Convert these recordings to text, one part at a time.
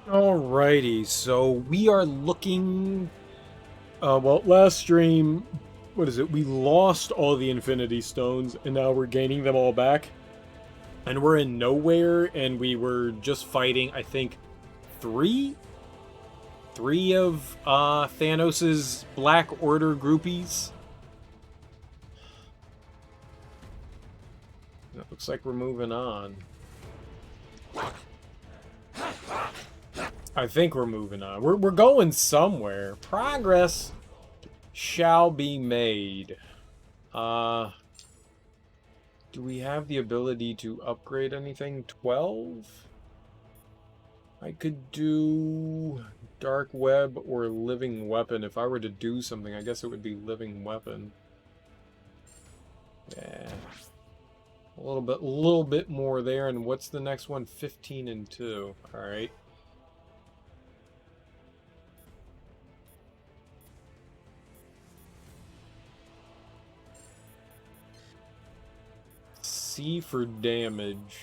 Alrighty, so we are looking. Well, last stream, what is it? We lost all the Infinity Stones, and now we're gaining them all back. And we're in nowhere, and we were just fighting, I think, three of Thanos's Black Order groupies. It looks like we're moving on. I think we're moving on. We're going somewhere. Progress shall be made. Do we have the ability to upgrade anything? 12? I could do Dark Web or Living Weapon. If I were to do something, I guess it would be Living Weapon. Yeah. A little bit more there. And what's the next one? 15 and 2. Alright. C for damage.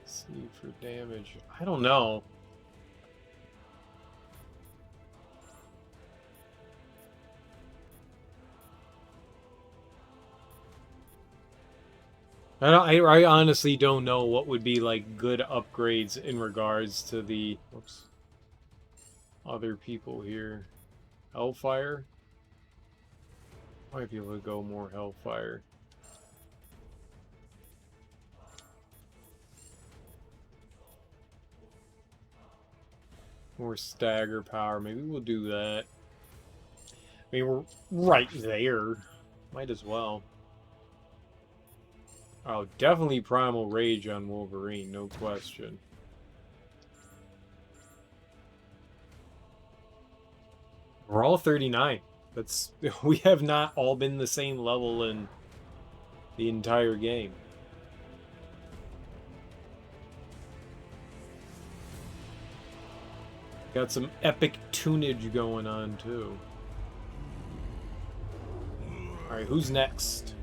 C for damage. I don't know. I honestly don't know what would be like good upgrades in regards to the other people here. Hellfire? Might be able to go more Hellfire. More stagger power. Maybe we'll do that. I mean, we're right there. Might as well. Oh, definitely Primal Rage on Wolverine, no question. We're all 39. We have not all been the same level in the entire game. Got some epic tunage going on too. Alright, who's next?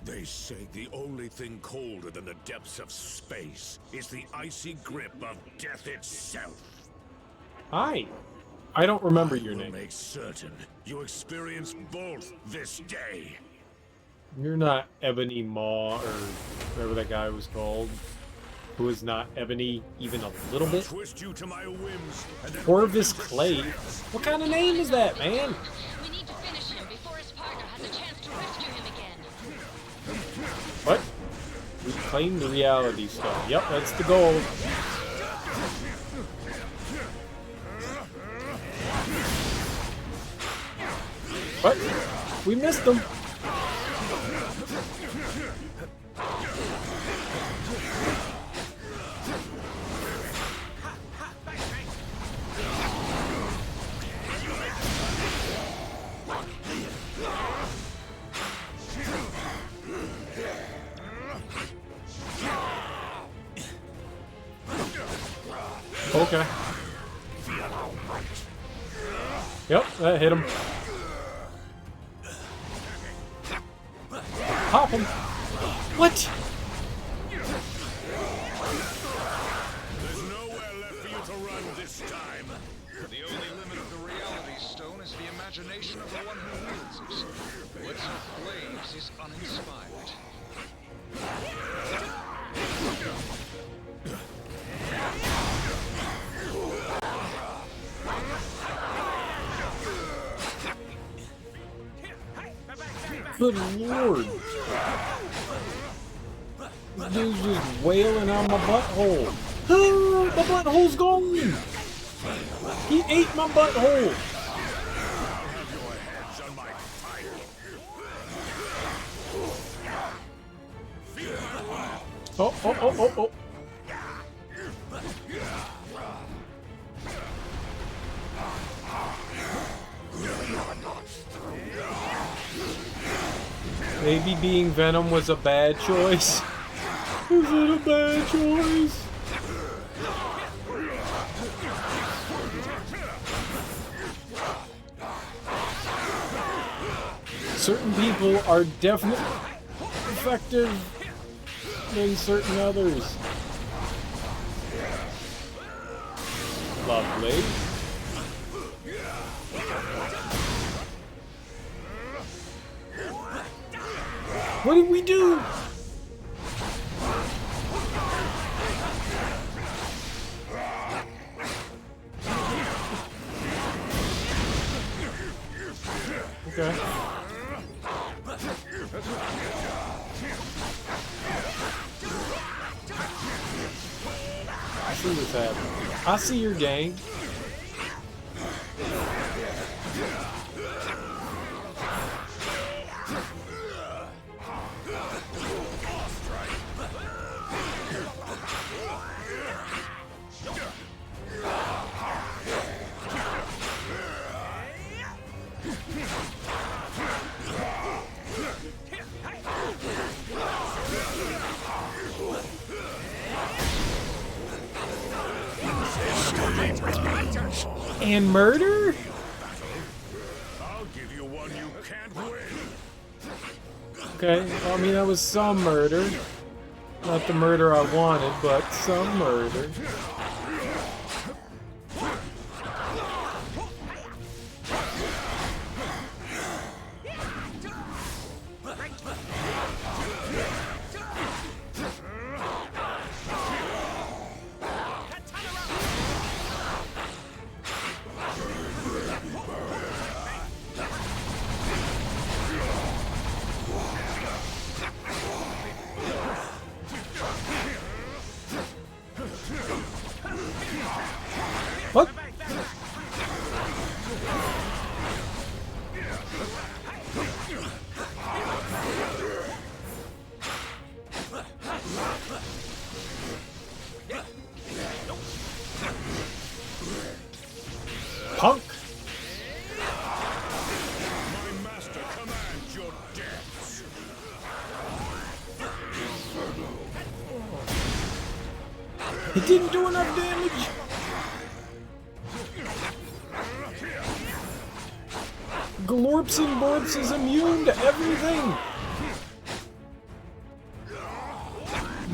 They say the only thing colder than the depths of space is the icy grip of death itself. Hi. I don't remember your name. Make certain you experience both this day. You're not Ebony Maw or whatever that guy was called. Who is not ebony even a little bit? Twist you to my whims. Corvus Clay? What kind of name is that, man? We need to finish him before his partner has a chance to rescue him again. What? We claimed the reality stone. Yep, that's the goal. What? We missed him. Okay. Yep, that hit him. Pop him. What? There's nowhere left for you to run this time. The only limit of the reality stone is the imagination of the one who wields it. What's in flames is uninspired. Good lord. This dude's just wailing on my butthole. Ah, my butthole's gone. He ate my butthole. Oh, oh, oh, oh, oh. Maybe being Venom was a bad choice. Was it a bad choice? Certain people are definitely effective than certain others. Lovely. What did we do? Okay. I see what's happening. I see your game. And murder? I'll give you one you can't win. Okay, well, I mean, that was some murder. Not the murder I wanted, but some murder. What? Punk. My master commands your deaths. It didn't do enough damage. Glorpsin Borps is immune to everything.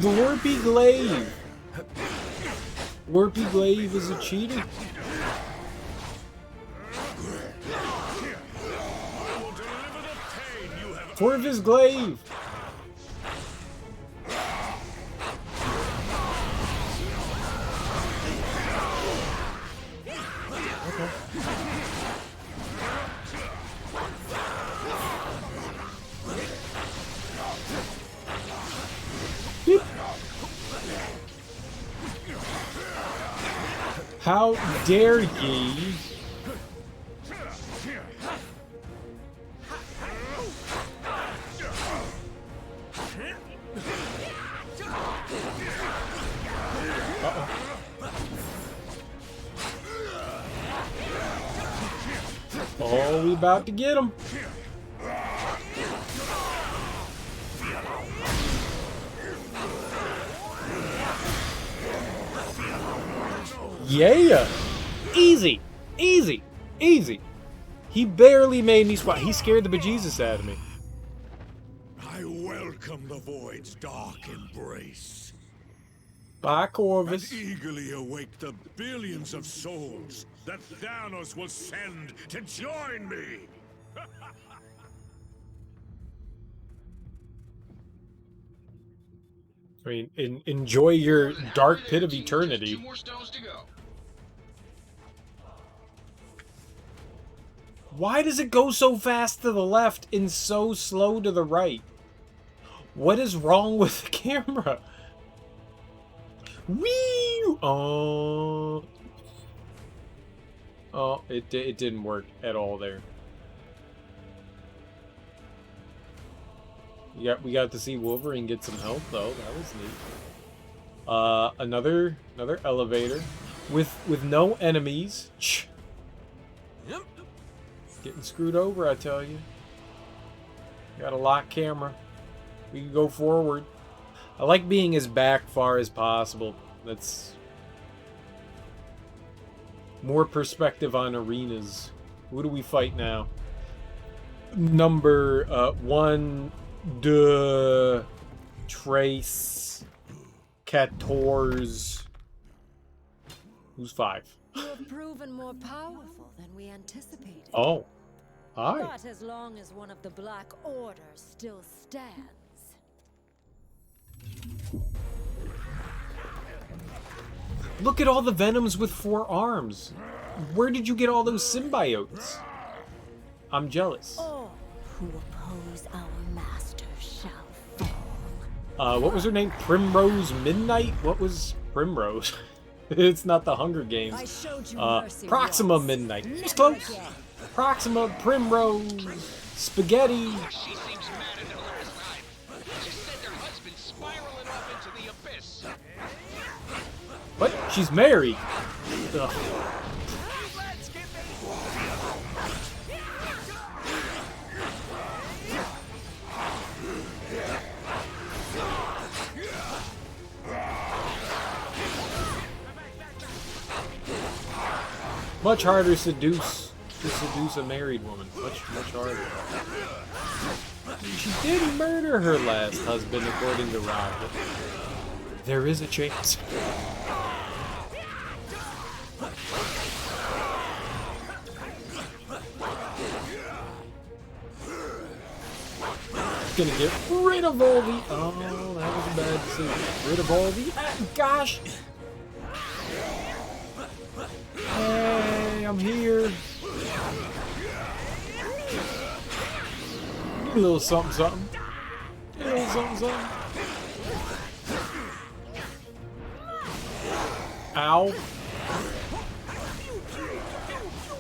Glorpy Glaive. Glorpy Glaive is a cheater. For his glaive. Beep. How dare ye? Oh, we about to get him. Yeah. Easy. Easy. Easy. He barely made me squat. He scared the bejesus out of me. I welcome the void's dark embrace. Bye, And Corvus. eagerly await the billions of souls that Thanos will send to join me. I mean, enjoy your dark pit of eternity. 2 more stones to go. Why does it go so fast to the left and so slow to the right? What is wrong with the camera? Wee! Oh, it didn't work at all there. We got to see Wolverine get some help though. That was neat. Another elevator with no enemies. Yep. Getting screwed over, I tell you. Got a lock camera. We can go forward. I like being as back far as possible. That's more perspective on arenas. Who do we fight now? Number 1, de Trace 14. Who's 5? You have proven more powerful than we anticipated. Oh. Hi. But as long as one of the Black Order still stands. Look at all the Venoms with 4 arms. Where did you get all those symbiotes? I'm jealous. All who oppose our master shall fall. What was her name? Primrose Midnight? What was Primrose? It's not the Hunger I Games. showed you mercy Proxima once. Midnight. It's Never close. again. Proxima, Primrose, Spaghetti. She seems mad at Hilda's life. She sent her husband spiraling off into the abyss. What? She's married. Ugh. Much harder to seduce a married woman. Much harder. She did murder her last husband, according to Roger. There is a chance. Gonna get rid of all the. Oh, that was a bad decision. Rid of all the. Ah, gosh! Hey, I'm here. A little something, something. A little something, something. Ow.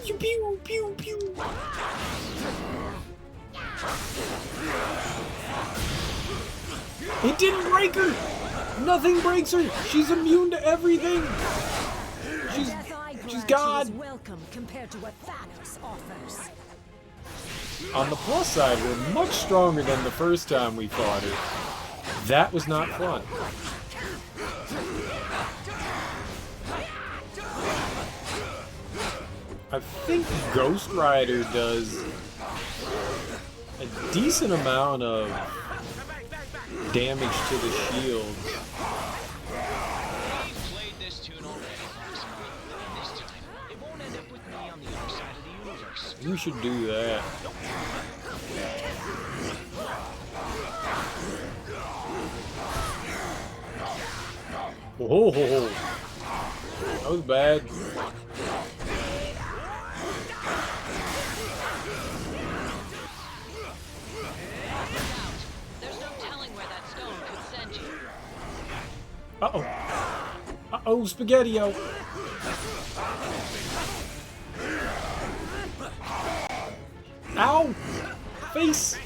Pew, pew, pew, pew. It didn't break her! Nothing breaks her! She's immune to everything! She's God! Is welcome compared to what Thanos offers. On the plus side, we're much stronger than the first time we fought her. That was not fun. I think Ghost Rider does a decent amount of damage to the shield. We've played this tune already, Proxima. And this time, it won't end up with me on the other side of the universe. We should do that. Oh, that was bad. There's no telling where that stone could send you. Uh-oh. Uh-oh, Spaghetti-O. Ow! Face!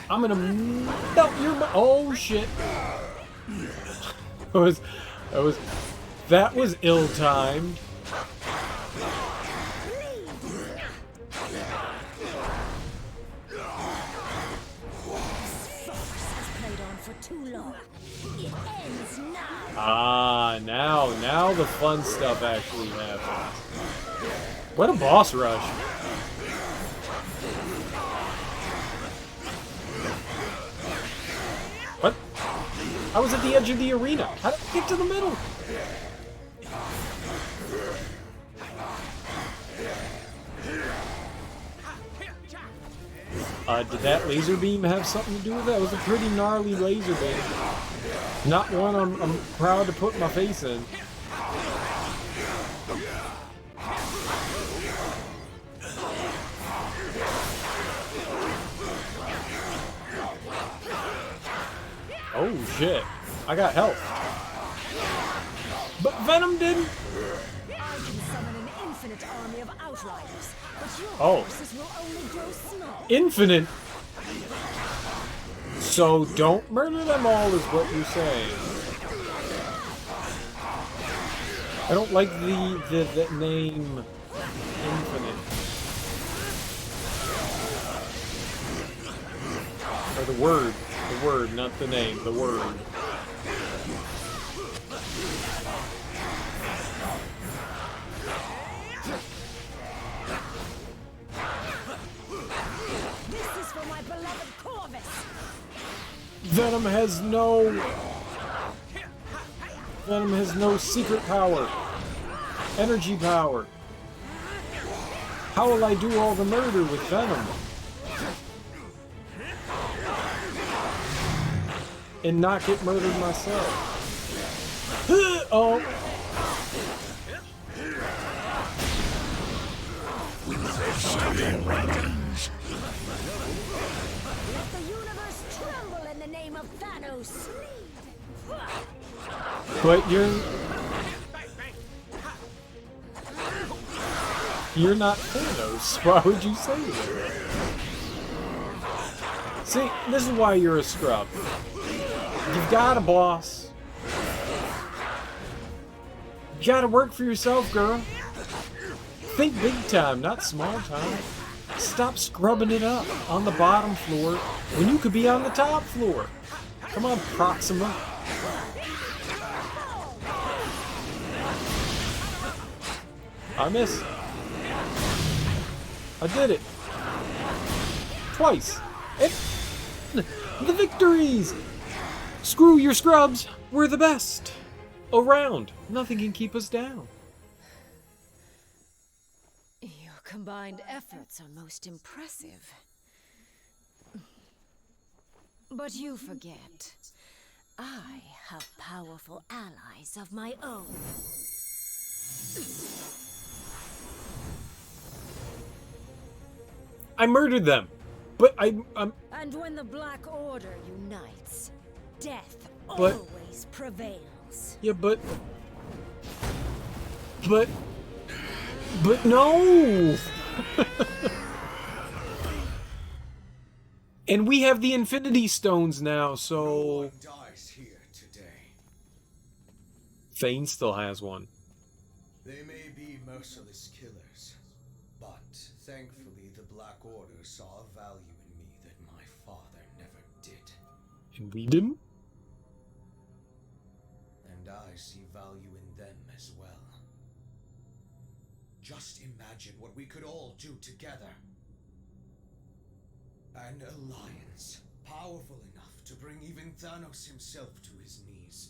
I'm gonna melt your oh shit. That was ill-timed. Ah, now the fun stuff actually happens. What a boss rush. What? I was at the edge of the arena. How did I get to the middle? Did that laser beam have something to do with that? It was a pretty gnarly laser beam. Not one I'm proud to put my face in. Oh shit. I got health. But Venom didn't. I can summon an infinite army of outriders, but your Oh. forces will only grow small. Infinite. So don't murder them all is what you're saying. I don't like the name Infinite. Or the word, not the name, the word. This is for my beloved Corvus. Venom has no Venom has no secret power. Energy power. How will I do all the murder with Venom? And not get murdered myself? Oh. Let the universe tremble in the name of Thanos. But you're not Thanos. Why would you say that? See, this is why you're a scrub. You've got a boss. You gotta work for yourself, girl. Think big time, not small time. Stop scrubbing it up on the bottom floor when you could be on the top floor. Come on, Proxima. I missed. I did it. Twice. And the victories! Screw your scrubs. We're the best. Around. Nothing can keep us down. Your combined efforts are most impressive. But you forget. I have powerful allies of my own. I murdered them. But I'm... And when the Black Order unites, death But- always prevails. Yeah, but no! And we have the Infinity Stones now, so... Dies here today. Thane still has one. They may be merciless killers, but thankfully the Black Order saw a value in me that my father never did. And we didn't? And I see value in them as well. Just imagine what we could all do together. An alliance, powerful enough to bring even Thanos himself to his knees.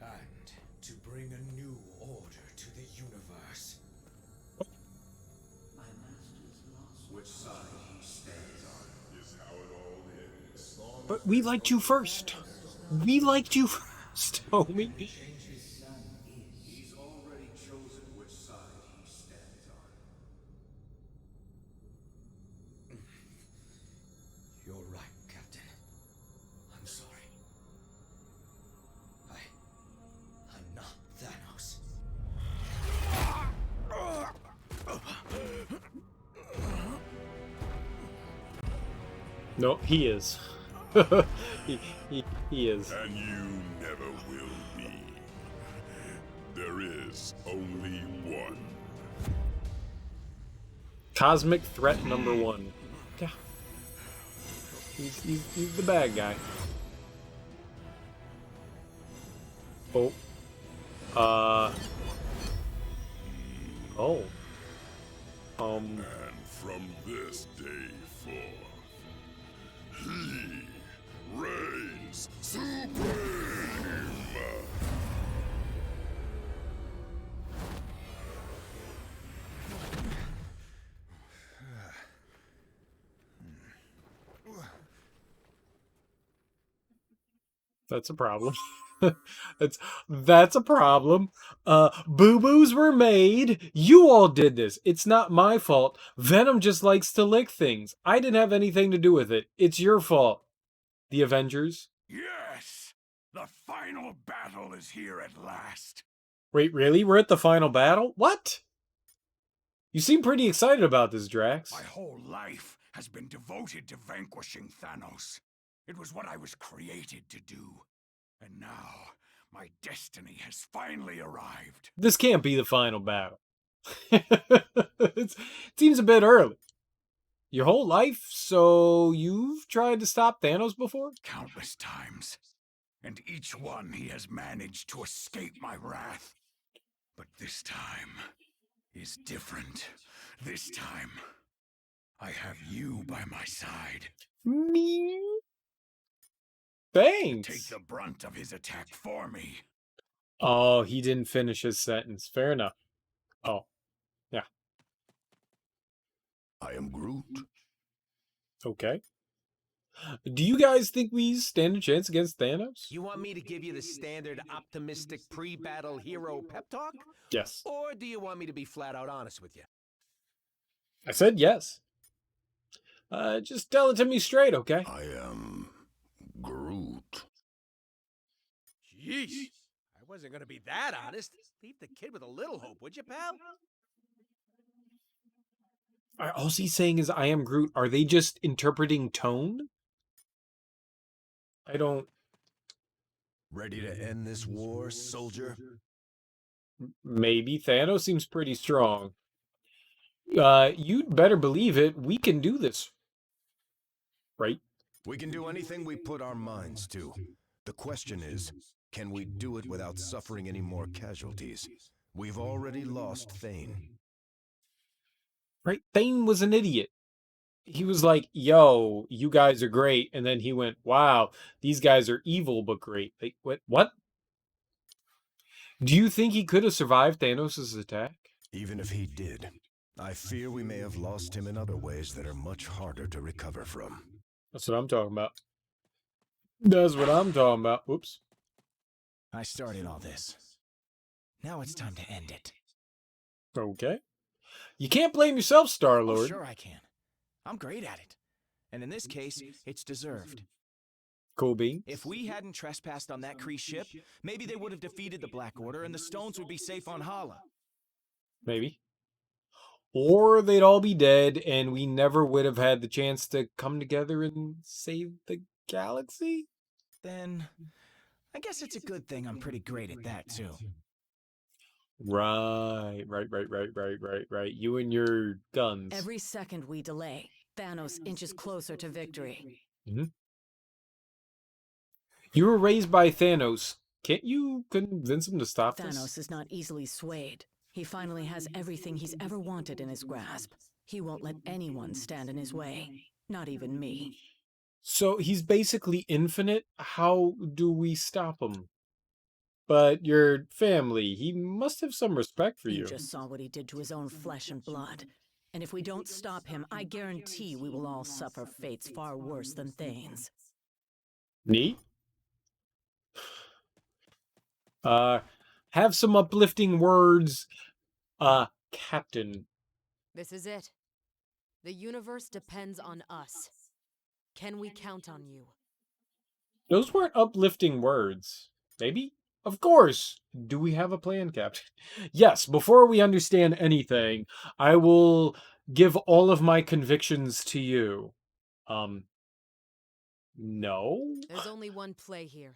And to bring a new order to the universe. Which side he stands on is how it all is. But we liked you first. We liked you first, homie. He's already chosen which side he stands on. You're right, Captain. I'm sorry. I'm not Thanos. No, he is. he is. And you never will be. There is only one. Cosmic threat number one. Yeah. He's the bad guy. Oh. Oh. And from this day forth, he reigns supreme. That's a problem. That's a problem. Boo-boos were made. You all did this. It's not my fault. Venom just likes to lick things. I didn't have anything to do with it. It's your fault. The Avengers. Yes! The final battle is here at last. Wait, really? We're at the final battle? What? You seem pretty excited about this, Drax. My whole life has been devoted to vanquishing Thanos. It was what I was created to do. And now, my destiny has finally arrived. This can't be the final battle. It seems a bit early. Your whole life, so you've tried to stop Thanos before? Countless times. And each one he has managed to escape my wrath. But this time is different. This time, I have you by my side. Me? Take Thanks. the brunt of his attack for me. Oh, he didn't finish his sentence. Fair enough. Oh, yeah. I am Groot. Okay. Do you guys think we stand a chance against Thanos? You want me to give you the standard optimistic pre-battle hero pep talk? Yes. Or do you want me to be flat out honest with you? I said yes. Just tell it to me straight, okay? I am Groot. Jeez. I wasn't gonna be that honest. Leave the kid with a little hope, would you, pal? All he's saying is I am Groot. Are they just interpreting tone? I don't... Ready to end this war, soldier? Maybe. Thanos seems pretty strong. You'd better believe it. We can do this. Right? We can do anything we put our minds to. The question is, can we do it without suffering any more casualties? We've already lost Thane. Right? Thane was an idiot. He was like, yo, you guys are great. And then he went, wow, these guys are evil but great. Like, what? Do you think he could have survived Thanos' attack? Even if he did, I fear we may have lost him in other ways that are much harder to recover from. That's what I'm talking about. That's what I'm talking about. Whoops. I started all this. Now it's time to end it. Okay. You can't blame yourself, Oh, Star-Lord. sure I can. I'm great at it. And in this case, it's deserved. Cool beans. If we hadn't trespassed on that Kree ship, maybe they would have defeated the Black Order and the stones would be safe on Hala. Maybe. Or they'd all be dead and we never would have had the chance to come together and save the galaxy? Then, I guess it's a good thing I'm pretty great at that, too. Right. You and your guns. Every second we delay, Thanos inches closer to victory. You were raised by Thanos. Can't you convince him to stop this? Thanos is not easily swayed. He finally has everything he's ever wanted in his grasp. He won't let anyone stand in his way. Not even me. So he's basically infinite. How do we stop him? But your family, he must have some respect for you. You just saw what he did to his own flesh and blood. And if we don't stop him, I guarantee we will all suffer fates far worse than Thane's. Neat. Have some uplifting words, Captain. This is it. The universe depends on us. Can we count on you? Those weren't uplifting words. Maybe? Of course. Do we have a plan, Captain? Yes, before we understand anything, I will give all of my convictions to you. No? There's only one play here.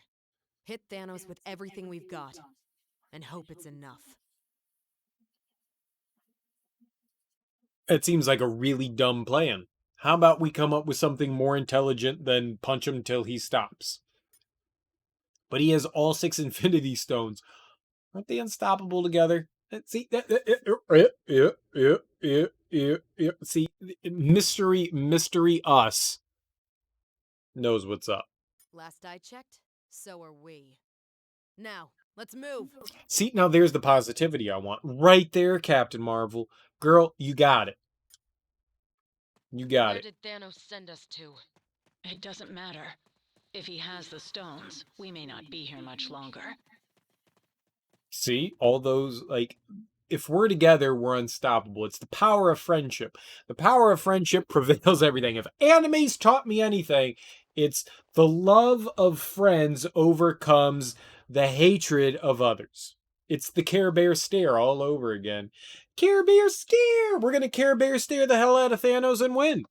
Hit Thanos with everything we've got. And hope it's enough. It seems like a really dumb plan. How about we come up with something more intelligent than punch him till he stops? But he has all 6 Infinity Stones. Aren't they unstoppable together? See, see, mystery us knows what's up. Last I checked, so are we. Now, let's move. See, now there's the positivity I want. Right there, Captain Marvel. Girl, you got it. You got Where it. did Thanos send us to? It doesn't matter. If he has the stones, we may not be here much longer. See, all those, like, if we're together, we're unstoppable. It's the power of friendship. The power of friendship prevails everything. If anime's taught me anything, it's the love of friends overcomes the hatred of others. It's the Care Bear stare all over again. Care Bear stare! We're gonna Care Bear stare the hell out of Thanos and win.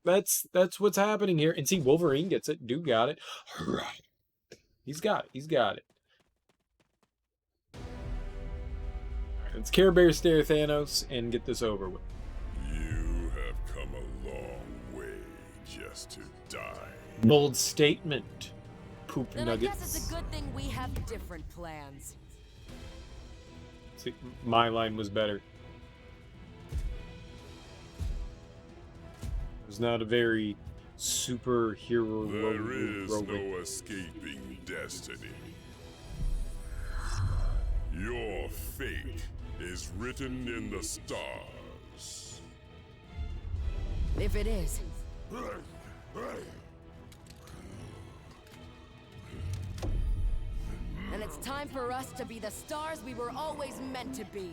That's what's happening here. And see, Wolverine gets it. Dude got it. He's got it. He's got it. Let's Care Bear stare Thanos and get this over with. You have come a long way just to die. Bold statement. Poop Then nuggets. I guess it's a good thing we have different plans. See, my line was better. It was not a very superhero There is robot. no escaping destiny. Your fate is written in the stars. If it is, and it's time for us to be the stars we were always meant to be.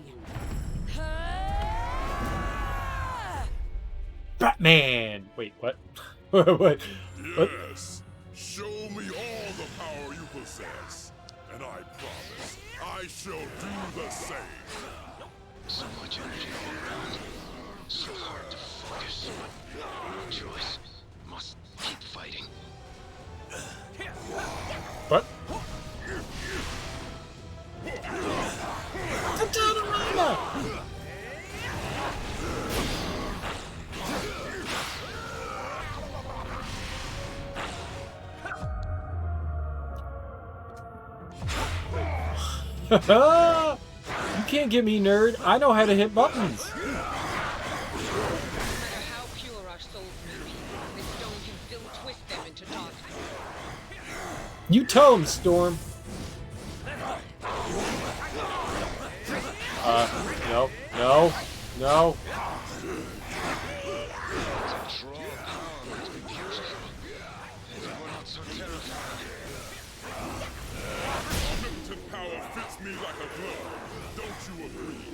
Batman! Wait, what? What? Yes, show me all the power you possess, and I promise I shall do the same. So much energy all around. So hard to focus. No choice. Must keep fighting. What? Katana! You can't get me, nerd. I know how to hit buttons. No matter how pure our souls may be, this stone can still twist them into darkness. You tell him, Storm. No, no, no. Draw power must be beautiful. If it were not so terrifying. Omnipotent power fits me like a glove. Don't you agree?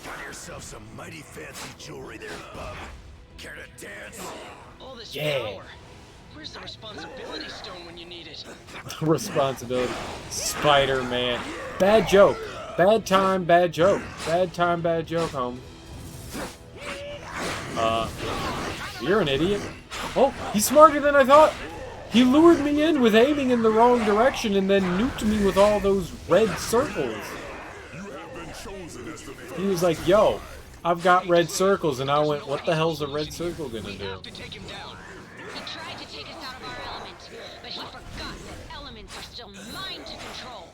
Got yourself some mighty fancy jewelry there, bub. Care to dance? All this Yeah. power. Where's the responsibility stone when you need it? Responsibility. Spider-Man. Bad joke. Bad time, bad joke. Bad time, bad joke, home. You're an idiot. Oh, he's smarter than I thought. He lured me in with aiming in the wrong direction and then nuked me with all those red circles. You have been chosen as the He was like, yo, I've got red circles, and I went, what the hell's a red circle gonna We do? have to take him down. He tried to take us out of our element, but he forgot that elements are still mine to control.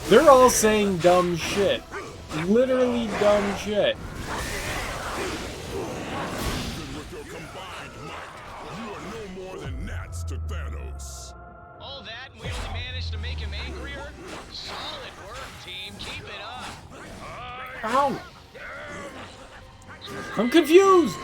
They're all saying dumb shit. Literally dumb shit. Even with your combined might, you are no more than gnats to Thanos. All that and we only managed to make him angrier? Solid work, team. Keep it up. Ow! I'm confused!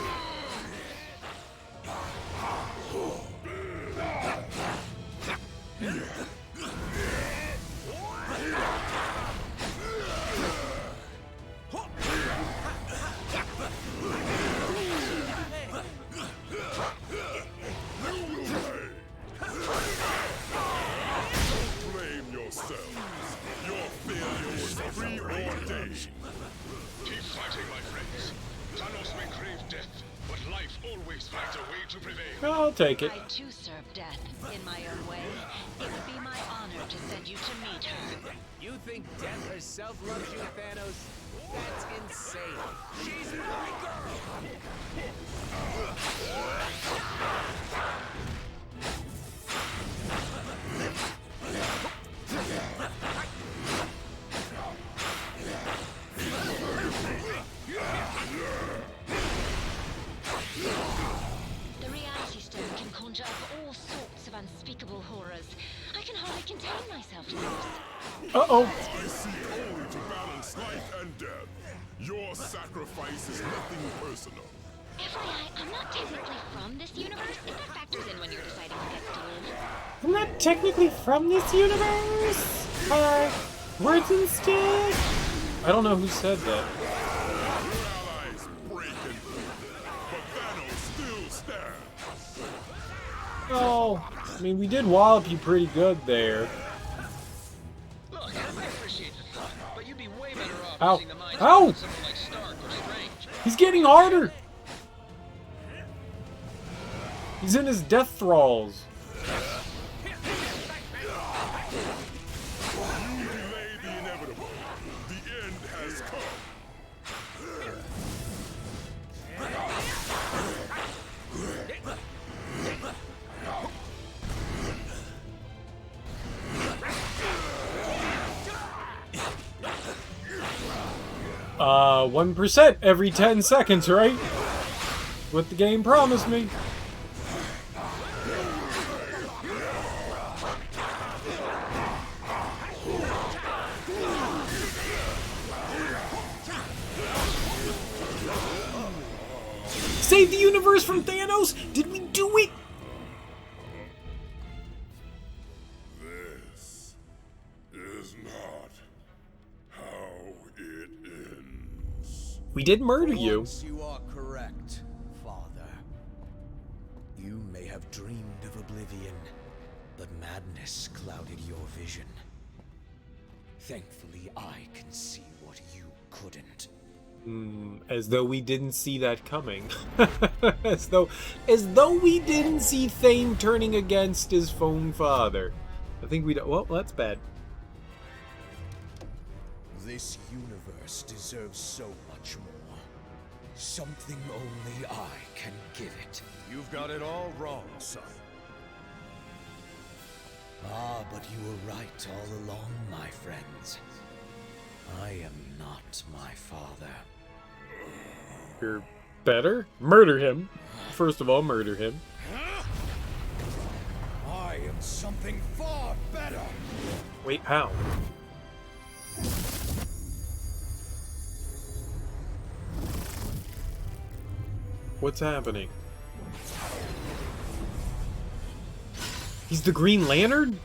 Blame yourselves. Your failure was preordained. Keep fighting, my friends. Thanos may crave death, but life always finds a way to prevail. I'll take it. I too serve death in my own way. It would be my honor to send you to meet her. You think death herself loves you, Thanos? That's insane. She's my girl! The reality stone can conjure up all sorts of unspeakable horrors. I can hardly contain myself to this. Uh-oh. I see only to balance life and death. Your sacrifice is nothing personal. FYI, I'm not technically from this universe, if that factors in when you're deciding who gets to live. I'm not technically from this universe. Words instead. I don't know who said that. Your allies break and but Thanos still stands. Oh, I mean, we did wallop you pretty good there. Look, I appreciate the thought, but you'd be way better off Ow. using the mind Ow. of someone like Stark or Strange. He's getting harder. He's in his death thralls. You delay the inevitable. The end has come. 1% every 10 seconds, right? What the game promised me. Save the universe from Thanos? Did we do it? This is not how it ends. We did murder you. Once you are correct, Father. You may have dreamed of oblivion, but madness clouded your vision. Thankfully, I can see what you couldn't. As though we didn't see that coming. as though we didn't see Thane turning against his phone father. I think we don't. Well, that's bad. This universe deserves so much more. Something only I can give it. You've got it all wrong, son. Ah, but you were right all along, my friends. I am not my father. You're better? Murder him. First of all, murder him. I am something far better. Wait, how? What's happening? He's the Green Lantern?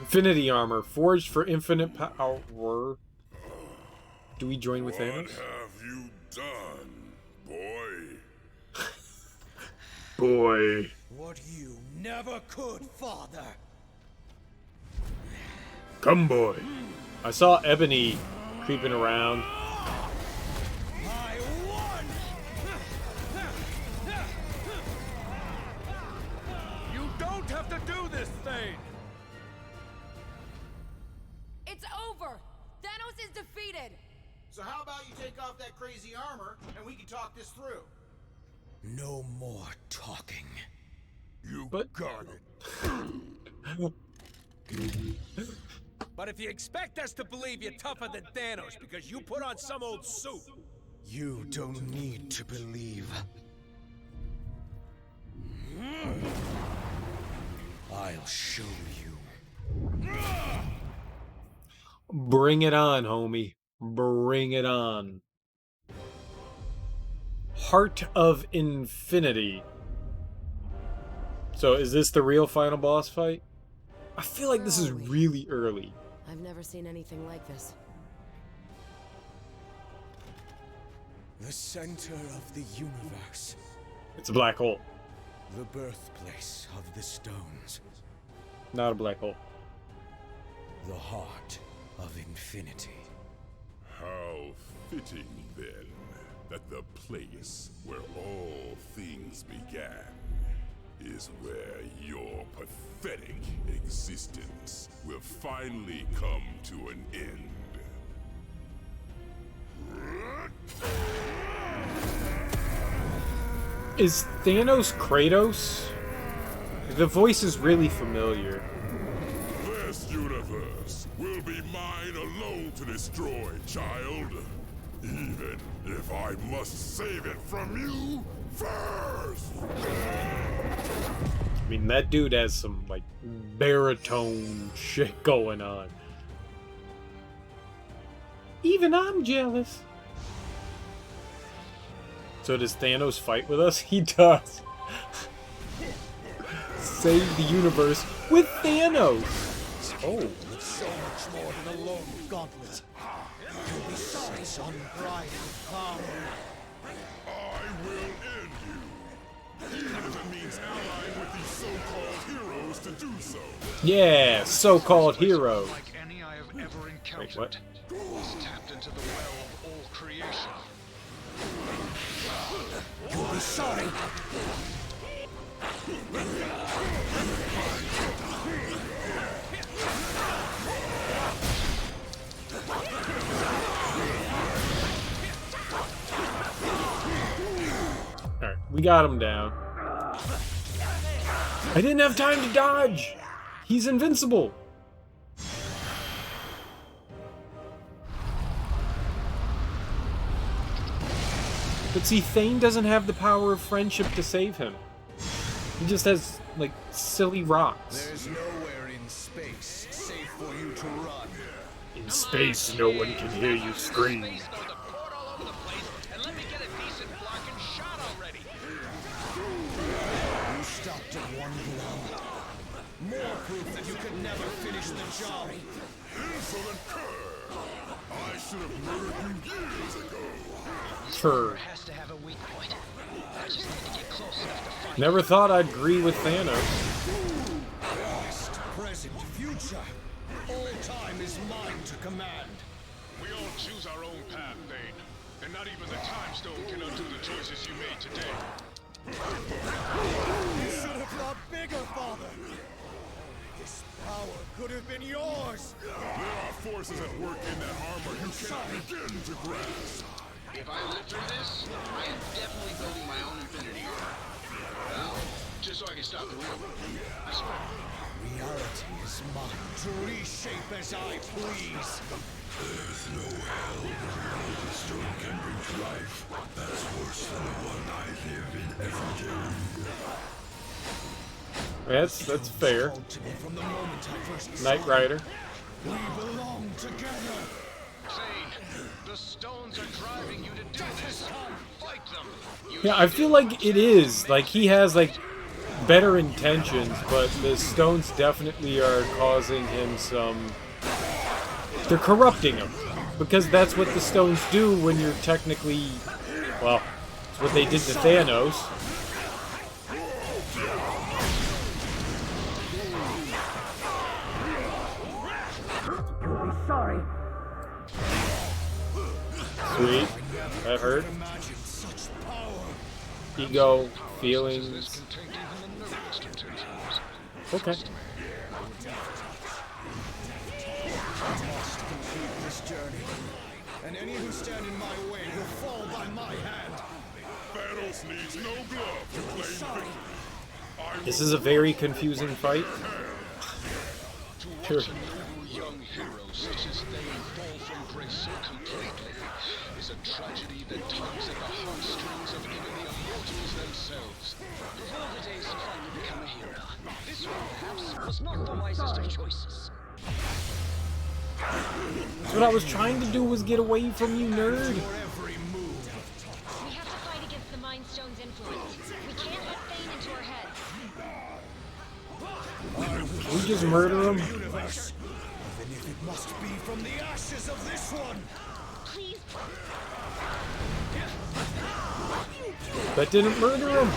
Infinity armor, forged for infinite power. Do we join with Thanos? What have you done, boy? Boy. What you never could, Father. Come, boy. I saw Ebony creeping around. I won! You don't have to do this thing! It's over! Thanos is defeated! So how about you take off that crazy armor and we can talk this through? No more talking. You But- got it. But if you expect us to believe you're tougher than Thanos because you put on some old suit, You don't need to believe. I'll show you. Bring it on, homie. Bring it on. Heart of Infinity. So is this the real final boss fight? I feel like this is really early. I've never seen anything like this. The center of the universe. It's a black hole, The birthplace of the stones. not a black hole. The heart of infinity. How fitting, then, that the place where all things began is where your pathetic existence will finally come to an end. Is Thanos Kratos? The voice is really familiar. This universe will be mine alone to destroy, child. Even if I must save it from you first. I mean, that dude has some, like, baritone shit going on. Even I'm jealous. So does Thanos fight with us? He does. Save the universe with Thanos. Oh. With so much more than a lone gauntlet. You'll be sorry, son. Pride will come. I will end you. Even if it means allying with these so-called heroes to do so. Yeah, so-called heroes. Like any I have ever encountered. Wait, what? He's tapped into the well of all creation. You'll be sorry. Alright, we got him down. I didn't have time to dodge! He's invincible! But see, Thane doesn't have the power of friendship to save him. He just has, like, silly rocks. There's nowhere in space safe for you to run. In space, no one can hear you scream. You stopped at one blow. More proof that you could never finish the job. Insolent cur! I should have murdered you years ago. Sure. Has to have a weak point. I just need to get close enough to find Never thought I'd agree with Thanos. Past, present, future. All time is mine to command. We all choose our own path, Thane. And not even the Time Stone can undo the choices you made today. You should have thought bigger, Father. This power could have been yours. There are forces at work in that armor you cannot begin to grasp. If I live through this, I am definitely building my own infinity armor. Well, just so I can stop the real one. I swear. Reality is mine to reshape as I please. There's no hell the reality stone can bring to life. That's worse than the one I live in every day. That's fair. To me from the moment I first Knight saw Rider. you. We belong together. Thane, the stones are driving you to do this. Fight them. Yeah, I feel like it is. Like, he has, like, better intentions, but the stones definitely are causing him some... They're corrupting him. Because that's what the stones do when you're technically... Well, it's what they did to Thanos. Sorry. Sweet. That hurt. Ego, feelings. Okay. Must complete this journey, and any who stand in my way will fall by my hand. Thanos needs no glove to claim victory. This is a very confusing fight. Sure. Young heroes such as Thane fall from grace so completely is a tragedy that tugs at the heartstrings of even the immortals themselves. Of all the days to finally become a hero, this one perhaps was not the wisest of choices. What I was trying to do was get away from you, nerd. We have to fight against the Mind Stone's influence. We can't let Thane into our heads. We just murder him. Universe, even if it must be from the ashes of this one. Please. That didn't murder him.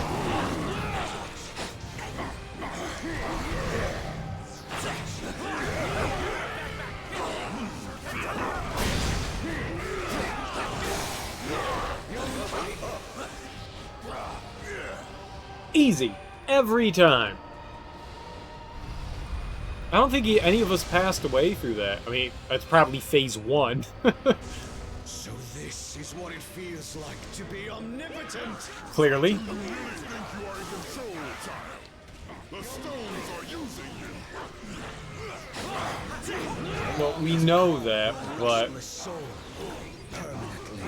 Easy. Every time. I don't think any of us passed away through that. I mean, that's probably phase 1. So this is what it feels like to be omnipotent. Clearly. You really think you are in control, child? The stones are using you. Well, we know that, but... My soul, permanently.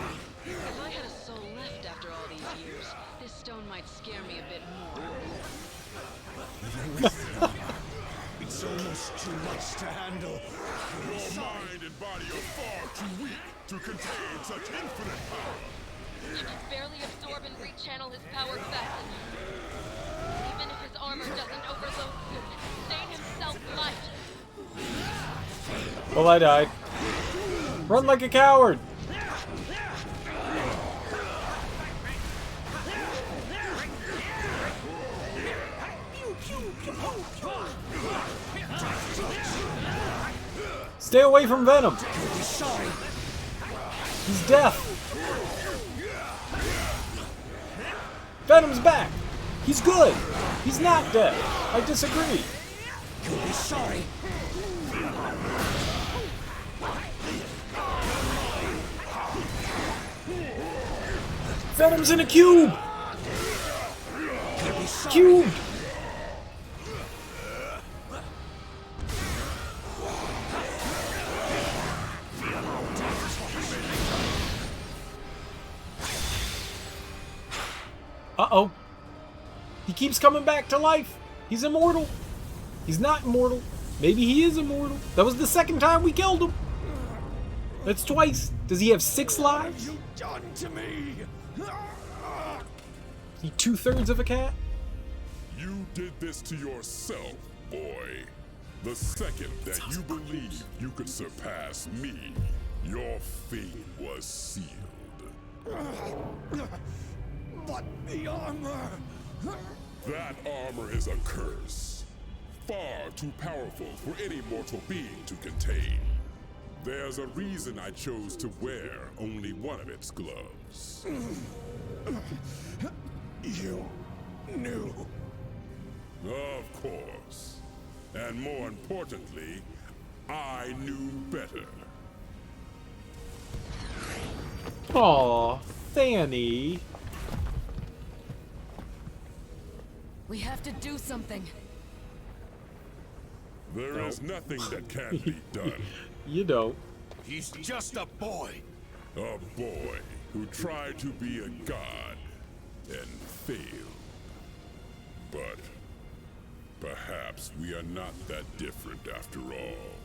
If I had a soul left after all these years, this stone might scare me a bit more. Even with the armor, it's almost too much to handle. Your mind and body are far too weak to contain such infinite power. He can barely absorb and rechannel his power back. Even if his armor doesn't overload soon, Thane himself might. Well, I died. Run like a coward! Stay away from Venom! He's deaf! Venom's back! He's good! He's not dead! I disagree! You'll be sorry. Venom's in a cube! Cube! Uh-oh. He keeps coming back to life. He's immortal. He's not immortal. Maybe he is immortal. That was the second time we killed him. That's twice. Does he have 6 lives? What have you done to me? He 2/3 of a cat? You did this to yourself, boy. The second that you believed you could surpass me, your fate was sealed. But the armor... That armor is a curse. Far too powerful for any mortal being to contain. There's a reason I chose to wear only one of its gloves. You knew. Of course. And more importantly, I knew better. Aw, Fanny. We have to do something. There is nothing that can't be done. You don't. He's just a boy. A boy who tried to be a god and failed. But perhaps we are not that different after all.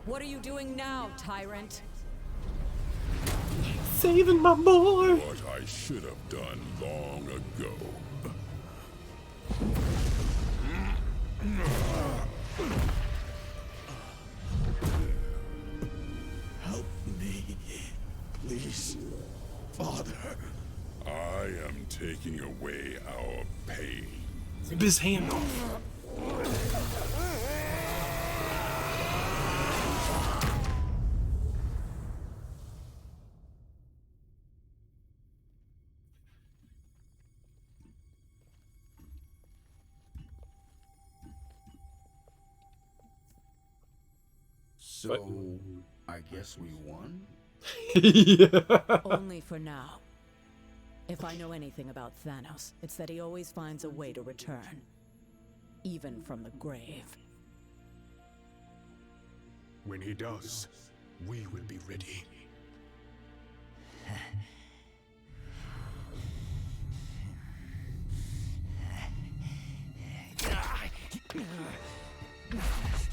What are you doing now, tyrant? Saving my boy. What I should have done long ago. Help me, please, Father. I am taking away our pain. Rip his hand off. So, I guess we won? Yeah. Only for now. If I know anything about Thanos, it's that he always finds a way to return. Even from the grave. When he does, we will be ready.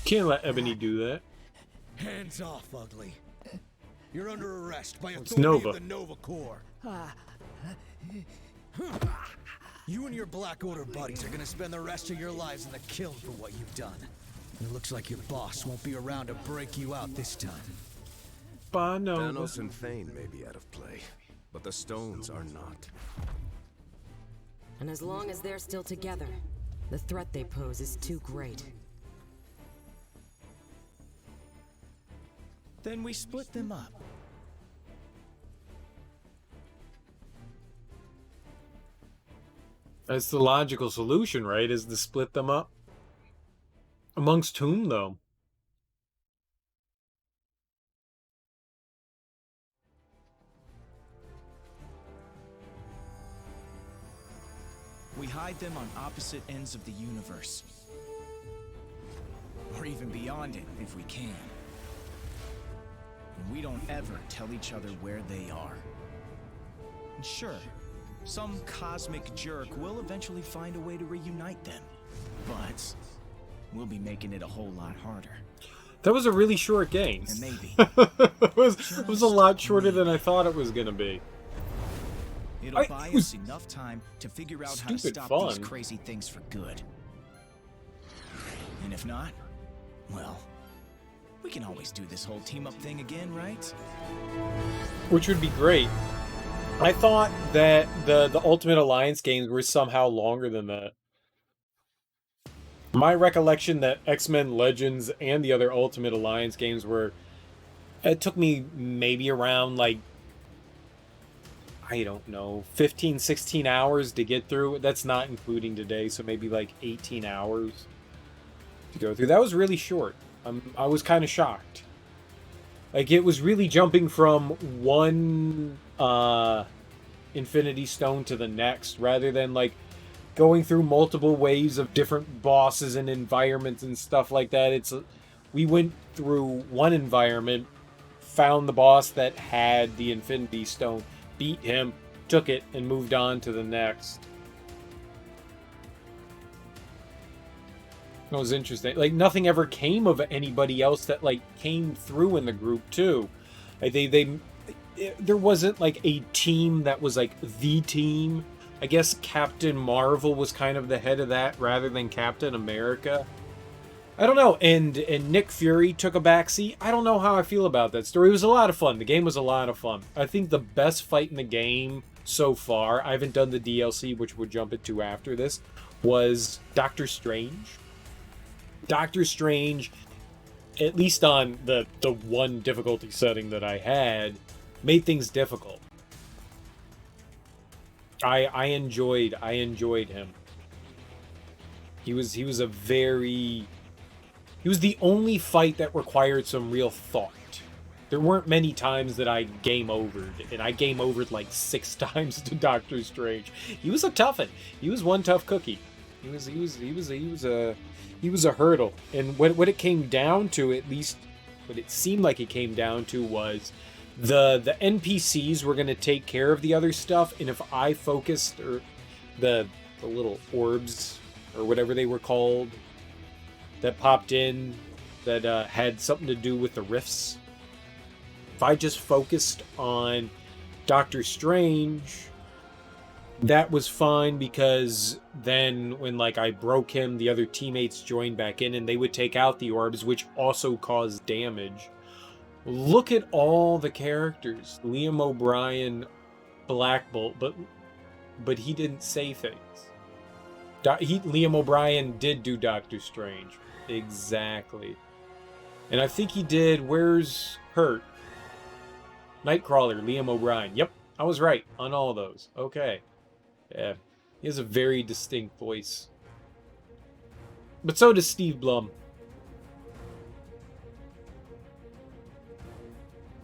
Can't let Ebony do that. Hands off, ugly. You're under arrest by It's authority Nova. of the Nova Corps. You and your Black Order buddies are gonna spend the rest of your lives in the kiln for what you've done. It looks like your boss won't be around to break you out this time. Bye, Nova. Thanos and Thane may be out of play, but the stones are not. And as long as they're still together, the threat they pose is too great. Then we split them up. That's the logical solution, right? Is to split them up. Amongst whom, though? We hide them on opposite ends of the universe. Or even beyond it, if we can. And we don't ever tell each other where they are. And sure, some cosmic jerk will eventually find a way to reunite them. But we'll be making it a whole lot harder. That was a really short game. And maybe. it was a lot shorter than I thought it was going to be. It'll buy us enough time to figure out how to stupid stop fun. these crazy things for good. And if not, well, we can always do this whole team-up thing again, right? Which would be great. I thought that the Ultimate Alliance games were somehow longer than that. My recollection that X-Men Legends and the other Ultimate Alliance games were... It took me maybe around, like, I don't know, 15, 16 hours to get through. That's not including today, so maybe like 18 hours to go through. That was really short. I was kind of shocked. Like, it was really jumping from one Infinity Stone to the next, rather than, like, going through multiple waves of different bosses and environments and stuff like that. We went through one environment, found the boss that had the Infinity Stone, beat him, took it, and moved on to the next. It was interesting. Like, nothing ever came of anybody else that, like, came through in the group, too. Like, there wasn't, like, a team that was, like, the team. I guess Captain Marvel was kind of the head of that rather than Captain America. I don't know. And Nick Fury took a backseat. I don't know how I feel about that story. It was a lot of fun. The game was a lot of fun. I think the best fight in the game so far, I haven't done the DLC, which we'll jump into after this, was Doctor Strange. Doctor Strange, at least on the one difficulty setting that I had, made things difficult. I enjoyed him. He was the only fight that required some real thought. There weren't many times that I game overed, and I game overed like 6 times to Doctor Strange. He was a toughie. He was one tough cookie. He was a hurdle. And what it came down to, at least what it seemed like it came down to, was the NPCs were going to take care of the other stuff, and if I focused, or the little orbs or whatever they were called that popped in that had something to do with the rifts, if I just focused on Doctor Strange, that was fine, because then when, like, I broke him, the other teammates joined back in and they would take out the orbs, which also caused damage. Look at all the characters. Liam O'Brien, Black Bolt, but he didn't say things. Liam O'Brien did do Doctor Strange. Exactly. And I think he did Where's Hurt? Nightcrawler, Liam O'Brien. Yep, I was right on all those. Okay. Yeah, he has a very distinct voice. But so does Steve Blum.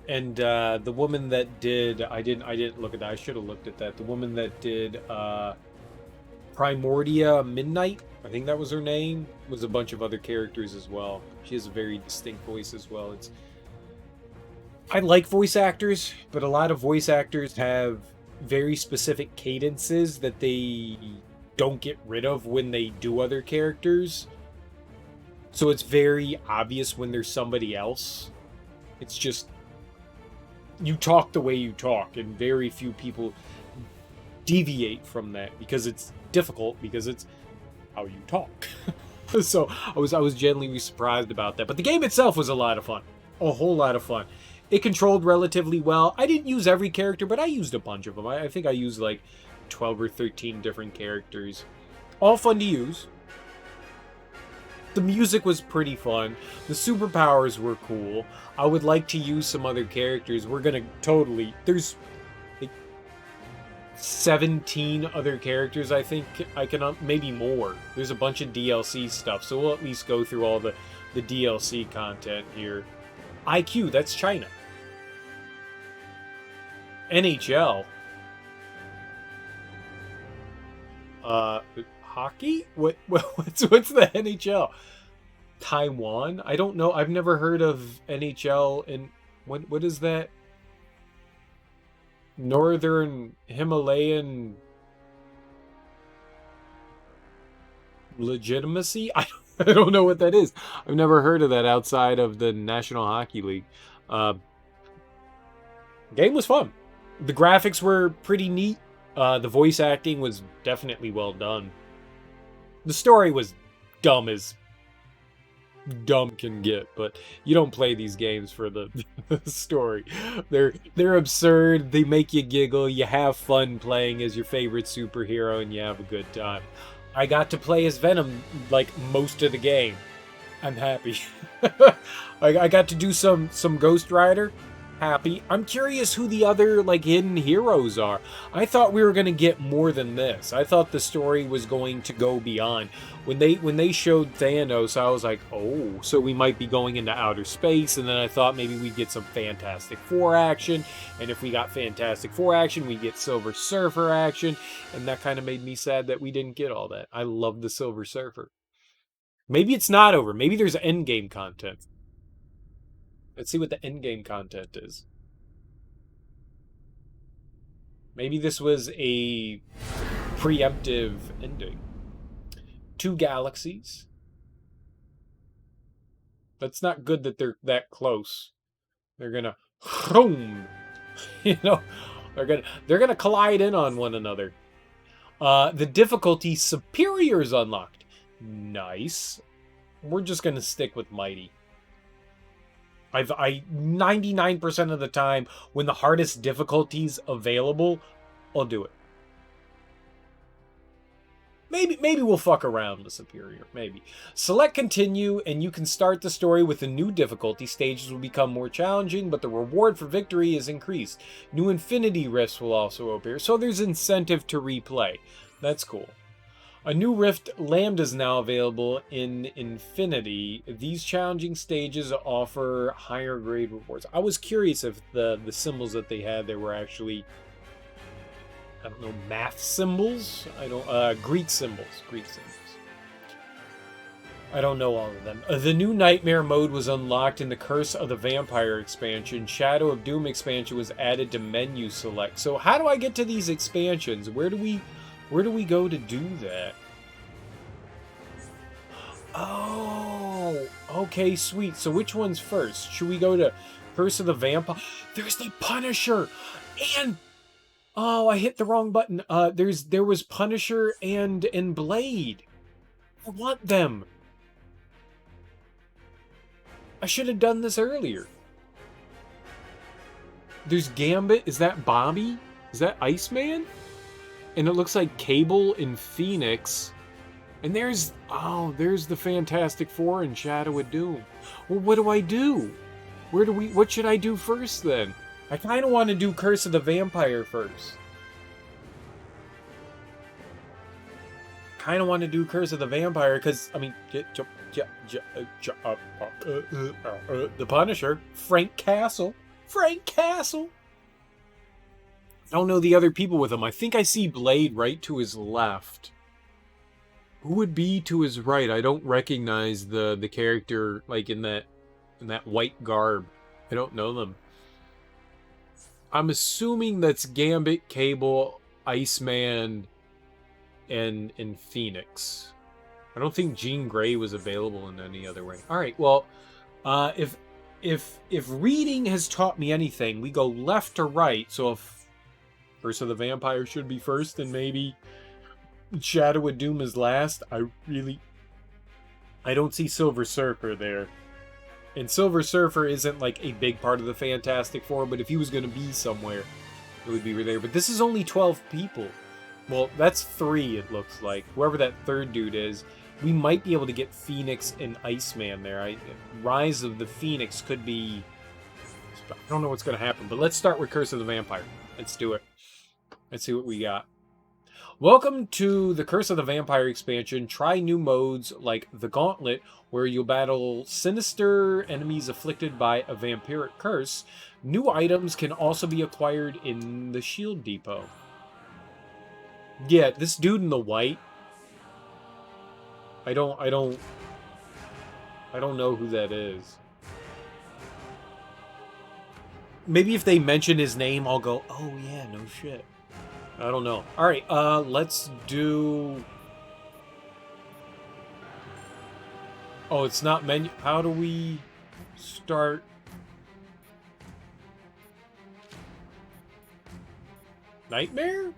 And the woman that did, I didn't look at that. I should have looked at that. The woman that did Primordia Midnight, I think that was her name, was a bunch of other characters as well. She has a very distinct voice as well. I like voice actors, but a lot of voice actors have very specific cadences that they don't get rid of when they do other characters. So it's very obvious when there's somebody else. It's just, you talk the way you talk, and very few people deviate from that because it's difficult, because it's how you talk. So I was genuinely surprised about that. But the game itself was a lot of fun. A whole lot of fun. It controlled relatively well. I didn't use every character, but I used a bunch of them. I think I used like 12 or 13 different characters. All fun to use. The music was pretty fun. The superpowers were cool. I would like to use some other characters. We're gonna totally... There's like 17 other characters, I think. I can... maybe more. There's a bunch of DLC stuff, so we'll at least go through all the DLC content here. IQ, that's China. NHL. Hockey? What's the NHL? Taiwan? I don't know. I've never heard of NHL. And what is that? Northern Himalayan legitimacy? I don't know what that is. I've never heard of that outside of the National Hockey League. Game was fun. The graphics were pretty neat. The voice acting was definitely well done. The story was dumb as dumb can get, but you don't play these games for the story. They're absurd. They make you giggle. You have fun playing as your favorite superhero, and you have a good time. I got to play as Venom like most of the game. I'm happy. I got to do some Ghost Rider. Happy. I'm curious who the other like hidden heroes are. I thought we were going to get more than this. I thought the story was going to go beyond. When they showed Thanos, I was like, oh, so we might be going into outer space. And then I thought maybe we'd get some Fantastic Four action. And if we got Fantastic Four action, we get Silver Surfer action. And that kind of made me sad that we didn't get all that. I love the Silver Surfer. Maybe it's not over. Maybe there's endgame content. Let's see what the endgame content is. Maybe this was a preemptive ending. 2 galaxies. That's not good that they're that close. They're gonna, you know, they're gonna collide in on one another. The difficulty superior is unlocked. Nice. We're just gonna stick with mighty. I 99% of the time when the hardest difficulty's available, I'll do it. Maybe we'll fuck around with superior. Maybe. Select continue, and you can start the story with a new difficulty. Stages will become more challenging, but the reward for victory is increased. New infinity rifts will also appear, so there's incentive to replay. That's cool. A new rift Lambda is now available in Infinity. These challenging stages offer higher grade rewards. I was curious if the symbols that they had there were actually, I don't know, math symbols? I don't, Greek symbols. I don't know all of them. The new Nightmare mode was unlocked in the Curse of the Vampire expansion. Shadow of Doom expansion was added to menu select. So how do I get to these expansions? Where do we go to do that? Oh, okay, sweet. So which one's first? Should we go to Curse of the Vampire? There's the Punisher! And... oh, I hit the wrong button. There was Punisher and Blade. I want them. I should have done this earlier. There's Gambit. Is that Bobby? Is that Iceman? And it looks like Cable and Phoenix. And there's the Fantastic Four and Shadow of Doom. Well, what do I do? What should I do first then? I kind of want to do Curse of the Vampire first. Because, I mean, the Punisher, Frank Castle. I don't know the other people with him. I think I see Blade right to his left. Who would be to his right? I don't recognize the character like in that white garb. I don't know them. I'm assuming that's Gambit, Cable, Iceman, and Phoenix. I don't think Jean Grey was available in any other way. All right, well, if reading has taught me anything, we go left to right. So if Curse of the Vampire should be first, and maybe Shadow of Doom is last. I don't see Silver Surfer there. And Silver Surfer isn't like a big part of the Fantastic Four, but if he was going to be somewhere, it would be there. But this is only 12 people. Well, that's 3, it looks like. Whoever that third dude is, we might be able to get Phoenix and Iceman there. Rise of the Phoenix could be... I don't know what's going to happen, but let's start with Curse of the Vampire. Let's do it. Let's see what we got. Welcome to the Curse of the Vampire expansion. Try new modes like the Gauntlet, where you'll battle sinister enemies afflicted by a vampiric curse. New items can also be acquired in the Shield Depot. Yeah, this dude in the white. I don't know who that is. Maybe if they mention his name, I'll go, oh yeah, no shit. I don't know. Alright, let's do... oh, it's not menu... how do we start... Nightmare?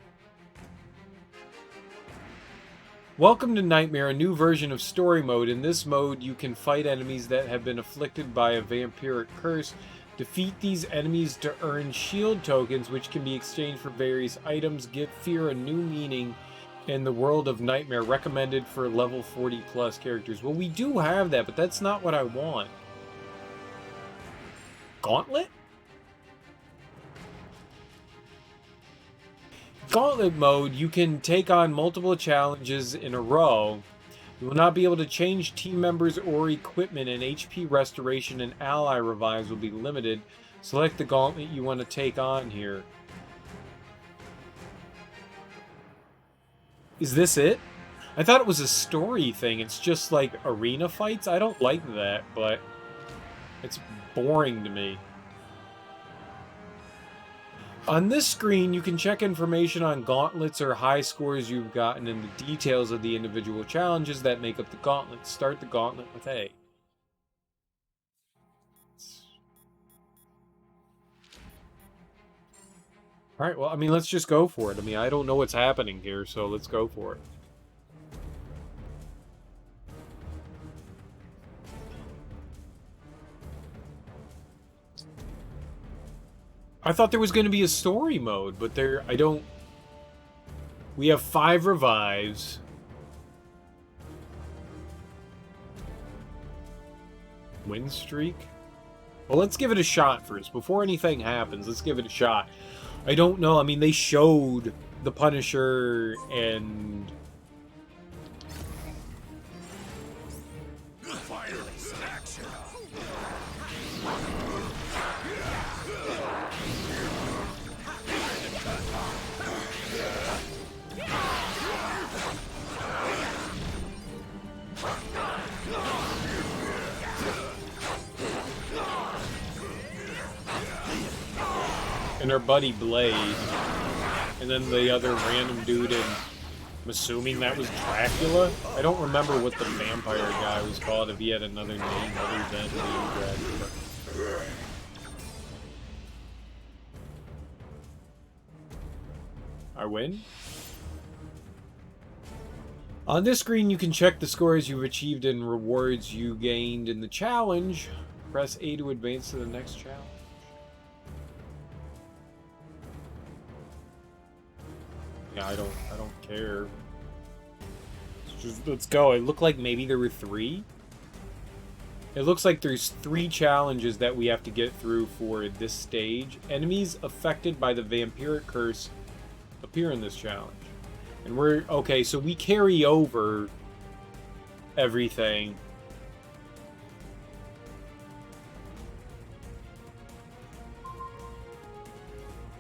Welcome to Nightmare, a new version of story mode. In this mode, you can fight enemies that have been afflicted by a vampiric curse. Defeat these enemies to earn shield tokens, which can be exchanged for various items. Give fear a new meaning in the world of Nightmare. Recommended for level 40 plus characters. Well, we do have that, but that's not what I want. Gauntlet? Gauntlet mode, you can take on multiple challenges in a row. You will not be able to change team members or equipment, and HP restoration and ally revives will be limited. Select the gauntlet you want to take on here. Is this it? I thought it was a story thing. It's just like arena fights. I don't like that, but it's boring to me. On this screen, you can check information on gauntlets or high scores you've gotten and the details of the individual challenges that make up the gauntlet. Start the gauntlet with A. Alright, well, I mean, let's just go for it. I mean, I don't know what's happening here, so let's go for it. I thought there was going to be a story mode, but there, I don't... We have 5 revives. Win streak? Well, let's give it a shot first. Before anything happens, let's give it a shot. I don't know. I mean, they showed the Punisher and... Finally, action! And her buddy Blade. And then the other random dude in... I'm assuming that was Dracula? I don't remember what the vampire guy was called, if he had another name other than Dracula. I win? On this screen, you can check the scores you've achieved and rewards you gained in the challenge. Press A to advance to the next challenge. Yeah, I don't care. Let's go. It looked like maybe there were 3. It looks like there's 3 challenges that we have to get through for this stage. Enemies affected by the vampiric curse appear in this challenge. And we're... Okay, so we carry over everything.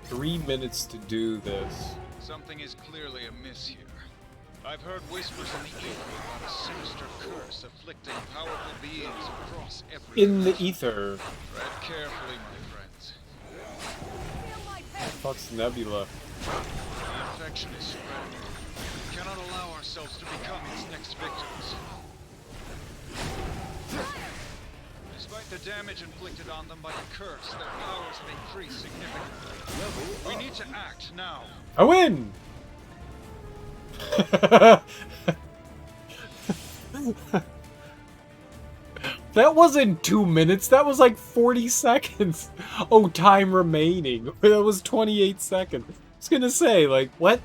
Three minutes to do this. Something is clearly amiss here. I've heard whispers in the ether about a sinister curse afflicting powerful beings across every In the ether. Tread carefully, my friends. Fuck's Nebula. The infection is spreading. We cannot allow ourselves to become its next victims. Despite the damage inflicted on them by the curse, their powers have increased significantly. We need to act now. I win! That wasn't 2 minutes, that was like 40 seconds. Oh, time remaining. That was 28 seconds. I was gonna say, like, what?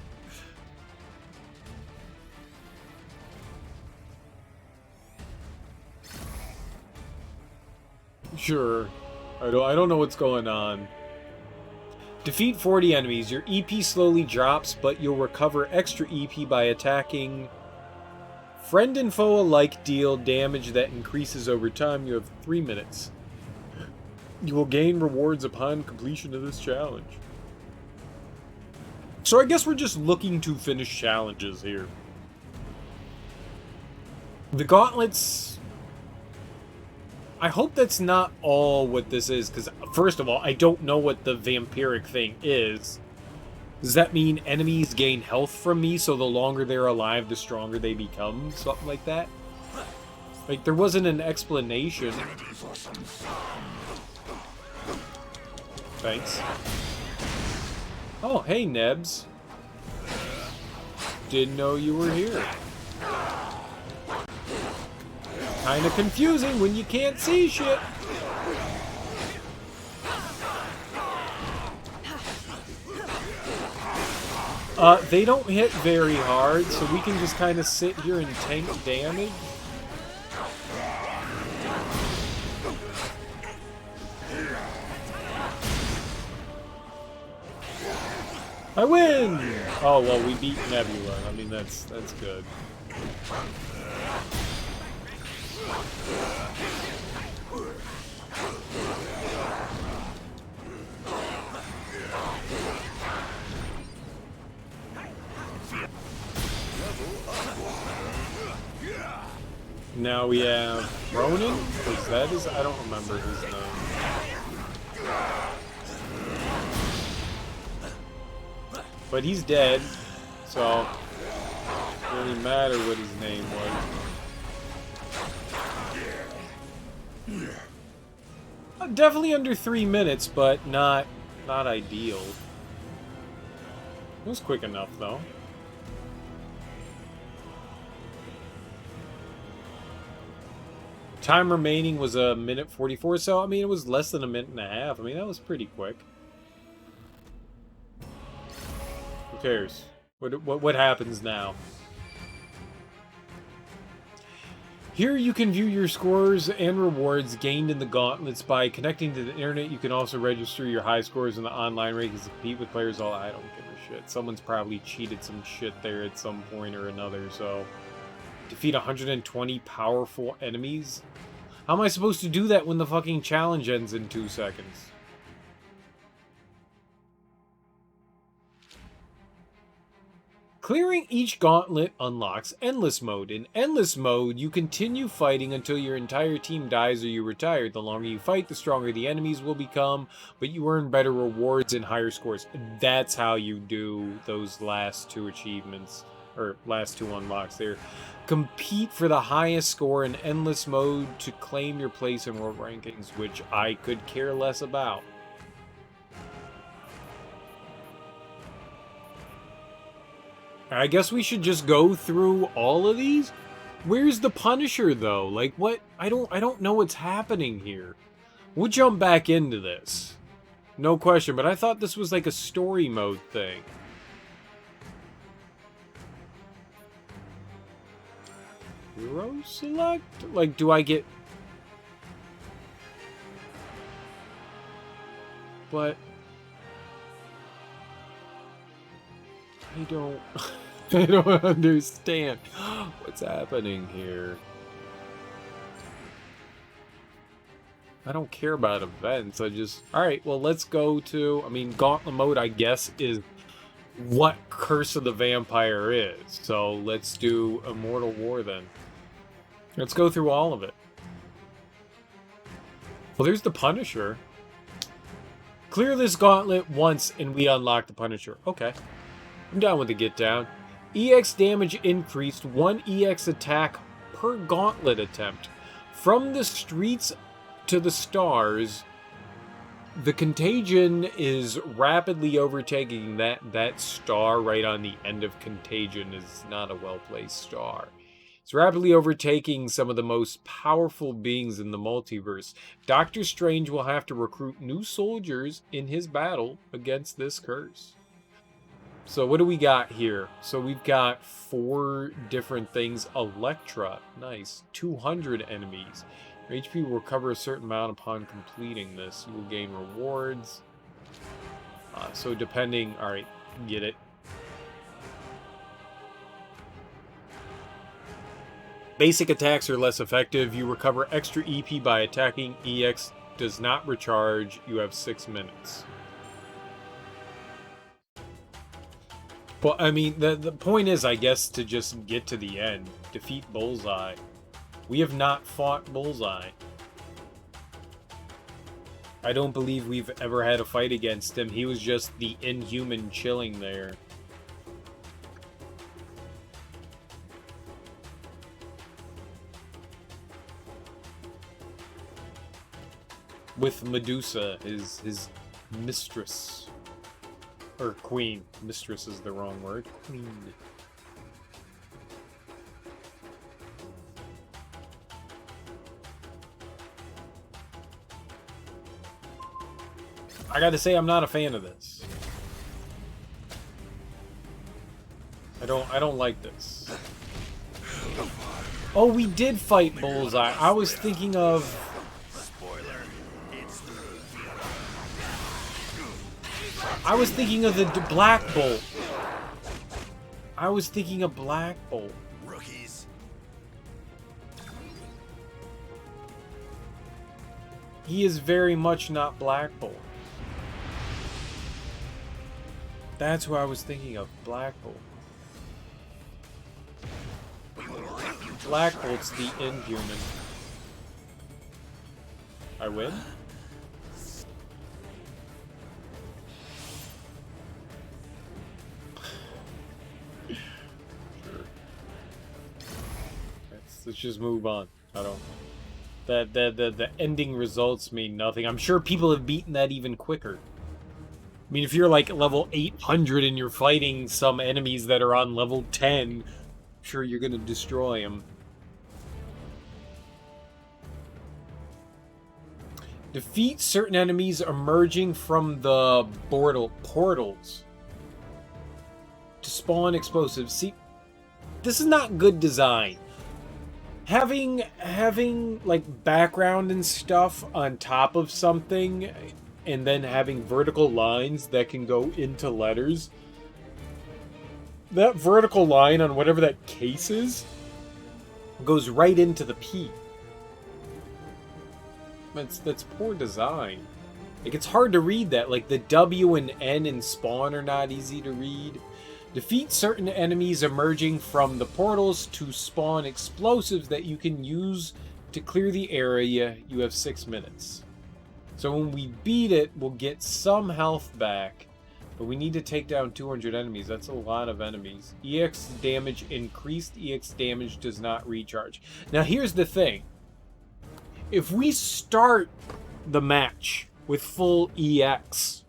Sure. I don't know what's going on. Defeat 40 enemies. Your EP slowly drops, but you'll recover extra EP by attacking. Friend and foe alike deal damage that increases over time. You have 3 minutes. You will gain rewards upon completion of this challenge. So I guess we're just looking to finish challenges here. The gauntlets... I hope that's not all what this is, because first of all, I don't know what the vampiric thing is. Does that mean enemies gain health from me, so the longer they're alive, the stronger they become? Something like that? Like, there wasn't an explanation. Thanks. Oh, hey, Nebs. Didn't know you were here. Kinda confusing when you can't see shit. They don't hit very hard, so we can just kind of sit here and tank damage. I win! Oh, well, we beat Nebula. I mean, that's good. Now we have Ronan? Is that his? I don't remember his name. But he's dead, so it doesn't really matter what his name was. Definitely under 3 minutes, but not ideal. It was quick enough, though. Time remaining was 1:44, so I mean it was less than 1.5 minutes. I mean that was pretty quick. Who cares? What happens now? Here you can view your scores and rewards gained in the gauntlets. By connecting to the internet, you can also register your high scores in the online rankings to compete with players. All I don't give a shit. Someone's probably cheated some shit there at some point or another, so... Defeat 120 powerful enemies? How am I supposed to do that when the fucking challenge ends in 2 seconds? Clearing each gauntlet unlocks Endless Mode. In Endless Mode, you continue fighting until your entire team dies or you retire. The longer you fight, the stronger the enemies will become, but you earn better rewards and higher scores. That's how you do those last 2 achievements, or last 2 unlocks there. Compete for the highest score in Endless Mode to claim your place in world rankings, which I could care less about. I guess we should just go through all of these? Where's the Punisher, though? Like, what? I don't know what's happening here. We'll jump back into this. No question, but I thought this was like a story mode thing. Hero select? Like, do I get... But... I don't... I don't understand what's happening here. I don't care about events, I just... Alright, well, let's go to... I mean, Gauntlet Mode, I guess, is what Curse of the Vampire is. So, let's do Immortal War, then. Let's go through all of it. Well, there's the Punisher. Clear this gauntlet once and we unlock the Punisher. Okay. I'm down with the get down. EX damage increased 1 EX attack per gauntlet attempt. From the streets to the stars, the Contagion is rapidly overtaking that star right on the end of Contagion is not a well-placed star. It's rapidly overtaking some of the most powerful beings in the multiverse. Doctor Strange will have to recruit new soldiers in his battle against this curse. So what do we got here? So we've got 4 different things. Elektra, nice. 200 enemies. Your HP will recover a certain amount upon completing this. You will gain rewards. So depending... Alright, get it. Basic attacks are less effective. You recover extra EP by attacking. EX does not recharge. You have 6 minutes. Well, I mean, the point is, I guess, to just get to the end. Defeat Bullseye. We have not fought Bullseye. I don't believe we've ever had a fight against him. He was just the Inhuman chilling there. With Medusa, his mistress. Or queen. Mistress is the wrong word. Queen. I gotta say, I'm not a fan of this. I don't like this. Oh, we did fight Bullseye. I was thinking of... I was thinking of the Black Bolt. I was thinking of Black Bolt. Rookies. He is very much not Black Bolt. That's who I was thinking of, Black Bolt. Black Bolt's the Inhuman. I win? Let's just move on. I don't... The ending results mean nothing. I'm sure people have beaten that even quicker. I mean, if you're like level 800 and you're fighting some enemies that are on level 10, I'm sure you're gonna destroy them. Defeat certain enemies emerging from the portals to spawn explosives. See, this is not good design. Having like background and stuff on top of something and then having vertical lines that can go into letters. That vertical line on whatever that case is goes right into the P. That's poor design. Like, it's hard to read that. Like, the W and N in Spawn are not easy to read. Defeat certain enemies emerging from the portals to spawn explosives that you can use to clear the area. You have 6 minutes. So when we beat it, we'll get some health back. But we need to take down 200 enemies. That's a lot of enemies. EX damage increased. EX damage does not recharge. Now, here's the thing. If we start the match with full EX,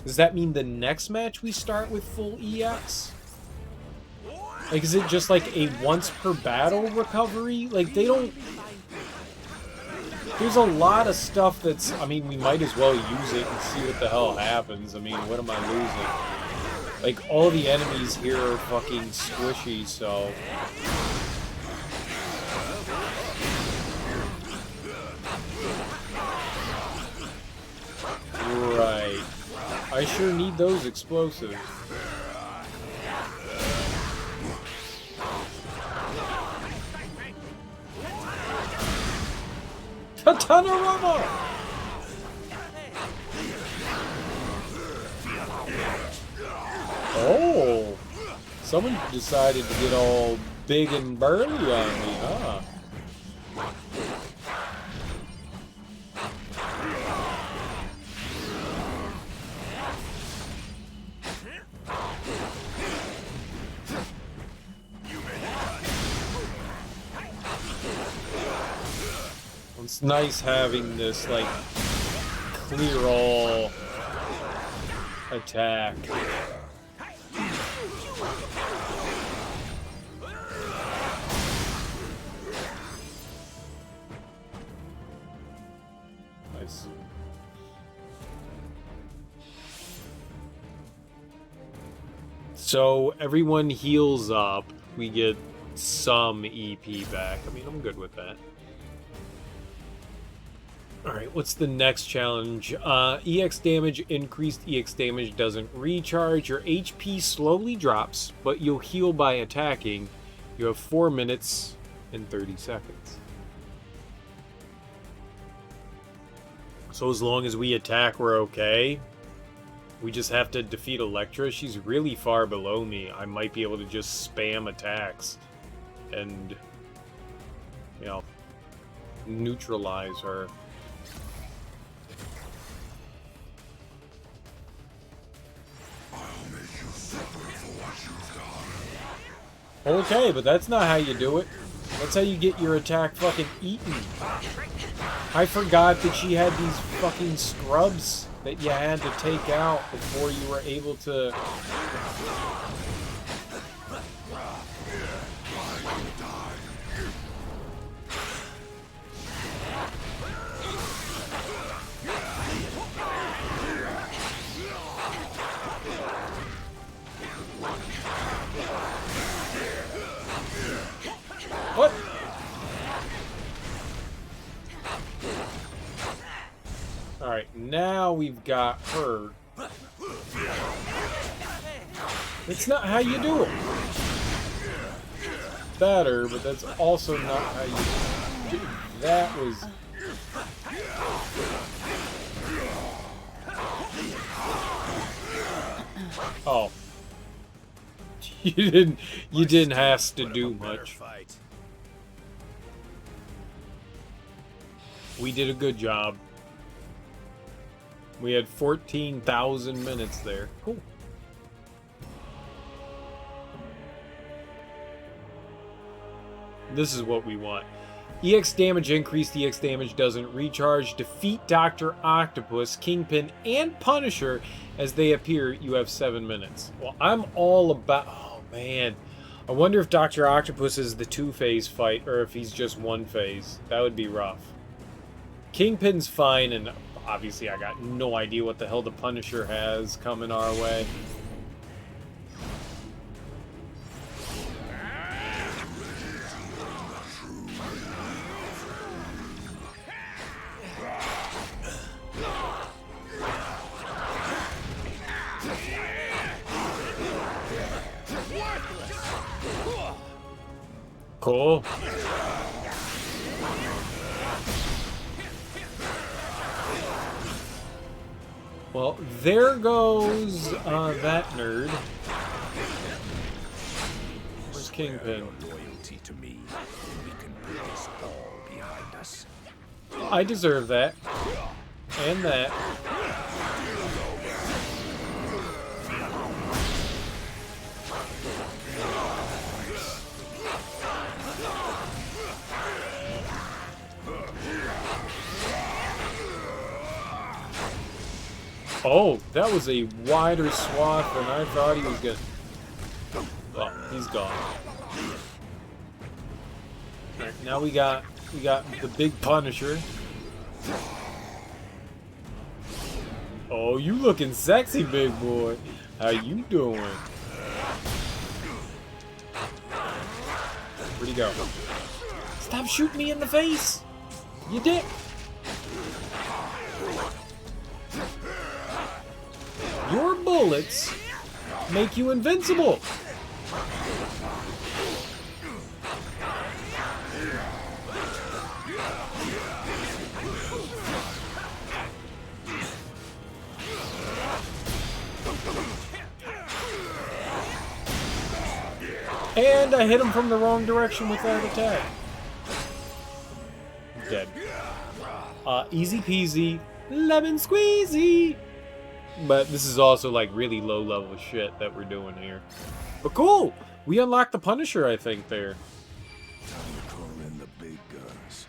does that mean the next match we start with full EX? Like, is it just like a once per battle recovery? Like, they don't... There's a lot of stuff that's... I mean, we might as well use it and see what the hell happens. I mean, what am I losing? Like, all the enemies here are fucking squishy, so... Right. I sure need those explosives. A ton of rubber! Oh! Someone decided to get all big and burly on me, huh? It's nice having this, like, clear all attack. Nice. So everyone heals up. We get some EP back. I mean, I'm good with that. Alright, what's the next challenge? EX damage increased. EX damage doesn't recharge. Your HP slowly drops, but you'll heal by attacking. You have 4 minutes and 30 seconds. So as long as we attack, we're okay. We just have to defeat Electra. She's really far below me. I might be able to just spam attacks and, you know, neutralize her. Okay, but that's not how you do it. That's how you get your attack fucking eaten. I forgot that she had these fucking scrubs that you had to take out before you were able to... What? Alright, now we've got her. That's not how you do it. Better, but that's also not how you do it. That was... Oh. You didn't have to do much. We did a good job. We had 14,000 minutes there. Cool. This is what we want. EX damage increased, EX damage doesn't recharge. Defeat Dr. Octopus, Kingpin, and Punisher as they appear. You have 7 minutes. Well, I'm all about... Oh, man. I wonder if Dr. Octopus is the 2-phase fight or if he's just 1 phase. That would be rough. Kingpin's fine, and obviously I got no idea what the hell the Punisher has coming our way. Cool. Well, there goes that nerd. Where's Kingpin? Loyalty to me, we can put this all behind us. I deserve that. And that. Oh, that was a wider swath than I thought he was gonna... Well, he's gone. Alright, now we got the big Punisher. Oh, you looking sexy, big boy. How you doing? Where'd he go? Stop shooting me in the face! You dick! Your bullets make you invincible. And I hit him from the wrong direction with that attack. Dead. Easy peasy, lemon squeezy. But this is also like really low level shit that we're doing here. But cool! We unlocked the Punisher, I think, there. Time to call in the big guns.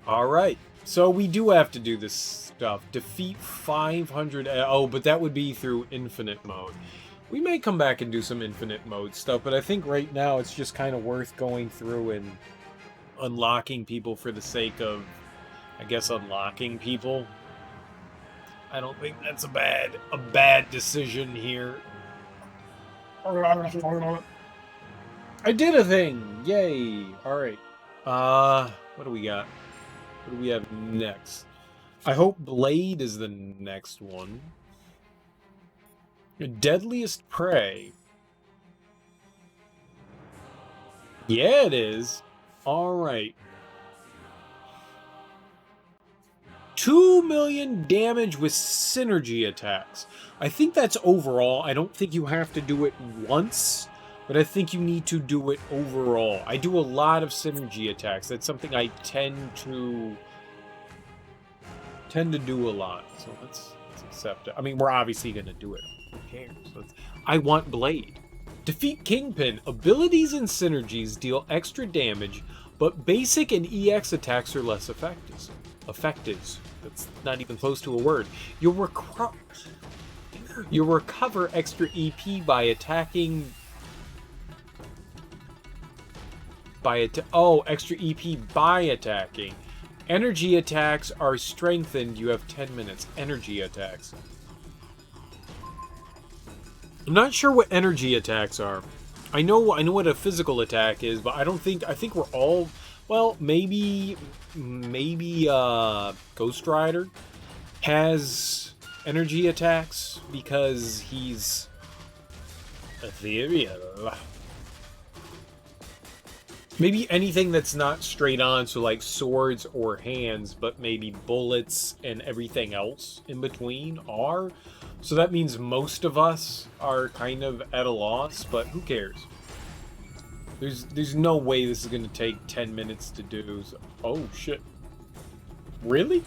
Alright. So we do have to do this stuff. Defeat 500... Oh, but that would be through infinite mode. We may come back and do some infinite mode stuff, but I think right now it's just kind of worth going through and unlocking people for the sake of, I guess, unlocking people. I don't think that's a bad decision here. I did a thing! Yay! Alright. What do we got? What do we have next? I hope Blade is the next one. Deadliest Prey. Yeah, it is. Alright. 2 million damage with synergy attacks. I think that's overall. I don't think you have to do it once, but I think you need to do it overall. I do a lot of synergy attacks. That's something I tend to do a lot. So let's accept it. I mean, we're obviously going to do it. Who cares? I want Blade. Defeat Kingpin. Abilities and synergies deal extra damage, but basic and EX attacks are less effective. That's not even close to a word. You'll recover extra EP by attacking. Extra EP by attacking. Energy attacks are strengthened. You have 10 minutes. Energy attacks. I'm not sure what energy attacks are. I know what a physical attack is, but I think we're all, well, maybe Ghost Rider has energy attacks because he's ethereal. Maybe anything that's not straight on, so like swords or hands, but maybe bullets and everything else in between are. So that means most of us are kind of at a loss, but who cares? There's no way this is going to take 10 minutes to do. So, oh, shit. Really?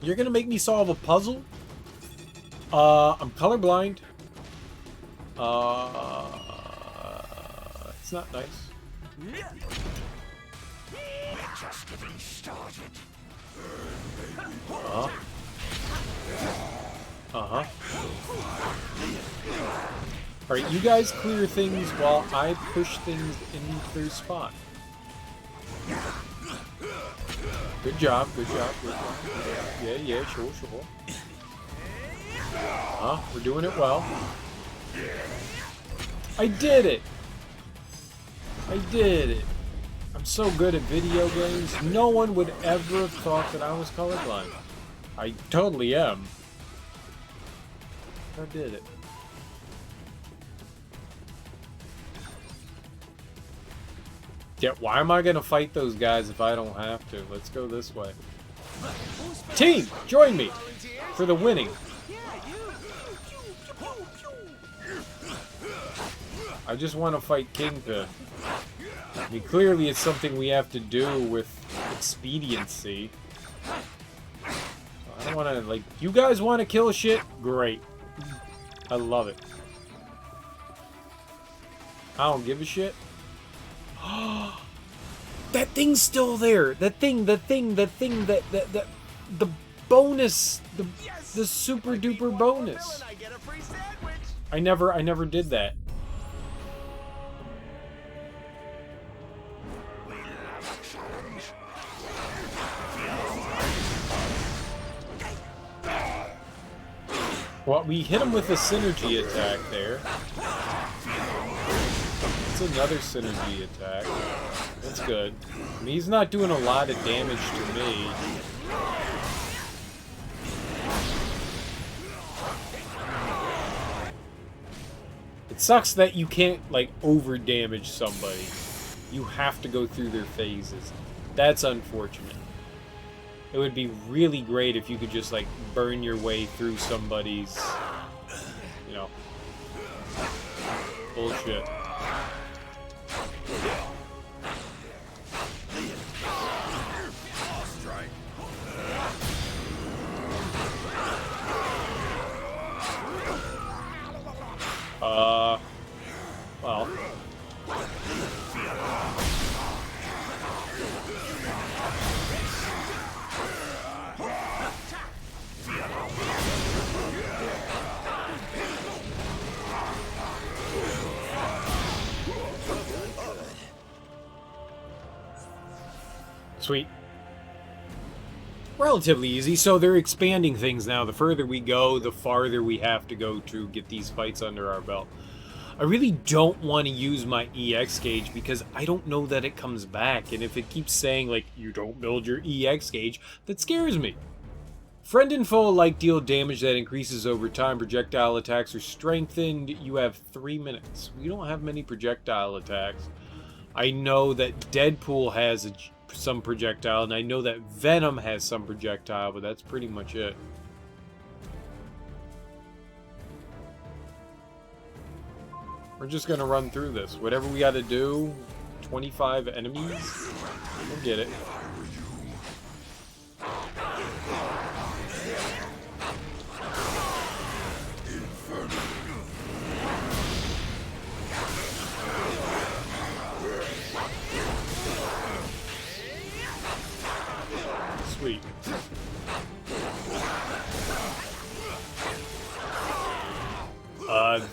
You're going to make me solve a puzzle? I'm colorblind. It's not nice. Just getting started. Alright, you guys clear things while I push things into their spot. Good job, good job, good job. Yeah, sure. We're doing it well. I did it! I'm so good at video games, no one would ever have thought that I was colorblind. I totally am. I did it. Yeah, why am I gonna fight those guys if I don't have to? Let's go this way. Team, join me for the winning. I just want to fight Kingpin. I mean, clearly it's something we have to do with expediency. I don't want to, like, you guys want to kill shit? Great. I love it. I don't give a shit. That thing's still there. The bonus, the super duper bonus. I never did that. Well, we hit him with a synergy attack there. It's another synergy attack. That's good. I mean, he's not doing a lot of damage to me. It sucks that you can't, like, over-damage somebody. You have to go through their phases. That's unfortunate. It would be really great if you could just, like, burn your way through somebody's, you know, bullshit. Well. Sweet. Relatively easy, so they're expanding things now. The further we go, the farther we have to go to get these fights under our belt. I really don't want to use my EX gauge because I don't know that it comes back, and if it keeps saying, like, you don't build your EX gauge, that scares me. Friend and foe alike deal damage that increases over time. Projectile attacks are strengthened. You have 3 minutes. We don't have many projectile attacks. I know that Deadpool has some projectile, and I know that Venom has some projectile, but that's pretty much it. We're just gonna run through this. Whatever we gotta do, 25 enemies, we'll get it. Sweet.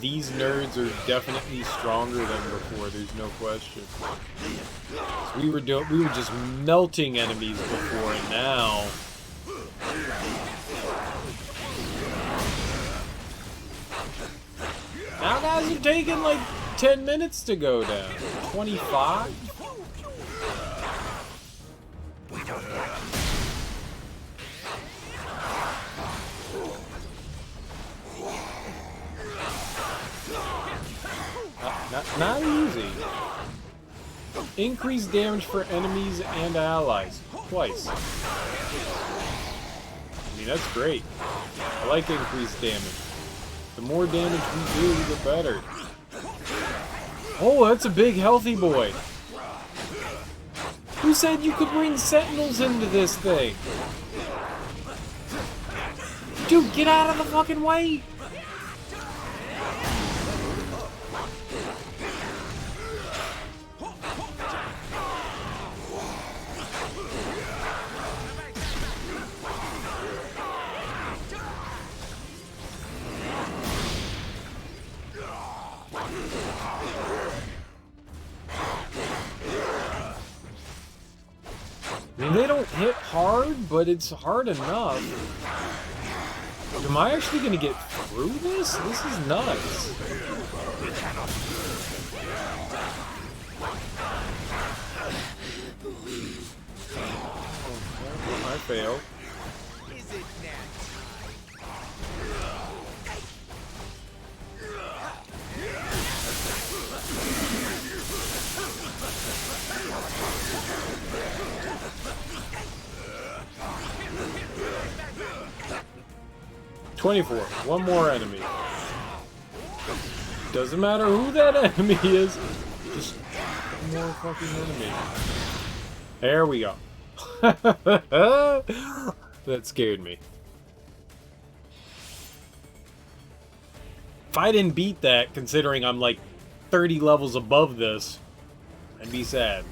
These nerds are definitely stronger than before, there's no question. So we were just melting enemies before, and now guys are taking like 10 minutes to go down. 25? Not easy. Increased damage for enemies and allies. Twice. I mean, that's great. I like increased damage. The more damage we do, the better. Oh, that's a big healthy boy. Who said you could bring sentinels into this thing? Dude, get out of the fucking way! I mean, they don't hit hard, but it's hard enough. Am I actually going to get through this? This is nuts. Oh, I failed. Is it that? 24. One more enemy. Doesn't matter who that enemy is. Just one more fucking enemy. There we go. That scared me. If I didn't beat that, considering I'm like 30 levels above this, I'd be sad.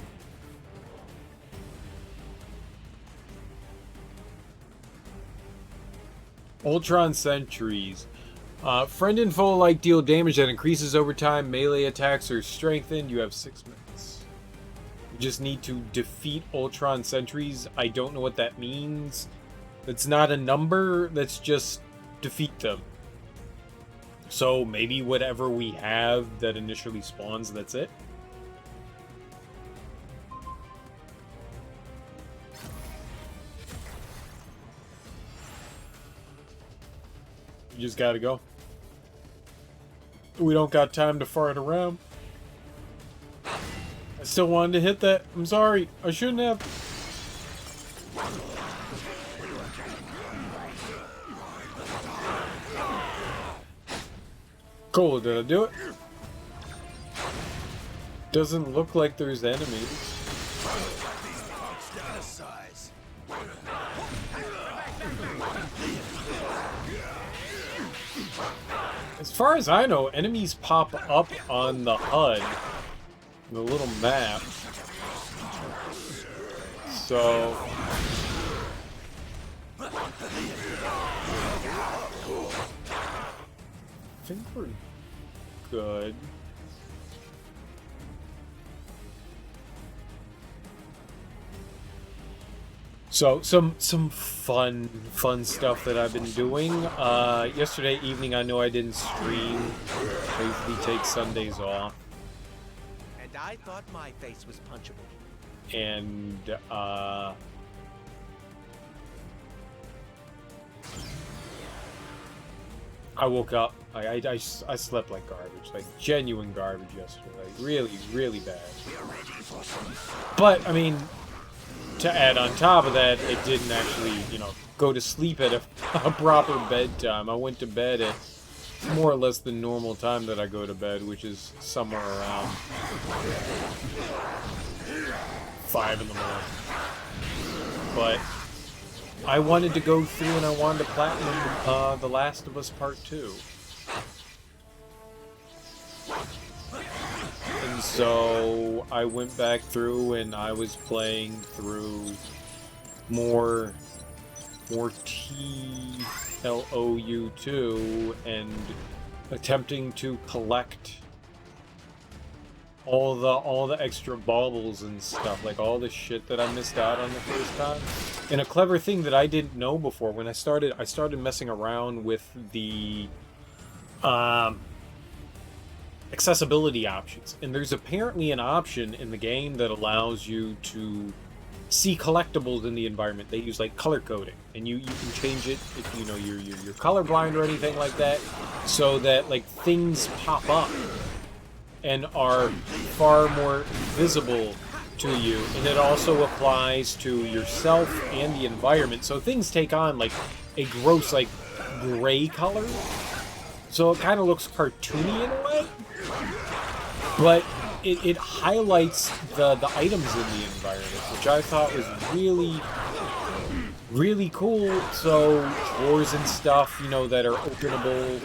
Ultron Sentries. Friend and foe alike deal damage that increases over time. Melee attacks are strengthened. You have 6 minutes. You just need to defeat Ultron Sentries. I don't know what that means. That's not a number. That's just defeat them. So maybe whatever we have that initially spawns, that's it. You just gotta go. We don't got time to fart around. I still wanted to hit that. I'm sorry. I shouldn't have. Cool, did I do it? Doesn't look like there's enemies. As far as I know, enemies pop up on the HUD, the little map. So I think we're good. So some fun stuff that I've been doing. Yesterday evening, I know I didn't stream. I usually take Sundays off. And I thought my face was punchable. And I woke up. I slept like garbage, like genuine garbage yesterday. Like really bad. But I mean, to add on top of that, it didn't actually, go to sleep at a proper bedtime. I went to bed at more or less the normal time that I go to bed, which is somewhere around 5 in the morning. But I wanted to go through and I wanted to platinum The Last of Us Part 2. And so I went back through and I was playing through more TLOU2 and attempting to collect all the extra baubles and stuff, like all the shit that I missed out on the first time. And a clever thing that I didn't know before, when I started messing around with the accessibility options, and there's apparently an option in the game that allows you to see collectibles in the environment. They use like color coding, and you can change it if you're colorblind or anything like that, so that like things pop up and are far more visible to you. And it also applies to yourself and the environment, so things take on like a gross like gray color, so it kind of looks cartoony in a way, but it highlights the items in the environment, which I thought was really cool. So drawers and stuff, that are openable,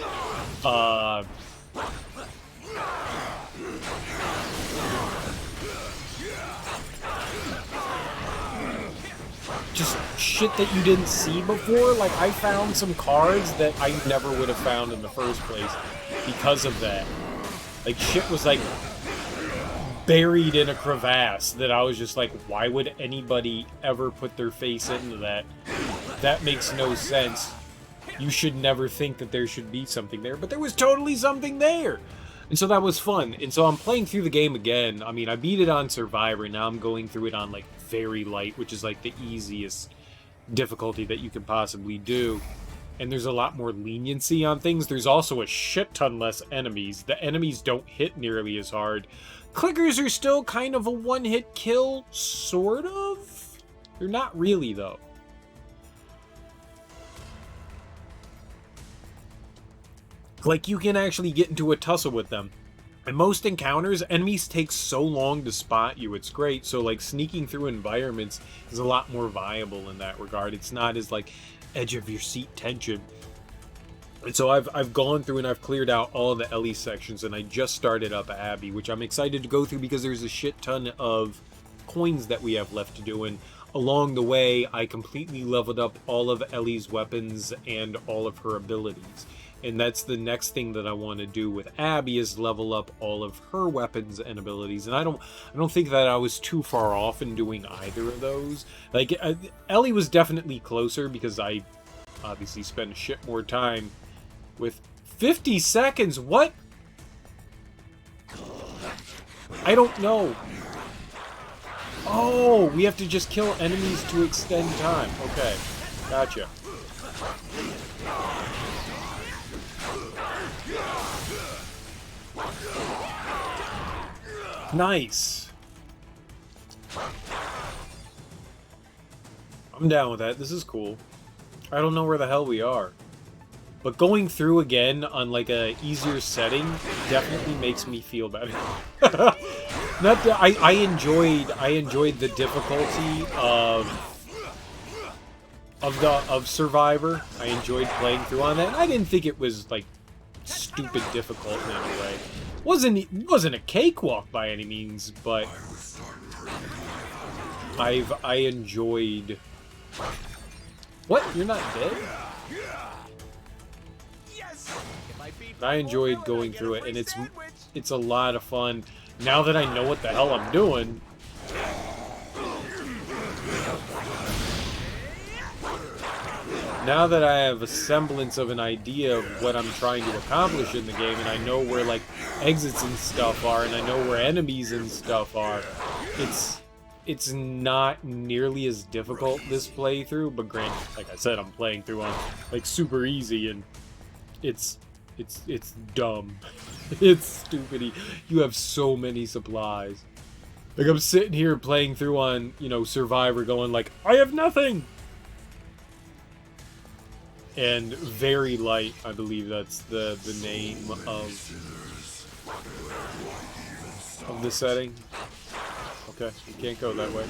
just shit that you didn't see before. Like, I found some cards that I never would have found in the first place because of that. Like, shit was like buried in a crevasse that I was just like, why would anybody ever put their face into that? That makes no sense. You should never think that there should be something there, but there was totally something there. And so that was fun. And so I'm playing through the game again. I mean, I beat it on Survivor. Now I'm going through it on, like, very light, which is, like, the easiest difficulty that you can possibly do. And there's a lot more leniency on things. There's also a shit ton less enemies. The enemies don't hit nearly as hard. Clickers are still kind of a one-hit kill, sort of? They're not really, though. Like, you can actually get into a tussle with them. In most encounters, enemies take so long to spot you, it's great. So, like, sneaking through environments is a lot more viable in that regard. It's not as, like, edge-of-your-seat tension. And so I've gone through and I've cleared out all of the Ellie sections, and I just started up Abby, which I'm excited to go through because there's a shit ton of coins that we have left to do. And along the way, I completely leveled up all of Ellie's weapons and all of her abilities. And that's the next thing that I want to do with Abby, is level up all of her weapons and abilities. And I don't think that I was too far off in doing either of those. Like, Ellie was definitely closer because I obviously spent a shit more time with 50 seconds. What? I don't know. Oh, we have to just kill enemies to extend time. Okay, gotcha. Nice. I'm down with that. This is cool. I don't know where the hell we are. But going through again on like a easier setting definitely makes me feel better. Not that I enjoyed the difficulty of Survivor. I enjoyed playing through on that. I didn't think it was like stupid difficult in any way. Wasn't a cakewalk by any means, but I enjoyed. What? You're not dead? I enjoyed going through it, and it's a lot of fun. Now that I know what the hell I'm doing. Now that I have a semblance of an idea of what I'm trying to accomplish in the game, and I know where, like, exits and stuff are, and I know where enemies and stuff are, it's not nearly as difficult this playthrough, but granted, like I said, I'm playing through on, like, super easy, and it's dumb. It's stupid. You have so many supplies. Like, I'm sitting here playing through on, you know, Survivor going like, I have nothing! And very light, I believe that's the name of the setting. Okay, you can't go that way.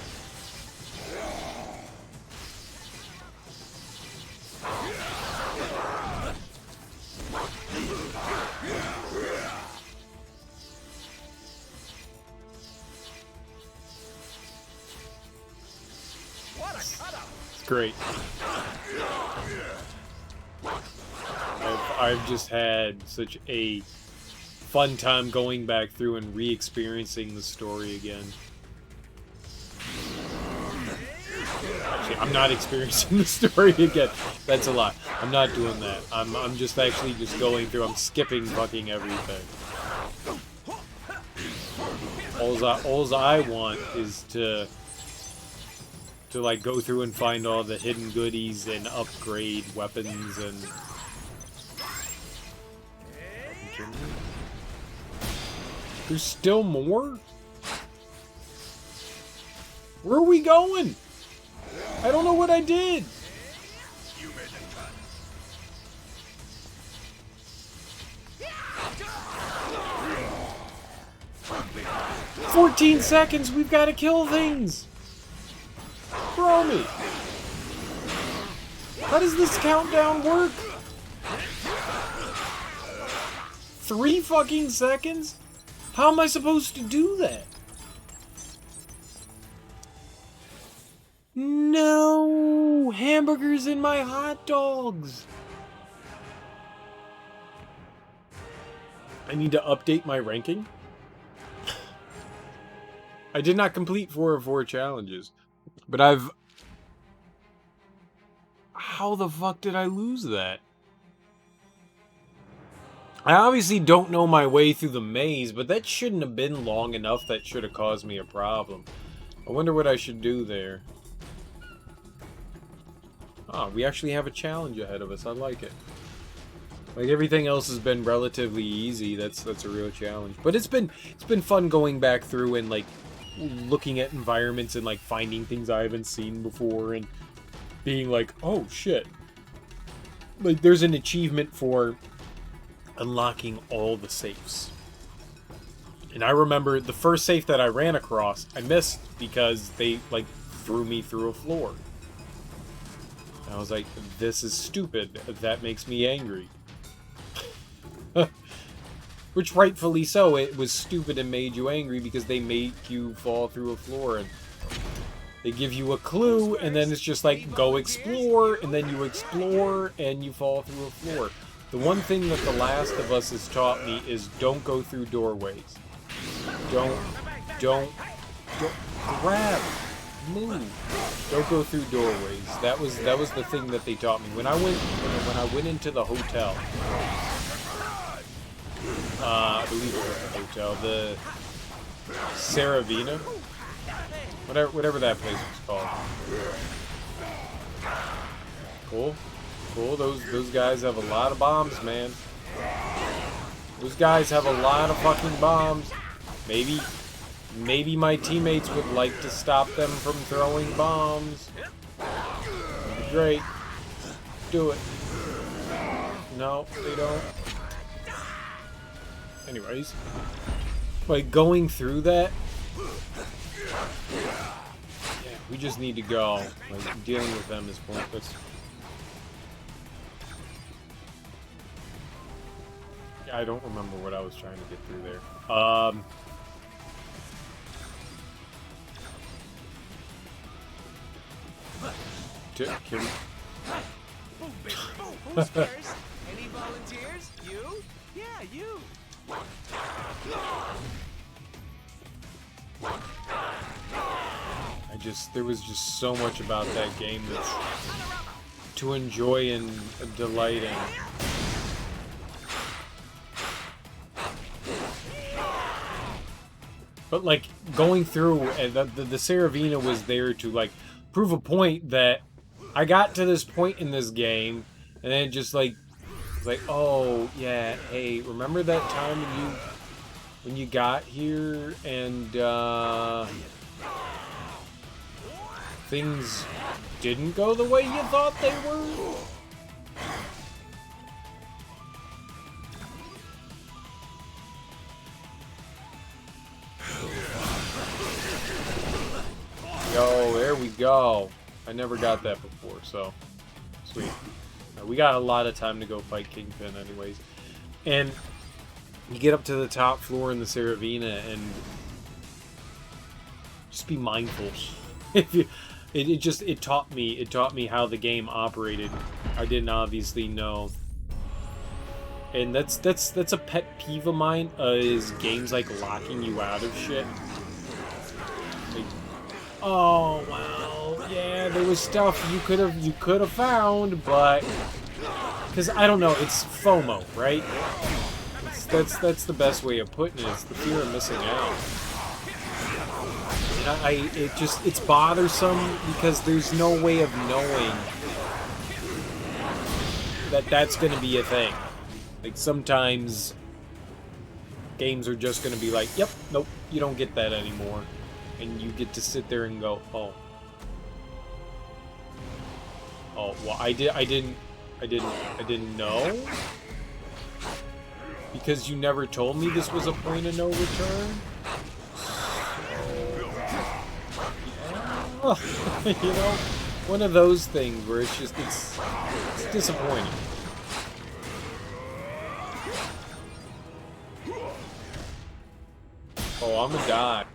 It's great. I've just had such a fun time going back through and re-experiencing the story again. Actually, I'm not experiencing the story again. That's a lie. I'm not doing that. I'm just actually just going through. I'm skipping fucking everything. Alls I want is to like go through and find all the hidden goodies and upgrade weapons and. There's still more? Where are we going? I don't know what I did. 14 seconds, we've got to kill things. Throw me. How does this countdown work? 3 fucking seconds? How am I supposed to do that? No! Hamburgers in my hot dogs! I need to update my ranking? I did not complete 4 of 4 challenges. But I've... How the fuck did I lose that? I obviously don't know my way through the maze, but that shouldn't have been long enough. That should have caused me a problem. I wonder what I should do there. Ah, we actually have a challenge ahead of us. I like it. Like, everything else has been relatively easy. That's a real challenge. But it's been fun going back through and, like, looking at environments and, like, finding things I haven't seen before and being like, oh, shit. Like, there's an achievement for unlocking all the safes. And I remember the first safe that I ran across, I missed because they, like, threw me through a floor. And I was like, this is stupid. That makes me angry. Which, rightfully so, it was stupid and made you angry because they make you fall through a floor. And they give you a clue, and then it's just like, go explore, and then you explore, and you fall through a floor. The one thing that The Last of Us has taught me is don't go through doorways. Don't grab, move. Don't go through doorways. That was the thing that they taught me when I went into the hotel. I believe it was the hotel, the Saravina, whatever that place was called. Cool. Cool, those guys have a lot of bombs, man. Those guys have a lot of fucking bombs. Maybe my teammates would like to stop them from throwing bombs. That'd be great. Do it. No, they don't. Anyways. Like, going through that... Yeah, we just need to go. Like, dealing with them is pointless. I don't remember what I was trying to get through there. Can we... Who's first? Any volunteers? You? Yeah, you. There was just so much about that game that's to enjoy and delight in. But, like, going through, the Saravina was there to, like, prove a point that I got to this point in this game, and then it just, like, was like, oh, yeah, hey, remember that time when you got here, and, things didn't go the way you thought they were? Yo, there we go. I never got that before, so sweet. We got a lot of time to go fight Kingpin anyways. And you get up to the top floor in the Saravina and just be mindful. It taught me how the game operated. I didn't obviously know. And that's a pet peeve of mine, is games like locking you out of shit. Like, oh well, yeah, there was stuff you could have found, but because I don't know, it's FOMO, right? That's the best way of putting it. It's the fear of missing out. And it's bothersome because there's no way of knowing that that's going to be a thing. Like, sometimes games are just going to be like, yep, nope, you don't get that anymore. And you get to sit there and go, oh. Oh, well, I didn't know? Because you never told me this was a point of no return? You know, one of those things where it's just, it's disappointing. Oh, I'm gonna die.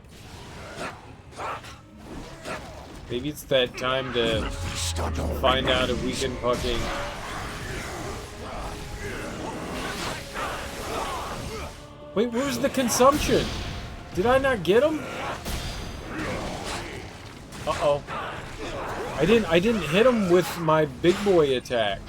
Maybe it's that time to find out if we can fucking... Wait, where's the consumption? Did I not get him? Uh-oh. I didn't hit him with my big boy attack.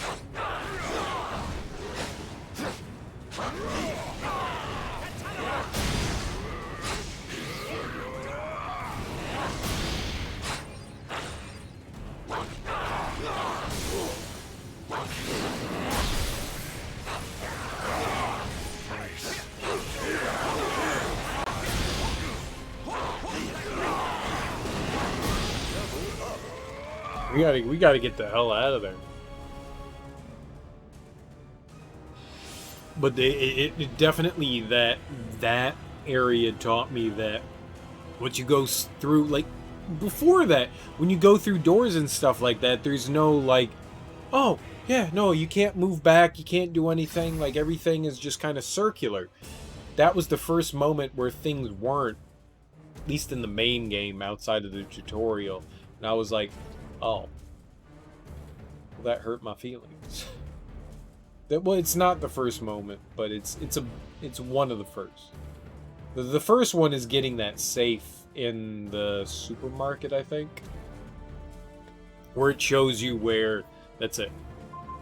We gotta get the hell out of there. But it definitely that area taught me that once you go through, like, before that, when you go through doors and stuff like that, there's no like, oh yeah, no, you can't move back, you can't do anything, like everything is just kind of circular. That was the first moment where things weren't, at least in the main game outside of the tutorial, and I was like, oh, well, that hurt my feelings. Well, it's not the first moment, but it's one of the first. The first one is getting that safe in the supermarket, I think, where it shows you where. That's it.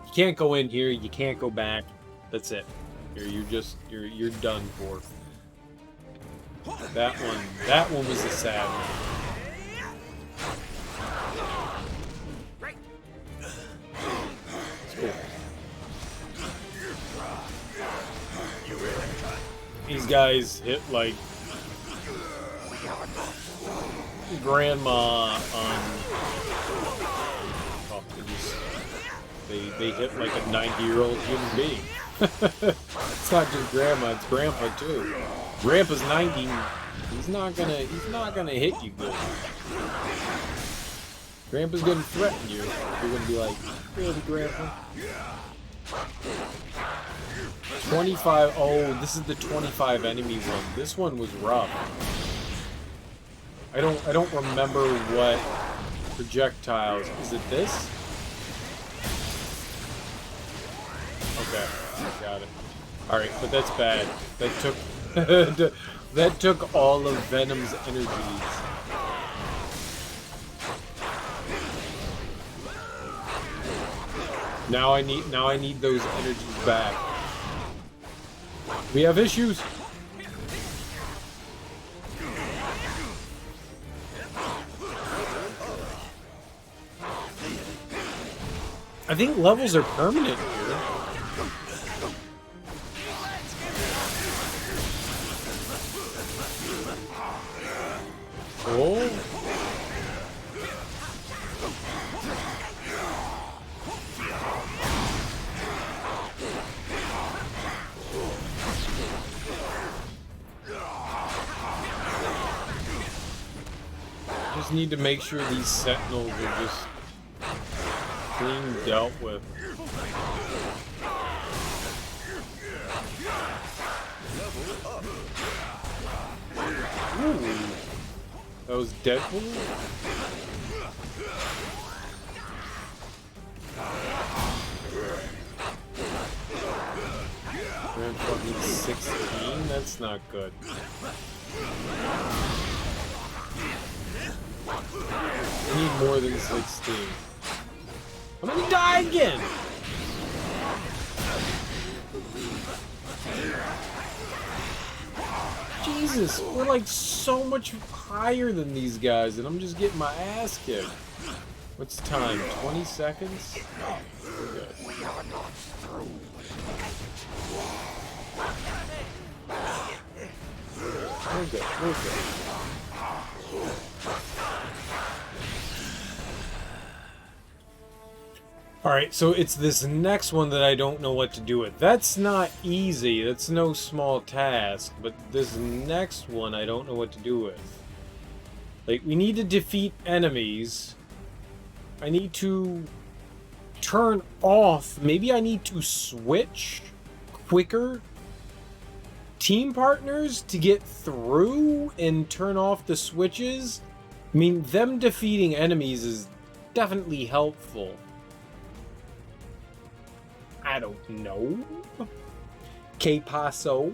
You can't go in here. You can't go back. That's it. You're done for. That one was a sad one. These guys hit like grandma on. Oh, they hit like a 90-year-old human being. It's not just grandma; it's grandpa too. Grandpa's 90. He's not gonna hit you good. Grandpa's gonna threaten you. You're gonna be like, really, Grandpa? 25. Oh, this is the 25 enemy one. This one was rough. I don't remember what projectiles. Is it this? Okay, got it. All right, but that's bad. That took that took all of Venom's energies. Now I need those energies back. We have issues. I think levels are permanent here. Oh. Just need to make sure these sentinels are just clean dealt with. Ooh. That was Deadpool? Grand fucking 16? That's not good. I need more than 16. I'm gonna die again! Jesus, we're like so much higher than these guys, and I'm just getting my ass kicked. What's the time? 20 seconds? Oh, we're good. We're good, we're good. Alright, so it's this next one that I don't know what to do with. That's not easy, that's no small task, but this next one I don't know what to do with. Like, we need to defeat enemies. I need to turn off, maybe I need to switch quicker team partners to get through and turn off the switches. I mean, them defeating enemies is definitely helpful. I don't know. Que paso?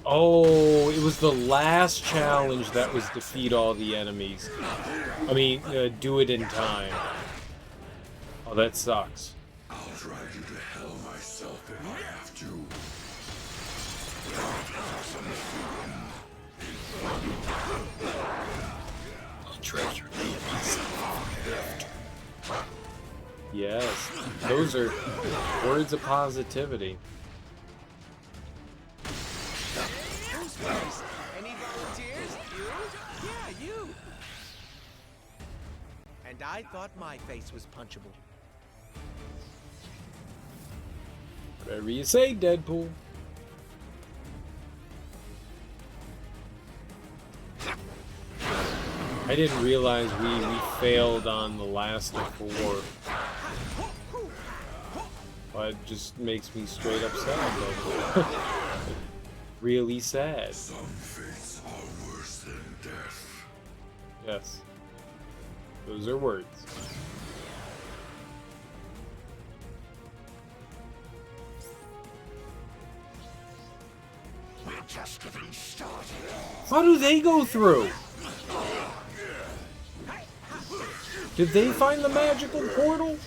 Oh, it was the last challenge that was defeat all the enemies. I mean, do it in time. Oh, that sucks. I'll drive you to hell myself if I have to. I'll drive you to hell myself if I have to. Yes, those are words of positivity. Who's first? Any volunteers? You? Yeah, you. And I thought my face was punchable. Whatever you say, Deadpool. I didn't realize we failed on the last of 4. But it just makes me straight up sad, though. Really sad. Some fates are worse than death. Yes. Those are words. We're just getting started. How do they go through? Did they find the magical portal?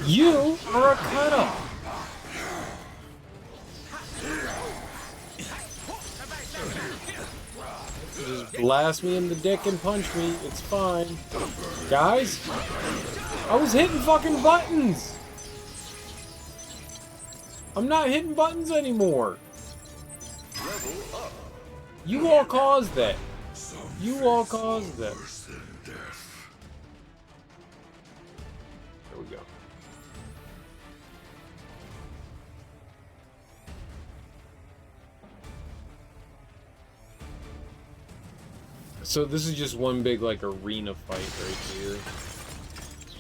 You are a cut-up. Just blast me in the dick and punch me. It's fine. Guys, I was hitting fucking buttons. I'm not hitting buttons anymore. You all caused that. You all caused that. There we go. So this is just one big, like, arena fight right here.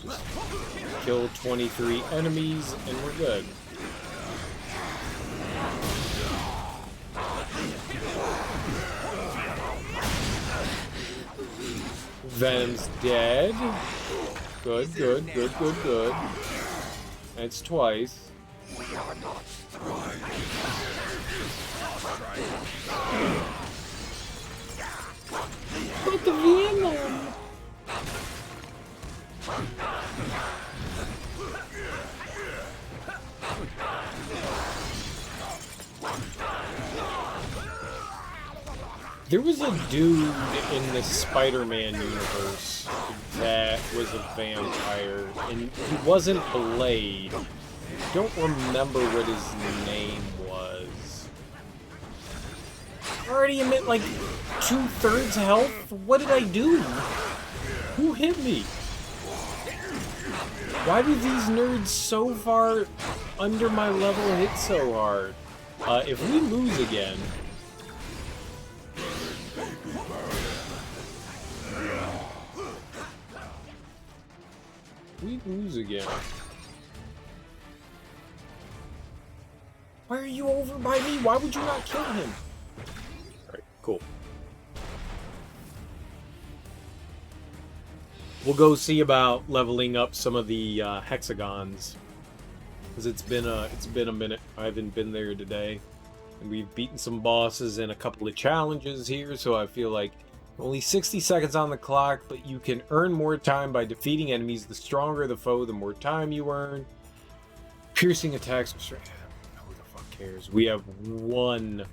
Just kill 23 enemies and we're good. Venom's dead. Good, good, good, good, good. That's twice. We are not thriving. But the Venom! There was a dude in the Spider-Man universe that was a vampire, and he wasn't Blade. I don't remember what his name was. I already am at like 2/3 health? What did I do? Who hit me? Why do these nerds so far under my level hit so hard? If we lose again... We lose again. Why are you over by me? Why would you not kill him? Alright, cool. We'll go see about leveling up some of the hexagons. Because it's been a minute. I haven't been there today. And we've beaten some bosses and a couple of challenges here, so I feel like only 60 seconds on the clock, but you can earn more time by defeating enemies. The stronger the foe, the more time you earn. Piercing attacks. Who the fuck cares? We have one.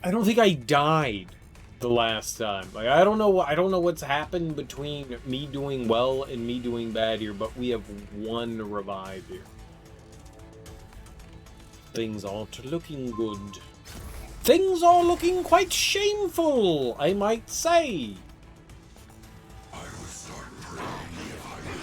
I don't think I died the last time. Like, I don't know what's happened between me doing well and me doing bad here, but we have one revive here. Things aren't looking good. Things are looking quite shameful, I might say. I would start praying if I were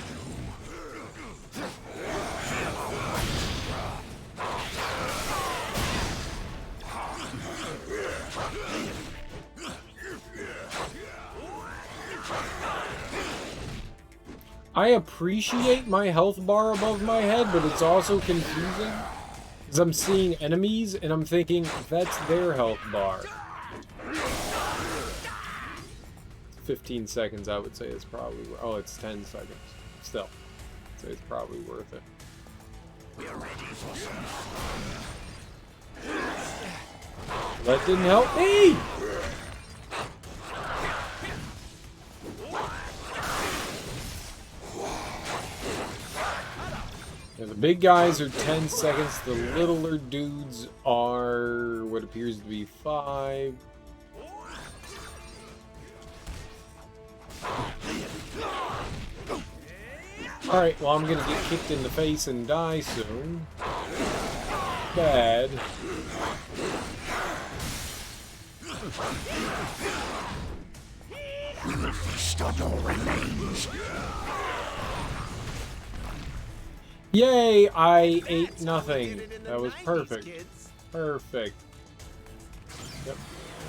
you. I appreciate my health bar above my head, but it's also confusing. Because I'm seeing enemies, and I'm thinking, that's their health bar. 15 seconds, I would say it's probably... Oh, it's 10 seconds. Still, I'd say it's probably worth it. We're ready for some fun. That didn't help me! Yeah, the big guys are 10 seconds. The littler dudes are what appears to be 5. Alright, well, I'm gonna get kicked in the face and die soon. Bad. We will feast on your remains. Yay! I ate nothing. That was perfect. Perfect. Yep.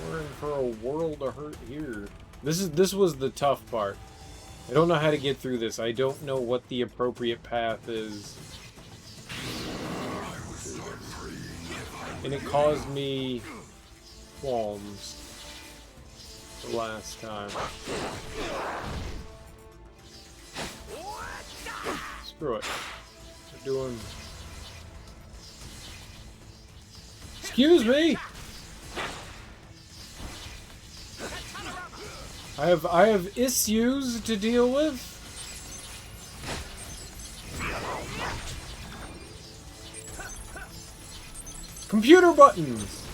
We're in for a world of hurt here. This was the tough part. I don't know how to get through this. I don't know what the appropriate path is. And it caused me qualms the last time. Screw it. We're doing... Excuse me! I have issues to deal with. Computer buttons!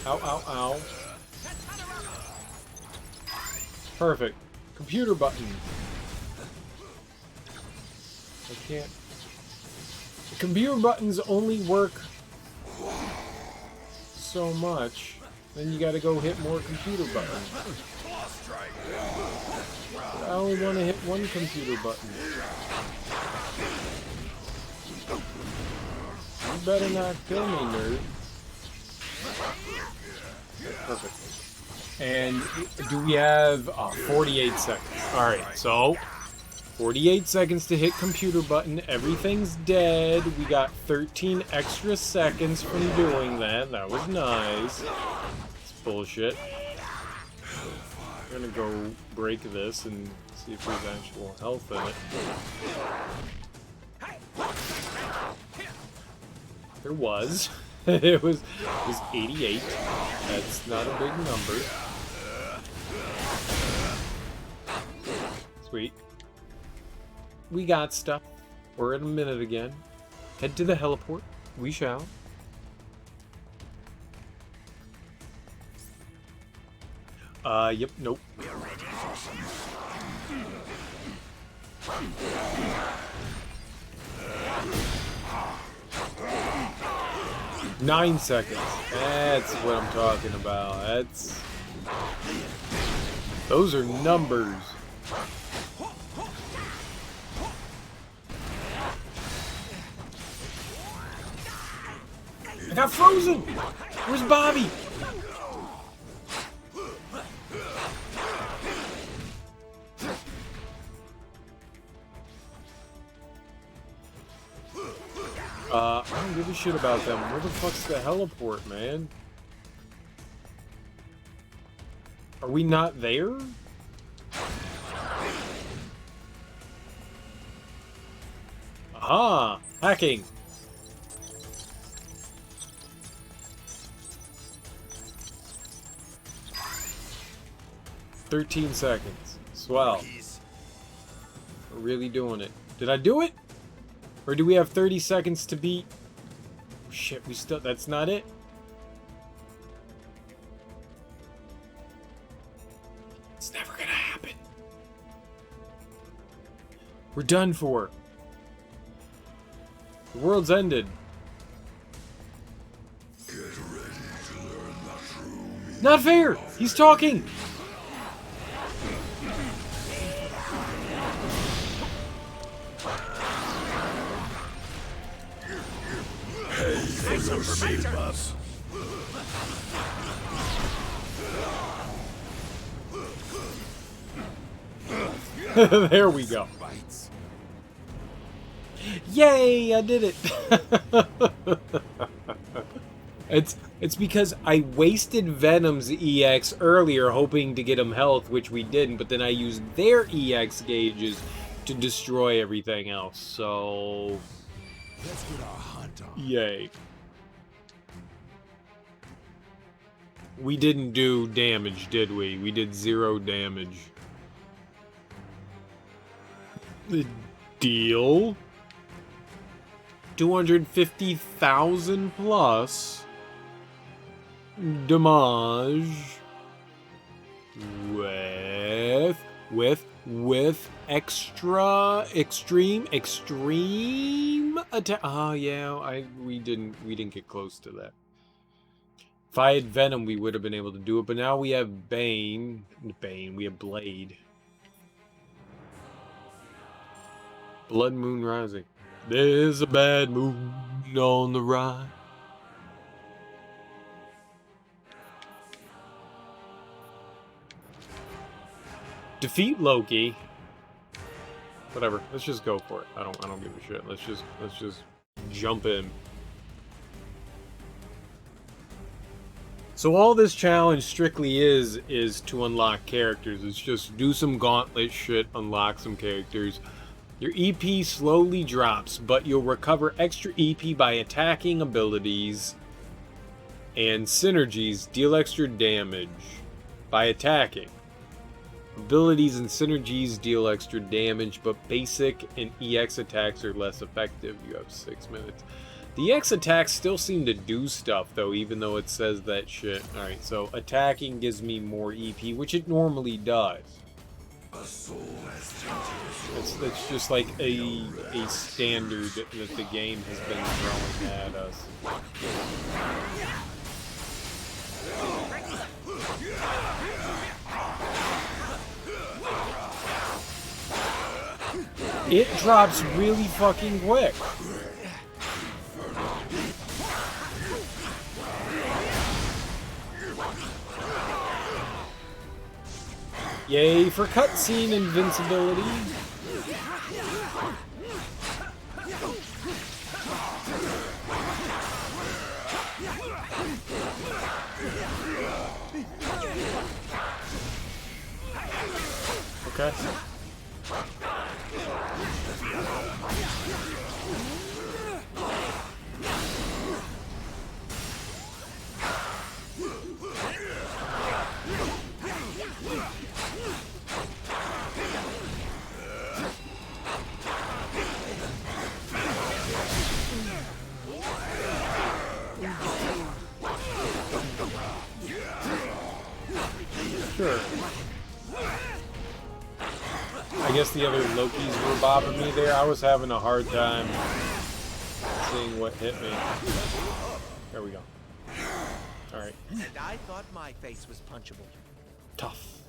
Ow, ow, ow. Perfect. Computer buttons. I can't... The computer buttons only work so much. Then you gotta go hit more computer buttons. I only want to hit one computer button. You better not kill me, nerd. Perfect. And do we have 48 seconds? Alright, so 48 seconds to hit computer button. Everything's dead. We got 13 extra seconds from doing that. That was nice. It's bullshit. I'm gonna go break this and see if there's actual health in it. There was. it was 88. That's not a big number. Sweet. We got stuff. We're at a minute again. Head to the heliport. We shall. Yep, nope. We're ready for some fun. 9 seconds. That's what I'm talking about. That's... Those are numbers. I got frozen! Where's Bobby? I don't give a shit about them. Where the fuck's the heliport, man? Are we not there? Aha! Hacking! "13 seconds. Swell. We're really doing it. Did I do it? Or do we have 30 seconds to beat? Oh, shit, we still... That's not it? It's never gonna happen. We're done for. The world's ended. Get ready to learn the true meaning. Not fair! He's talking! Save us. There we go. Yay! I did it! It's because I wasted Venom's EX earlier hoping to get him health, which we didn't, but then I used their EX gauges to destroy everything else, so... Let's get our hunt on. Yay. We didn't do damage, did we? We did 0 damage. The deal? 250,000 plus damage with extreme attack. Oh yeah, we didn't get close to that. If I had Venom, we would have been able to do it, but now we have Bane, we have Blade. Blood Moon Rising. There's a bad moon on the rise. Defeat Loki. Whatever. Let's just go for it. I don't give a shit. Let's just jump in. So all this challenge strictly is to unlock characters. It's just do some gauntlet shit, unlock some characters. Your EP slowly drops, but you'll recover extra EP by attacking abilities, and synergies deal extra damage by attacking. Abilities and synergies deal extra damage, but basic and EX attacks are less effective. You have 6 minutes. The EX attacks still seem to do stuff, though, even though it says that shit. Alright, so attacking gives me more EP, which it normally does. It's just like a standard that the game has been throwing at us. It drops really fucking quick. Yay for cutscene invincibility. Okay. Sure. I guess the other Lokis were bobbing me there. I was having a hard time seeing what hit me. There we go. Alright. And I thought my face was punchable. Tough.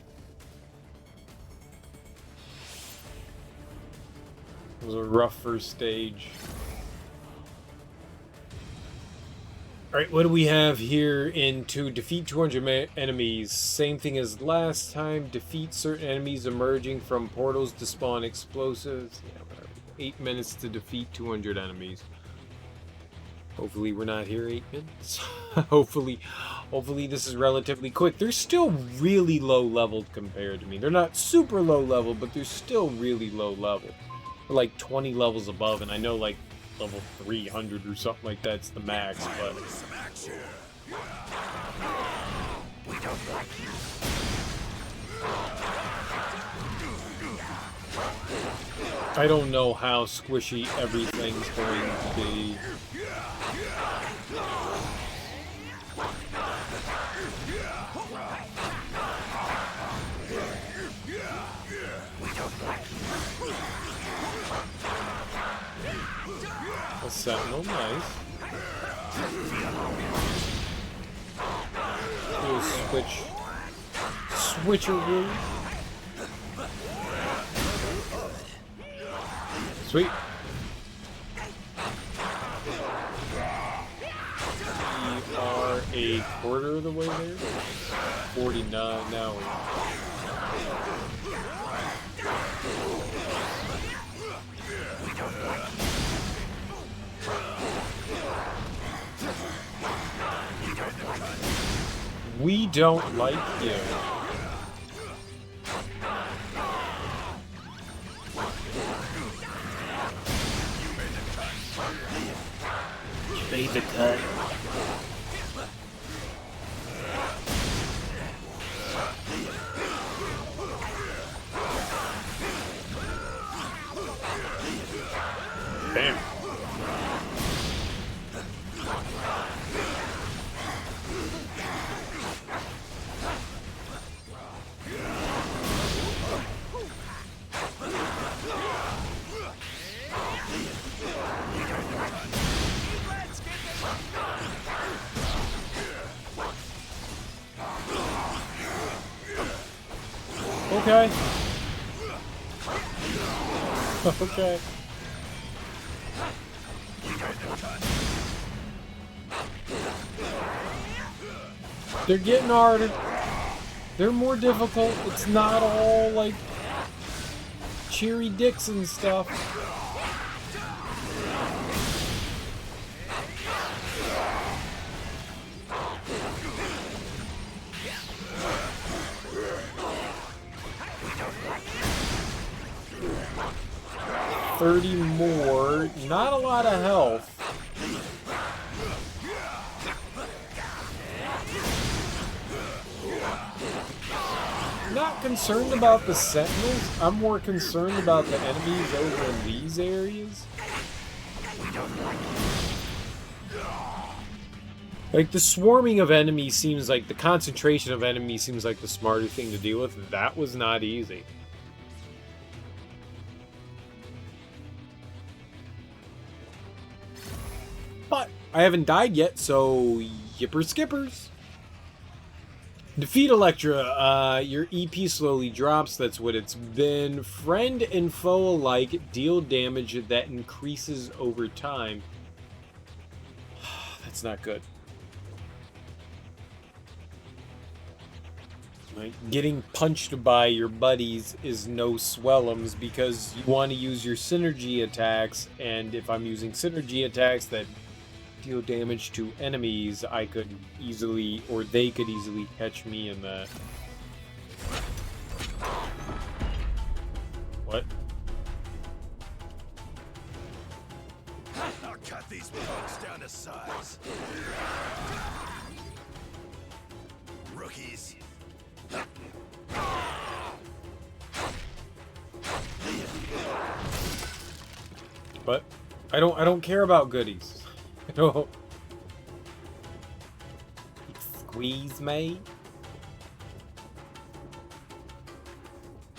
It was a rough first stage. Alright, what do we have here in 2? Defeat 200 enemies. Same thing as last time. Defeat certain enemies emerging from portals to spawn explosives. Yeah, whatever. 8 minutes to defeat 200 enemies. Hopefully we're not here 8 minutes. Hopefully this is relatively quick. They're still really low leveled compared to me. They're not super low level, but they're still really low level. They're like 20 levels above, and I know like level 300 or something like that's the max, but I don't know how squishy everything's going to be. A sentinel, nice. Little switcheroo. Sweet. We are a quarter of the way there. 49 now. We don't like you. Made the cut. Bam. Okay. Okay. They're getting harder. They're more difficult. It's not all like cheery Dixon stuff. $30 more. Not a lot of health. Not concerned about the sentinels. I'm more concerned about the enemies over in these areas. Like, the swarming of enemies seems like, the concentration of enemies seems like the smarter thing to deal with. That was not easy. But I haven't died yet, so yipper skippers. Defeat Electra, your EP slowly drops, that's what it's been. Friend and foe alike deal damage that increases over time. That's not good. Like, getting punched by your buddies is no swellums because you want to use your synergy attacks, and if I'm using synergy attacks that deal damage to enemies, I could easily, or they could easily catch me in that. What? I'll cut these punks down to size. Rookies. But I don't care about goodies. No. Squeeze me.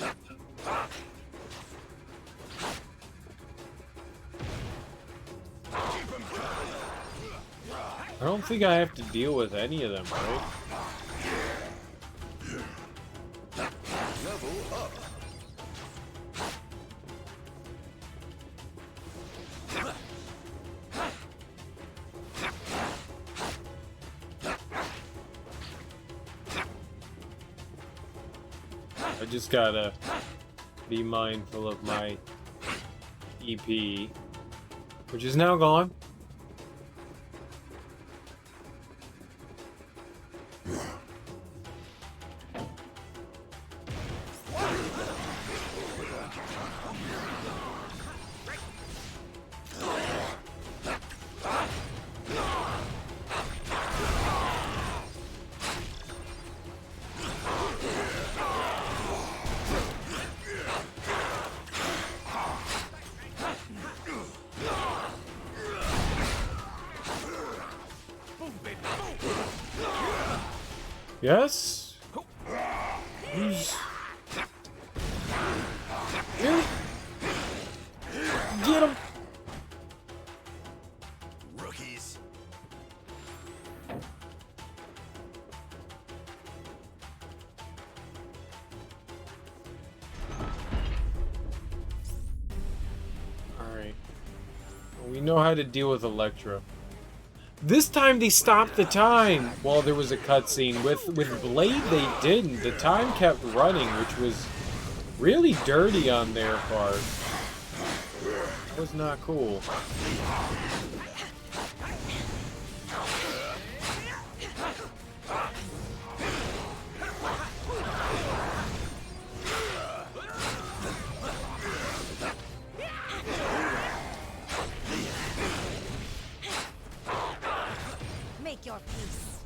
I don't think I have to deal with any of them, right? Level up. I just gotta be mindful of my EP, which is now gone. Yes? Who's... Really? Get him! Rookies. Alright. We know how to deal with Electra. This time they stopped the time while there was a cutscene. With Blade they didn't. The time kept running, which was really dirty on their part. That was not cool.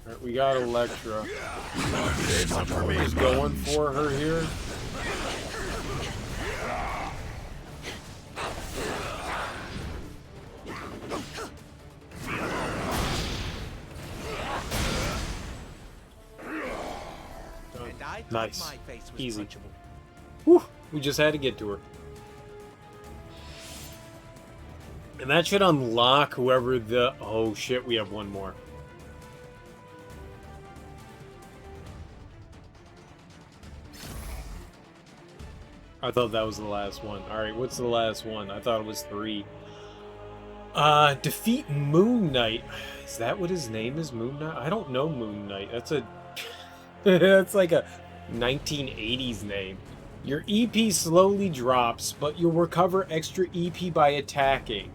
Alright, we got Electra. We're just going for her here. Nice. Easy. Whew, we just had to get to her. And that should unlock whoever the... Oh shit, we have one more. I thought that was the last one. Alright, what's the last one? I thought it was 3. Defeat Moon Knight. Is that what his name is? Moon Knight? I don't know Moon Knight. That's a... That's like a 1980s name. Your EP slowly drops, but you'll recover extra EP by attacking.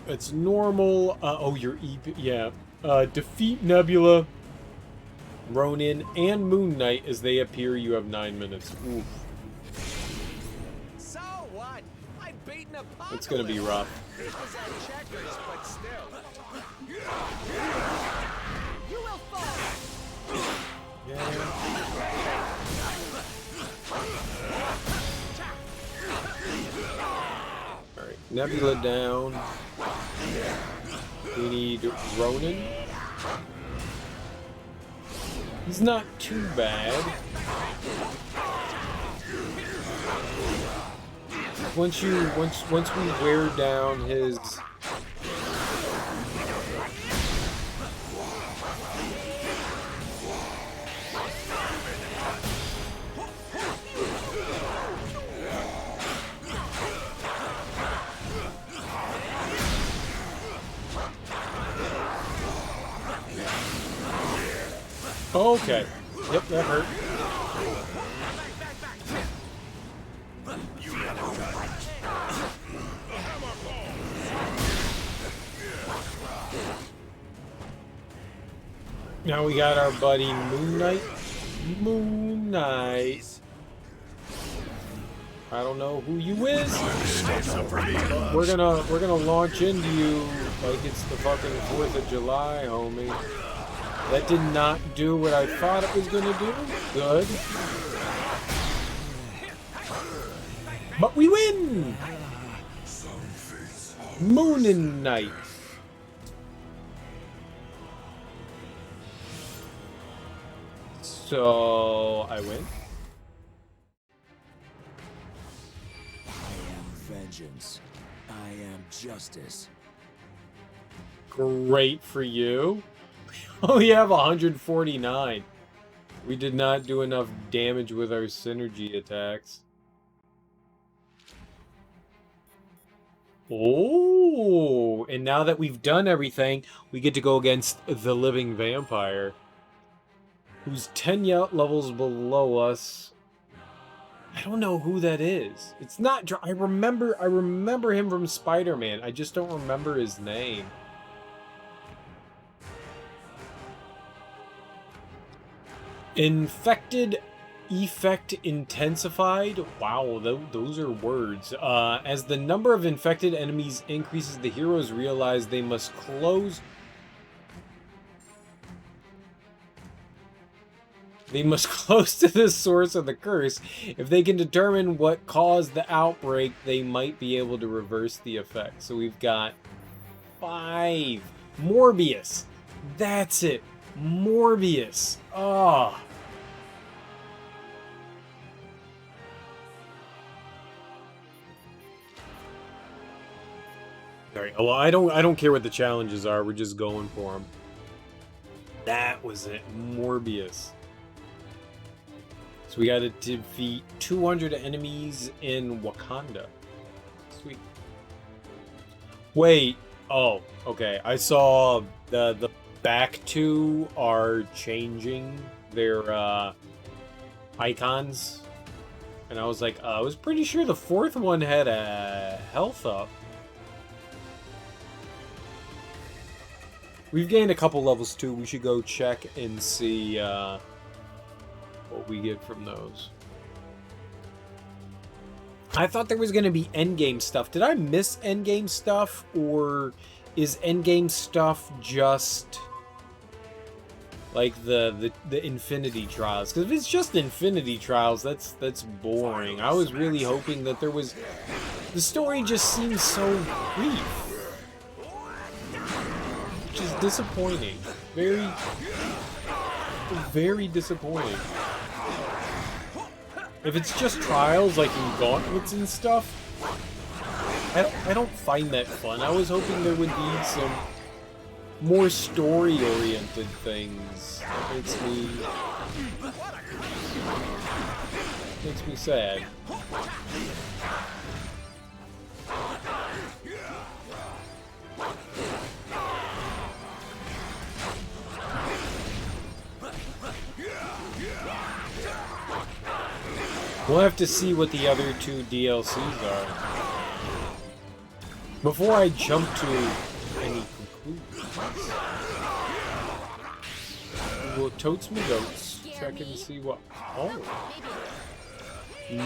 It's normal. Oh, your EP... Yeah. Defeat Nebula, Ronin, and Moon Knight as they appear. You have 9 minutes. Oof. So what? I beat an apocalypse. It's gonna be rough. It was at checkers, but still. You will fall. Alright, Nebula down. We need Ronin. He's not too bad. Once we wear down his... Okay. Yep, that hurt. Now we got our buddy Moon Knight. Moon Knight. I don't know who you is. We're gonna launch into you like it's the fucking 4th of July, homie. That did not do what I thought it was gonna do. Good. But we win! Moon and Knight. So I win. I am vengeance. I am justice. Great for you. We only have 149. We did not do enough damage with our synergy attacks. Oh, and now that we've done everything, we get to go against the living vampire, who's 10 levels below us. I don't know who that is. It's not. I remember him from Spider-Man. I just don't remember his name. Infected effect intensified. Wow, those are words. As the number of infected enemies increases, the heroes realize they must close to the source of the curse. If they can determine what caused the outbreak, they might be able to reverse the effect. So we've got 5. Morbius. That's it. Morbius. Ah. Alright, well, I don't care what the challenges are. We're just going for them. That was it. Morbius. So we got to defeat 200 enemies in Wakanda. Sweet. Wait. Oh, okay. I saw the back 2 are changing their icons. And I was like, I was pretty sure the 4th one had a health up. We've gained a couple levels too. We should go check and see what we get from those. I thought there was going to be endgame stuff. Did I miss endgame stuff? Or is endgame stuff just like the Infinity Trials? Because if it's just Infinity Trials, that's boring. I was really hoping that there was... The story just seems so brief, which is disappointing. Very, very disappointing. If it's just trials like in gauntlets and stuff, I don't find that fun. I was hoping there would be some more story-oriented things. That makes me sad. We'll have to see what the other two DLCs are before I jump to any conclusions. Well, totes me goats. Check and see what... Oh.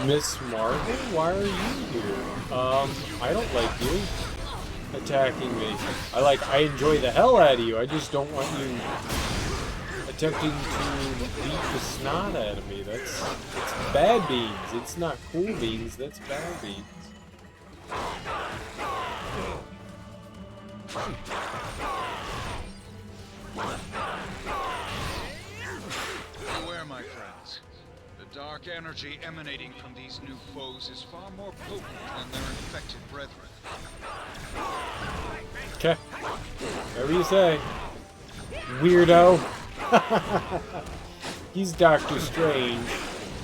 Miss Marvel, why are you here? I don't like you attacking me. I enjoy the hell out of you. I just don't want you attempting to beat the snot out of me. That's bad beans. It's not cool beans. That's bad beans. Beware, my friends. The dark energy emanating from these new foes is far more potent than their infected brethren. Okay. Whatever you say. Weirdo. He's Doctor Strange.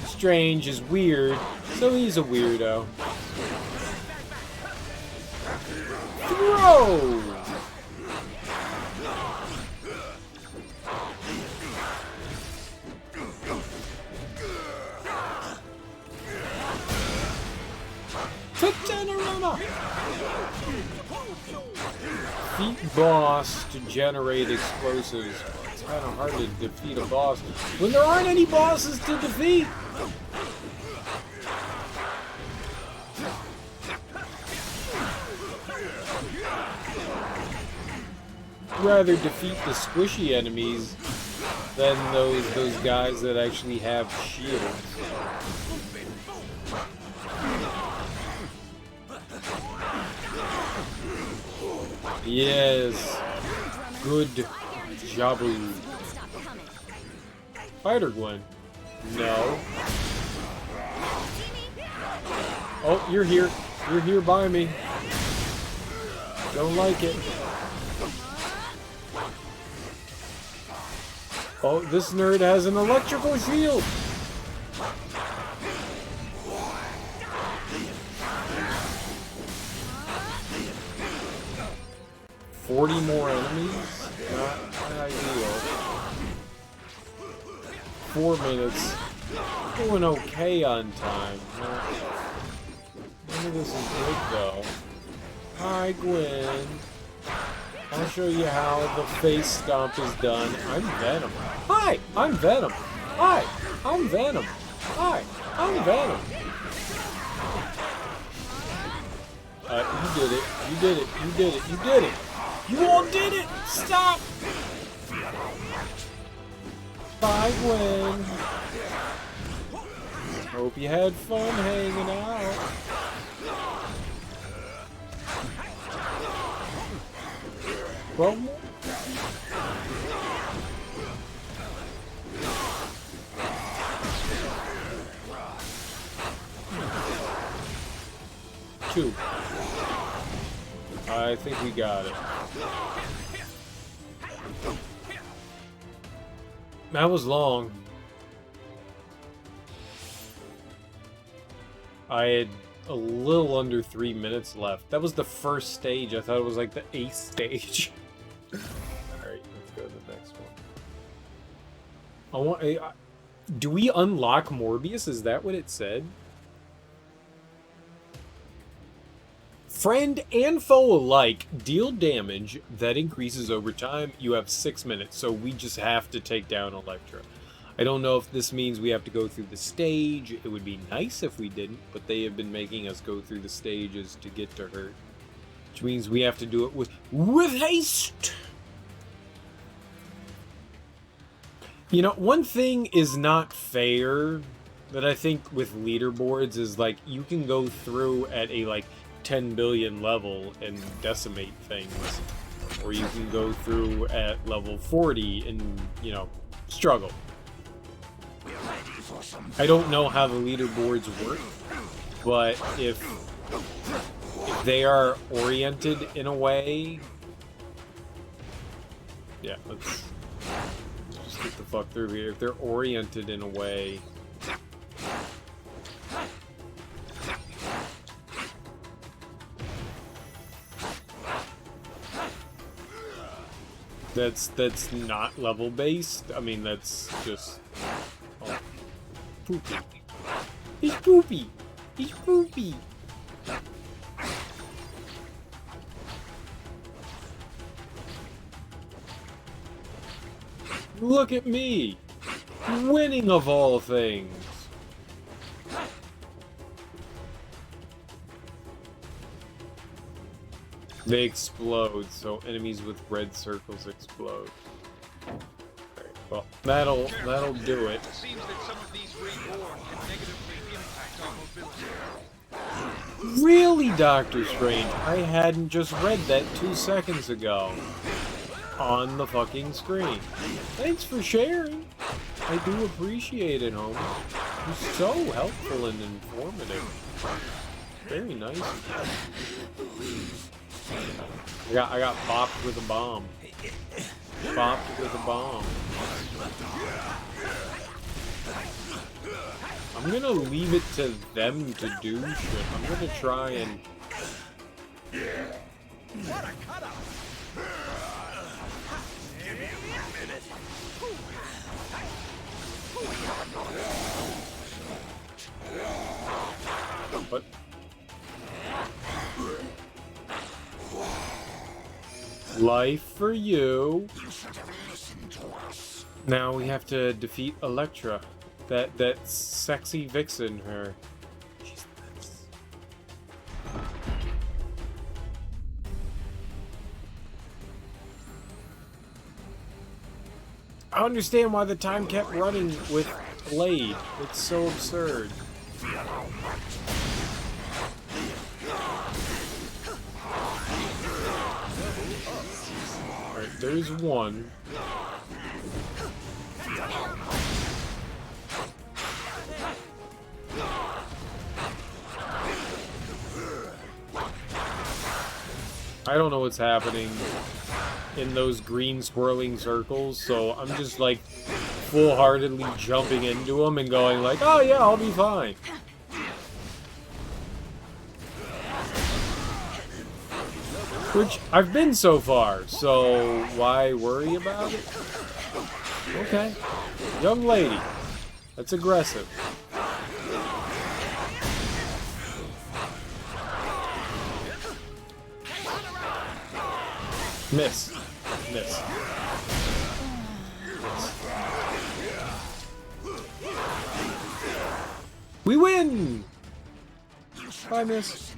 Strange is weird, so he's a weirdo. Throw! Defeat boss to generate explosives. It's kind of hard to defeat a boss when there aren't any bosses to defeat. Rather defeat the squishy enemies than those guys that actually have shields. Yes. Good job. Fighter Gwen. No. Oh, you're here. You're here by me. Don't like it. Oh, this nerd has an electrical shield. $40 more enemies? Not ideal. 4 minutes. Doing okay on time. None of this is good though. Hi, Gwen. I'll show you how the face stomp is done. I'm Venom. Hi, I'm Venom. Hi, I'm Venom. Hi, I'm Venom. You did it. You did it. You did it. You did it. You all did it! Stop! Bye, Gwen. Hope you had fun hanging out. Well, two. I think we got it. That was long. I had a little under 3 minutes left. That was the first stage. I thought it was like the 8th stage. Alright, let's go to the next one. Do we unlock Morbius? Is that what it said? Friend and foe alike deal damage that increases over time. You have 6 minutes, so we just have to take down Elektra. I don't know if this means we have to go through the stage. It would be nice if we didn't, but they have been making us go through the stages to get to her. Which means we have to do it with haste. You know, one thing is not fair that I think with leaderboards is like you can go through at a like 10 billion level and decimate things, or you can go through at level 40 and, you know, struggle. I don't know how the leaderboards work, but if they are oriented in a way, yeah, let's just get the fuck through here. If they're oriented in a way that's not level based, I mean, that's just poopy. He's poopy. He's poopy. Look at me, winning of all things. They explode, so enemies with red circles explode. Alright, well, that'll do it. It seems that some of these reborn can negatively impact our mobility. Really, Doctor Strange? I hadn't just read that 2 seconds ago on the fucking screen. Thanks for sharing. I do appreciate it, homie. You're so helpful and informative. Very nice. I got bopped with a bomb. Bopped with a bomb. I'm gonna leave it to them to do shit. I'm gonna try and... What a cut up! Give me a minute. What? Life for you. Now we have to defeat Elektra. That sexy vixen, her. She's nuts. I understand why the time kept running with Blade. It's so absurd. Alright, there's one. I don't know what's happening in those green swirling circles, so I'm just like full-heartedly jumping into them and going like, oh yeah, I'll be fine. Which I've been so far, so why worry about it? Okay. Young lady. That's aggressive. Miss. Miss. We win! Bye, miss.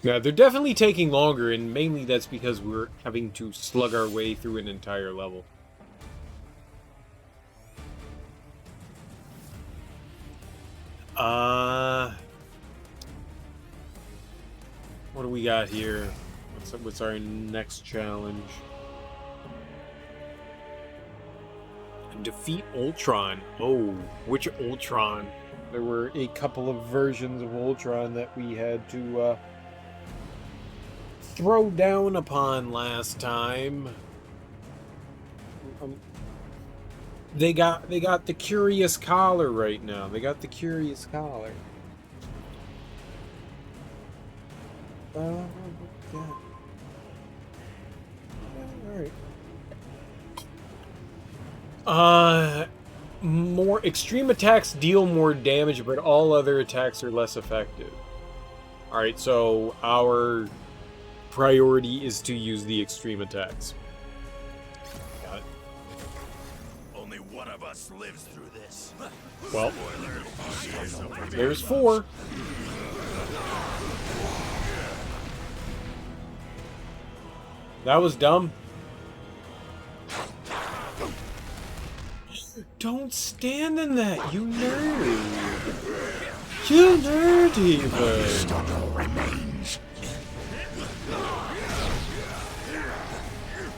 Yeah, they're definitely taking longer, and mainly that's because we're having to slug our way through an entire level. What do we got here? What's our next challenge? Defeat Ultron. Oh, which Ultron? There were a couple of versions of Ultron that we had to throw down upon last time. They got the Curious Collar right now. They got the Curious Collar. Yeah. Alright. More extreme attacks deal more damage, but all other attacks are less effective. Alright, so our priority is to use the extreme attacks. Got it. Only one of us lives through this. Well, there's 4. That was dumb. Don't stand in that, you nerd. You nerd, even. Struggle remains.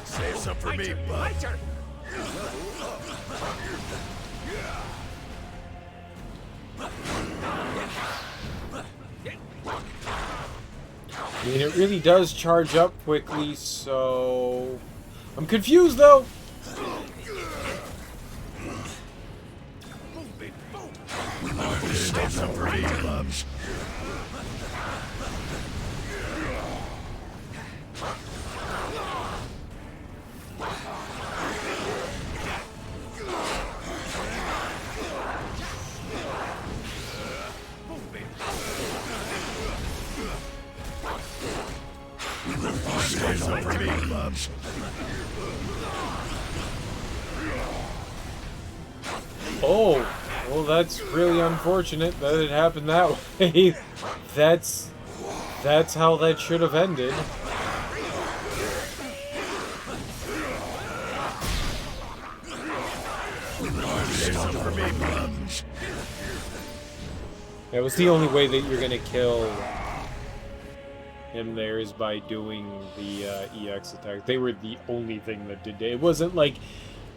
Save some for me, bud. I mean, it really does charge up quickly, so... I'm confused, though! Save some for me, bubs. Save some for me, bubs. Oh, well, that's really unfortunate that it happened that way. That's how that should have ended. That was the only way that you're gonna kill him there is by doing the EX attack. They were the only thing that did it. It wasn't like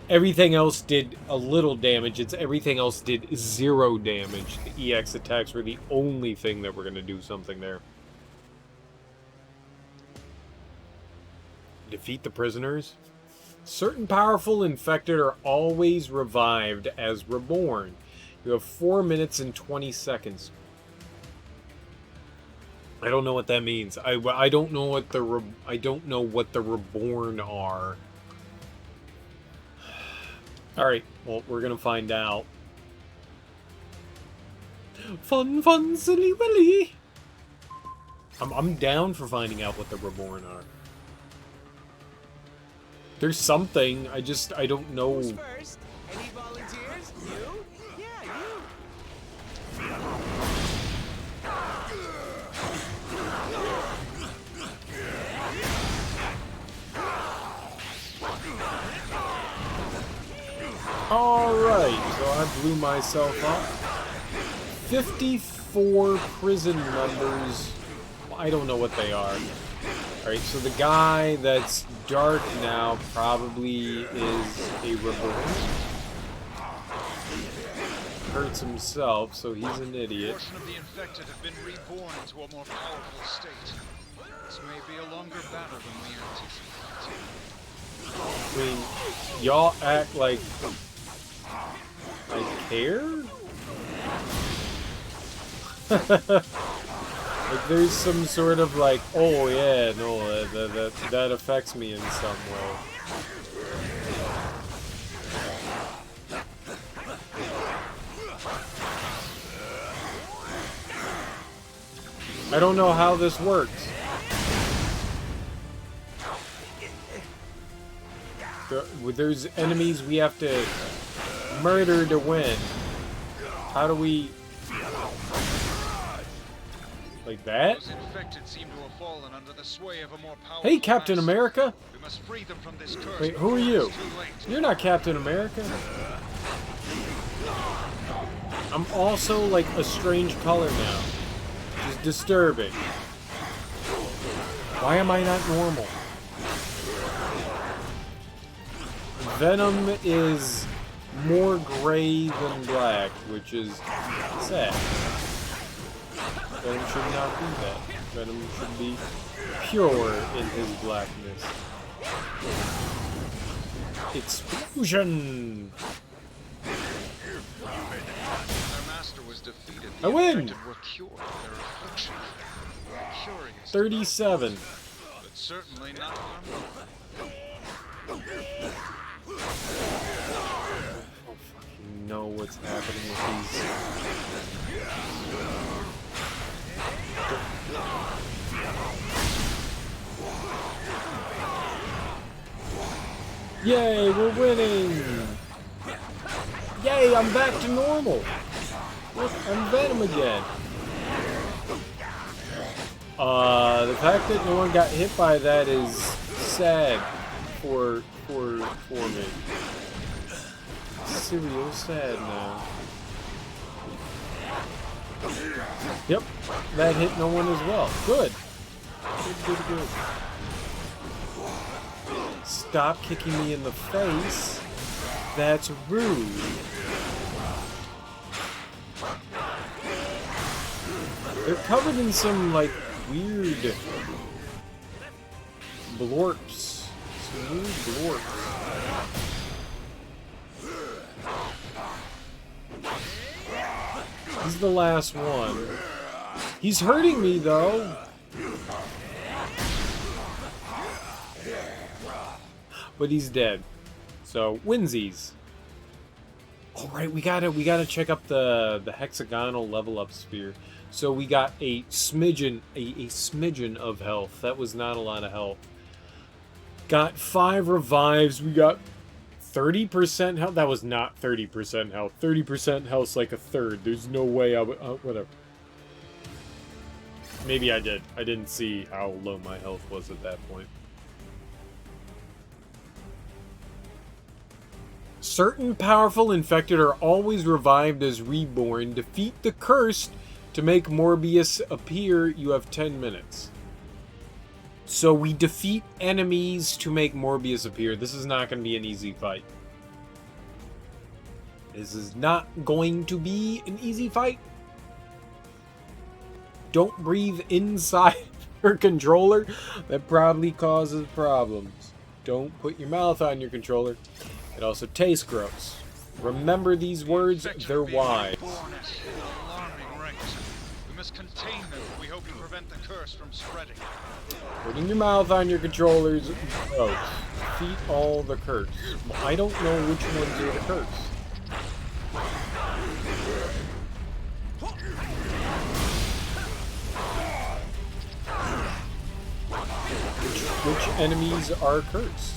everything else did a little damage. It's everything else did 0 damage. The EX attacks were the only thing that were gonna do something there. Defeat the prisoners. Certain powerful infected are always revived as reborn. You have 4 minutes and 20 seconds. I don't know what that means. I don't know what the reborn are. All right. Well, we're gonna find out. Fun, silly willy. I'm down for finding out what the reborn are. There's something. I don't know. Who's first? Any volunteers? You? Yeah, you. Alright, so I blew myself up. 54 prison members. I don't know what they are. Alright, so the guy that's dark now probably is a reborn. Hurts himself, so he's an A idiot. portion of the infected have been reborn into a more powerful state. This may be a longer battle than we anticipated. I mean, y'all act like I care? Like there's some sort of like, oh yeah, no, that affects me in some way. I don't know how this works. There's enemies we have to murder to win. How do we... Like that? Those infected seem to have fallen under the sway of a more powerful Hey, Captain master. America! We must free them from this curse. Wait, who are you? It's too late. You're not Captain America. I'm also like a strange color now. Which is disturbing. Why am I not normal? Venom is more gray than black, which is sad. Venom should not be that. Venom should be pure in his blackness. Explosion! Their master was defeated. I win! The infected were cured of their affliction. Curious. 37. But certainly not harmful. You know what's happening with these. Yay, we're winning! Yay, I'm back to normal! Look, I'm Venom again. The fact that no one got hit by that is sad for me. It's real sad now. Yep, that hit no one as well. Good. Good. Stop kicking me in the face. That's rude. They're covered in some, like, weird blorps. Some weird blorps. He's the last one. He's hurting me, though. But he's dead. So, winsies. Alright, we gotta check up the hexagonal level up sphere. So we got a smidgen of health. That was not a lot of health. Got 5 revives. We got 30% health. That was not 30% health. 30% health's like a third. There's no way I would... whatever. Maybe I did. I didn't see how low my health was at that point. Certain powerful infected are always revived as reborn. Defeat the cursed to make Morbius appear. You have 10 minutes. So we defeat enemies to make Morbius appear. This is not going to be an easy fight. This is not going to be an easy fight. Don't breathe inside your controller. That probably causes problems. Don't put your mouth on your controller. It also tastes gross. Remember these words, they're wise. We must contain them if we hope to prevent the curse from spreading. Putting your mouth on your controllers, gross. Defeat all the curse. I don't know which ones are the curse. Which enemies are cursed?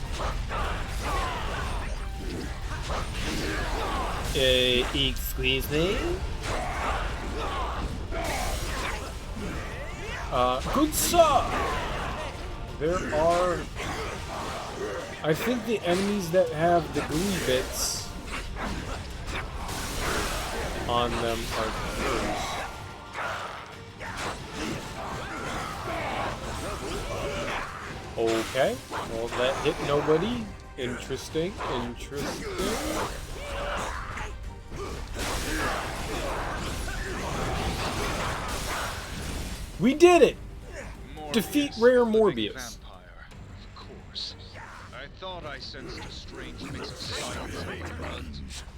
Excuse me? Good sir! There are... I think the enemies that have the glue bits on them are cursed. Okay, well that hit nobody. Interesting. We did it! Defeat Rare Morbius. Vampire, of course. I thought I sensed a strange mix of science and blood.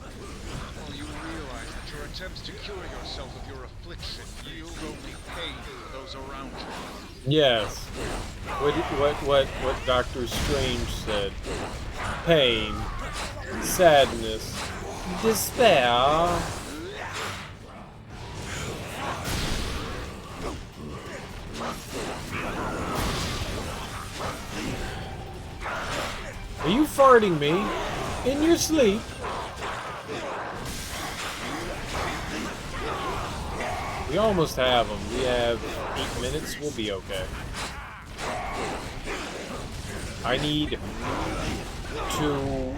Well, you realize that your attempts to cure yourself of your affliction yield only pain for those around you. Yes. What Doctor Strange said. Pain, sadness, despair. Are you farting me? In your sleep? We almost have them. We have 8 minutes. We'll be okay. I need to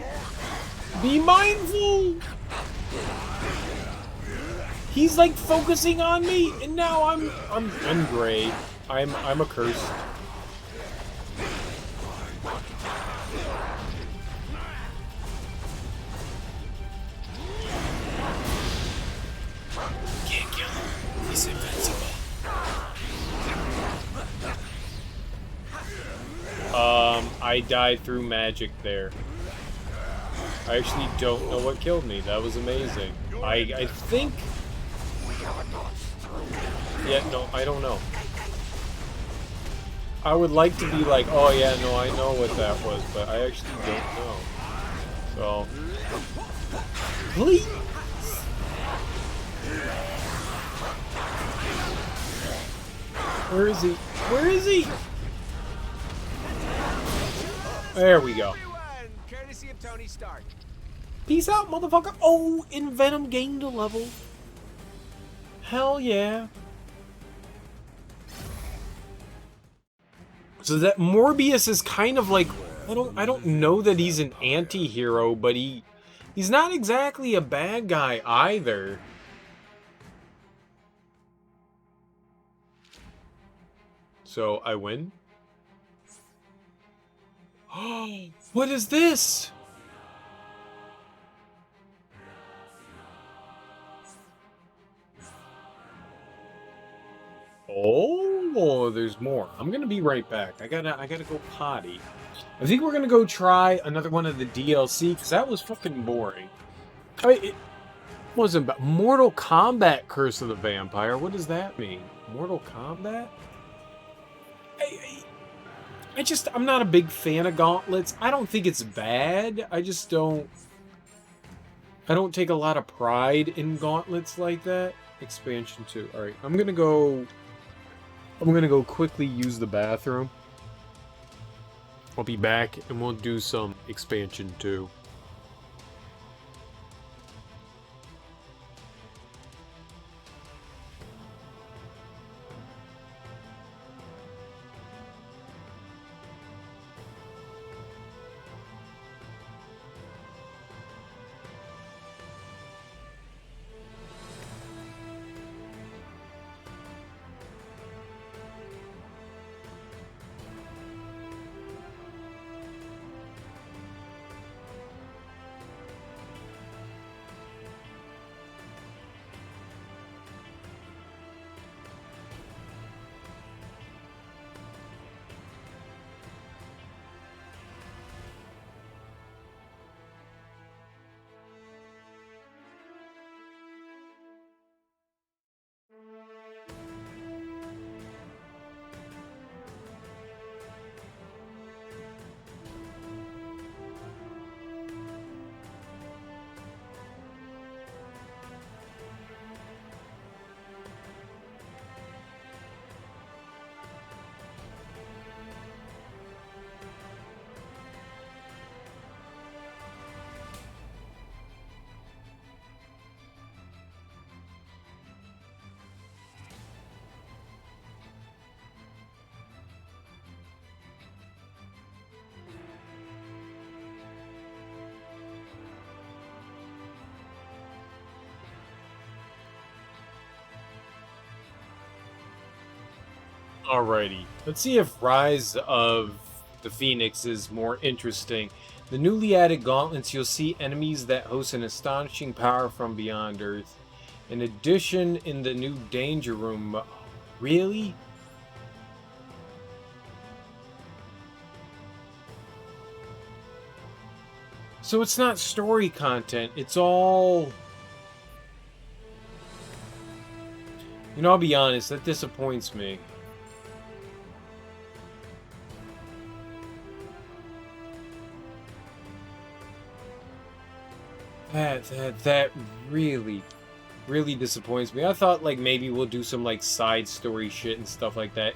be mindful. He's like focusing on me, and now I'm gray. I'm accursed. Can't kill him. He's invincible. I died through magic there. I actually don't know what killed me. That was amazing. I think... Yeah, no, I don't know. I would like to be like, oh yeah, no, I know what that was, but I actually don't know. So... Please! Where is he? Where is he? There we go. Courtesy of Tony Stark. Peace out, motherfucker. Oh, and Venom gained a level. Hell yeah. So that Morbius is kind of like, I don't know that he's an anti-hero, but he's not exactly a bad guy either. So I win. Oh, what is this? Oh, there's more. I'm gonna be right back. I gotta go potty. I think we're gonna go try another one of the DLC because that was fucking boring. I mean, it wasn't about Mortal Kombat Curse of the Vampire. What does that mean? Mortal Kombat? I'm not a big fan of gauntlets. I don't think it's bad. I don't take a lot of pride in gauntlets like that. Expansion 2. Alright, I'm gonna go quickly use the bathroom. I'll be back and we'll do some expansion 2. Alrighty, let's see if Rise of the Phoenix is more interesting. The newly added gauntlets, you'll see enemies that host an astonishing power from beyond Earth. In addition, in the new Danger Room... Really? So it's not story content, it's all... You know, I'll be honest, that disappoints me. That really disappoints me. I thought, like, maybe we'll do some, like, side story shit and stuff like that.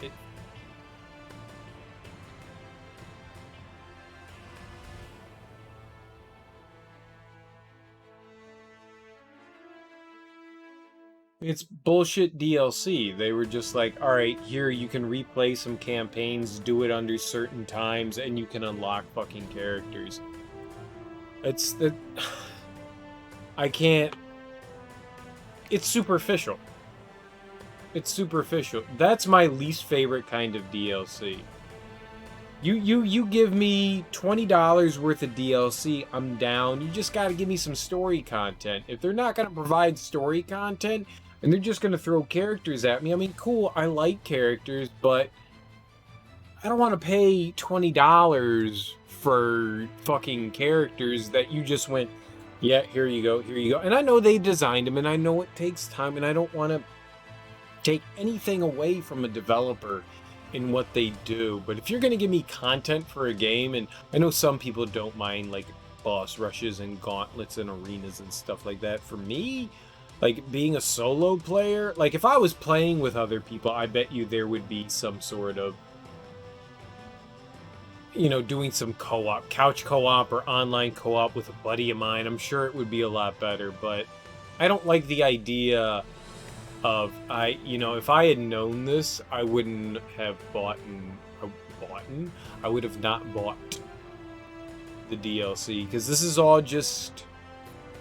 It's bullshit DLC. They were just like, alright, here, you can replay some campaigns, do it under certain times, and you can unlock fucking characters. It's that... I can't... It's superficial. It's superficial. That's my least favorite kind of DLC. You give me $20 worth of DLC, I'm down. You just gotta give me some story content. If they're not gonna provide story content, and they're just gonna throw characters at me, I mean, cool, I like characters, but I don't want to pay $20 for fucking characters that you just went... Yeah, here you go, here you go. And I know they designed them, and I know it takes time, and I don't want to take anything away from a developer in what they do. But if you're going to give me content for a game, and I know some people don't mind, like, boss rushes and gauntlets and arenas and stuff like that. For me, like, being a solo player, like, if I was playing with other people, I bet you there would be some sort of, you know, doing some co-op, couch co-op or online co-op with a buddy of mine. I'm sure it would be a lot better, but I don't like the idea of, you know, if I had known this, I wouldn't have bought bought. I would have not bought the DLC, because this is all just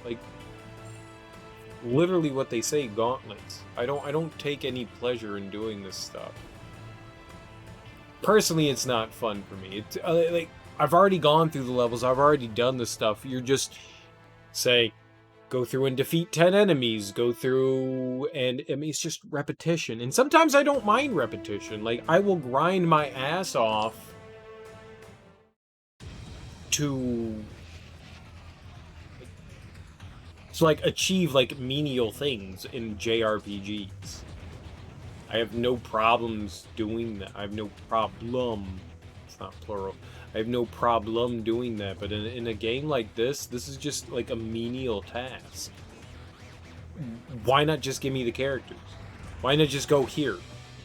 like literally what they say, gauntlets. I don't take any pleasure in doing this stuff. Personally, it's not fun for me. It's like, I've already gone through the levels, I've already done the stuff. You're just say, go through and defeat 10 enemies, go through, and I mean, it's just repetition. And sometimes I don't mind repetition. Like, I will grind my ass off to like achieve like menial things in JRPGs. I have no problems doing that. I have no problem. It's not plural. I have no problem doing that. But in a game like this is just like a menial task. Why not just give me the characters? Why not just go here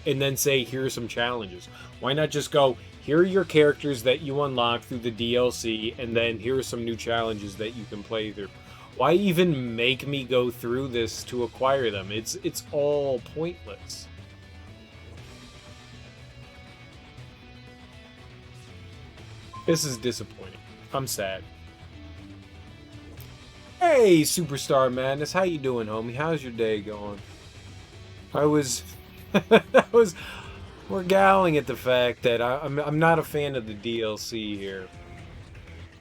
and then say, here are some challenges? Why not just go, here are your characters that you unlock through the DLC, and then here are some new challenges that you can play through? Why even make me go through this to acquire them? It's all pointless. This is disappointing. I'm sad. Hey, Superstar Madness, how you doing, homie? How's your day going? We're galling at the fact that I'm not a fan of the DLC here.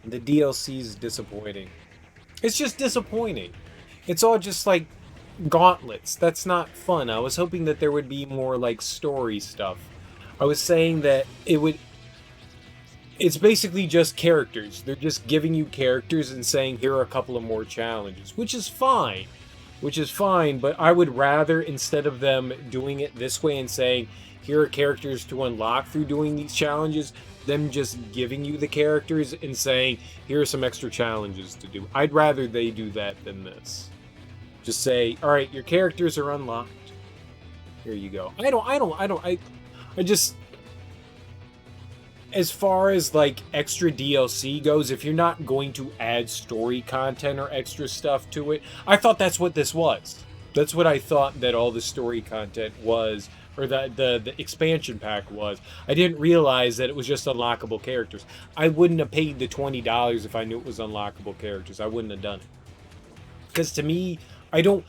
The DLC is disappointing. It's just disappointing. It's all just like gauntlets. That's not fun. I was hoping that there would be more like story stuff. I was saying that it's basically just characters. They're just giving you characters and saying, here are a couple of more challenges, which is fine. But I would rather, instead of them doing it this way and saying, here are characters to unlock through doing these challenges, them just giving you the characters and saying, here are some extra challenges to do. I'd rather they do that than this. Just say, all right, your characters are unlocked. Here you go. I just, as far as like extra DLC goes, if you're not going to add story content or extra stuff to it, I thought that's what this was. That's what I thought that all the story content was, or the expansion pack was. I didn't realize that it was just unlockable characters. I wouldn't have paid the $20 if I knew it was unlockable characters. I wouldn't have done it. Because to me, I don't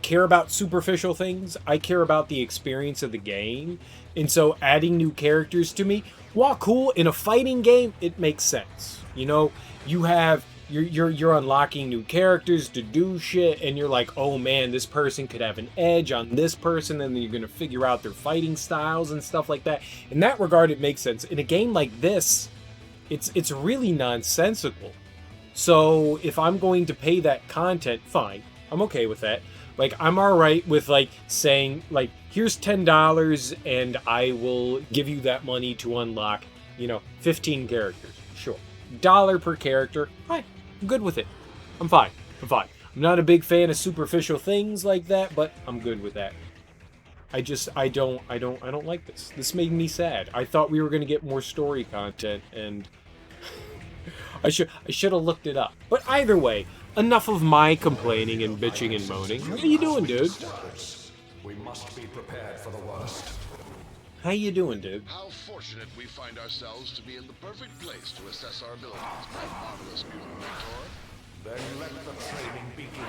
care about superficial things. I care about the experience of the game. And so adding new characters to me, while cool in a fighting game, it makes sense. You know, you're unlocking new characters to do shit, and you're like, oh man, this person could have an edge on this person, and then you're gonna figure out their fighting styles and stuff like that. In that regard, it makes sense. In a game like this, it's really nonsensical. So if I'm going to pay that content, fine, I'm okay with that. Like, I'm alright with like saying like, here's $10 and I will give you that money to unlock, 15 characters. Sure. $1 per character. Fine. I'm good with it. I'm fine. I'm not a big fan of superficial things like that, but I'm good with that. I don't like this. This made me sad. I thought we were going to get more story content, and I should have looked it up. But either way, enough of my complaining and bitching and moaning. How you doing, dude? We must be prepared for the worst. How you doing, dude? How fortunate we find ourselves to be in the perfect place to assess our abilities, my marvelous mutant mentor. Then let the training begin.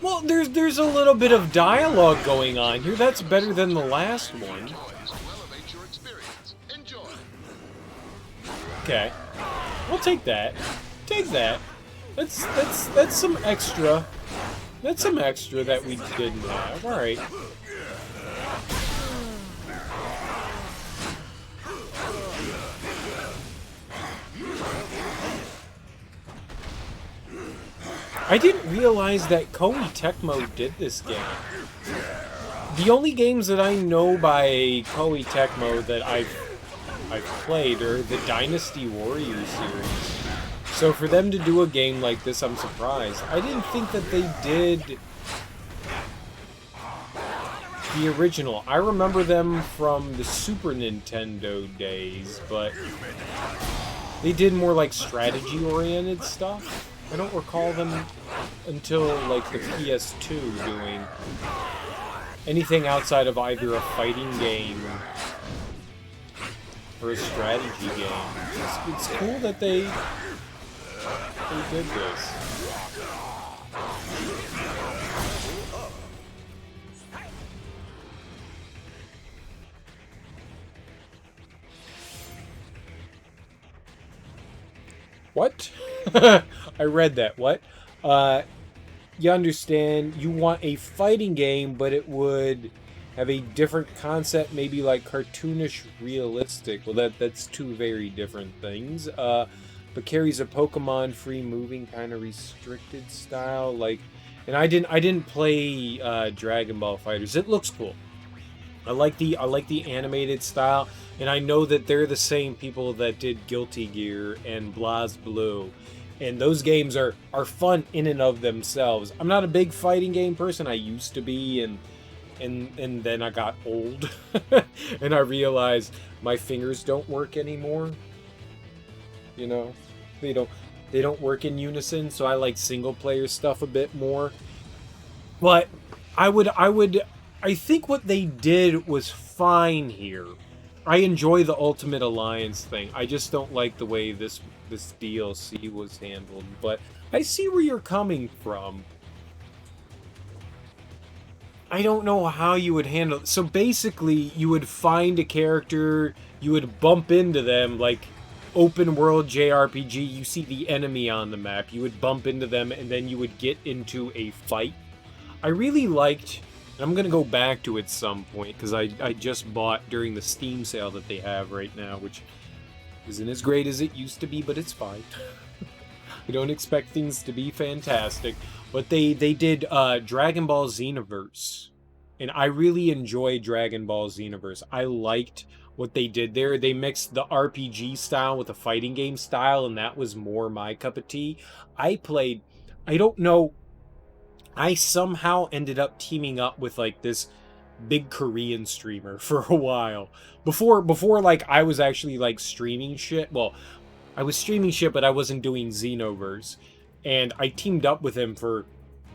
Well, there's a little bit of dialogue going on here. That's better than the last one. Okay, we'll take that. Take that. That's some extra. That's some extra that we didn't have. All right. I didn't realize that Koei Tecmo did this game. The only games that I know by Koei Tecmo that I've played are the Dynasty Warriors series. So for them to do a game like this, I'm surprised. I didn't think that they did the original. I remember them from the Super Nintendo days, but they did more like strategy-oriented stuff. I don't recall them until like the PS2 doing anything outside of either a fighting game for a strategy game. It's cool that they did this. What? I read that. What? You understand, you want a fighting game, but it would have a different concept, maybe like cartoonish realistic. Well, that's two very different things. But carries a Pokemon free moving kind of restricted style. Like, and I didn't play Dragon Ball Fighters. It looks cool. I like the animated style, and I know that they're the same people that did Guilty Gear and BlazBlue. And those games are fun in and of themselves. I'm not a big fighting game person. I used to be, and then I got old, and I realized my fingers don't work anymore. You know, they don't work in unison. So I like single player stuff a bit more. But I think what they did was fine here. I enjoy the Ultimate Alliance thing. I just don't like the way this DLC was handled, but I see where you're coming from. I don't know how you would handle it. So basically, you would find a character, you would bump into them, like open world JRPG, you see the enemy on the map, you would bump into them, and then you would get into a fight. I really liked, and I'm going to go back to it some point, because I just bought during the Steam sale that they have right now, which isn't as great as it used to be, but it's fine. I don't expect things to be fantastic. But they did Dragon Ball Xenoverse. And I really enjoyed Dragon Ball Xenoverse. I liked what they did there. They mixed the RPG style with the fighting game style, and that was more my cup of tea. I don't know, I somehow ended up teaming up with like this big Korean streamer for a while. Before like I was actually like streaming shit. Well, I was streaming shit, but I wasn't doing Xenoverse. And I teamed up with him for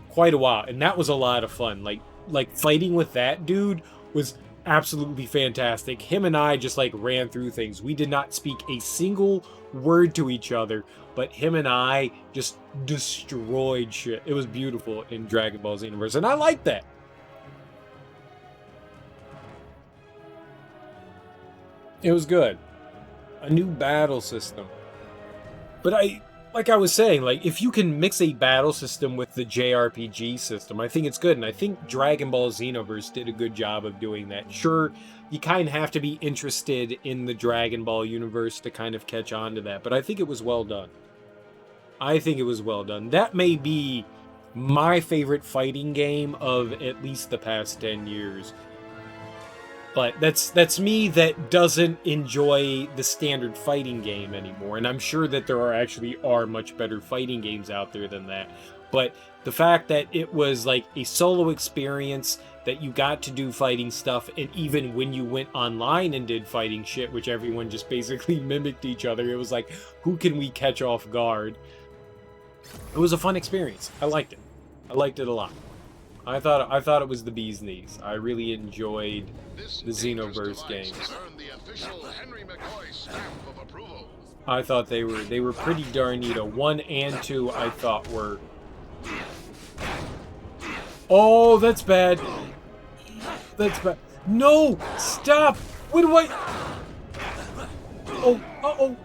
quite a while, and that was a lot of fun. Like fighting with that dude was absolutely fantastic. Him and I just like ran through things. We did not speak a single word to each other, but him and I just destroyed shit. It was beautiful in Dragon Ball Xenoverse, and I like that. It was good. A new battle system. But like I was saying, like, if you can mix a battle system with the JRPG system, I think it's good. And I think Dragon Ball Xenoverse did a good job of doing that. Sure, you kind of have to be interested in the Dragon Ball universe to kind of catch on to that. But I think it was well done. I think it was well done. That may be my favorite fighting game of at least the past 10 years. But that's me that doesn't enjoy the standard fighting game anymore. And I'm sure that there are much better fighting games out there than that. But the fact that it was like a solo experience, that you got to do fighting stuff, and even when you went online and did fighting shit, which everyone just basically mimicked each other, it was like, who can we catch off guard? It was a fun experience. I liked it. I liked it a lot. I thought it was the bee's knees. I really enjoyed the Xenoverse games. I thought they were pretty darn neat. 1 and 2 I thought were. Oh, that's bad. That's bad. No, stop. What do I? Oh, uh-oh.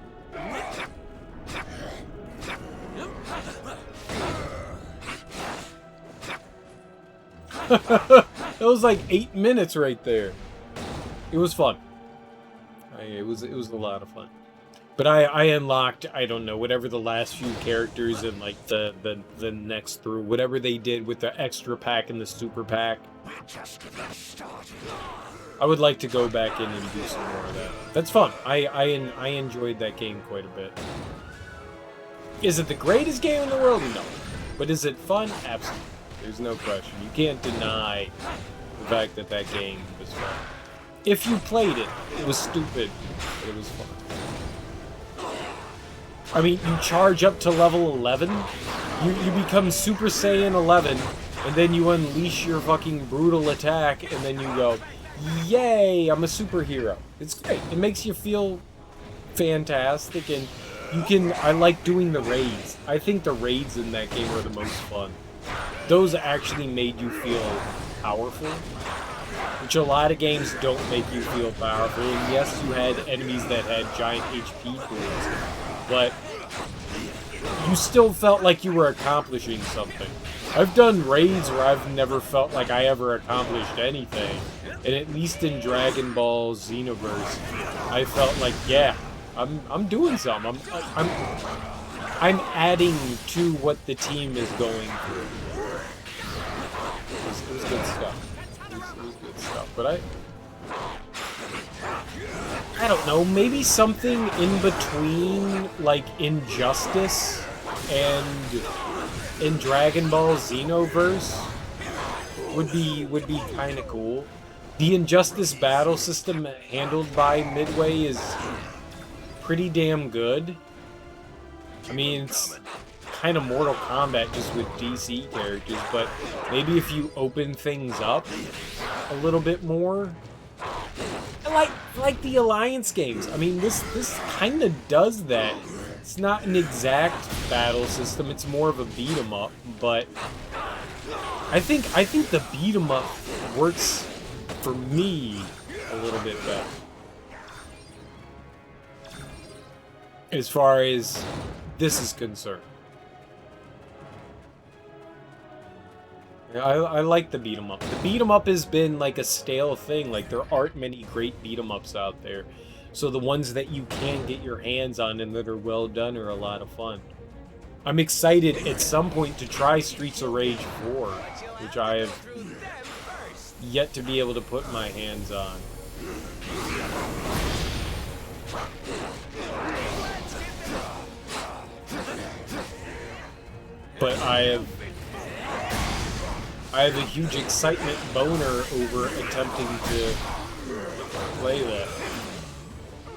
That was like 8 minutes right there. It was fun. It was a lot of fun. But I unlocked, I don't know, whatever the last few characters and like the next through, whatever they did with the extra pack and the super pack. I would like to go back in and do some more of that. That's fun. I enjoyed that game quite a bit. Is it the greatest game in the world? No. But is it fun? Absolutely. There's no question. You can't deny the fact that that game was fun. If you played it, it was stupid, but it was fun. I mean, you charge up to level 11, you become Super Saiyan 11, and then you unleash your fucking brutal attack, and then you go, yay, I'm a superhero. It's great. It makes you feel fantastic, and I like doing the raids. I think the raids in that game are the most fun. Those actually made you feel powerful, which a lot of games don't make you feel powerful. And yes, you had enemies that had giant HP pools, but you still felt like you were accomplishing something. I've done raids where I've never felt like I ever accomplished anything, and at least in Dragon Ball Xenoverse, I felt like, yeah, I'm doing something. I'm adding to what the team is going through. It was good stuff. It was good stuff. But I don't know, maybe something in between, like, Injustice and in Dragon Ball Xenoverse would be kind of cool. The Injustice battle system handled by Midway is pretty damn good. I mean, it's kind of Mortal Kombat just with DC characters, but maybe if you open things up a little bit more. I like the Alliance games. I mean, this kind of does that. It's not an exact battle system, it's more of a beat 'em up, but I think the beat 'em up works for me a little bit better. As far as this is concerned. I like the beat 'em up. The beat 'em up has been like a stale thing. Like, there aren't many great beat 'em ups out there. So the ones that you can get your hands on and that are well done are a lot of fun. I'm excited at some point to try Streets of Rage 4, which I have yet to be able to put my hands on. But I have a huge excitement boner over attempting to play that.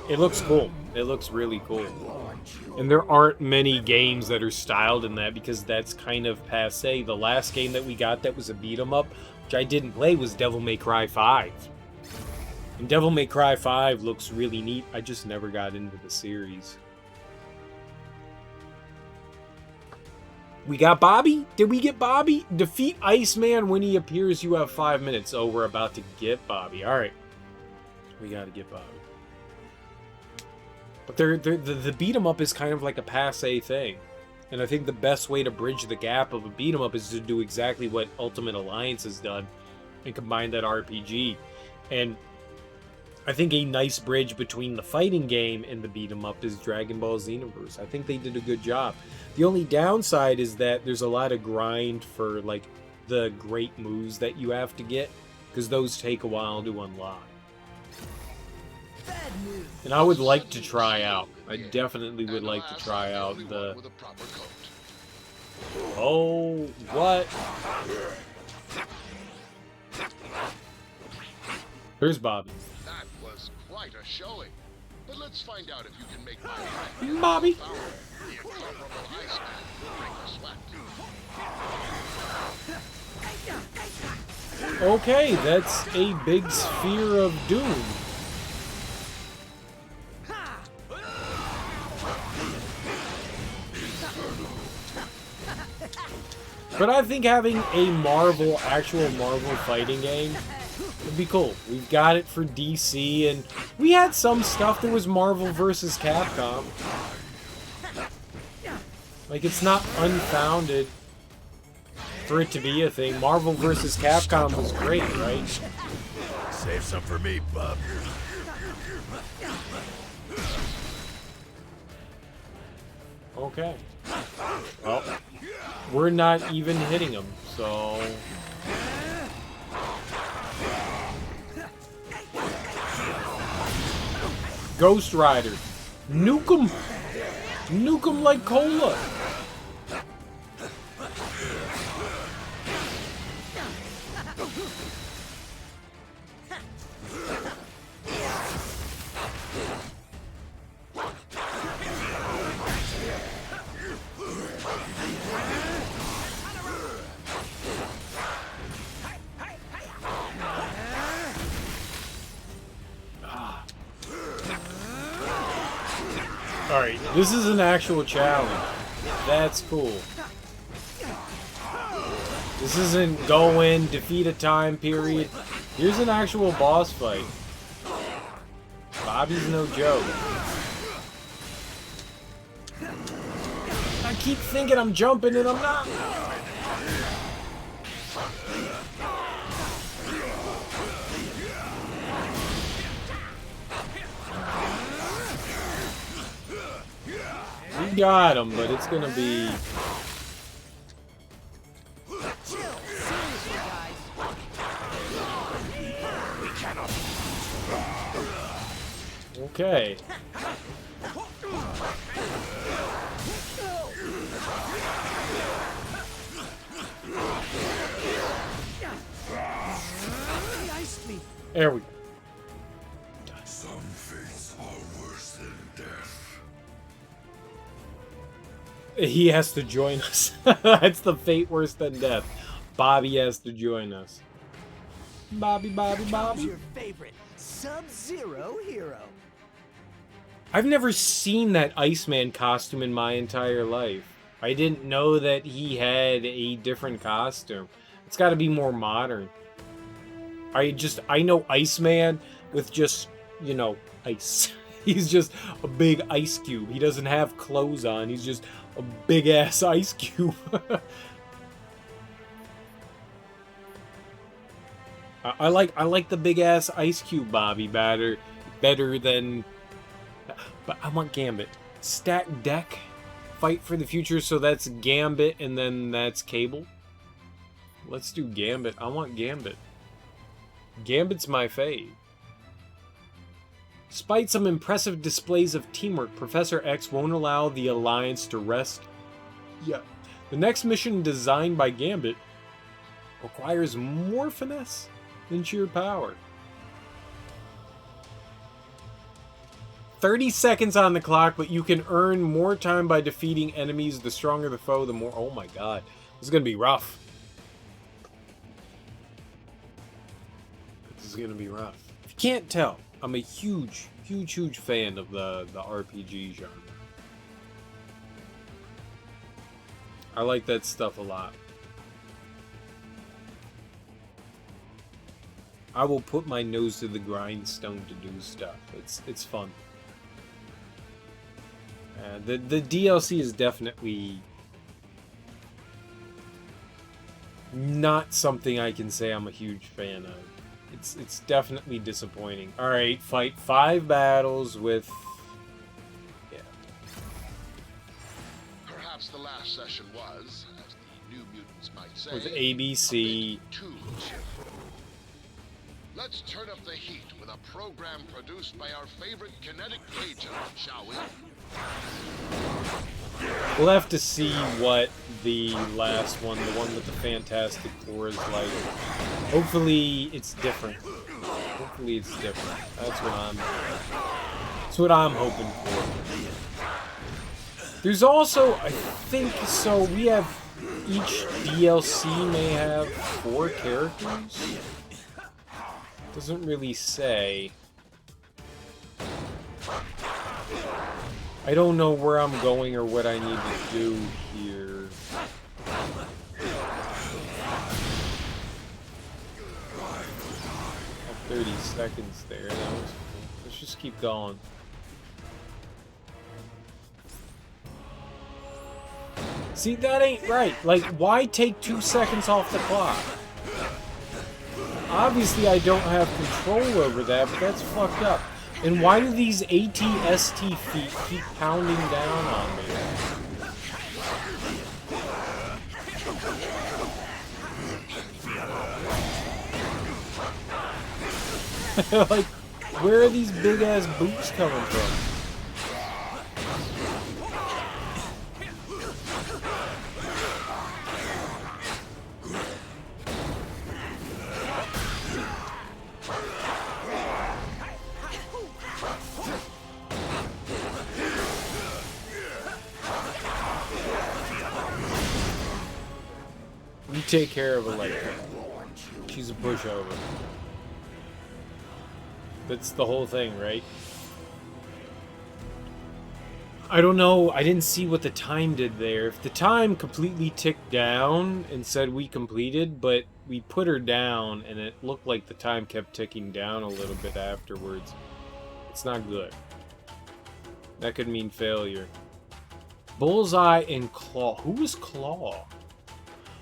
It looks cool. It looks really cool. And there aren't many games that are styled in that because that's kind of passé. The last game that we got that was a beat 'em up, which I didn't play, was Devil May Cry 5. And Devil May Cry 5 looks really neat. I just never got into the series. We got Bobby? Did we get Bobby? Defeat Iceman when he appears. You have 5 minutes. Oh, we're about to get Bobby. Alright. We gotta get Bobby. But the beat 'em up is kind of like a passé thing. And I think the best way to bridge the gap of a beat 'em up is to do exactly what Ultimate Alliance has done and combine that RPG. And I think a nice bridge between the fighting game and the beat 'em up is Dragon Ball Xenoverse. I think they did a good job. The only downside is that there's a lot of grind for, like, the great moves that you have to get, because those take a while to unlock. And I would like to try out. I definitely would like to try out the... Oh, what? Here's Bobby. That was quite a showing. But let's find out if you can make my Bobby. The incomparable Iceman bring the sweat. Okay, that's a big sphere of doom. But I think having a actual Marvel fighting game would be cool. We've got it for DC, and we had some stuff that was Marvel vs. Capcom. Like, it's not unfounded for it to be a thing. Marvel vs. Capcom was great, right? Save some for me, bub. Okay. Well, we're not even hitting him, so... Ghost Rider. Nuke him! Nuke him like cola! Alright, this is an actual challenge. That's cool. This isn't go in, defeat a time period. Here's an actual boss fight. Bobby's no joke. I keep thinking I'm jumping and I'm not. We got him, but it's gonna be... Okay. There we go. Some fates are worse than death. He has to join us. That's the fate worse than death. Bobby has to join us. Bobby, Bobby, Bobby. Your favorite Sub-Zero hero. I've never seen that Iceman costume in my entire life. I didn't know that he had a different costume. It's got to be more modern. I know Iceman with just, you know, ice. He's just a big ice cube. He doesn't have clothes on. He's just a big ass ice cube. I like the big ass ice cube Bobby better than. But I want Gambit. Stack deck, fight for the future. So that's Gambit and then that's Cable. Let's do Gambit. I want Gambit. Gambit's my fave. Despite some impressive displays of teamwork, Professor X won't allow the Alliance to rest yet. The next mission, designed by Gambit, requires more finesse than sheer power. 30 seconds on the clock, but you can earn more time by defeating enemies. The stronger the foe, the more... Oh my god. This is going to be rough. This is going to be rough. If you can't tell, I'm a huge fan of the RPG genre. I like that stuff a lot. I will put my nose to the grindstone to do stuff. It's fun. The DLC is definitely not something I can say I'm a huge fan of. It's definitely disappointing. All right, fight 5 battles with. Yeah. Perhaps the last session was, as the New Mutants might say, with ABC. Too cheerful. Let's turn up the heat with a program produced by our favorite kinetic agent, shall we? We'll have to see what the last one, the one with the Fantastic Four, is like. Hopefully, it's different. Hopefully, it's different. That's what I'm hoping for. There's also, I think, so we have each DLC may have 4 characters. Doesn't really say. I don't know where I'm going or what I need to do here. 30 seconds there. Let's just keep going. See, that ain't right. Like, why take 2 seconds off the clock? Obviously, I don't have control over that, but that's fucked up. And why do these AT-ST feet keep pounding down on me? Like, where are these big-ass boots coming from? You take care of her like that. She's a pushover. That's the whole thing, right? I don't know. I didn't see what the time did there. If the time completely ticked down and said we completed, but we put her down and it looked like the time kept ticking down a little bit afterwards. It's not good. That could mean failure. Bullseye and Claw. Who is Claw?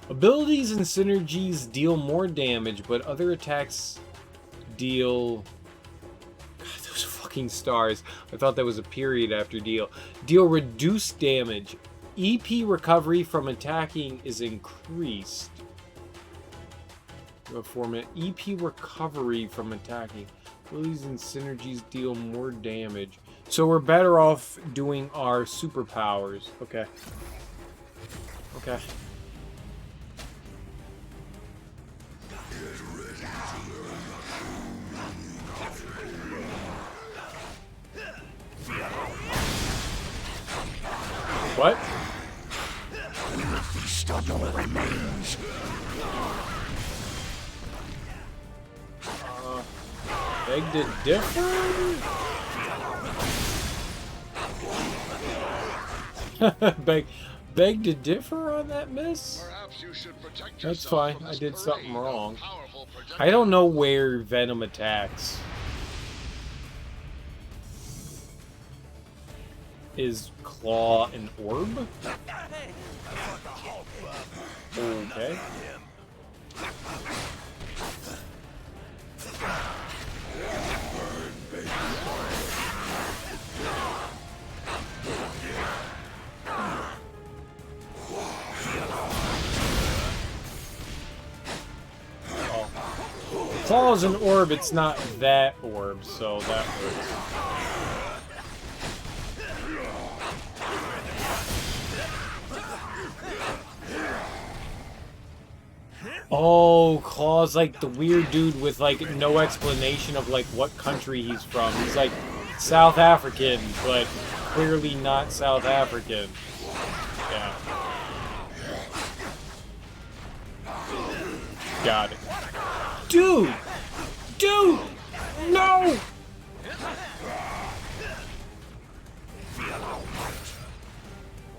Abilities and synergies deal more damage, but other attacks deal... God, those fucking stars. I thought that was a period after deal. Deal reduced damage. EP recovery from attacking is increased. Format. EP recovery from attacking. Abilities and synergies deal more damage. So we're better off doing our superpowers. Okay. Okay. What? Feast on your remains. Beg to differ? beg to differ on that, miss? That's fine. I did something wrong. I don't know where Venom attacks. Is Claw an orb? Okay. Claw's an orb, it's not that orb, so that works. Oh, Claw's like the weird dude with like no explanation of like what country he's from. He's like South African, but clearly not South African. Yeah. Got it. Dude! Dude! No!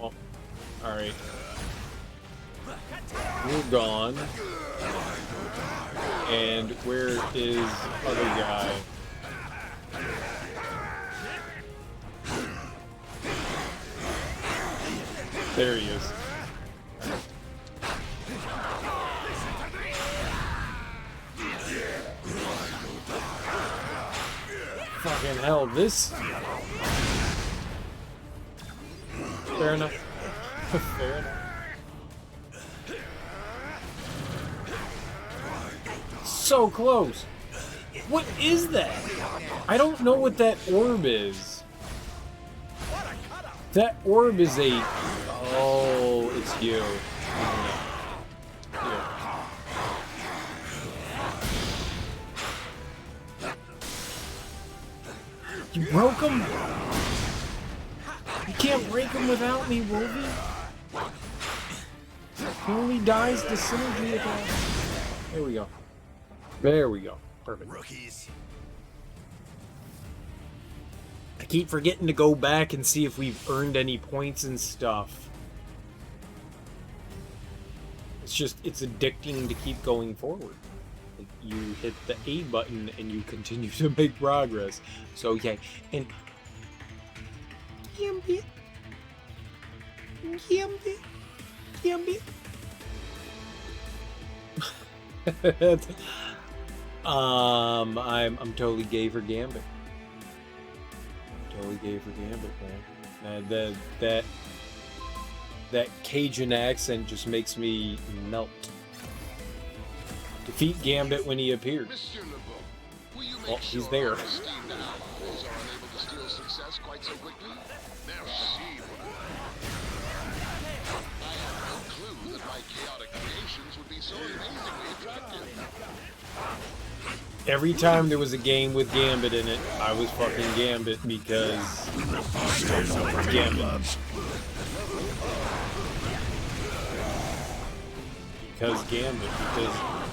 Oh, alright. We're gone. And where is other guy? There he is. Fucking hell, this... Fair enough. Fair enough. So close. What is that? I don't know what that orb is. That orb is a... Oh, it's you. You broke him? You can't break him without me, Wolvie. He only dies to synergy attack. There we go. There we go. Perfect. Rookies. I keep forgetting to go back and see if we've earned any points and stuff. It's just, it's addicting to keep going forward. Like, you hit the A button and you continue to make progress. So, okay. And... Gambit. Gambit. Gambit. I'm totally gay for Gambit. Totally gay for Gambit, man. That Cajun accent just makes me melt. Defeat Gambit when he appears. Oh, he's there. Every time there was a game with Gambit in it, I was fucking Gambit because Gambit. Because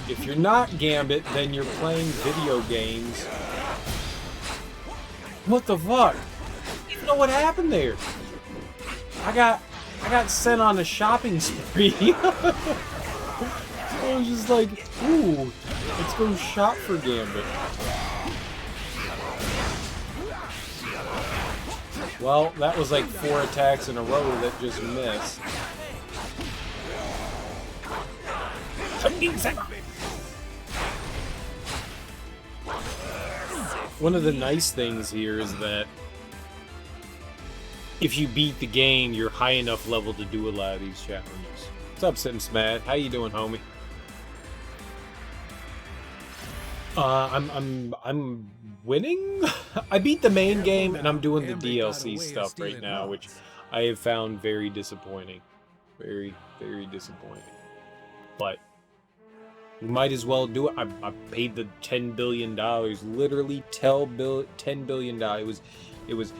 if you're not Gambit, then you're playing video games. What the fuck? I don't even know what happened there. I got sent on a shopping spree. I was just like, ooh, let's go shop for Gambit. Well, that was like 4 attacks in a row that just missed. One of the nice things here is that if you beat the game, you're high enough level to do a lot of these challenges. What's up, Simsmad? How you doing, homie? I'm winning. I beat the main game, and I'm doing the DLC stuff right now, which I have found very disappointing. Very, very disappointing. But we might as well do it. I paid the $10 billion. Literally, $10 billion. It was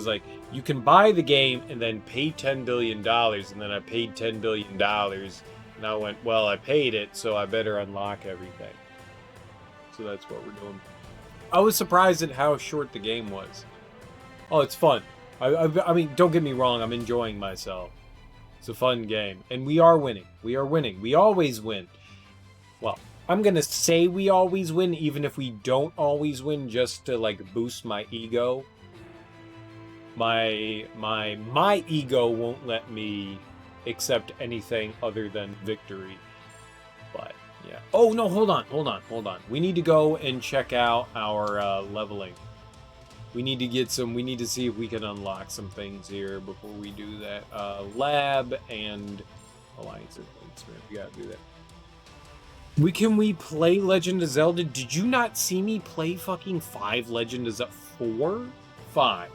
like, you can buy the game and then pay $10 billion, and then I paid $10 billion, and I went, well, I paid it, so I better unlock everything. So that's what we're doing. I was surprised at how short the game was. Oh, it's fun. I mean, don't get me wrong, I'm enjoying myself. It's a fun game. And we are winning. We are winning. We always win. Well, I'm gonna say we always win, even if we don't always win, just to, like, boost my ego. My ego won't let me accept anything other than victory. But yeah. Oh no, hold on. We need to go and check out our leveling. We need to see if we can unlock some things here before we do that. Lab and Alliance of Links. We gotta do that. Can we play Legend of Zelda? Did you not see me play fucking 5 Legend of Zelda? 4? 5.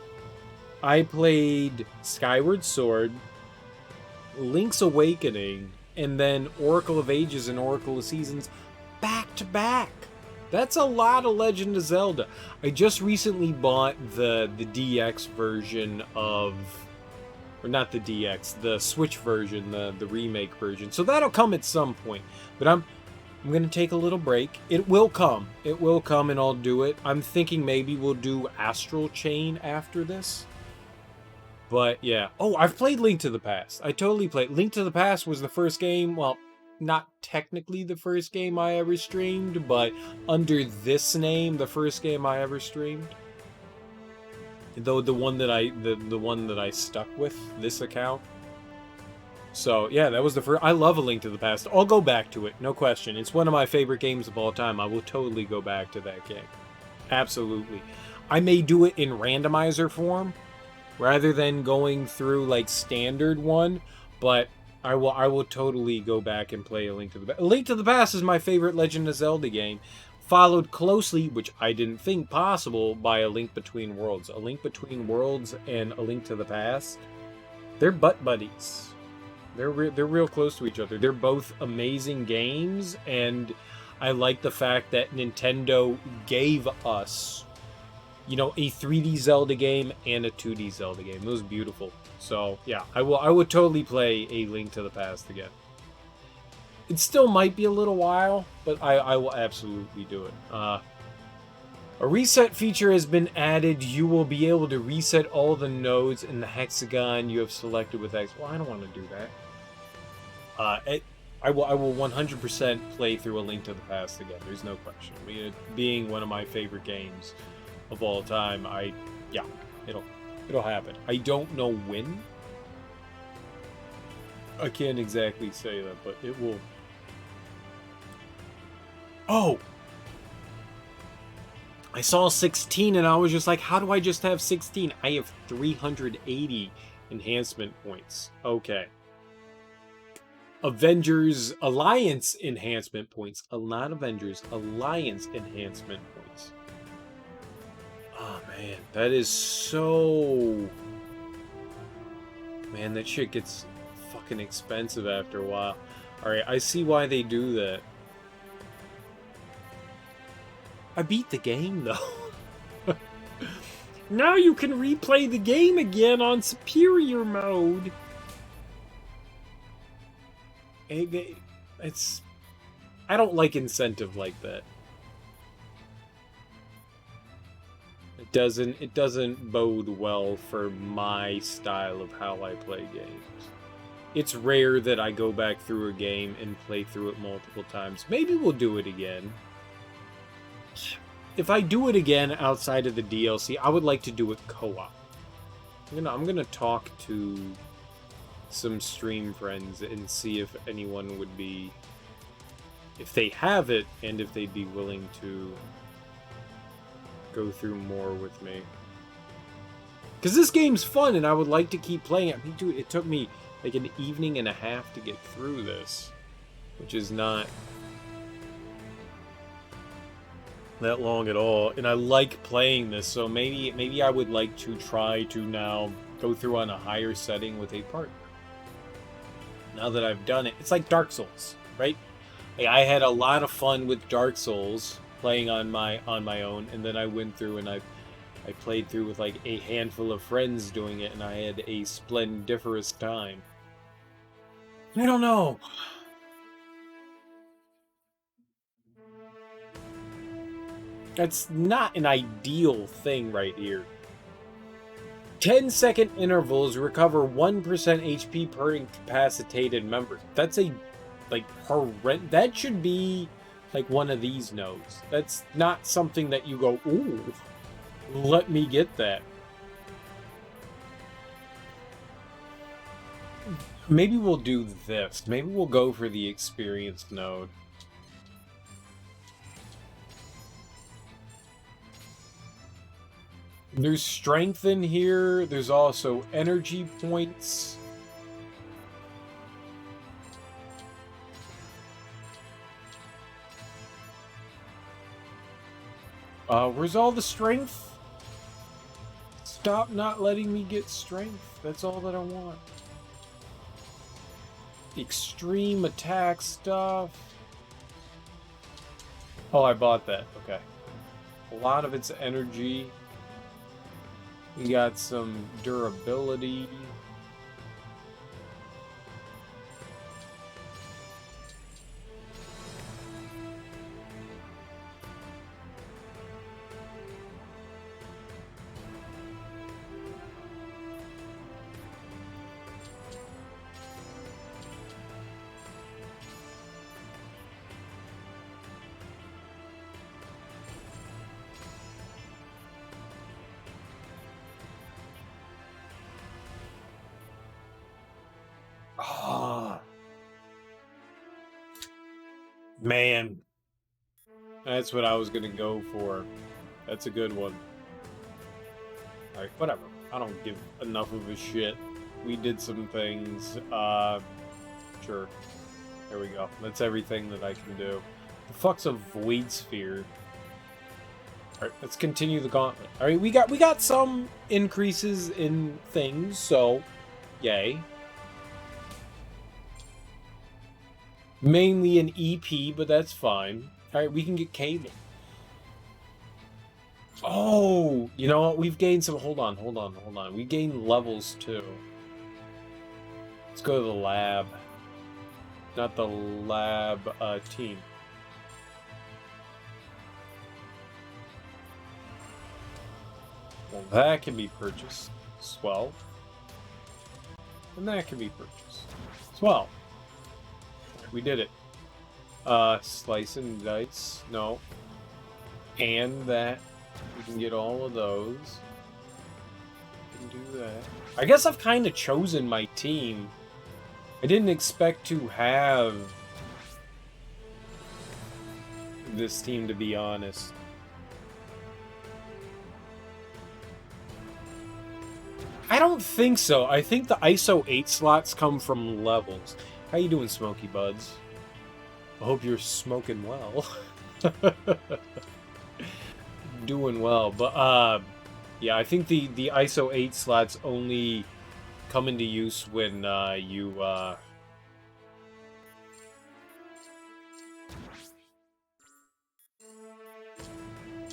I played Skyward Sword, Link's Awakening, and then Oracle of Ages and Oracle of Seasons back to back. That's a lot of Legend of Zelda. I just recently bought the DX version of... Or not the DX, the Switch version, the remake version. So that'll come at some point. But I'm going to take a little break. It will come. It will come and I'll do it. I'm thinking maybe we'll do Astral Chain after this. But yeah. Oh, I've played Link to the Past. I totally played. Link to the Past was the first game, well, not technically the first game I ever streamed, but under this name, the first game I ever streamed. Though the one that I stuck with, this account. So yeah, that was the first. I love A Link to the Past. I'll go back to it, no question. It's one of my favorite games of all time. I will totally go back to that game. Absolutely. I may do it in randomizer form, rather than going through like standard one, but I will totally go back and play A Link to the Past. A Link to the Past is my favorite Legend of Zelda game, followed closely, which I didn't think possible, by A Link Between Worlds. A Link Between Worlds and A Link to the Past, they're butt buddies. They're real close to each other. They're both amazing games, and I like the fact that Nintendo gave us, you know, a 3D Zelda game and a 2D Zelda game. It was beautiful. So, yeah, I would totally play A Link to the Past again. It still might be a little while, but I will absolutely do it. A reset feature has been added. You will be able to reset all the nodes in the hexagon you have selected with X. Well, I don't want to do that. I will 100% play through A Link to the Past again. There's no question. I mean, it being one of my favorite games of all time, yeah, it'll happen. I don't know when. I can't exactly say that, but it will. Oh! I saw 16 and I was just like, how do I just have 16? I have 380 enhancement points. Okay. Avengers Alliance enhancement points. Not Avengers, Alliance enhancement points. Oh man, that is so... Man, that shit gets fucking expensive after a while. Alright, I see why they do that. I beat the game, though. Now you can replay the game again on Superior Mode. It's... I don't like incentive like that. doesn't bode well for my style of how I play games. It's rare that I go back through a game and play through it multiple times. Maybe we'll do it again. If I do it again outside of the DLC, I would like to do it co-op. I'm gonna talk to some stream friends and see if anyone would be, if they have it, and if they'd be willing to go through more with me. Because this game's fun, and I would like to keep playing it. I mean, dude, it took me like an evening and a half to get through this, which is not that long at all. And I like playing this, so maybe I would like to try to now go through on a higher setting with a partner. Now that I've done it, it's like Dark Souls, right? Like, I had a lot of fun with Dark Souls playing on my own, and then I went through and I played through with like a handful of friends doing it, and I had a splendiferous time. I don't know. That's not an ideal thing right here. 10-second intervals recover 1% HP per incapacitated member. That's a, like, horrendous. That should be like one of these nodes. That's not something that you go, ooh, let me get that. Maybe we'll do this. Maybe we'll go for the experienced node. There's strength in here. There's also energy points. Where's all the strength? Stop not letting me get strength. That's all that I want. Extreme attack stuff. Oh, I bought that. Okay. A lot of it's energy. We got some durability. Man, that's what I was gonna go for. That's a good one. Alright, whatever. I don't give enough of a shit. We did some things. Sure. There we go. That's everything that I can do. The fuck's a void sphere? Alright, let's continue the gauntlet. Alright, we got some increases in things, so yay. Mainly an EP, but that's fine. Alright, we can get cable. Oh, you know what? We've gained some... Hold on. We gained levels, too. Let's go to the lab. Not the lab, team. Well, that can be purchased. Swell. And that can be purchased. Swell. We did it. Slice and dice. No. And that. We can get all of those. We can do that. I guess I've kind of chosen my team. I didn't expect to have this team, to be honest. I don't think so. I think the ISO 8 slots come from levels. How you doing, Smoky Buds? I hope you're smoking well. Doing well, but yeah, I think the ISO 8 slots only come into use when you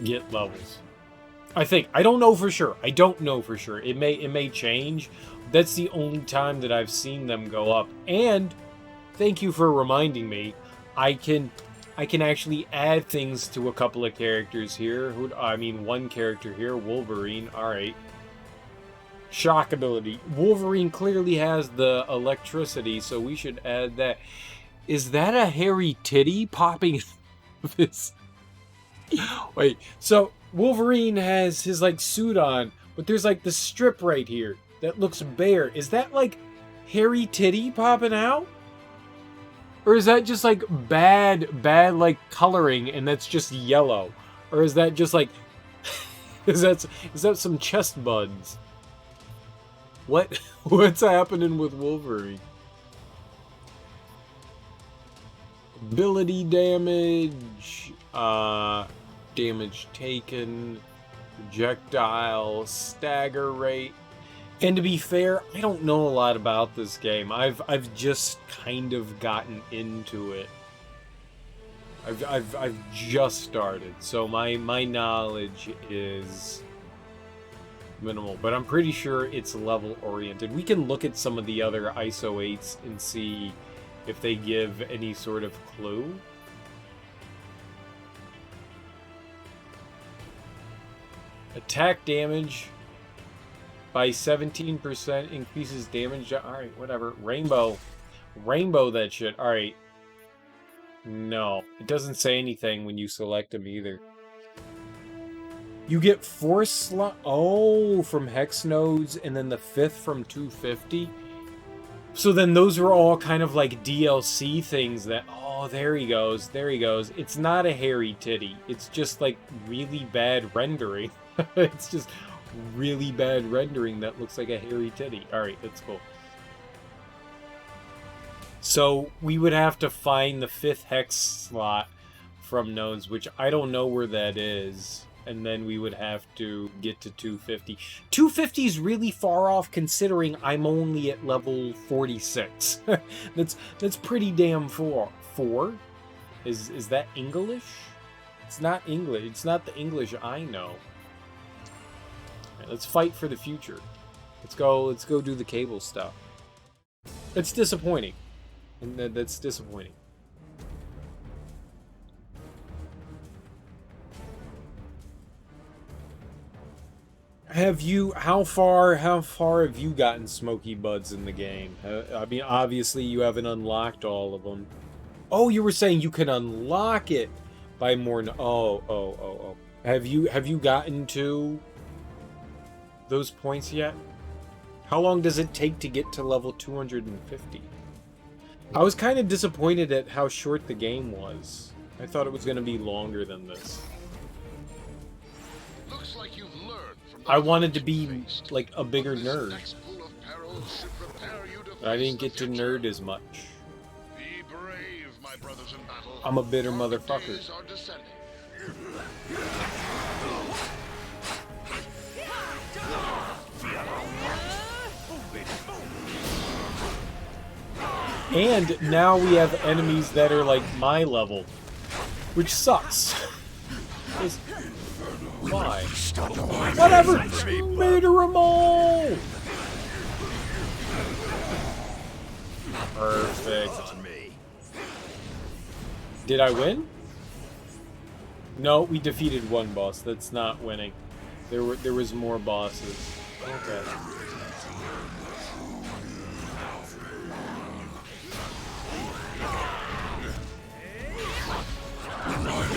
get levels. I think. I don't know for sure. I don't know for sure. It may change. That's the only time that I've seen them go up. And thank you for reminding me. I can I can actually add things to a couple of characters here. I mean, one character here, Wolverine. Alright. Shock ability. Wolverine clearly has the electricity, so we should add that. Is that a hairy titty popping this? Wait, so Wolverine has his, like, suit on, but there's, like, the strip right here that looks bare. Is that, like, hairy titty popping out? Or is that just, like, bad, like, coloring, and that's just yellow? Or is that just, like... is that some chest buds? What's happening with Wolverine? Ability damage, damage taken, projectile, stagger rate. And to be fair, I don't know a lot about this game. I've just kind of gotten into it. I've just started, so my knowledge is minimal, but I'm pretty sure it's level oriented. We can look at some of the other ISO 8s and see if they give any sort of clue. Attack damage by 17% increases damage. Alright, whatever. Rainbow that shit. Alright. No. It doesn't say anything when you select them either. You get 4 slot. Oh, from hex nodes, and then the 5th from 250. So then those are all kind of like DLC things that... Oh, there he goes. There he goes. It's not a hairy titty. It's just like really bad rendering. It's just really bad rendering that looks like a hairy titty. Alright, that's cool. So we would have to find the 5th hex slot from nodes, which I don't know where that is. And then we would have to get to 250. 250 is really far off considering I'm only at level 46. That's pretty damn far. 4? Is that English? It's not English. It's not the English I know. Right, let's fight for the future. Let's go do the cable stuff. It's disappointing. And that's disappointing. How far have you gotten Smoky Buds in the game? I mean, obviously you haven't unlocked all of them. Oh, you were saying you can unlock it by more. Oh. Have you gotten to those points yet? How long does it take to get to level 250? I was kind of disappointed at how short the game was. I thought it was going to be longer than this. Looks like you've learned from I wanted to be like a bigger nerd. I didn't get to nerd as much. Be brave, my brothers in battle. I'm a bitter motherfucker. And now we have enemies that are like my level, which sucks. Why? Whatever! Murder them all! Perfect. Did I win? No, we defeated one boss. That's not winning. There was more bosses. Okay.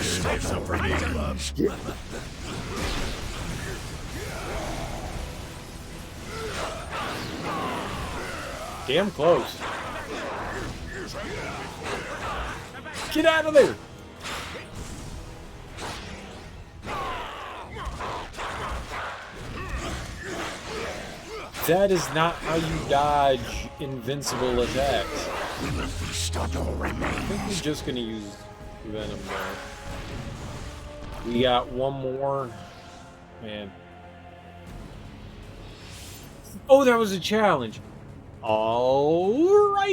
Save some for me, gloves. Damn close. Get out of there! That is not how you dodge invincible attacks. I think we're just gonna use Venom there. We got one more. Man. Oh, that was a challenge. Alrighty.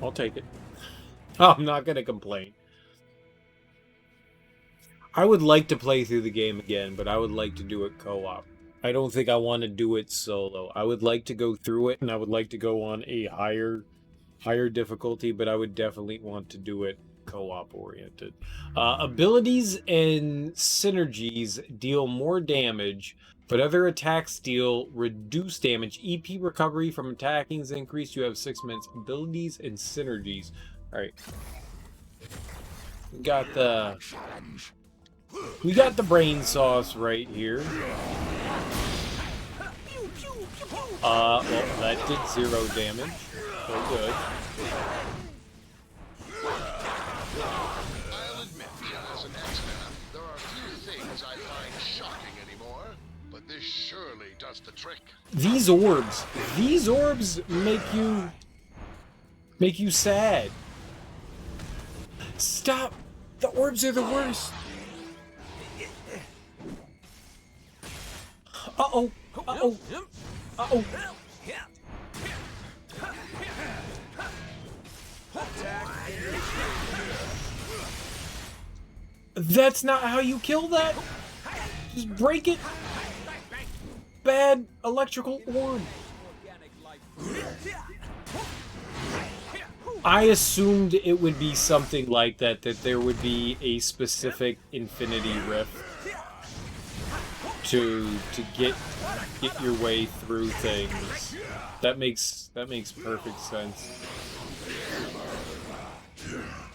I'll take it. I'm not gonna complain. I would like to play through the game again, but I would like to do it co-op. I don't think I want to do it solo. I would like to go through it, and I would like to go on a higher higher difficulty, but I would definitely want to do it co-op oriented. Abilities and synergies deal more damage, but other attacks deal reduced damage. EP recovery from attacking is increased. You have 6 minutes. Abilities and synergies. All right. We got the brain sauce right here. Well, that did 0 damage. So good. I'll admit, as an X-Man, there are few things I find shocking anymore, but this surely does the trick. These orbs make you sad. Stop! The orbs are the worst. Uh-oh. Uh-oh. Uh-oh. That's not how you kill that. Just break it. Bad electrical orb. I assumed it would be something like that, that there would be a specific infinity rift to get your way through things. That makes perfect sense.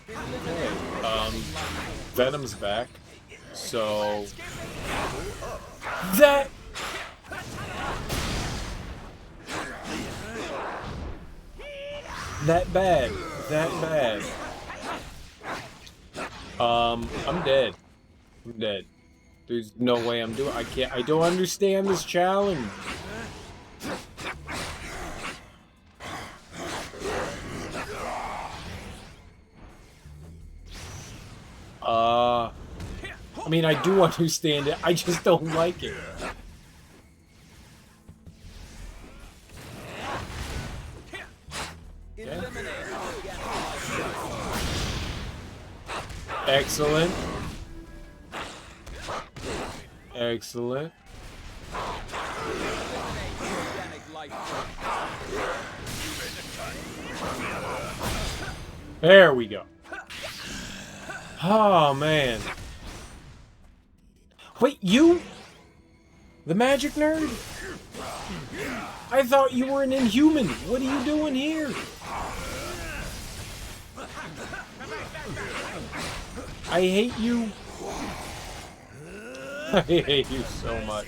Okay, Venom's back, so that bad. I'm dead. There's no way I'm doing. I don't understand this challenge. I mean, I do understand it. I just don't like it. Okay. Excellent. Excellent. There we go. Oh, man. Wait, you? The magic nerd? I thought you were an Inhuman. What are you doing here? I hate you. I hate you so much.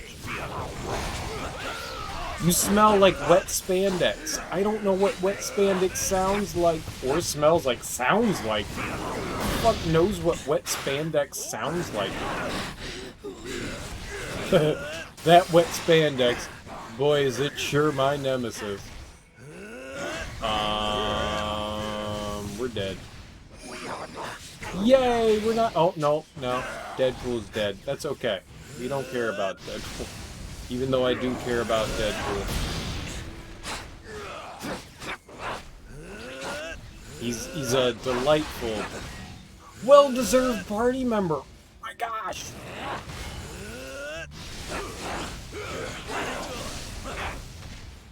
You smell like wet spandex. I don't know what wet spandex sounds like or smells like. Sounds like. Who the fuck knows what wet spandex sounds like? That wet spandex. Boy, is it sure my nemesis. We're dead. Yay, we're not. Oh, no. Deadpool's dead. That's okay. We don't care about Deadpool. Even though I do care about Deadpool. He's a delightful, well-deserved party member. Oh my gosh.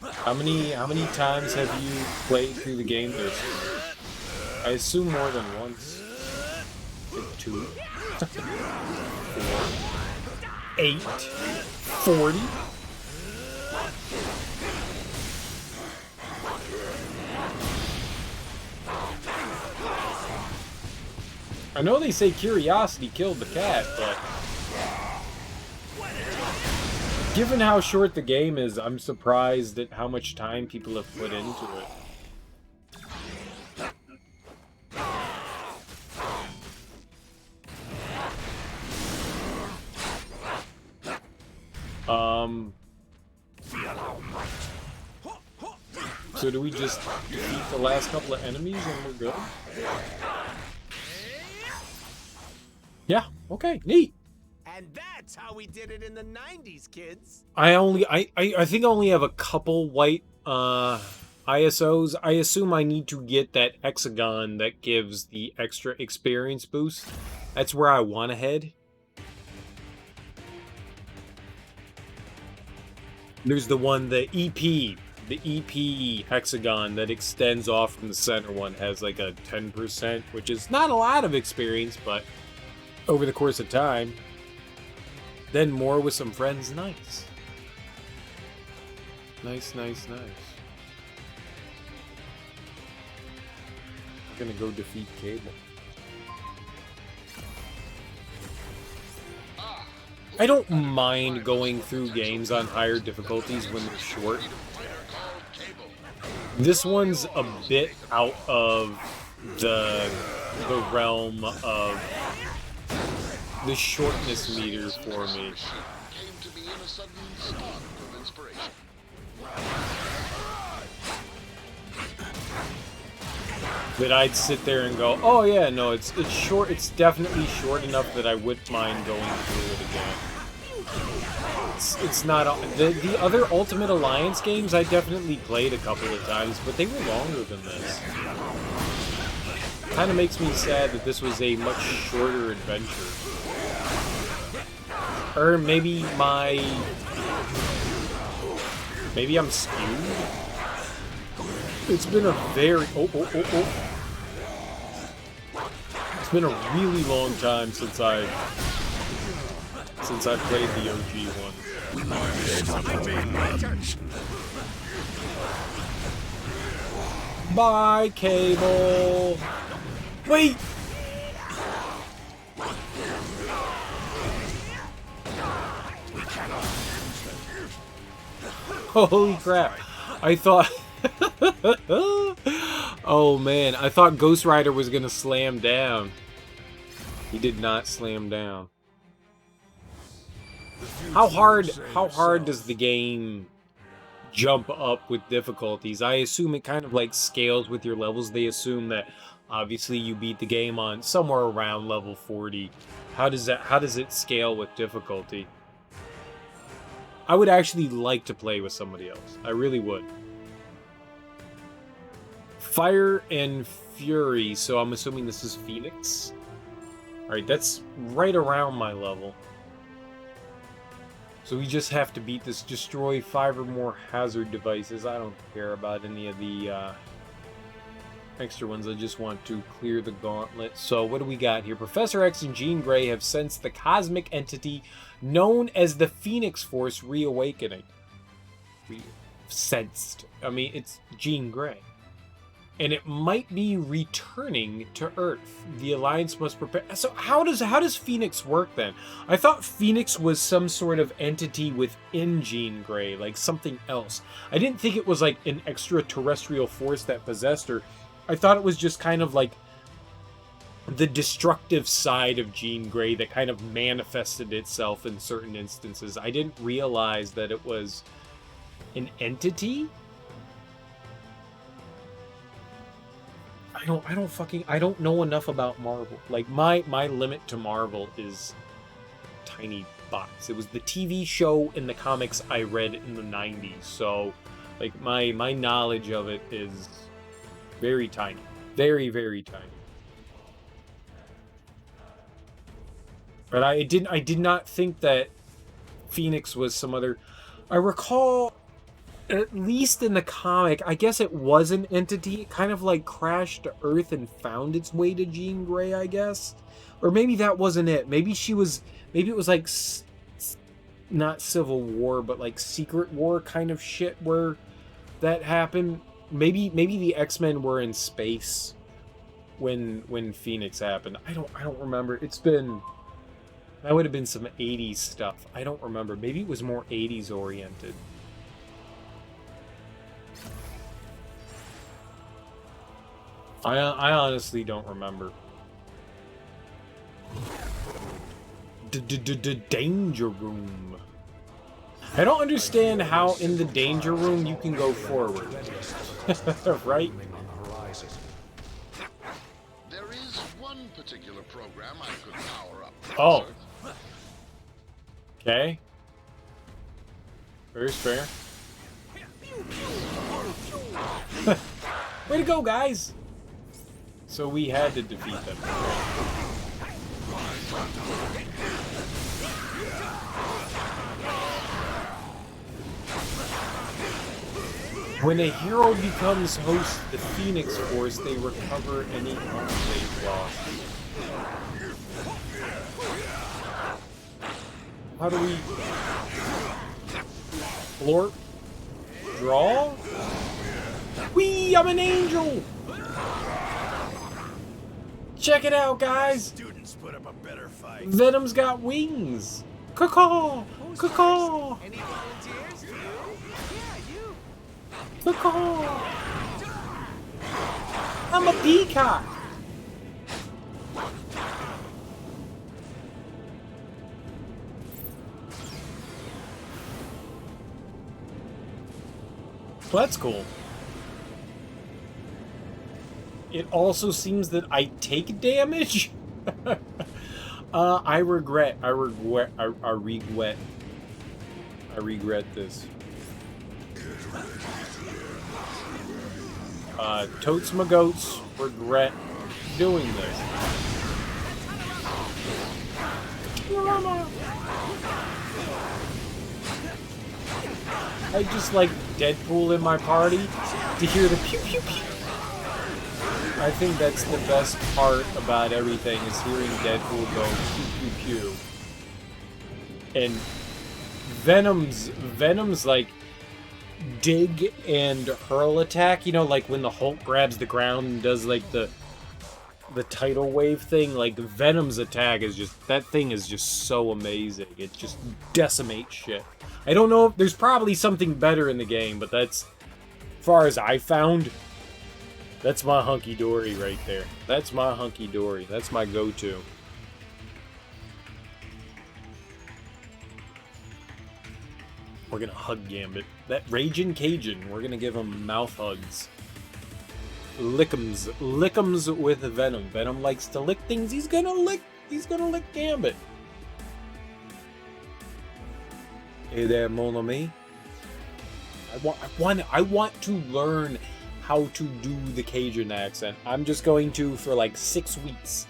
How many times have you played through the game this? I assume more than once. Like 2. 4. 8. 40. I know they say curiosity killed the cat, but given how short the game is, I'm surprised at how much time people have put into it. So do we just defeat the last couple of enemies and we're good? Yeah, okay, neat. And that's how we did it in the 90s, kids. I think I only have a couple white ISOs. I assume I need to get that hexagon that gives the extra experience boost. That's where I want to head. There's the one, the EP, the EP hexagon that extends off from the center one has like a 10%, which is not a lot of experience, but over the course of time, then more with some friends, nice. Nice, nice, nice. I'm gonna go defeat Cable. I don't mind going through games on higher difficulties when they're short. This one's a bit out of the realm of the shortness meter for me. That I'd sit there and go, oh yeah, no, it's short. It's definitely short enough that I wouldn't mind going through it again. It's not the other Ultimate Alliance games I definitely played a couple of times, but they were longer than this. Kind of makes me sad that this was a much shorter adventure. Or maybe maybe I'm skewed. It's been a very It's been a really long time since I played the OG one. Bye, Cable. Wait. Holy crap! I thought. Oh man, I thought Ghost Rider was gonna slam down. He did not slam down. How hard does the game jump up with difficulties? I assume it kind of like scales with your levels. They assume that obviously you beat the game on somewhere around level 40. How does it scale with difficulty? I would actually like to play with somebody else. I really would. Fire and Fury, so I'm assuming this is Phoenix. Alright, that's right around my level. So we just have to beat this. Destroy 5 or more hazard devices. I don't care about any of the extra ones. I just want to clear the gauntlet. So what do we got here? Professor X and Jean Grey have sensed the cosmic entity known as the Phoenix Force reawakening. Sensed. I mean, it's Jean Grey. And it might be returning to Earth. The Alliance must prepare. So how does Phoenix work then? I thought Phoenix was some sort of entity within Jean Grey, like something else. I didn't think it was like an extraterrestrial force that possessed her. I thought it was just kind of like the destructive side of Jean Grey that kind of manifested itself in certain instances. I didn't realize that it was an entity. I don't know enough about Marvel. Like my limit to Marvel is tiny box. It was the TV show and the comics I read in the 90s. So like my knowledge of it is very tiny. Very, very tiny. But I did not think that Phoenix was some other. I recall, at least in the comic, I guess it was an entity. It kind of like crashed to Earth and found its way to Jean Grey, I guess. Or maybe that wasn't it. Maybe it was like not Civil War, but like Secret War kind of shit where that happened. Maybe the X-Men were in space when Phoenix happened. I don't remember. It's been. That would have been some 80s stuff. I don't remember. Maybe it was more 80s oriented. I honestly don't remember. Danger room. I don't understand how in the danger room you can go forward. Right? There is one particular program I could power up. Oh. Okay. Very fair. Way to go, guys! So we had to defeat them. When a hero becomes host of the Phoenix Force, they recover any health they've lost. How do we... Flort? Draw? Whee! I'm an angel! Check it out, guys! Students put up a better fight. Venom's got wings! Caw-caw! Caw-caw! Any volunteers? You? Yeah, you. Caw-caw! I'm a peacock! Well, that's cool. It also seems that I take damage. I regret this. Totes my goats regret doing this. I just like Deadpool in my party to hear the pew pew pew. I think that's the best part about everything is hearing Deadpool go pew pew pew. And Venom's like dig and hurl attack, you know, like when the Hulk grabs the ground and does like the tidal wave thing, like Venom's attack is just, that thing is just so amazing. It just decimates shit. I don't know if there's probably something better in the game, but that's, as far as I found, that's my hunky-dory right there. That's my hunky-dory. That's my go-to. We're gonna hug Gambit. That Raging Cajun, we're gonna give him mouth hugs. Lick'ems. Lick'ems with Venom. Venom likes to lick things. He's gonna lick Gambit. Hey there, mon ami. I want to learn how to do the Cajun accent. I'm just going to, for like 6 weeks,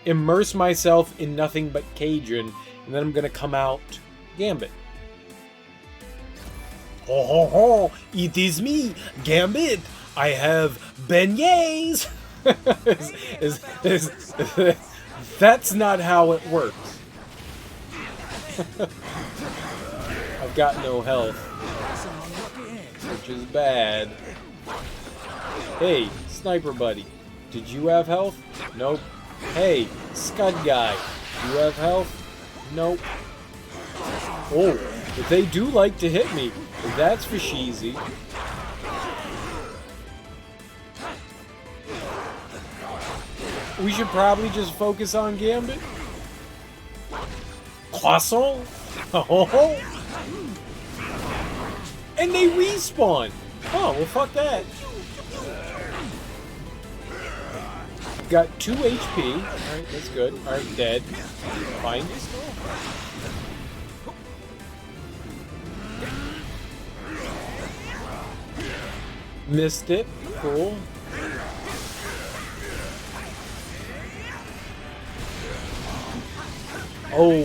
immerse myself in nothing but Cajun, and then I'm gonna come out Gambit. Ho ho ho! It is me, Gambit. I have beignets. That's not how it works. I've got no health, which is bad. Hey, sniper buddy, did you have health? Nope. Hey, scud guy, you have health? Nope. Oh, but they do like to hit me. That's for cheesy. We should probably just focus on Gambit. Croissant? Oh. And they respawn. Oh, well, fuck that. Got 2 HP. Alright, that's good. Alright, dead. Fine. Missed it. Cool. Oh,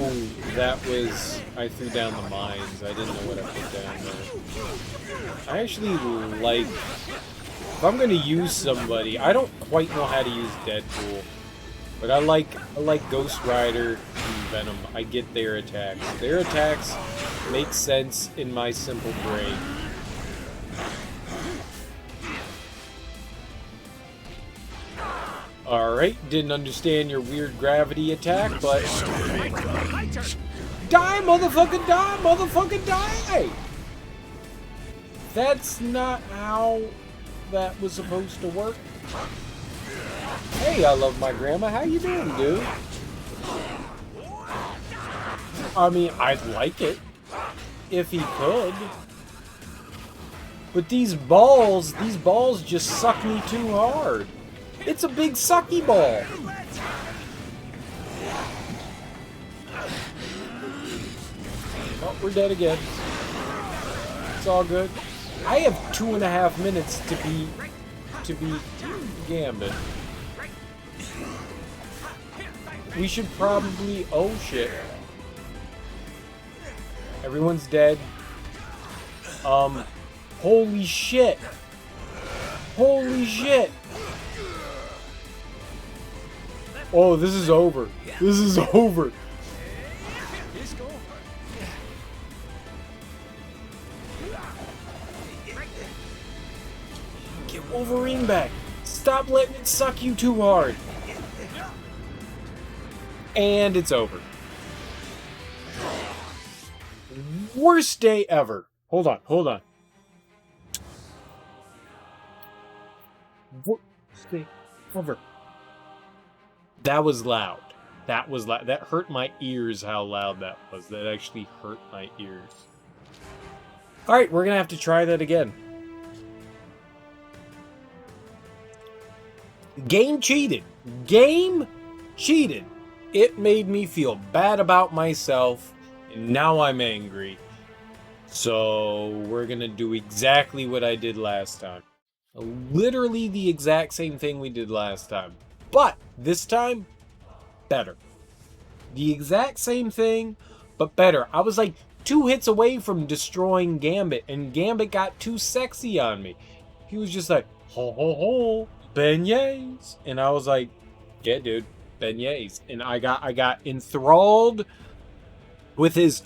that was... I threw down the mines. I didn't know what I put down there. I actually like... If I'm gonna use somebody, I don't quite know how to use Deadpool. But I like Ghost Rider and Venom. I get their attacks. Their attacks make sense in my simple brain. Alright, didn't understand your weird gravity attack, but... Die, motherfucker, die! Motherfucker, die! That's not how that was supposed to work. Hey, I love my grandma. How you doing, dude? I mean, I'd like it. If he could. But these balls just suck me too hard. It's a big sucky ball. Oh, we're dead again. It's all good. I have 2.5 minutes to be Gambit. We should probably... Oh, shit. Everyone's dead. Holy shit. Holy shit. Oh, this is over. This is over. Get Wolverine back. Stop letting it suck you too hard. And it's over. Worst day ever. Hold on, hold on. Worst day ever. That was loud. That was loud. That hurt my ears how loud that was. That actually hurt my ears. Alright, we're gonna have to try that again. Game cheated. Game cheated. It made me feel bad about myself, and now I'm angry. So we're gonna do exactly what I did last time. Literally the exact same thing we did last time. But this time, better. The exact same thing, but better. I was like 2 hits away from destroying Gambit, and Gambit got too sexy on me. He was just like, ho ho ho, beignets. And I was like, yeah, dude, beignets. And I got enthralled with his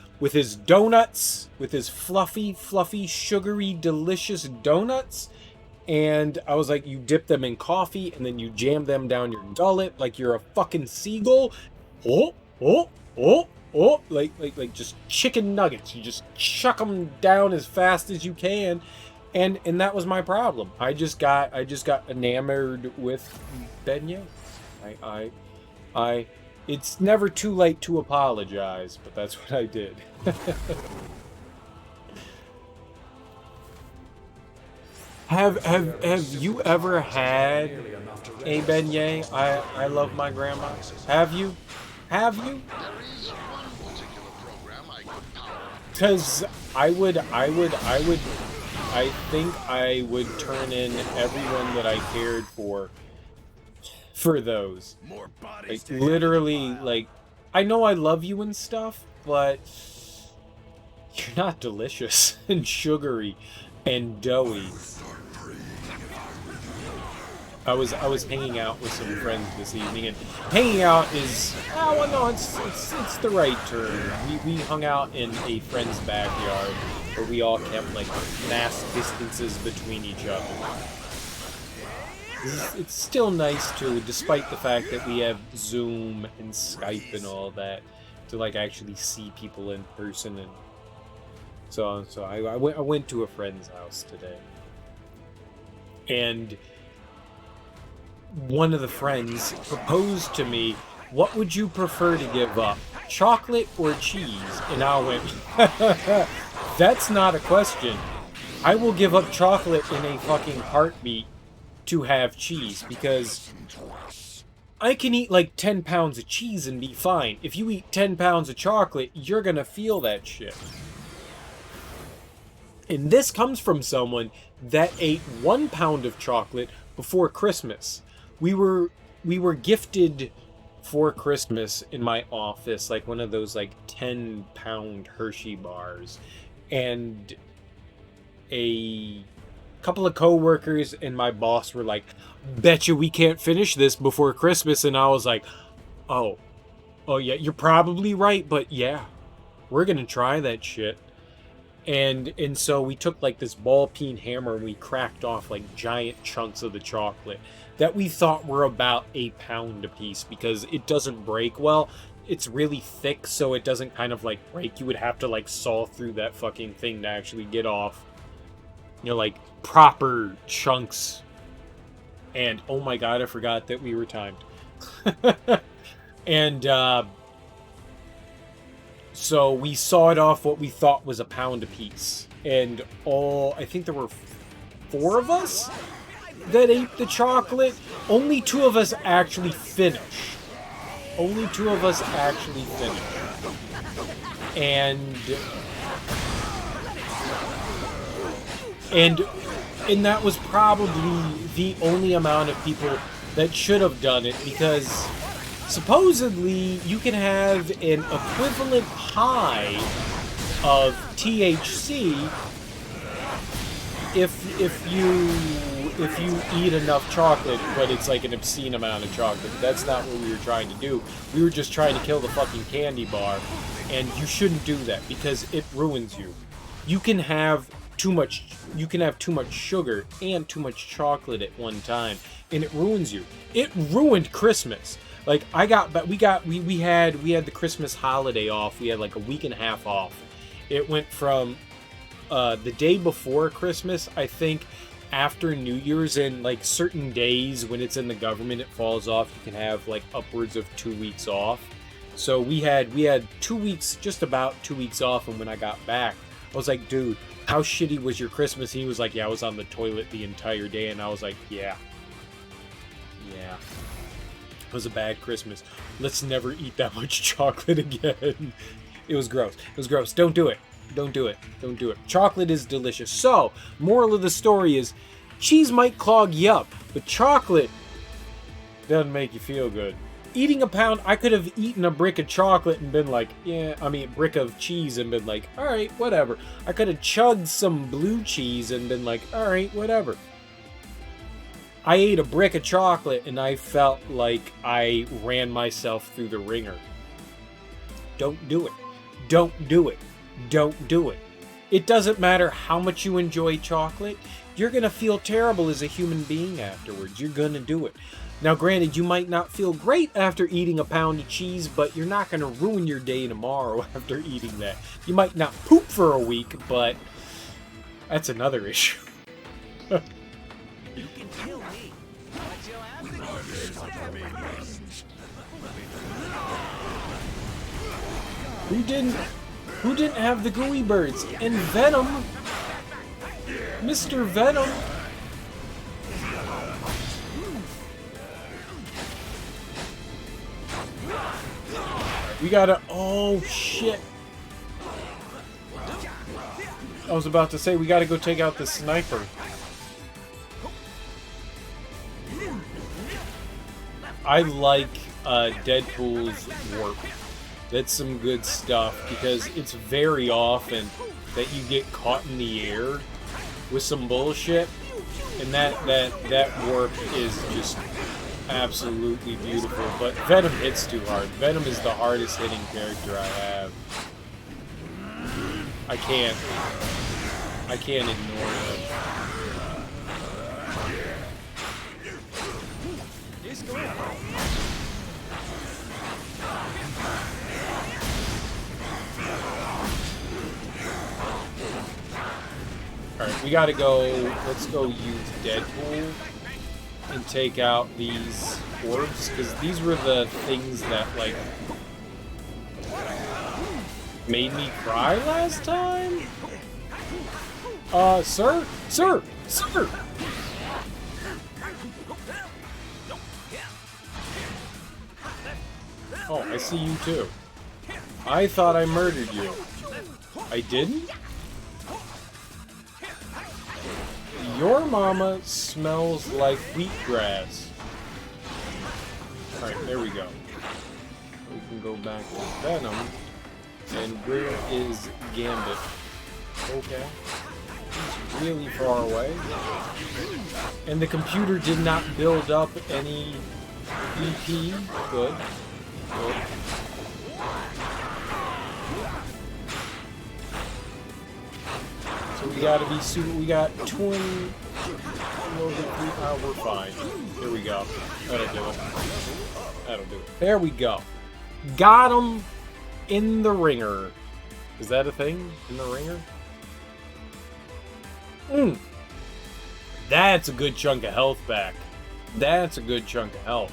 donuts, with his fluffy, sugary, delicious donuts. And I was like, you dip them in coffee and then you jam them down your gullet like you're a fucking seagull. Oh, oh, oh, oh, like just chicken nuggets. You just chuck them down as fast as you can. And that was my problem. I just got enamored with beignets. It's never too late to apologize, but that's what I did. Have you ever had a beignet? I love my grandma. Have you? Have you? Because I think I would turn in everyone that I cared for those. Like, literally, like, I know I love you and stuff, but you're not delicious and sugary and doughy. I was hanging out with some friends this evening, and hanging out is, oh, well, no, it's the right term. We hung out in a friend's backyard where we all kept like mass distances between each other. It's still nice too, despite the fact that we have Zoom and Skype and all that, to like actually see people in person. And so I went to a friend's house today, and one of the friends proposed to me, what would you prefer to give up, chocolate or cheese? And I went, that's not a question. I will give up chocolate in a fucking heartbeat to have cheese, because I can eat like 10 pounds of cheese and be fine. If you eat 10 pounds of chocolate, you're gonna feel that shit. And this comes from someone that ate 1 pound of chocolate before Christmas. We were gifted for Christmas in my office like one of those like 10-pound Hershey bars, and a couple of coworkers and my boss were like, betcha we can't finish this before Christmas. And I was like, oh yeah, you're probably right, but yeah, we're gonna try that shit. And so we took like this ball peen hammer and we cracked off like giant chunks of the chocolate that we thought were about 1 pound apiece, because it doesn't break well. It's really thick, so it doesn't kind of like break. You would have to like saw through that fucking thing to actually get off, you know, like proper chunks. And oh my god, I forgot that we were timed. And so we sawed off what we thought was 1 pound apiece, and I think there were 4 of us that ate the chocolate. Only 2 of us actually finished. Only 2 of us actually finished. And that was probably the only amount of people that should have done it, because supposedly you can have an equivalent high of THC if you eat enough chocolate, but it's like an obscene amount of chocolate. That's not what we were trying to do. We were just trying to kill the fucking candy bar, and you shouldn't do that because it ruins you. You can have too much sugar and too much chocolate at one time, and it ruins you. It ruined Christmas. Like we had the Christmas holiday off. We had like a week and a half off. It went from the day before Christmas, I think, after New Year's, and like certain days when it's in the government, it falls off. You can have like upwards of 2 weeks off. So we had 2 weeks, just about 2 weeks off. And when I got back, I was like, dude, how shitty was your Christmas? And he was like, yeah, I was on the toilet the entire day. And I was like, yeah. It was a bad Christmas. Let's never eat that much chocolate again. It was gross. It was gross. Don't do it. Don't do it. Don't do it. Chocolate is delicious. So, moral of the story is, cheese might clog you up, but chocolate doesn't make you feel good. Eating a pound, I could have eaten a brick of chocolate and been like, brick of cheese and been like, alright, whatever. I could have chugged some blue cheese and been like, alright, whatever. I ate a brick of chocolate and I felt like I ran myself through the ringer. Don't do it. Don't do it. Don't do it. It doesn't matter how much you enjoy chocolate. You're going to feel terrible as a human being afterwards. You're going to do it. Now, granted, you might not feel great after eating a pound of cheese, but you're not going to ruin your day tomorrow after eating that. You might not poop for a week, but that's another issue. You can kill me, but you'll have to go through stab first. Who didn't have the gooey birds? And Venom. Mr. Venom. We gotta... Oh, shit. I was about to say, we gotta go take out the sniper. I like Deadpool's warp. That's some good stuff, because it's very often that you get caught in the air with some bullshit, and that warp is just absolutely beautiful. But Venom hits too hard. Venom is the hardest hitting character I have. I can't ignore him. Alright, we gotta go, let's go use Deadpool and take out these orbs, because these were the things that, like, made me cry last time? Sir? Sir! Sir! Oh, I see you too. I thought I murdered you. I didn't? Your mama smells like wheatgrass. Alright, there we go. We can go back to Venom. And where is Gambit? Okay. He's really far away. And the computer did not build up any EP. Good. Good. So we gotta be super. We got twin. We're fine. Here we go. That'll do it. That'll do it. There we go. Got him in the ringer. Is that a thing? In the ringer? That's a good chunk of health back. That's a good chunk of health.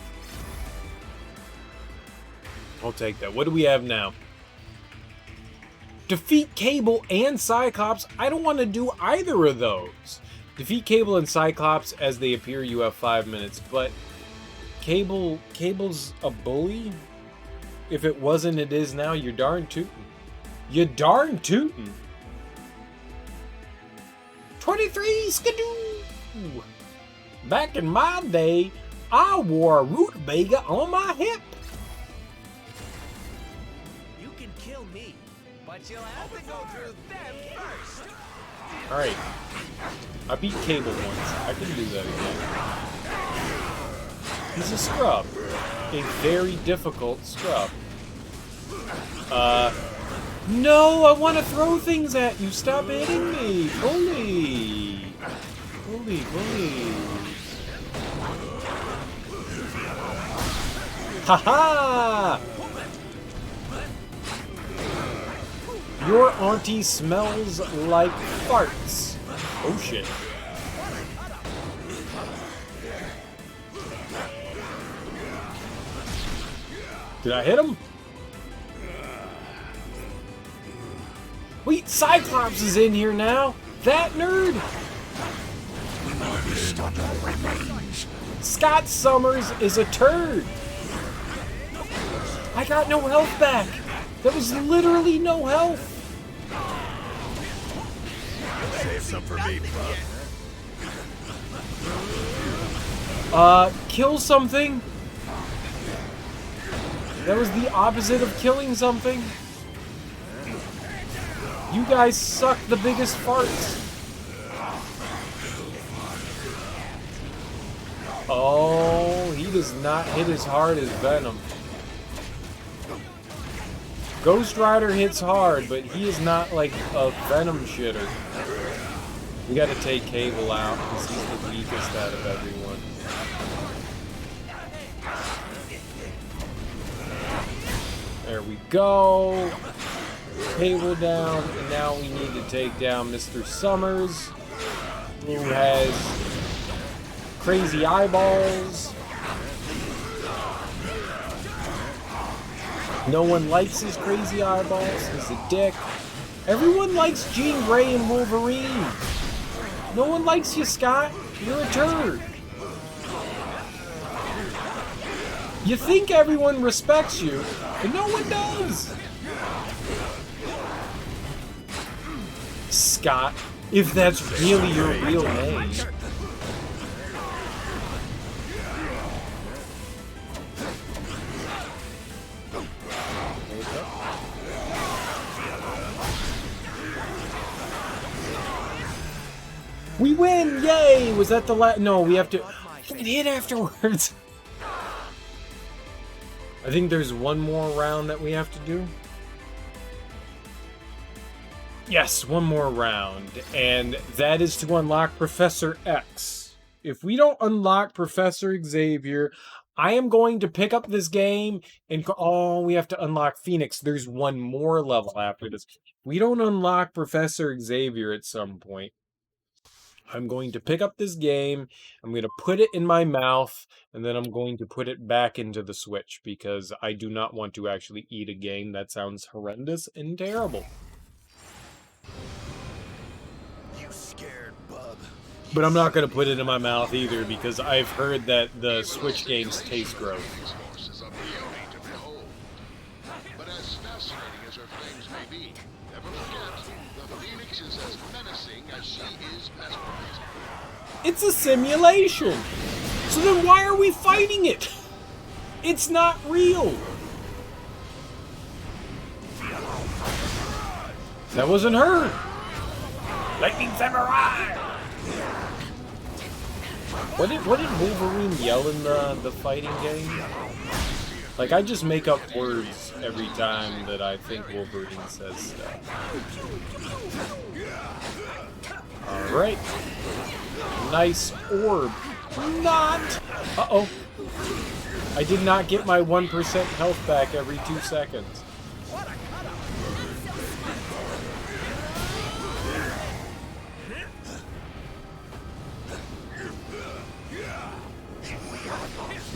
I'll take that. What do we have now? Defeat Cable and Cyclops. I don't want to do either of those. Defeat Cable and Cyclops as they appear. You have 5 minutes, but Cable's a bully. If it wasn't, it is now. You're darn tootin'. You darn tootin'. 23 skidoo. Back in my day, I wore a rutabaga on my hip. You can kill me, but you'll have to go through them first. Alright. I beat Cable once. I can do that again. He's a scrub. A very difficult scrub. No! I want to throw things at you! Stop hitting me! Bully! Bully, bully. Haha! Your auntie smells like farts. Oh shit. Did I hit him? Wait, Cyclops is in here now? That nerd? Scott Summers is a turd. I got no health back. That was literally no health. Save some for me, bub. Kill something? That was the opposite of killing something. You guys suck the biggest farts. Oh, he does not hit as hard as Venom. Ghost Rider hits hard, but he is not like a Venom shitter. We gotta take Cable out because he's the weakest out of everyone. There we go. Cable down, and now we need to take down Mr. Summers, who has crazy eyeballs. No one likes his crazy eyeballs. He's a dick. Everyone likes Jean Grey and Wolverine. No one likes you, Scott. You're a turd. You think everyone respects you, but no one does. Scott, if that's really your real name. We win! Yay! Was that the last? No, we have to hit afterwards. I think there's one more round that we have to do. Yes, one more round, and that is to unlock Professor X. If we don't unlock Professor Xavier, I am going to pick up this game and oh, we have to unlock Phoenix. There's one more level after this. If we don't unlock Professor Xavier at some point, I'm going to pick up this game, I'm going to put it in my mouth, and then I'm going to put it back into the Switch, because I do not want to actually eat a game. That sounds horrendous and terrible. You scared, bub. But I'm not going to put it in my mouth either, because I've heard that the Switch games taste gross. But as fascinating as her claims may be, never forget, the Phoenix is as menacing as she is mesmerizing. It's a simulation! So then why are we fighting it? It's not real! That wasn't her! Lightning Samurai! What did Wolverine yell in the fighting game? Like, I just make up words every time that I think Wolverine says stuff. Alright. Nice orb. Not! Uh-oh. I did not get my 1% health back every 2 seconds.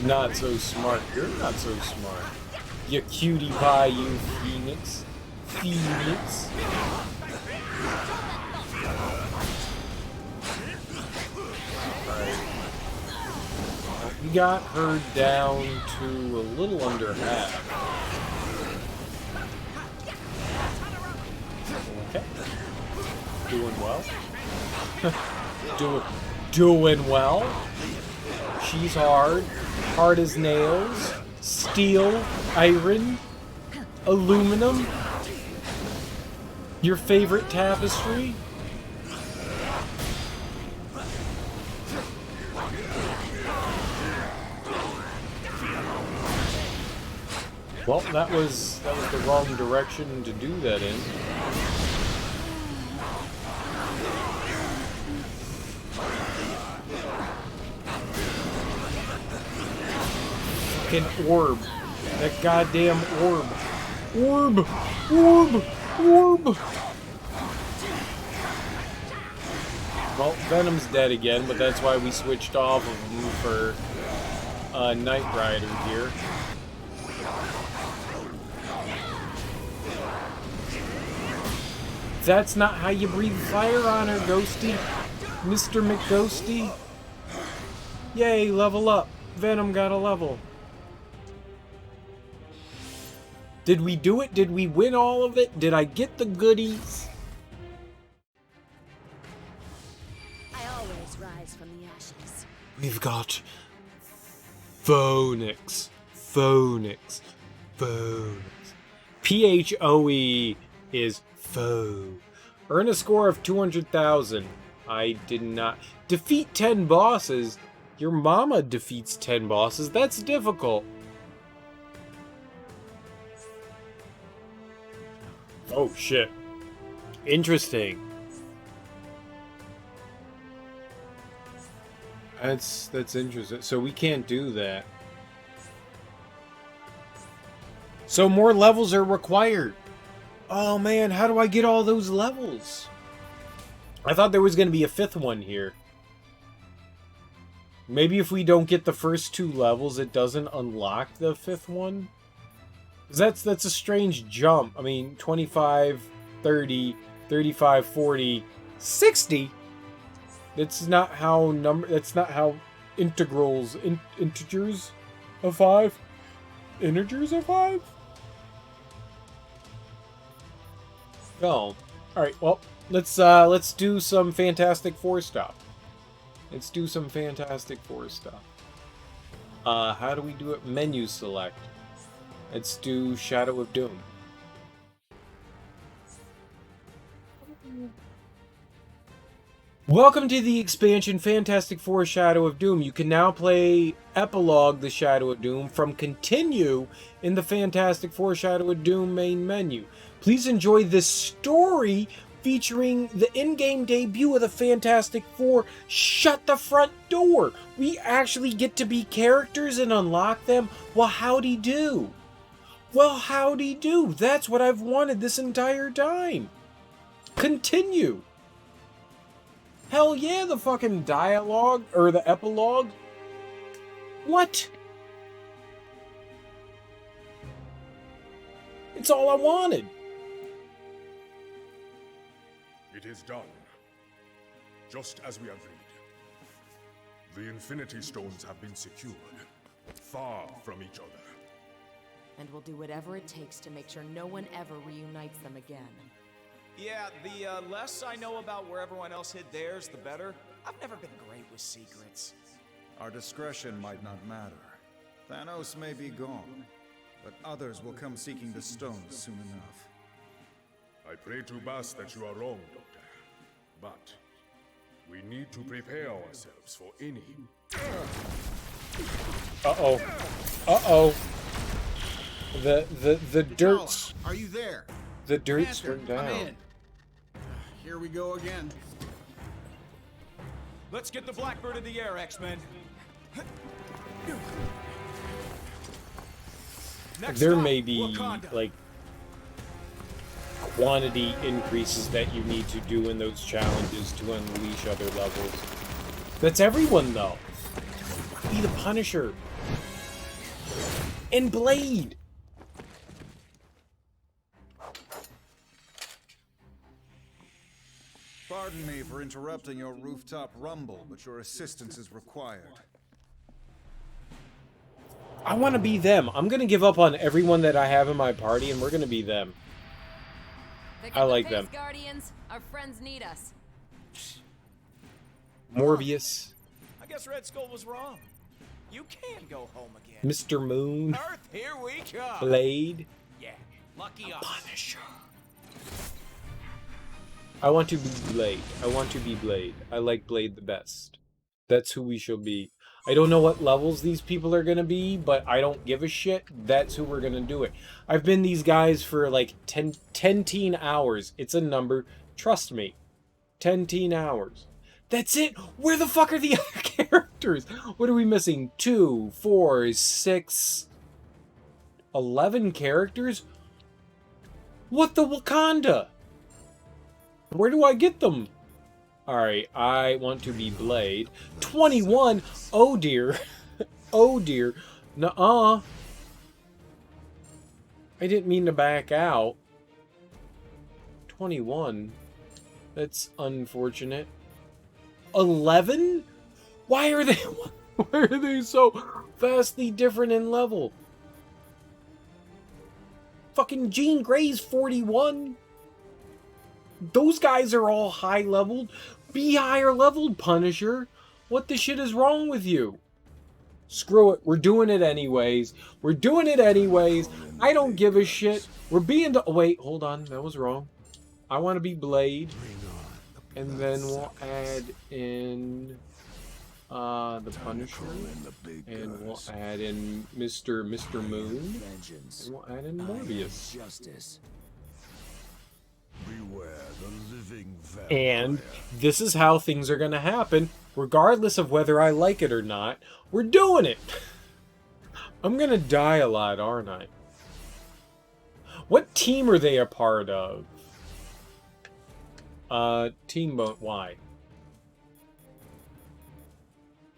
Not so smart. You're not so smart. You cutie pie, you Phoenix. Phoenix. Alright. We got her down to a little under half. Okay. Doing well. Doing well. She's hard. Hard as nails. Steel. Iron. Aluminum. Your favorite tapestry. Well, that was the wrong direction to do that in. Fucking orb. That goddamn orb. Orb! Orb! Orb! Well, Venom's dead again, but that's why we switched off of him for Knight Rider here. That's not how you breathe fire on her, Ghosty. Mr. McGhosty. Yay, level up. Venom got a level. Did we do it? Did we win all of it? Did I get the goodies? I always rise from the ashes. We've got Phonix. Phonix. Phonix. PHOE is foe. Earn a score of 200,000. I did not. Defeat 10 bosses. Your mama defeats 10 bosses. That's difficult. Oh shit. Interesting. That's interesting. So we can't do that. So more levels are required. Oh man, how do I get all those levels? I thought there was going to be a 5th one here. Maybe if we don't get the first 2 levels, it doesn't unlock the 5th one? That's a strange jump. I mean, 25, 30, 35, 40, 60? That's not how integrals, integers of 5? Integers of 5? No. Alright, well, let's do some Fantastic Four stuff. Let's do some Fantastic Four stuff. How do we do it? Menu select. Let's do Shadow of Doom. Welcome to the expansion Fantastic Four Shadow of Doom. You can now play Epilogue the Shadow of Doom from Continue in the Fantastic Four Shadow of Doom main menu. Please enjoy this story featuring the in-game debut of the Fantastic Four. Shut the front door! We actually get to be characters and unlock them? Well, howdy do. Well, howdy do. That's what I've wanted this entire time. Continue. Hell yeah, the fucking dialogue, or the epilogue. What? It's all I wanted. It is done. Just as we agreed. The Infinity Stones have been secured, far from each other. And we'll do whatever it takes to make sure no one ever reunites them again. Yeah, the less I know about where everyone else hid theirs, the better. I've never been great with secrets. Our discretion might not matter. Thanos may be gone, but others will come seeking the stones soon enough. I pray to Bas that you are wrong, Doctor. But we need to prepare ourselves for any... Uh-oh. Uh-oh. The dirt's... Are you there? The dirt's Panther, turned down. I'm in. Here we go again. Let's get the Blackbird in the air, X-Men. There may be, like, quantity increases that you need to do in those challenges to unleash other levels. That's everyone, though. Be the Punisher. And Blade. Pardon me for interrupting your rooftop rumble, but your assistance is required. I want to be them. I'm going to give up on everyone that I have in my party, and we're going to be them. I like them. Guardians, our friends need us. Morbius. I guess Red Skull was wrong. You can go home again. Mr. Moon. Earth, here we come. Blade. Yeah, lucky us. Punisher. I want to be Blade. I want to be Blade. I like Blade the best. That's who we shall be. I don't know what levels these people are going to be, but I don't give a shit. That's who we're going to do it. I've been these guys for like 10 hours. It's a number. Trust me. 10 hours. That's it. Where the fuck are the other characters? What are we missing? 2, 4, 6, 11 characters? What the Wakanda? Where do I get them? Alright, I want to be Blade. 21? Oh dear. Oh dear. Nuh-uh. I didn't mean to back out. 21? That's unfortunate. 11? Why are they... Why are they so vastly different in level? Fucking Jean Grey's 41. Those guys are all high-leveled. Be higher-leveled, Punisher. What the shit is wrong with you? Screw it. We're doing it anyways. We're doing it anyways. I don't give a shit. We're being... Oh, wait, hold on. That was wrong. I want to be Blade. And then we'll add in... the Punisher. And we'll add in Mr. Moon. And we'll add in Morbius. And this is how things are going to happen, regardless of whether I like it or not. We're doing it! I'm going to die a lot, aren't I? What team are they a part of? Team Boat. Why?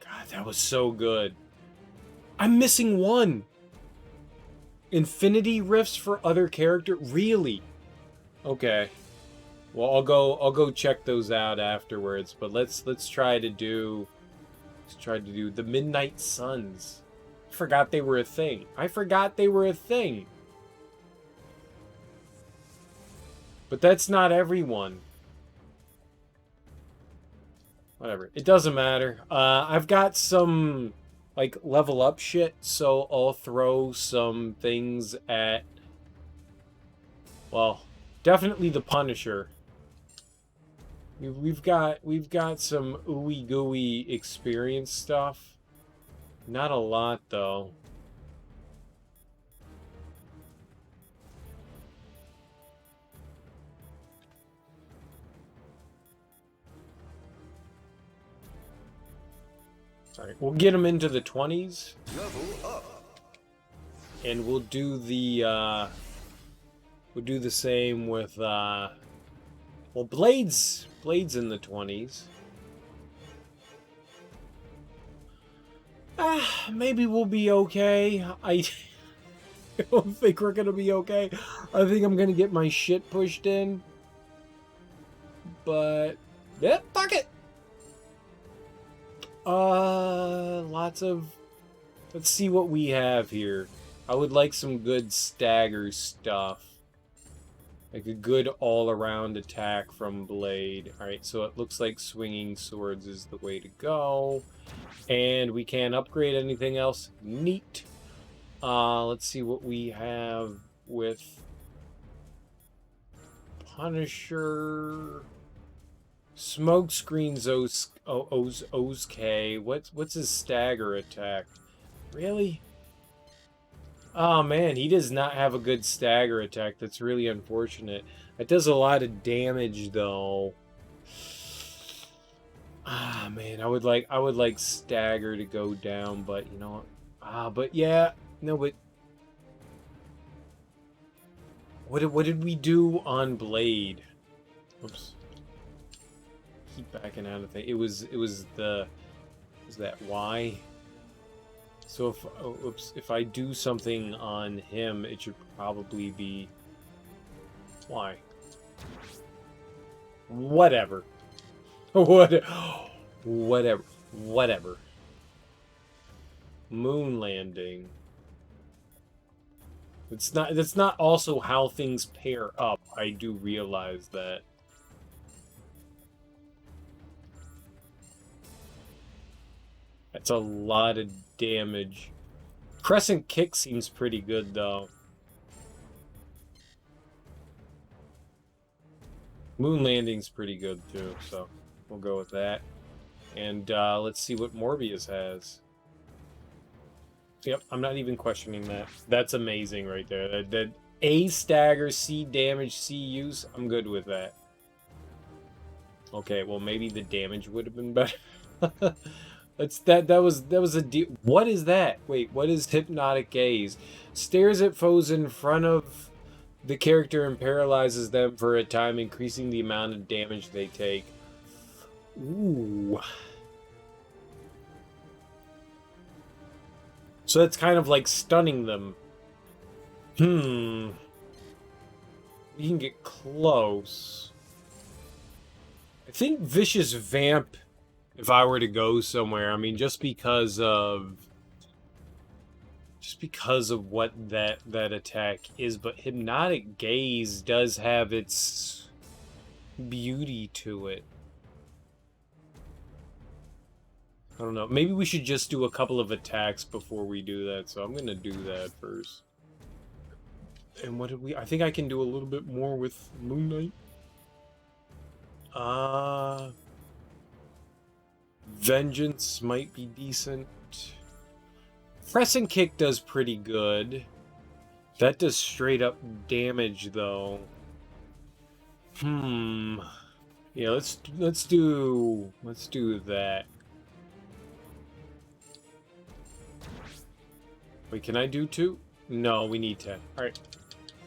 God, that was so good. I'm missing one. Infinity Rifts for other character? Really? Okay. Well, I'll go check those out afterwards, but let's try to do the Midnight Suns. I forgot they were a thing. I forgot they were a thing. But that's not everyone. Whatever. It doesn't matter. I've got some like level up shit, so I'll throw some things at, well, definitely the Punisher. We've got some ooey gooey experience stuff. Not a lot though. Sorry, we'll get them into the 20s. Level up. And we'll do the same with well, Blade's in the 20s. Maybe we'll be okay. I don't think we're gonna be okay. I think I'm gonna get my shit pushed in. But yeah, fuck it. Lots of... Let's see what we have here. I would like some good stagger stuff. Like a good all-around attack from Blade. Alright, so it looks like swinging swords is the way to go. And we can't upgrade anything else. Neat. Let's see what we have with Punisher. Smokescreen's Oz-K. What's his stagger attack? Really? Oh man, he does not have a good stagger attack. That's really unfortunate. It does a lot of damage though. Ah man, I would like stagger to go down, but you know what? But yeah, no, but what did we do on Blade? Oops. Keep backing out of things. It was that Y. So if I do something on him, it should probably be why. Whatever. Whatever. Moon landing. That's not also how things pair up. I do realize that. That's a lot of damage. Crescent kick seems pretty good, though. Moon landing's pretty good, too, so we'll go with that. And let's see what Morbius has. Yep, I'm not even questioning that. That's amazing right there. That A stagger, C damage, C use. I'm good with that. Okay, well maybe the damage would have been better. That was a what is that? Wait, what is hypnotic gaze? Stares at foes in front of the character and paralyzes them for a time, increasing the amount of damage they take. Ooh. So that's kind of like stunning them. We can get close. I think Vicious Vamp, if I were to go somewhere, I mean, just because of what that attack is, but Hypnotic Gaze does have its beauty to it. I don't know. Maybe we should just do a couple of attacks before we do that, so I'm gonna do that first. And what did we... I think I can do a little bit more with Moon Knight. Vengeance might be decent. Pressing Kick does pretty good. That does straight up damage, though. Yeah, let's do that. Wait, can I do 2? No, we need 10. Alright.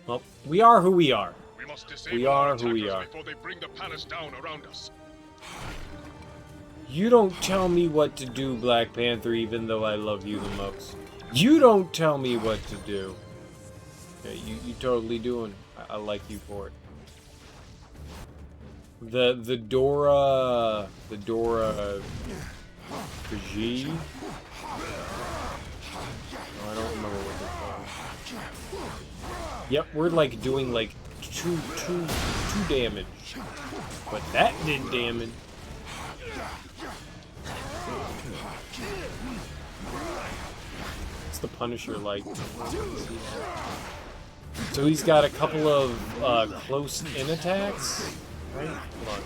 Well, we are who we are. We must We are who we are. before they bring the palace down around us. You don't tell me what to do, Black Panther, even though I love you the most. You don't tell me what to do. Yeah, you totally doing. I like you for it. The Dora G. I don't remember what they're called. Yep, we're like doing like two damage, but that did damage. What's the Punisher like? So he's got a couple of close-in attacks, right? Hold on.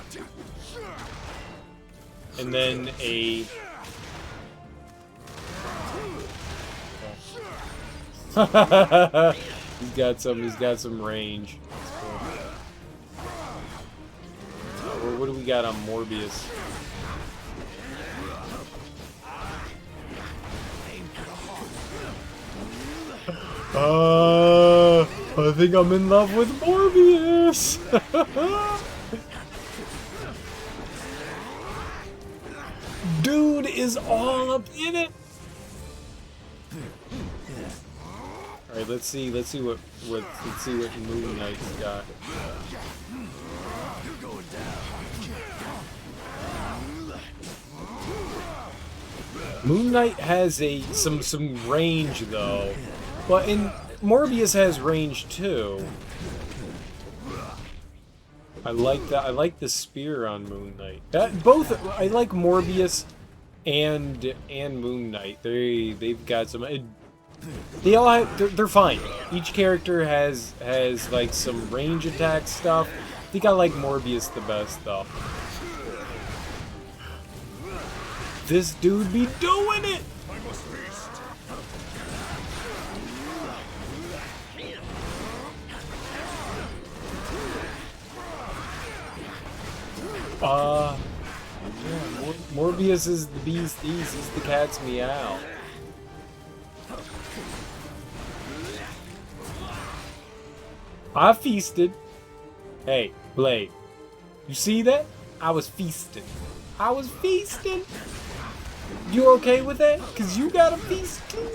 And then a... he's got some range. Cool. What do we got on Morbius? I think I'm in love with Morbius. Dude is all up in it. All right, let's see what Moon Knight's got. Moon Knight has some range though, but Morbius has range too. I like that. I like the spear on Moon Knight. I like Morbius and Moon Knight. They've got some. They all have, they're fine. Each character has like some range attack stuff. I think I like Morbius the best though. This dude be doing it. Yeah, Morbius is the bee's knees. He's the cat's meow. I feasted. Hey, Blade. You see that? I was feasting. I was feasting. You okay with that? Cause you got a feast too.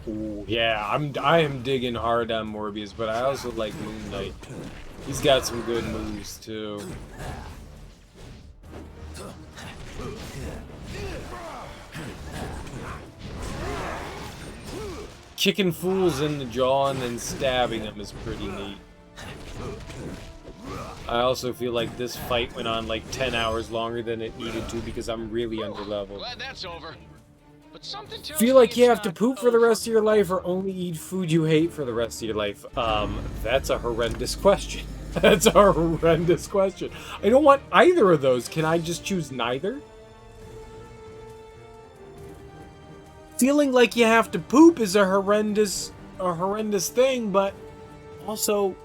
Ooh, yeah, I am digging hard on Morbius, but I also like Moon Knight. He's got some good moves too. Kicking fools in the jaw and then stabbing them is pretty neat. I also feel like this fight went on like 10 hours longer than it needed to because I'm really underleveled. Glad that's over. but something tells Feel me like you it's have to not poop for the rest of your life or over. only eat food you hate for the rest of your life? That's a horrendous question. That's a horrendous question. I don't want either of those. Can I just choose neither? Feeling like you have to poop is a horrendous thing, but also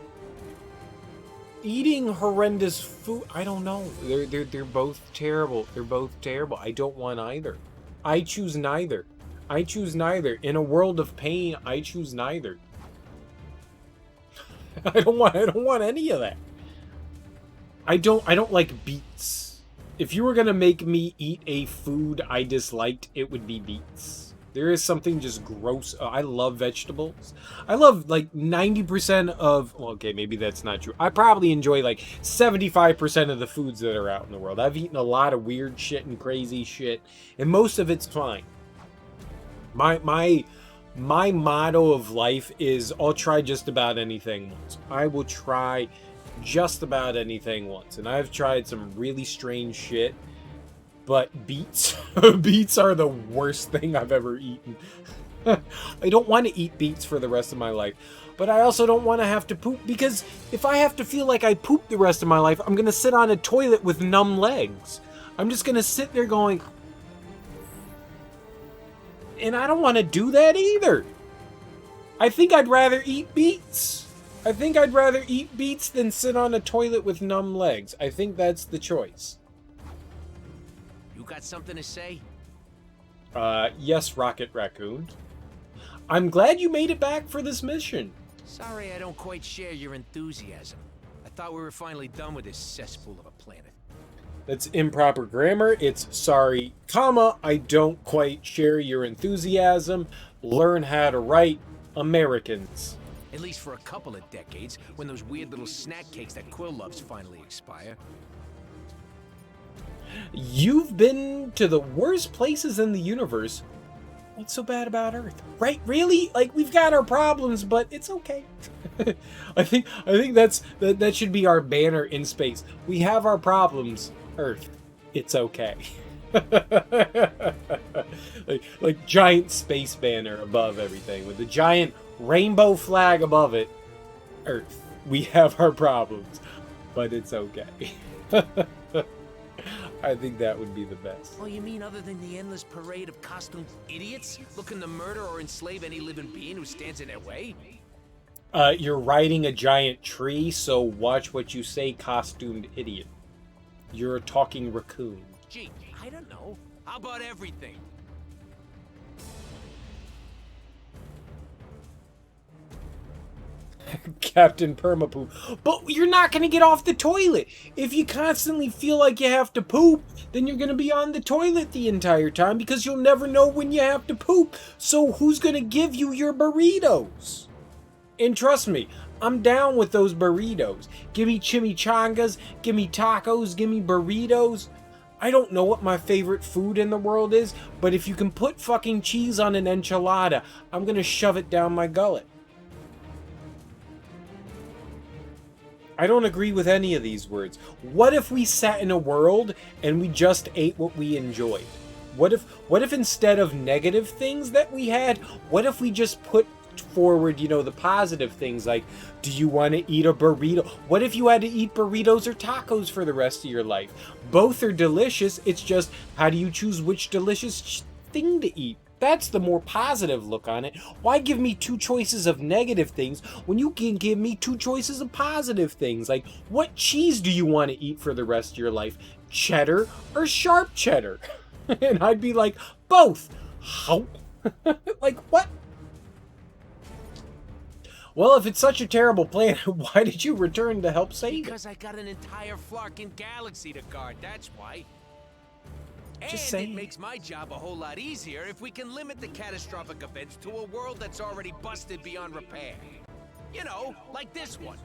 eating horrendous food, I don't know. They're both terrible. They're both terrible. I don't want either. I choose neither. I choose neither. In a world of pain, I choose neither. I don't want any of that. I don't like beets. If you were gonna make me eat a food I disliked, it would be beets. There is something just gross. I love vegetables. I love like 90% of, well, okay, maybe that's not true. I probably enjoy like 75% of the foods that are out in the world. I've eaten a lot of weird shit and crazy shit, and most of it's fine. My motto of life is I'll try just about anything once. I will try just about anything once. And I've tried some really strange shit, but beets beets are the worst thing I've ever eaten. I don't want to eat beets for the rest of my life, but I also don't want to have to poop, because if I have to feel like I poop the rest of my life, I'm going to sit on a toilet with numb legs. I'm just going to sit there going, and I don't want to do that either. I think I'd rather eat beets. I think I'd rather eat beets than sit on a toilet with numb legs. I think that's the choice. You got something to say? Yes, Rocket Raccoon. I'm glad you made it back for this mission. Sorry I don't quite share your enthusiasm. I thought we were finally done with this cesspool of a planet. That's improper grammar. It's sorry, comma, I don't quite share your enthusiasm. Learn how to write, Americans. At least for a couple of decades, when those weird little snack cakes that Quill loves finally expire. You've been to the worst places in the universe. What's so bad about Earth? Right? Really? Like, we've got our problems, but it's okay. I think that should be our banner in space. We have our problems, Earth. It's okay. like giant space banner above everything with a giant rainbow flag above it. Earth. We have our problems, but it's okay. I think that would be the best. Oh, you mean other than the endless parade of costumed idiots looking to murder or enslave any living being who stands in their way? You're riding a giant tree, so watch what you say, costumed idiot. You're a talking raccoon. Gee, I don't know. How about everything? Captain Permapoop. But you're not going to get off the toilet. If you constantly feel like you have to poop, then you're going to be on the toilet the entire time because you'll never know when you have to poop. So who's going to give you your burritos? And trust me, I'm down with those burritos. Give me chimichangas, give me tacos, give me burritos. I don't know what my favorite food in the world is, but if you can put fucking cheese on an enchilada, I'm going to shove it down my gullet. I don't agree with any of these words. What if we sat in a world and we just ate what we enjoyed? What if instead of negative things that we had, what if we just put forward, you know, the positive things like, do you want to eat a burrito? What if you had to eat burritos or tacos for the rest of your life? Both are delicious. It's just, how do you choose which delicious thing to eat? That's the more positive look on it. Why give me two choices of negative things when you can give me two choices of positive things? Like, what cheese do you want to eat for the rest of your life? Cheddar or sharp cheddar? And I'd be like, both. How? Like, what? Well, if it's such a terrible plan, why did you return to help save it? Because I got an entire Flarkin galaxy to guard, that's why. Just and it makes my job a whole lot easier if we can limit the catastrophic events to a world that's already busted beyond repair. You know, like this one.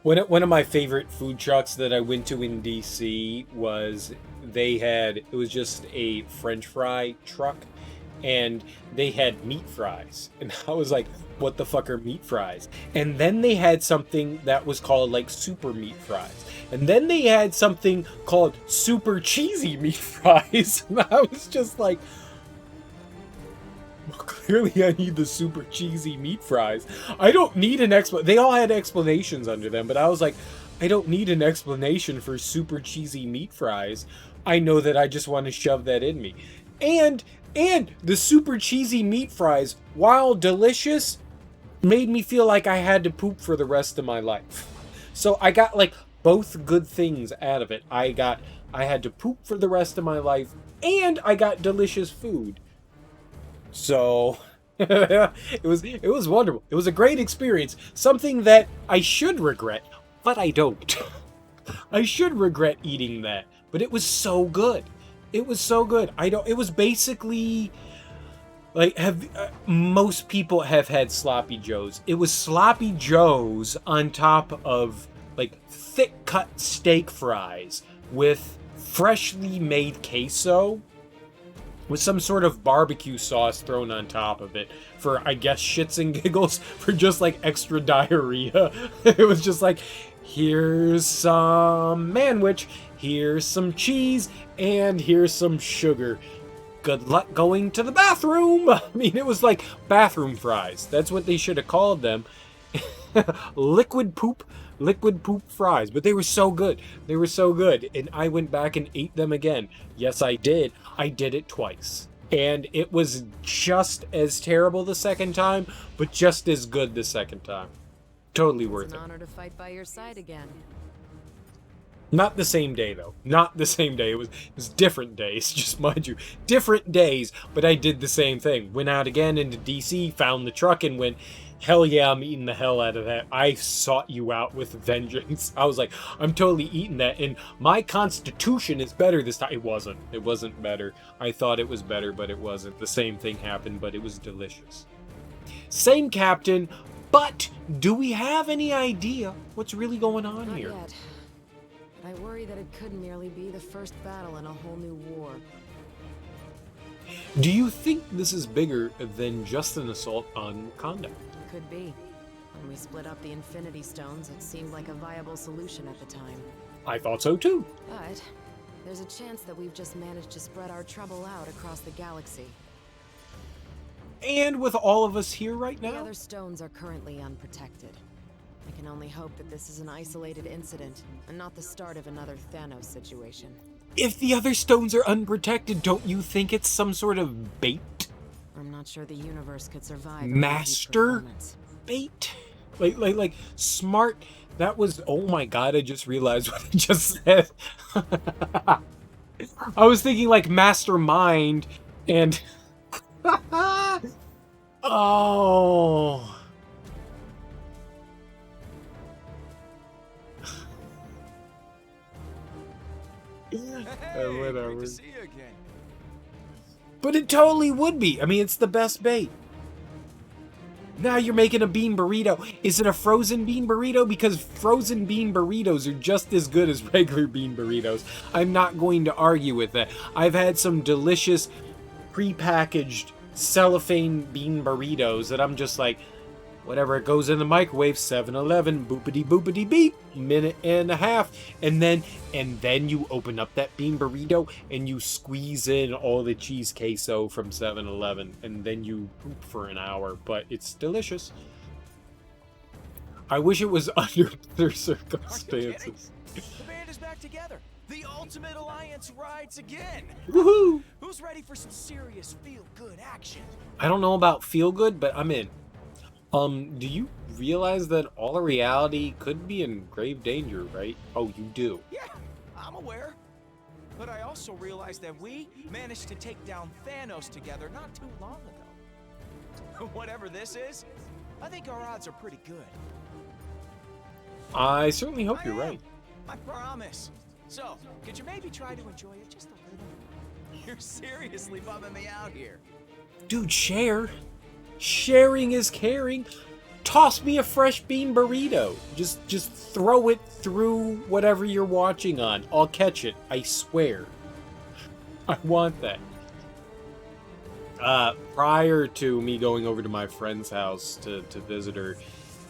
One of my favorite food trucks that I went to in DC was, it was just a French fry truck, and they had meat fries. And I was like, what the fuck are meat fries? And then they had something that was called like super meat fries. And then they had something called super cheesy meat fries. And I was just like, Clearly I need the super cheesy meat fries. I don't need an they all had explanations under them, but I was like, I don't need an explanation for super cheesy meat fries. I know that I just want to shove that in me. And the super cheesy meat fries, while delicious, made me feel like I had to poop for the rest of my life. So I got like both good things out of it. I had to poop for the rest of my life, and I got delicious food. So it was wonderful. It was a great experience. Something that I should regret, but I don't. I should regret eating that, but it was so good. It was so good. It was basically like, most people have had sloppy joes. It was sloppy joes on top of like thick cut steak fries with freshly made queso with some sort of barbecue sauce thrown on top of it for, I guess, shits and giggles, for just like extra diarrhea. It was just like, here's some manwich, here's some cheese, and here's some sugar. Good luck going to the bathroom. I mean, it was like bathroom fries. That's what they should have called them. liquid poop fries. But they were so good. They were so good. And I went back and ate them again. Yes, I did. I did it twice. And it was just as terrible the second time, but just as good the second time. Totally worth it. It's an honor to fight by your side again. Not the same day, though. Not the same day. It was different days, just mind you. Different days, but I did the same thing. Went out again into DC, found the truck, and went, hell yeah, I'm eating the hell out of that. I sought you out with vengeance. I was like, I'm totally eating that, and my constitution is better this time. It wasn't. It wasn't better. I thought it was better, but it wasn't. The same thing happened, but it was delicious. Same captain, but do we have any idea what's really going on Not here? yet. I worry that it could merely be the first battle in a whole new war. Do you think this is bigger than just an assault on Wakanda? Could be. When we split up the Infinity Stones, it seemed like a viable solution at the time. I thought so too. But there's a chance that we've just managed to spread our trouble out across the galaxy. And with all of us here right The now? other stones are currently unprotected. I can only hope that this is an isolated incident, and not the start of another Thanos situation. If the other stones are unprotected, don't you think it's some sort of bait? I'm not sure the universe could survive. Master bait? Like smart. That was, oh my god, I just realized what I just said. I was thinking like mastermind and oh. Whatever. Great to see you again. But it totally would be. I mean, it's the best bait. Now you're making a bean burrito. Is it a frozen bean burrito? Because frozen bean burritos are just as good as regular bean burritos. I'm not going to argue with that. I've had some delicious prepackaged cellophane bean burritos that I'm just like, whatever, it goes in the microwave, 7-Eleven, boopity boopity beep, minute and a half, and then you open up that bean burrito and you squeeze in all the cheese queso from 7-Eleven, and then you poop for an hour, but it's delicious. I wish it was under other circumstances. The band is back together. The Ultimate Alliance rides again. Woohoo! Who's ready for some serious feel-good action? I don't know about feel good, but I'm in. Do you realize that all of reality could be in grave danger, right? Oh, you do. Yeah, I'm aware. But I also realized that we managed to take down Thanos together not too long ago. Whatever this is, I think our odds are pretty good. I certainly hope you're right. I promise. So, could you maybe try to enjoy it just a little? You're seriously bumming me out here. Dude, share. Sharing is caring. Toss me a fresh bean burrito. Just throw it through whatever you're watching on. I'll catch it. I swear. I want that. Prior to me going over to my friend's house to visit her,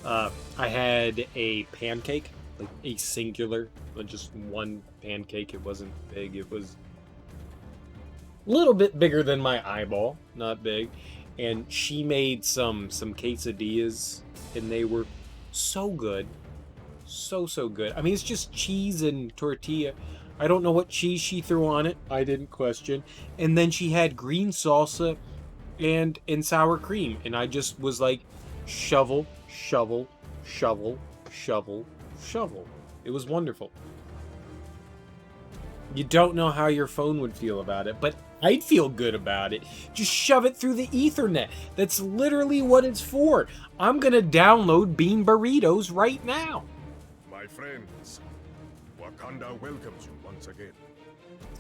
I had a pancake, like a singular, just one pancake. It wasn't big. It was a little bit bigger than my eyeball, not big. and she made some quesadillas, and they were so good. So good. I mean, it's just cheese and tortilla. I don't know what cheese she threw on it. I didn't question. And then she had green salsa and sour cream, and I just was like, shovel, shovel, shovel, shovel, shovel. It was wonderful. You don't know how your phone would feel about it, but I'd feel good about it. Just shove it through the Ethernet. That's literally what it's for. I'm gonna download Bean Burritos right now. My friends, Wakanda welcomes you once again.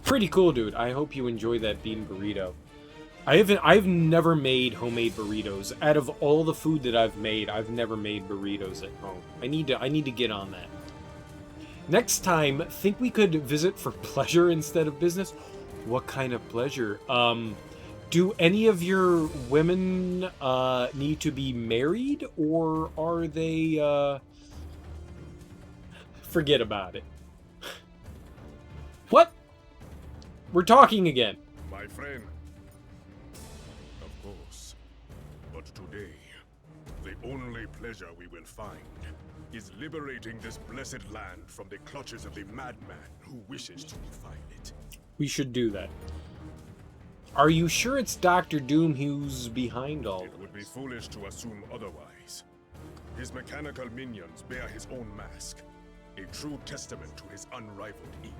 Pretty cool, dude. I hope you enjoy that bean burrito. I've never made homemade burritos. Out of all the food that I've made, I've never made burritos at home. I need to get on that. Next time, think we could visit for pleasure instead of business? What kind of pleasure? Do any of your women need to be married, or are they forget about it? What? We're talking again. My friend. Of course. But today, the only pleasure we will find is liberating this blessed land from the clutches of the madman who wishes to defile it. We should do that. Are you sure it's Dr. Doom who's behind all It would be foolish to assume otherwise. His mechanical minions bear his own mask, a true testament to his unrivaled ego.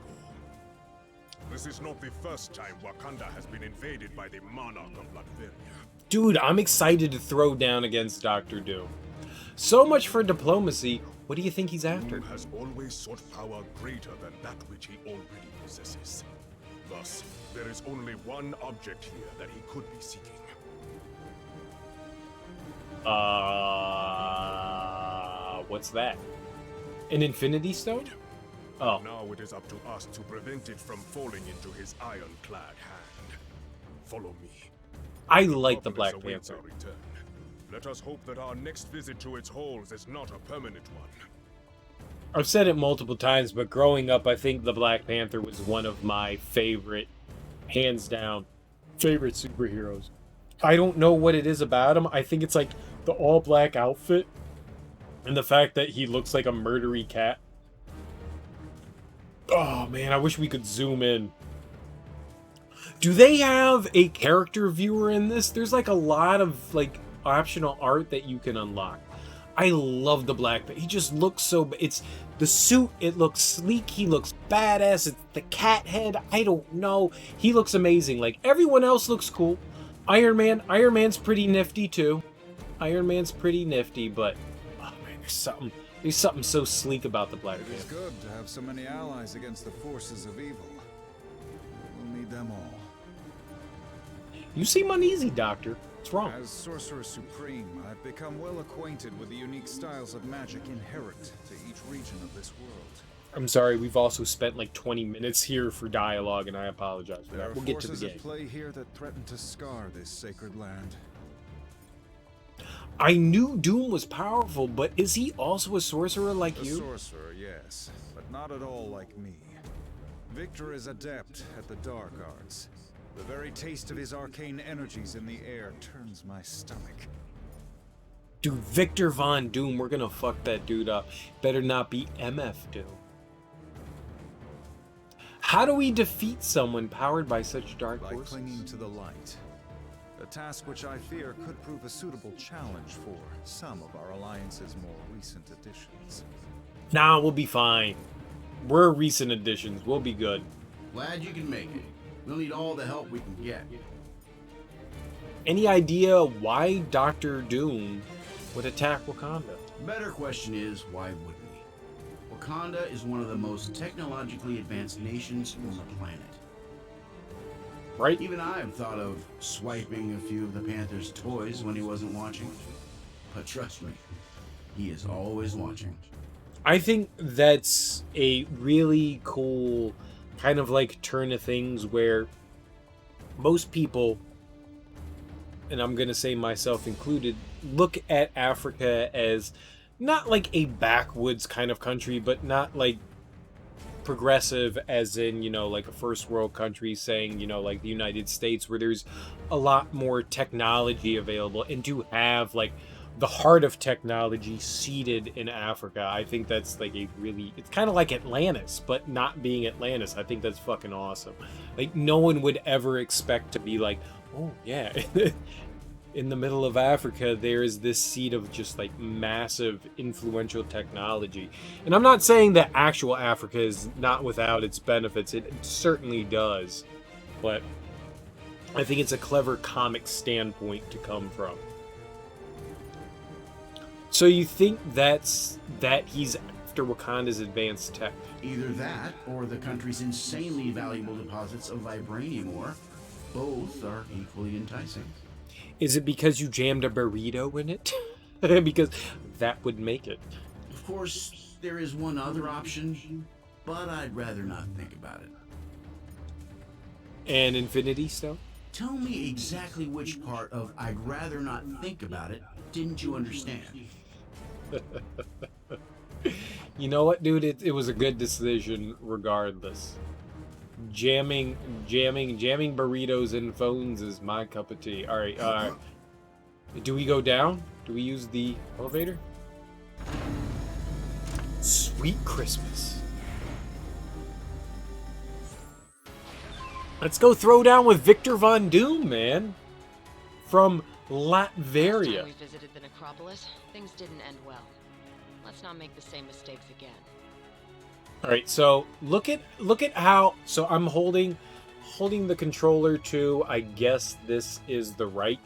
This is not the first time Wakanda has been invaded by the monarch of Latveria. Dude, I'm excited to throw down against Dr. Doom. So much for diplomacy. What do you think he's after? Doom has always sought power greater than that which he already possesses. Thus, there is only one object here that he could be seeking. What's that? An Infinity Stone? Oh. Now it is up to us to prevent it from falling into his ironclad hand. Follow me. I like the Black Panther. Let us hope that our next visit to its halls is not a permanent one. I've said it multiple times, but growing up, I think the Black Panther was one of my favorite, hands down, favorite superheroes. I don't know what it is about him. I think it's like the all-black outfit and the fact that he looks like a murdery cat. Oh, man, I wish we could zoom in. Do they have a character viewer in this? There's like a lot of like optional art that you can unlock. I love the Black Panther. He just looks so... It's the suit. It looks sleek. He looks badass. It's the cat head. I don't know. He looks amazing. Like, everyone else looks cool. Iron Man's pretty nifty, too. Iron Man's pretty nifty, but... Oh, man, there's something so sleek about the Black Panther. It is good to have so many allies against the forces of evil. We'll need them all. You seem uneasy, Doctor. What's wrong? As Sorcerer Supreme, I've become well acquainted with the unique styles of magic inherent to each region of this world. I'm sorry, we've also spent like 20 minutes here for dialogue, and I apologize for There that. are We'll get to the forces game. at play here that threaten to scar this sacred land. I knew Doom was powerful, but is he also a sorcerer like you? A sorcerer, yes, but not at all like me. Victor is adept at the dark arts. The very taste of his arcane energies in the air turns my stomach. Dude, Victor Von Doom, we're gonna fuck that dude up. Better not be MF Doom. How do we defeat someone powered by such dark By forces? clinging to the light. A task which I fear could prove a suitable challenge for some of our Alliance's more recent additions. Nah, we'll be fine. We're recent additions. We'll be good. Glad you can make it. We'll need all the help we can get. Any idea why Dr. Doom would attack Wakanda? The better question is, why wouldn't he? Wakanda is one of the most technologically advanced nations on the planet. Right? Even I've thought of swiping a few of the Panther's toys when he wasn't watching. But trust me, he is always watching. I think that's a really cool kind of like turn of things where most people, and I'm gonna say myself included, look at Africa as not like a backwoods kind of country, but not like progressive as in, you know, like a first world country saying, you know, like the United States, where there's a lot more technology available, and to have like the heart of technology seated in Africa. I think that's like a really, it's kind of like Atlantis, but not being Atlantis. I think that's fucking awesome. Like no one would ever expect to be like, oh yeah, in the middle of Africa, there is this seat of just like massive influential technology. And I'm not saying that actual Africa is not without its benefits. It certainly does. But I think it's a clever comic standpoint to come from. So you think that he's after Wakanda's advanced tech? Either that, or the country's insanely valuable deposits of vibranium ore. Both are equally enticing. Is it because you jammed a burrito in it? Because that would make it. Of course, there is one other option, but I'd rather not think about it. An Infinity Stone? Tell me exactly which part of I'd rather not think about it didn't you understand? You know what, dude? It was a good decision regardless. Jamming burritos in phones is my cup of tea. All right. Do we go down? Do we use the elevator? Sweet Christmas. Let's go throw down with Victor Von Doom, man. From Last Latveria. time we visited the necropolis, things didn't end well. Let's not make the same mistakes again. All right, so look at how. So I'm holding the controller to. I guess this is the right.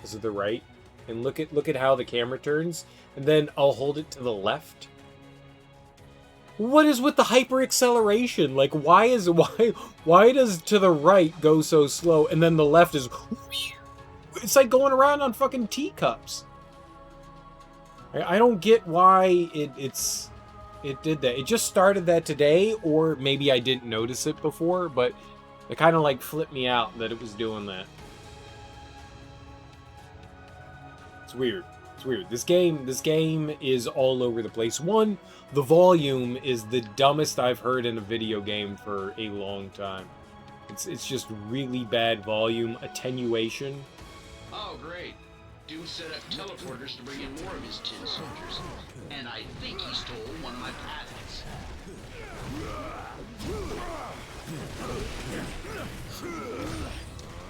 This is the right, and look at how the camera turns, and then I'll hold it to the left. What is with the hyper acceleration? Like, why does to the right go so slow, and then the left is? It's like going around on fucking teacups. I don't get why it did that. It just started that today, or maybe I didn't notice it before, but it kind of like flipped me out that it was doing that. It's weird. It's weird. This game is all over the place. One, the volume is the dumbest I've heard in a video game for a long time. It's just really bad volume, attenuation. Oh, great. Doom set up teleporters to bring in more of his tin soldiers. And I think he stole one of my patents.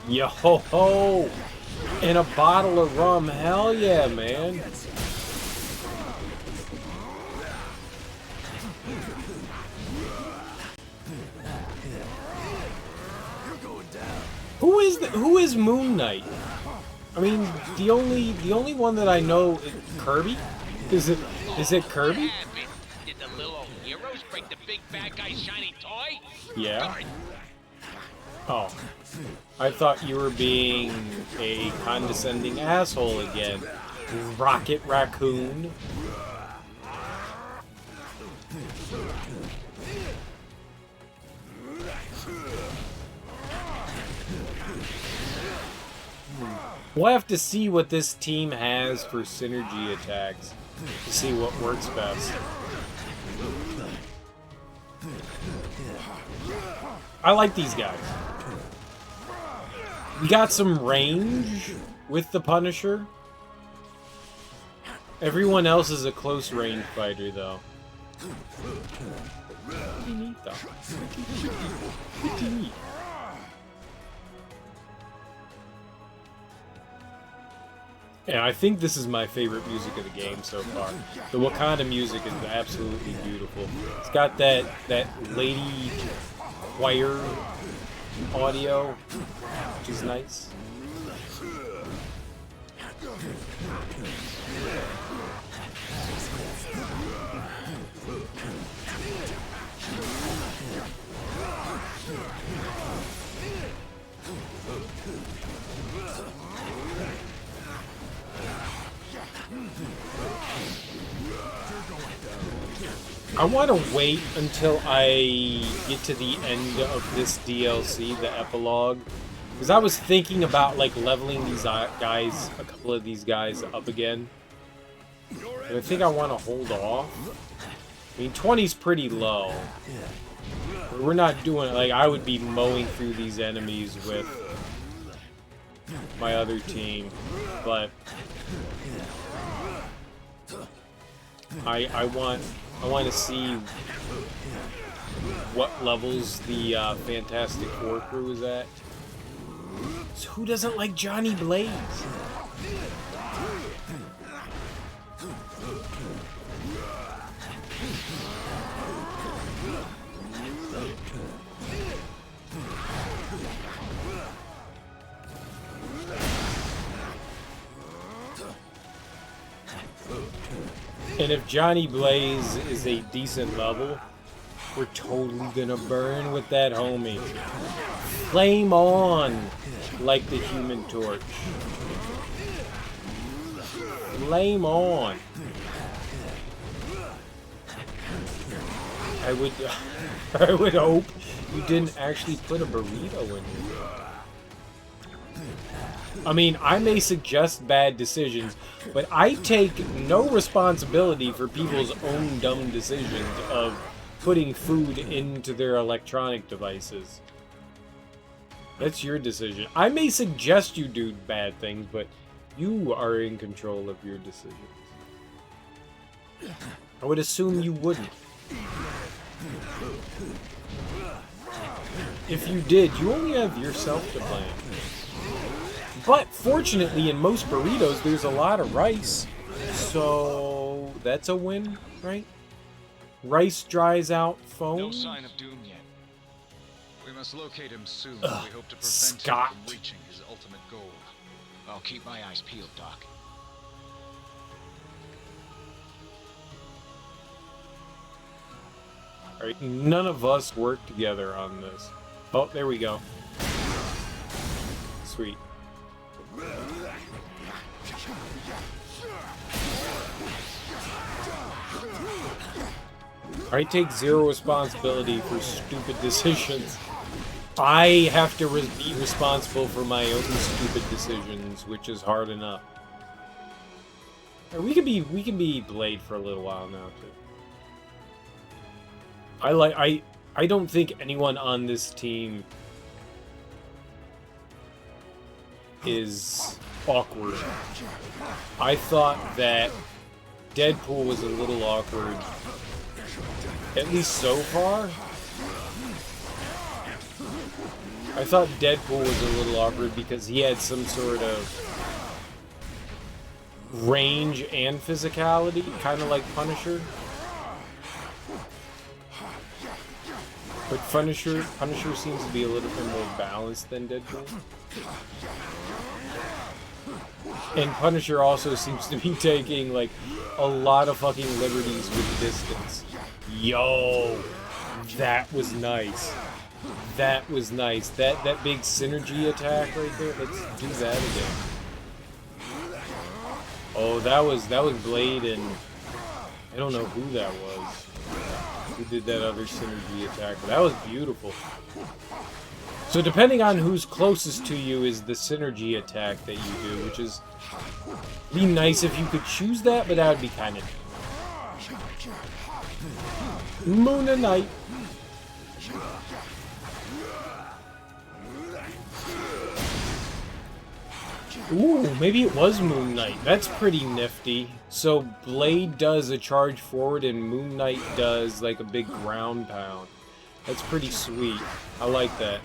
Yo ho ho! And a bottle of rum. Hell yeah, man. Who is Moon Knight? I mean, the only one that I know is Kirby. Is it Kirby? Did the little heroes break the big bad guy's shiny toy? Yeah. Oh, I thought you were being a condescending asshole again, Rocket Raccoon. We'll have to see what this team has for synergy attacks to see what works best. I like these guys. You got some range with the Punisher. Everyone else is a close range fighter, though. Pretty neat, though. Pretty neat. Yeah, I think this is my favorite music of the game so far. The Wakanda music is absolutely beautiful. It's got that lady choir audio, which is nice. I want to wait until I get to the end of this DLC, the epilogue, because I was thinking about like leveling these guys, a couple of these guys up again, and I think I want to hold off I mean, 20's pretty low. We're not doing, like, I would be mowing through these enemies with my other team, but I want to see what levels the Fantastic Four crew is at. So who doesn't like Johnny Blaze? And if Johnny Blaze is a decent level, we're totally gonna burn with that homie. Flame on, like the Human Torch. Flame on. I would hope you didn't actually put a burrito in here. I mean, I may suggest bad decisions, but I take no responsibility for people's own dumb decisions of putting food into their electronic devices. That's your decision. I may suggest you do bad things, but you are in control of your decisions. I would assume you wouldn't. If you did, you only have yourself to blame. But fortunately, in most burritos, there's a lot of rice. So that's a win, right? Rice dries out foam. No sign of Doom yet. We must locate him soon. We hope to prevent Scott. him from reaching his ultimate goal. I'll keep my eyes peeled, Doc. Alright, none of us work together on this. Oh, there we go. Sweet. I take zero responsibility for stupid decisions. I have to be responsible for my own stupid decisions, which is hard enough. We can be Blade for a little while now too. I don't think anyone on this team is awkward. I thought that Deadpool was a little awkward, at least so far. I thought Deadpool was a little awkward because he had some sort of range and physicality, kind of like Punisher. But Punisher seems to be a little bit more balanced than Deadpool. And Punisher also seems to be taking, like, a lot of fucking liberties with distance. Yo! That was nice. That was nice. That big synergy attack right there, let's do that again. Oh, that was Blade and... I don't know who that was. Who did that other synergy attack, but that was beautiful. So depending on who's closest to you is the synergy attack that you do, which is... be nice if you could choose that, but that would be kind of... Moon and Knight. Ooh, maybe it was Moon Knight. That's pretty nifty. So Blade does a charge forward and Moon Knight does like a big ground pound. That's pretty sweet. I like that.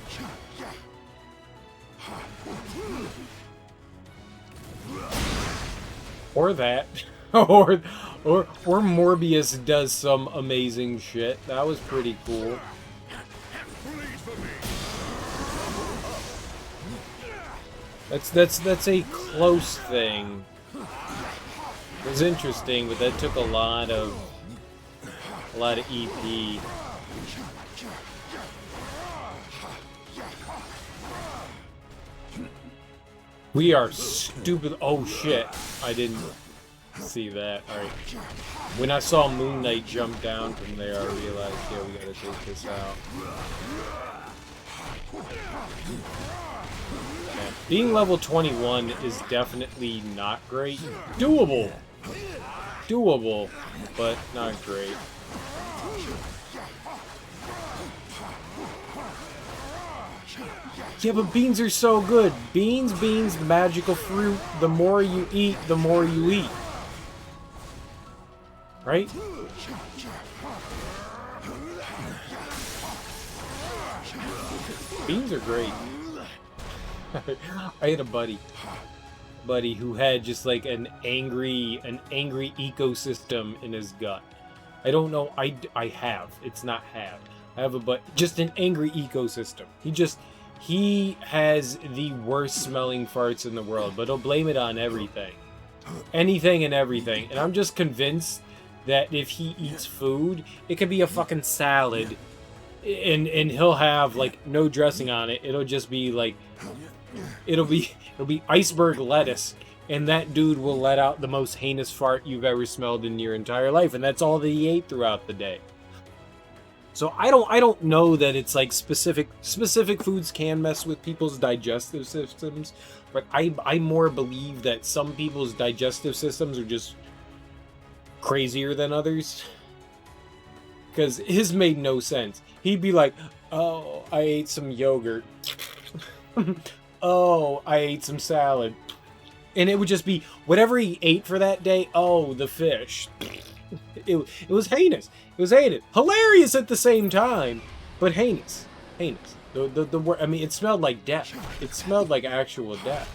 Or that. or Morbius does some amazing shit. That was pretty cool. That's a close thing. It was interesting, but that took a lot of EP. We are stupid. Oh shit! I didn't see that. All right. When I saw Moon Knight jump down from there, I realized, yeah, we gotta take this out. Yeah. Being level 21 is definitely not great. Doable, but not great. Yeah, but beans are so good. Beans, magical fruit. The more you eat, the more you eat. Right? Beans are great. I had a buddy who had just like an angry ecosystem in his gut. I don't know. I have. It's not have. I have just an angry ecosystem. He has the worst smelling farts in the world, but he'll blame it on everything. Anything and everything. And I'm just convinced that if he eats food, it could be a fucking salad, and he'll have like no dressing on it. It'll just be like it'll be iceberg lettuce, and that dude will let out the most heinous fart you've ever smelled in your entire life, and that's all that he ate throughout the day. So I don't know that it's like specific foods can mess with people's digestive systems, but I more believe that some people's digestive systems are just crazier than others. Because his made no sense. He'd be like, oh, I ate some yogurt. Oh, I ate some salad. And it would just be whatever he ate for that day. Oh, the fish. It was heinous. It was heinous. Hilarious at the same time, but heinous. Heinous. The word. I mean, it smelled like death. It smelled like actual death.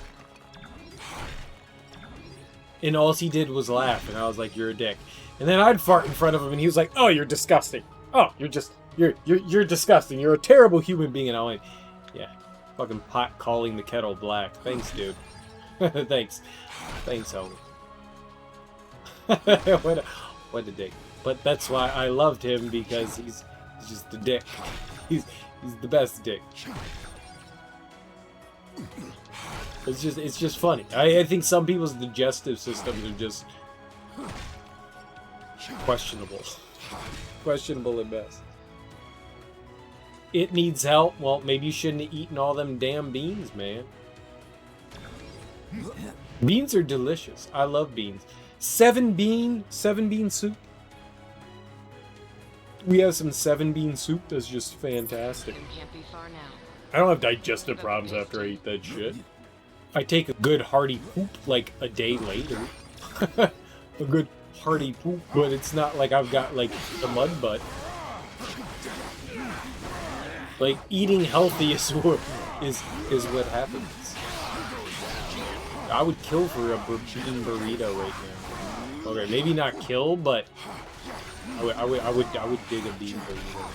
And all he did was laugh, and I was like, "You're a dick." And then I'd fart in front of him, and he was like, "Oh, you're disgusting. Oh, you're disgusting. You're a terrible human being." And I went, "Yeah, fucking pot calling the kettle black. Thanks, dude. Thanks, homie." What a dick. But that's why I loved him, because he's just a dick. He's the best dick. It's just funny. I think some people's digestive systems are just questionable. Questionable at best. It needs help. Well, maybe you shouldn't have eaten all them damn beans, man. Beans are delicious. I love beans. 7-bean soup. We have some 7-bean soup that's just fantastic. Can't be far now. I don't have digestive problems after I eat that shit. I take a good hearty poop like a day later. A good hearty poop, but it's not like I've got like the mud butt. Like eating healthy is what happens. I would kill for a bean burrito right now. Okay, maybe not kill, but I would dig a bean burrito.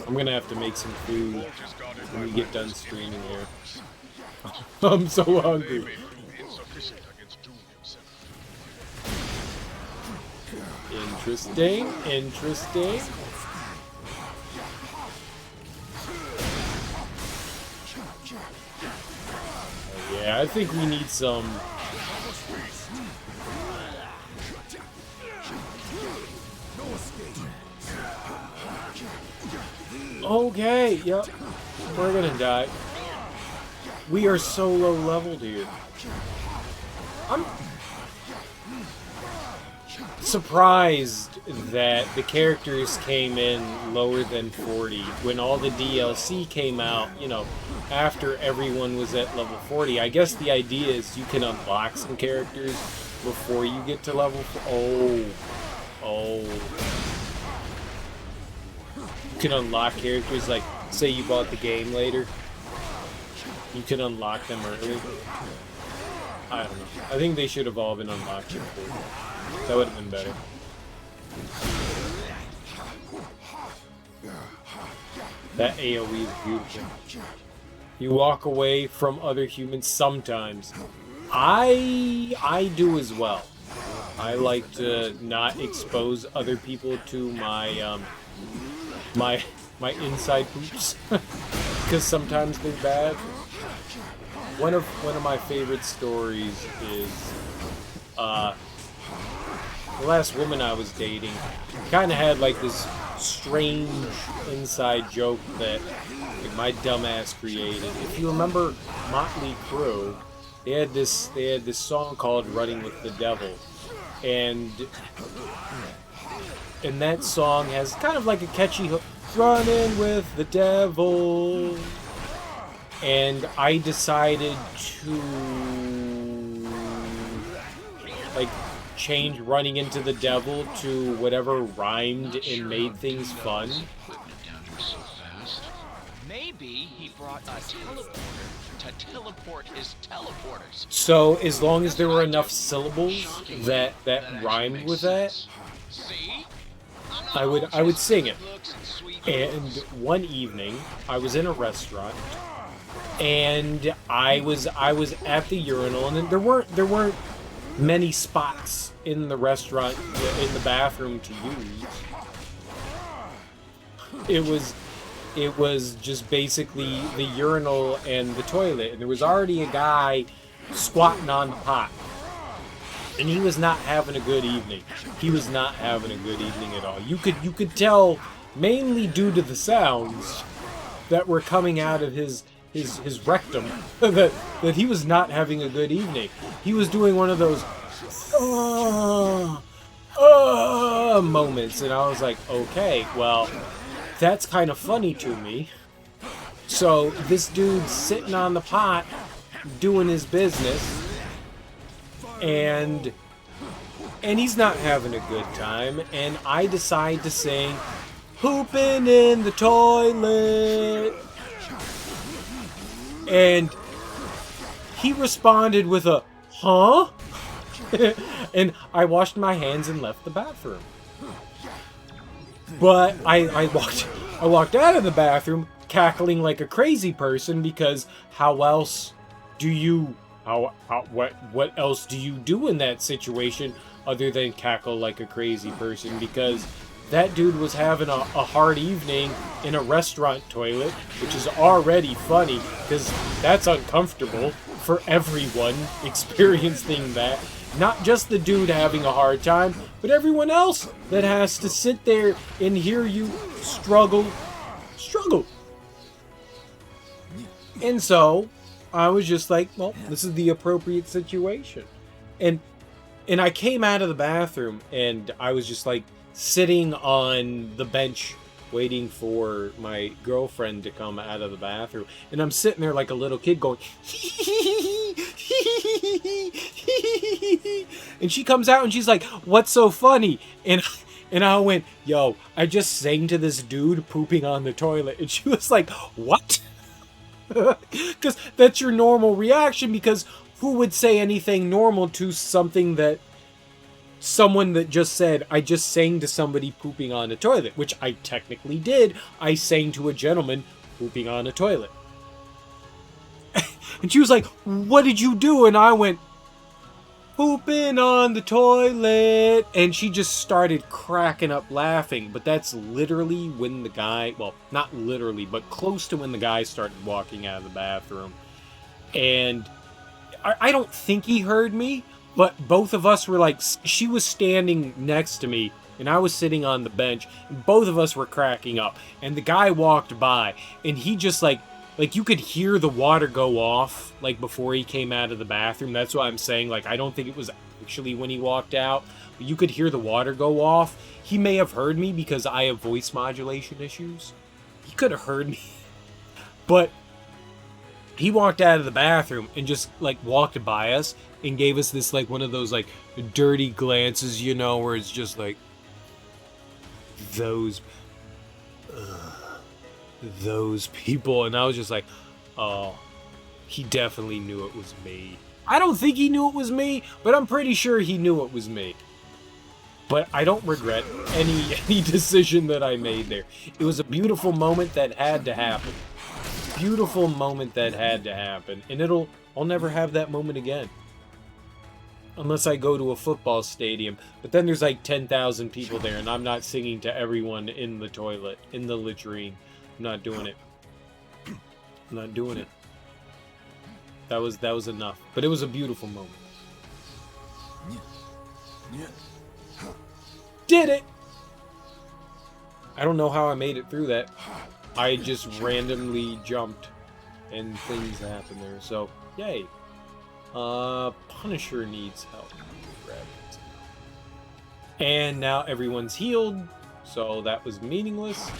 I'm gonna have to make some food when we get done streaming here. I'm so hungry. Interesting, interesting. Yeah, I think we need some. Okay, yep. We're gonna die. We are so low leveled here. I'm surprised that the characters came in lower than 40 when all the DLC came out, you know, after everyone was at level 40. I guess the idea is you can unlock some characters before you get to level 4. Oh. You can unlock characters, like, say you bought the game later. You can unlock them early. I don't know. I think they should have all been unlocked before. That would have been better. That AoE is beautiful. You walk away from other humans sometimes. I do as well. I like to not expose other people to my my inside poops because sometimes they're bad. One of my favorite stories is the last woman I was dating kind of had like this strange inside joke that like, my dumbass created. If you remember Motley Crue, they had this song called "Running with the Devil," And that song has kind of like a catchy hook, running with the devil. And I decided to like change running into the devil to whatever rhymed and made things fun. Maybe he brought a teleporter to teleport his teleporters. So as long as there were enough syllables that rhymed with that, I would sing it. And one evening, I was in a restaurant, and I was at the urinal, and there weren't many spots in the restaurant, in the bathroom to use. It was just basically the urinal and the toilet, and there was already a guy squatting on the pot. And he was not having a good evening. He was not having a good evening at all. You could tell, mainly due to the sounds that were coming out of his rectum, that he was not having a good evening. He was doing one of those moments, and I was like, okay, well, that's kind of funny to me. So this dude's sitting on the pot doing his business, and he's not having a good time, and I decide to sing "Pooping in the Toilet," and he responded with a "huh?" And I washed my hands and left the bathroom. But I walked out of the bathroom cackling like a crazy person, because how else do you what else do you do in that situation other than cackle like a crazy person? Because that dude was having a hard evening in a restaurant toilet, which is already funny because that's uncomfortable for everyone experiencing that. Not just the dude having a hard time, but everyone else that has to sit there and hear you struggle. And so, I was just like, well, this is the appropriate situation. And I came out of the bathroom, and I was just like sitting on the bench waiting for my girlfriend to come out of the bathroom. And I'm sitting there like a little kid going, and she comes out and she's like, "What's so funny?" And I went, "Yo, I just sang to this dude pooping on the toilet." And she was like, "What?" Because that's your normal reaction, because who would say anything normal to something that someone that just said, "I just sang to somebody pooping on a toilet," which I technically did. I sang to a gentleman pooping on a toilet. And she was like, "What did you do?" And I went, "Pooping on the toilet." And she just started cracking up laughing. But that's literally when the guy, well, not literally, but close to when the guy started walking out of the bathroom. And I don't think he heard me, but both of us were like, she was standing next to me and I was sitting on the bench, and both of us were cracking up. And the guy walked by, and he just like you could hear the water go off like before he came out of the bathroom. That's what I'm saying. Like, I don't think it was actually when he walked out, but you could hear the water go off. He may have heard me because I have voice modulation issues. He could have heard me. But he walked out of the bathroom and just like walked by us and gave us this like one of those like dirty glances, you know, where it's just like those people. And I was just like, oh, he definitely knew it was me. I don't think he knew it was me, but I'm pretty sure he knew it was me. But I don't regret any decision that I made there. It was a beautiful moment that had to happen. Beautiful moment that had to happen. And I'll never have that moment again. Unless I go to a football stadium. But then there's like 10,000 people there, and I'm not singing to everyone in the toilet, in the latrine. I'm not doing it. I'm not doing it. That was enough. But it was a beautiful moment. Did it! I don't know how I made it through that. I just randomly jumped and things happened there. So, yay. Punisher needs help. Grab it. And now everyone's healed, so that was meaningless.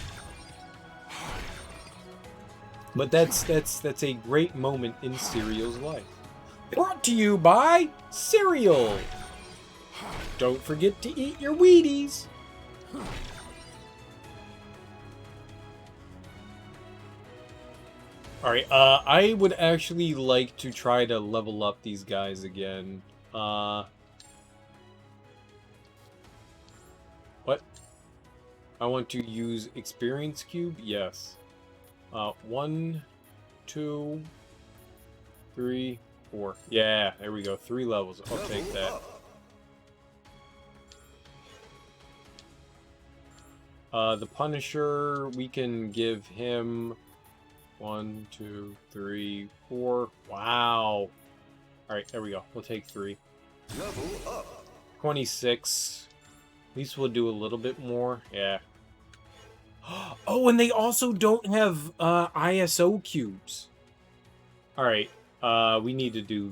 But that's a great moment in Cereal's life. Brought to you by Cereal. Don't forget to eat your Wheaties. Alright, I would actually like to try to level up these guys again. What? I want to use Experience Cube? Yes. 1, 2, 3, 4. Yeah, there we go. 3 levels. I'll take that. The Punisher, we can give him 1, 2, 3, 4. Wow. Alright, there we go. We'll take 3. Level up. 26. At least we'll do a little bit more. Yeah. Oh, and they also don't have ISO cubes. Alright. We need to do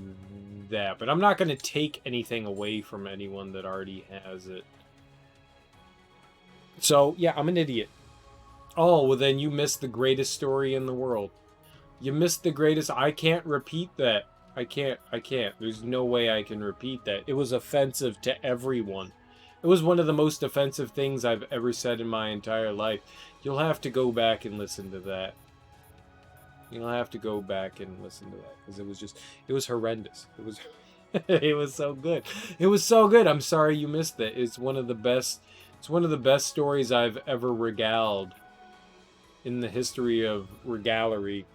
that. But I'm not going to take anything away from anyone that already has it. So, yeah, I'm an idiot. Oh, well then you missed the greatest story in the world. You missed the greatest... I can't repeat that. I can't. There's no way I can repeat that. It was offensive to everyone. It was one of the most offensive things I've ever said in my entire life. You'll have to go back and listen to that. You'll have to go back and listen to that. Because it was just... It was horrendous. It was... it was so good. It was so good. I'm sorry you missed it. It's one of the best... It's one of the best stories I've ever regaled in the history of regalery.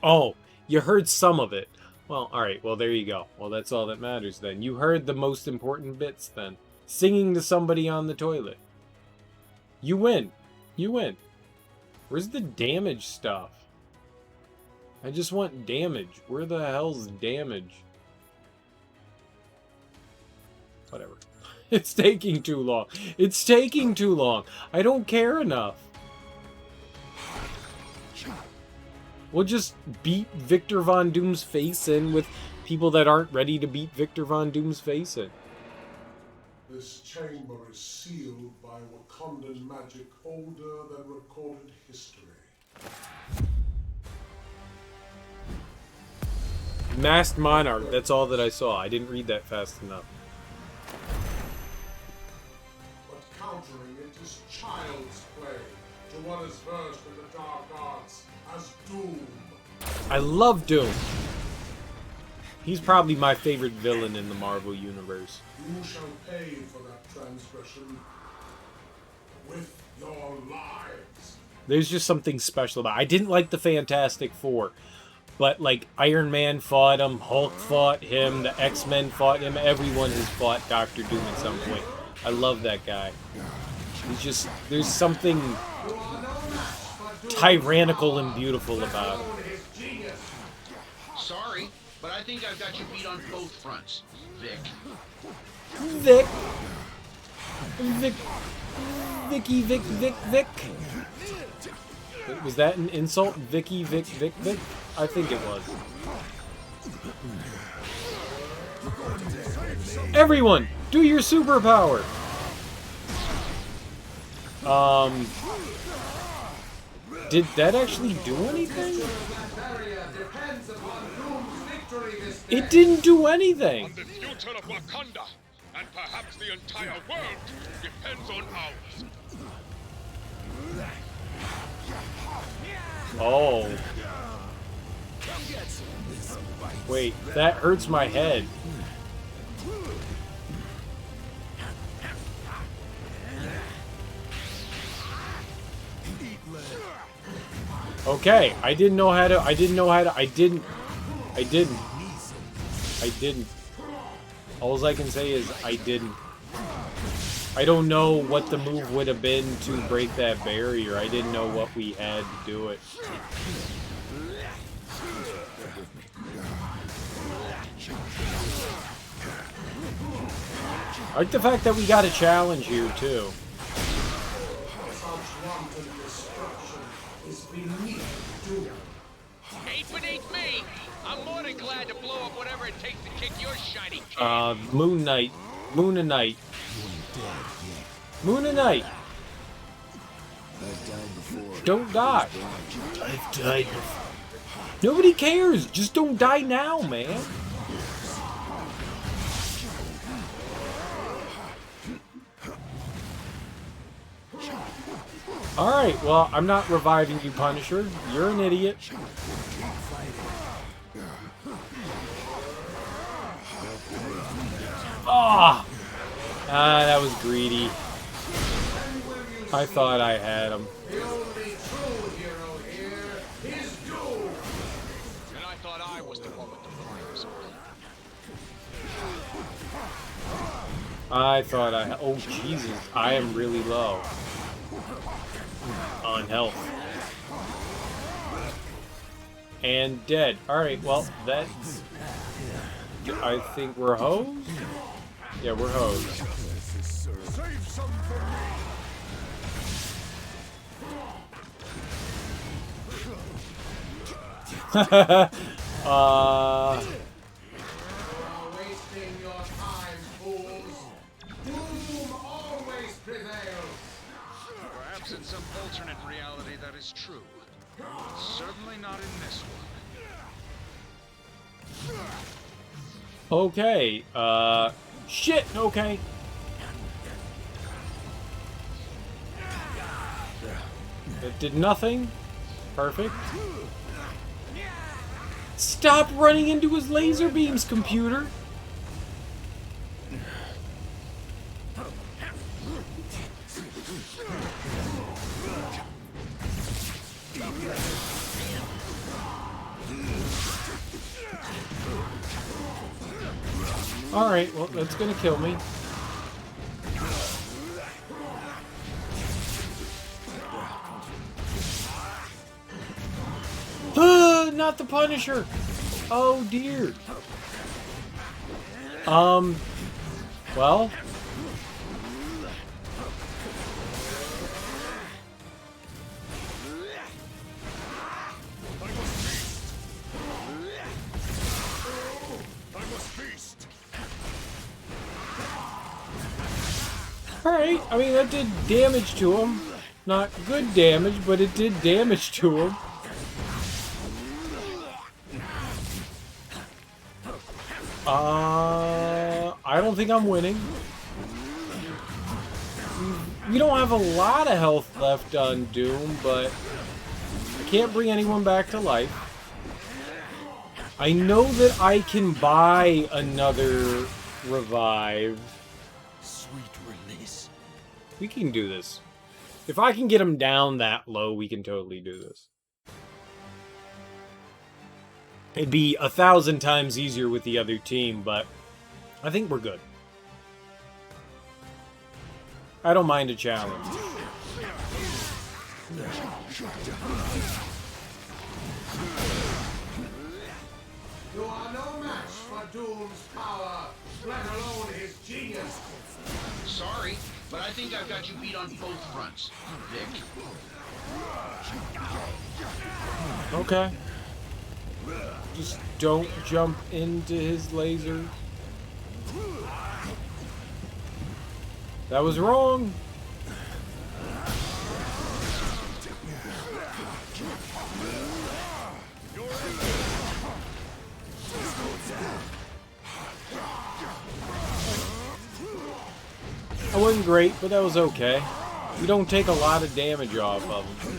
Oh, you heard some of it. Well, alright, well there you go. Well, that's all that matters then. You heard the most important bits then. Singing to somebody on the toilet. You win. You win. Where's the damage stuff? I just want damage. Where the hell's damage? Whatever. It's taking too long. It's taking too long. I don't care enough. We'll just beat Victor Von Doom's face in with people that aren't ready to beat Victor Von Doom's face in. This chamber is sealed by Wakandan magic older than recorded history. Masked Monarch, that's all that I saw. I didn't read that fast enough. But countering it is child's play to one as versed in the dark arts as Doom. I love Doom. He's probably my favorite villain in the Marvel Universe. You shall pay for that transgression with your lives. There's just something special about it. I didn't like the Fantastic Four, but like Iron Man fought him, Hulk fought him, the X-Men fought him, everyone has fought Dr. Doom at some point. I love that guy. He's just, there's something tyrannical and beautiful about him. Sorry, but I think I've got you beat on both fronts, Vic. Vic. Was that an insult? Vic. I think it was. Everyone, do your superpower. Did that actually do anything? It didn't do anything. On the future of Wakanda, and perhaps the entire world, depends on ours. Oh. Wait, that hurts my head. Okay, I didn't. All I can say is I didn't. I don't know what the move would have been to break that barrier. I didn't know what we had to do it. I like the fact that we got a challenge here, too. Ain't beneath me. I'm more than glad to blow up whatever it takes to kick your shiny can. Moon Knight. Moon and Knight. Moon and Knight. Don't die. I've died before. Nobody cares. Just don't die now, man. Alright, well, I'm not reviving you, Punisher. You're an idiot. Ah! Ah, that was greedy. I thought I had him. The only true hero here is Doom! And I thought I was the one with the fires. I thought I... Oh, Jesus. I am really low. On health. And dead. Alright, well, that's... I think we're hosed? Yeah, we're hosed. Save some for me! Wasting your time, fools. Doom always prevails. Perhaps in some alternate reality that is true. But certainly not in this one. Okay, shit, okay. It did nothing. Perfect. Stop running into his laser beams, computer! Alright, well, that's gonna kill me. Not the Punisher! Oh dear. Well. Alright, I mean, that did damage to him. Not good damage, but it did damage to him. I don't think I'm winning. We don't have a lot of health left on Doom, but I can't bring anyone back to life. I know that I can buy another revive. Sweet release. We can do this. If I can get him down that low, we can totally do this. It'd be 1,000 times easier with the other team, but I think we're good. I don't mind a challenge. You are no match for Doom's power, let alone his genius. Sorry, but I think I've got you beat on both fronts, Vic. Okay. Just don't jump into his laser. That was wrong. That wasn't great, but that was okay. You don't take a lot of damage off of him.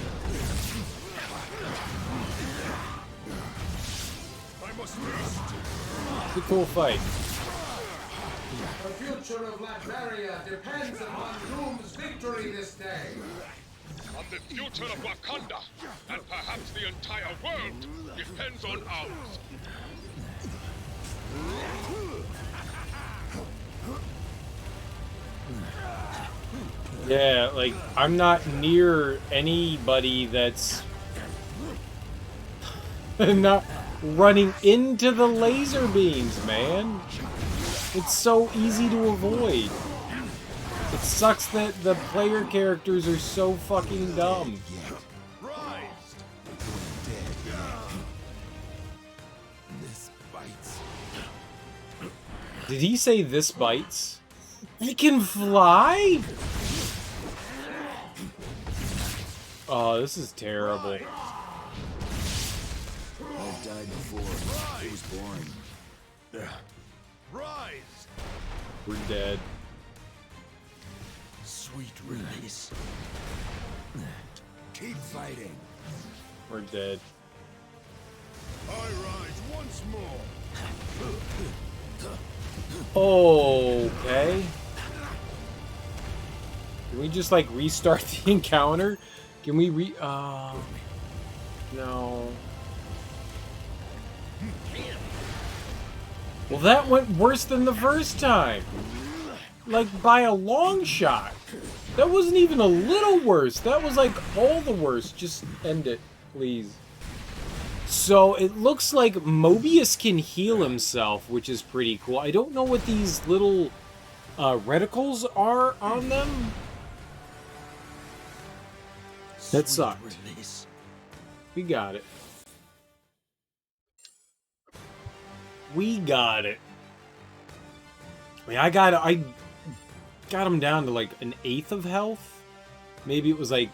It's a cool fight. The future of Latveria depends upon Doom's victory this day. On the future of Wakanda, and perhaps the entire world, depends on ours. Yeah, like, I'm not near anybody that's not running into the laser beams, man. It's so easy to avoid. It sucks that the player characters are so fucking dumb. This bites. Did he say this bites? He can fly? Oh, this is terrible. I've died before. It was boring. Rise! We're dead. Sweet release. Keep fighting. We're dead. I rise once more. Okay. Can we just like restart the encounter? Can we no. Well, that went worse than the first time. Like, by a long shot. That wasn't even a little worse. That was like all the worst. Just end it, please. So, it looks like Mobius can heal himself, which is pretty cool. I don't know what these little reticles are on them. That sucked. We got it. We got it. I mean, I got him down to like an 1/8 of health. Maybe it was like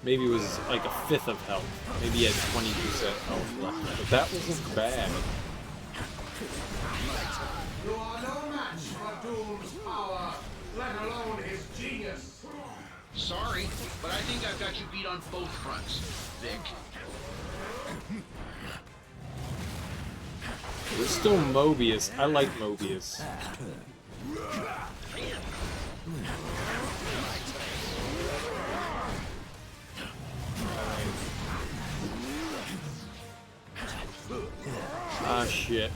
a 1/5 of health. Maybe he had 20% health left. But that wasn't bad. You are no match for Doom's power, let alone his genius. Sorry, but I think I've got you beat on both fronts, Vic. We're still Mobius. I like Mobius. Ah, shit.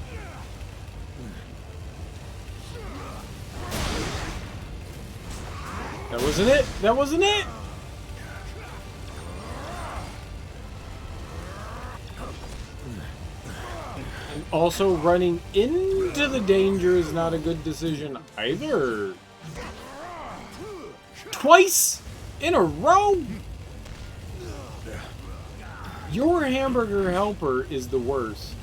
That wasn't it! That wasn't it! And also, running into the danger is not a good decision either. Twice in a row? Your hamburger helper is the worst.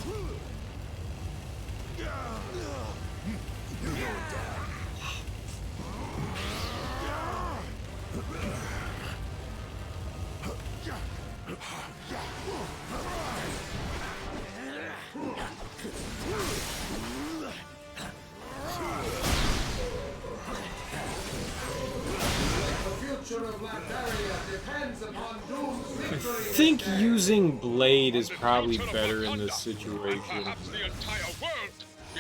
I think using Blade is probably better in this situation.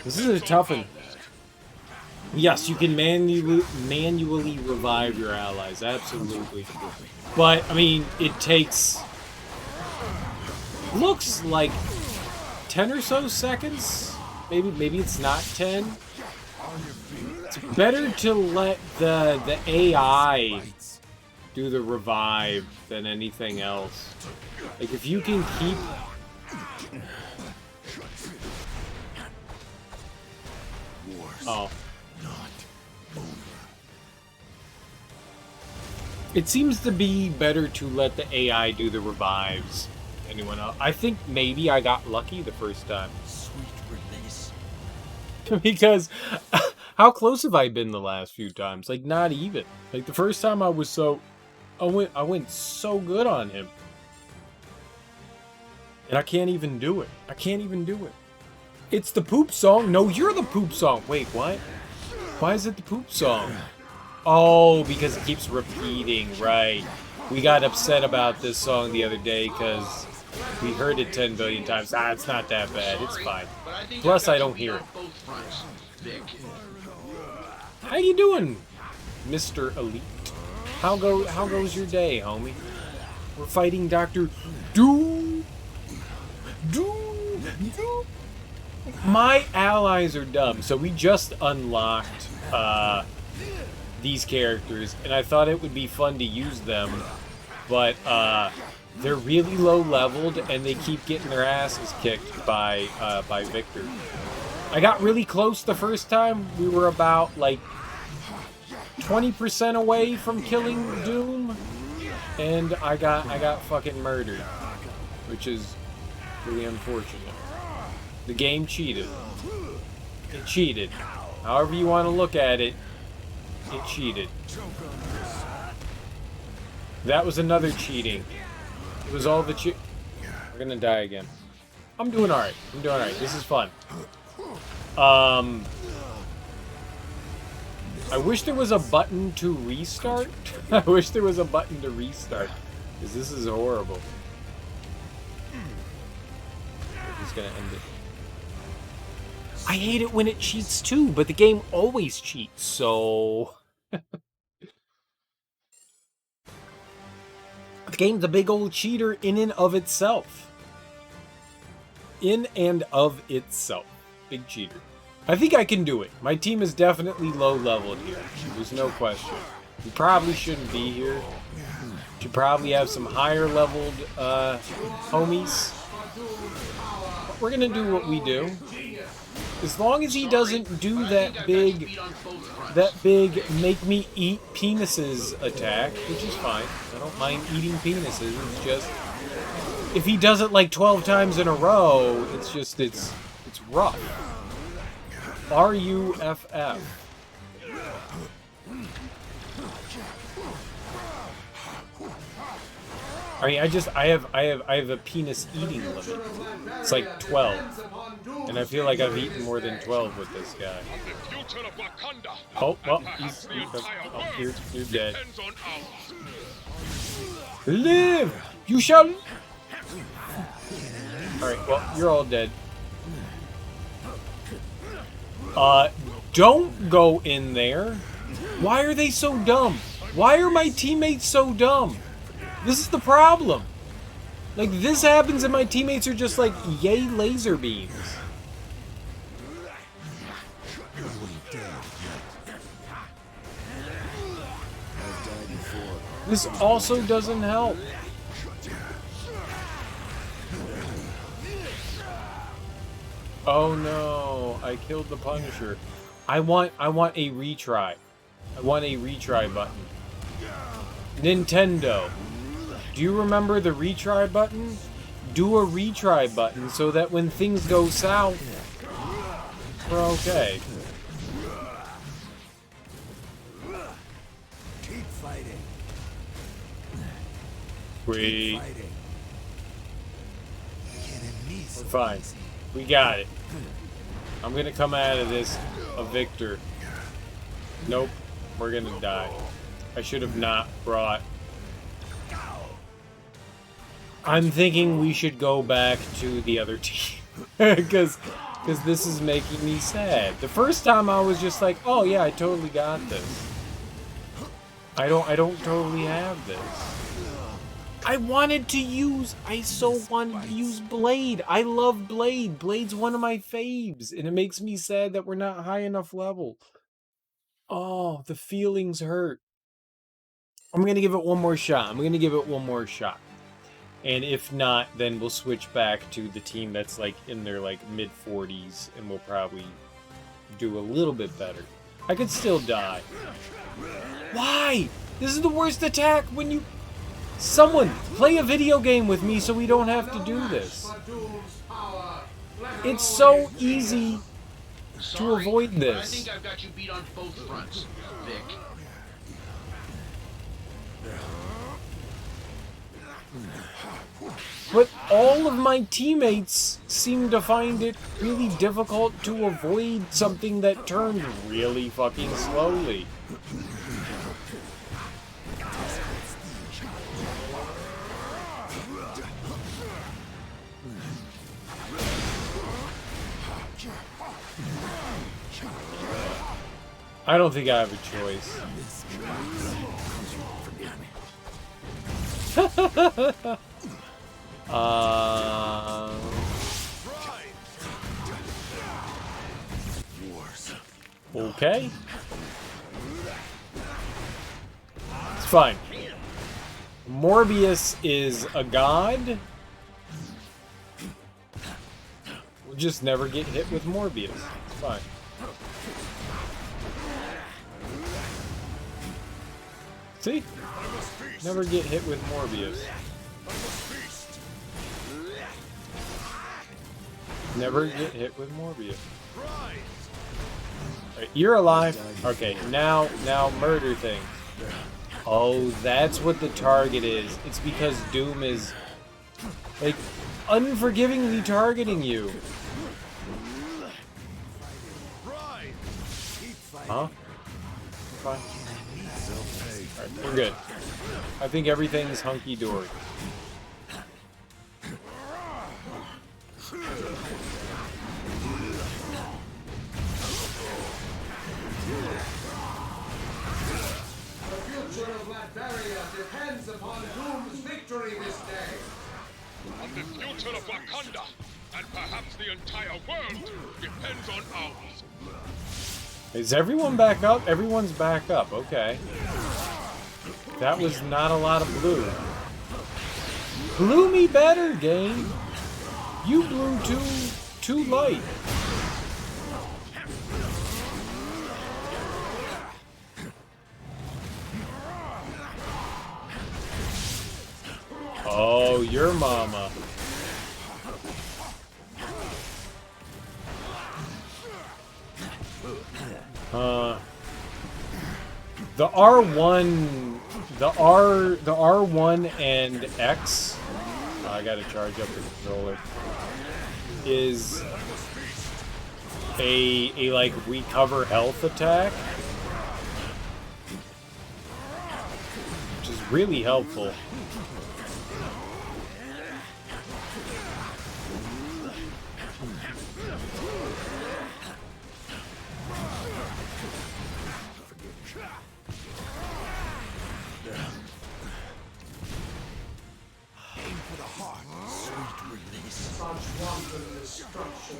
This is a tough one. Yes, you can manually revive your allies, absolutely. But, I mean, it takes... looks like 10 or so seconds? Maybe it's not 10. It's better to let the AI do the revive than anything else. Like, if you can keep... Oh. It seems to be better to let the AI do the revives. Anyone else? I think maybe I got lucky the first time. Sweet release. Because how close have I been the last few times? Like, not even. Like, the first time I was so... I went so good on him. And I can't even do it. I can't even do it. It's the poop song? No, you're the poop song. Wait, what? Why is it the poop song? Oh, because it keeps repeating, right. We got upset about this song the other day because we heard it 10 billion times. Ah, it's not that bad. It's fine. Plus, I don't hear it. How you doing, Mr. Elite? How goes your day, homie? We're fighting Dr. Doom. My allies are dumb, so we just unlocked these characters, and I thought it would be fun to use them, but they're really low leveled, and they keep getting their asses kicked by Victor. I got really close the first time. We were about like 20% away from killing Doom, and I got fucking murdered, which is really unfortunate. The game cheated. It cheated. However you want to look at it, it cheated. That was another cheating. It was all the We're gonna die again. I'm doing alright. I'm doing alright. This is fun. I wish there was a button to restart. I wish there was a button to restart. Because this is horrible. I'm just gonna end it. I hate it when it cheats too, but the game always cheats, so... The game's a big old cheater in and of itself. In and of itself. Big cheater. I think I can do it. My team is definitely low-leveled here. There's no question. We probably shouldn't be here. Should probably have some higher-leveled homies. But we're gonna do what we do. As long as he doesn't do that big make me eat penises attack, which is fine. I don't mind eating penises. It's just, if he does it like 12 times in a row, it's just, it's rough. R-U-F-F. I mean, I have a penis eating limit. It's like 12. And I feel like I've eaten more than 12 with this guy. Oh, well, you're dead. Live! You shall... Alright, well, you're all dead. Don't go in there. Why are they so dumb? Why are my teammates so dumb? This is the problem. Like, this happens and my teammates are just like, yay laser beams. This also doesn't help. Oh no, I killed the Punisher. I want a retry. I want a retry button. Nintendo, do you remember the retry button? Do a retry button so that when things go south, we're okay. Keep fighting. We're fine. We got it. I'm gonna come out of this a victor. Nope. We're gonna die. I should have not brought... I'm thinking we should go back to the other team. Because this is making me sad. The first time I was just like, oh yeah, I totally got this. I don't totally have this. I so wanted to use Blade. I love Blade. Blade's one of my faves. And it makes me sad that we're not high enough level. Oh, the feelings hurt. I'm going to give it one more shot. And if not, then we'll switch back to the team that's like in their like mid-40s. And we'll probably do a little bit better. I could still die. Why? This is the worst attack when you... Someone, play a video game with me so we don't have to do this. It's so easy to avoid this. I think I've got you beat on both fronts, Vic. But all of my teammates seem to find it really difficult to avoid something that turned really fucking slowly. I don't think I have a choice. Okay. It's fine. Morbius is a god. We'll just never get hit with Morbius. It's fine. See? Never get hit with Morbius. Never get hit with Morbius. Right, you're alive. Okay, now murder thing. Oh, that's what the target is. It's because Doom is, like, unforgivingly targeting you. Huh? Fine. Alright, we're good. I think everything's hunky-dory. The future of Latveria depends upon Doom's victory this day. On the future of Wakanda, and perhaps the entire world, depends on ours. Is everyone back up? Everyone's back up, okay. That was not a lot of blue. Blew me better, game. You blew too light. Oh, your mama. The R1 and X, I gotta charge up the controller, is a like recover health attack, which is really helpful.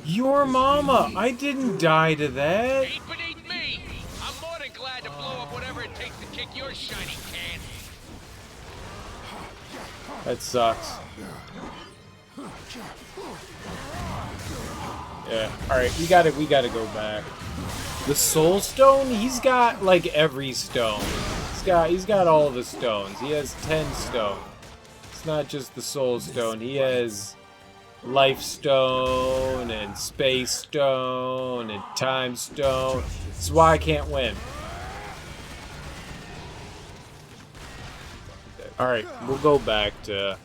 Your mama! I didn't die to that! Ain't beneath me! I'm more than glad to blow up whatever it takes to kick your shiny can. That sucks. Yeah, alright, we gotta go back. The Soul Stone? He's got like every stone. He's got all the stones. He has 10 stones. It's not just the Soul Stone. He has Life Stone and Space Stone and Time Stone. That's why I can't win. Alright, we'll go back to...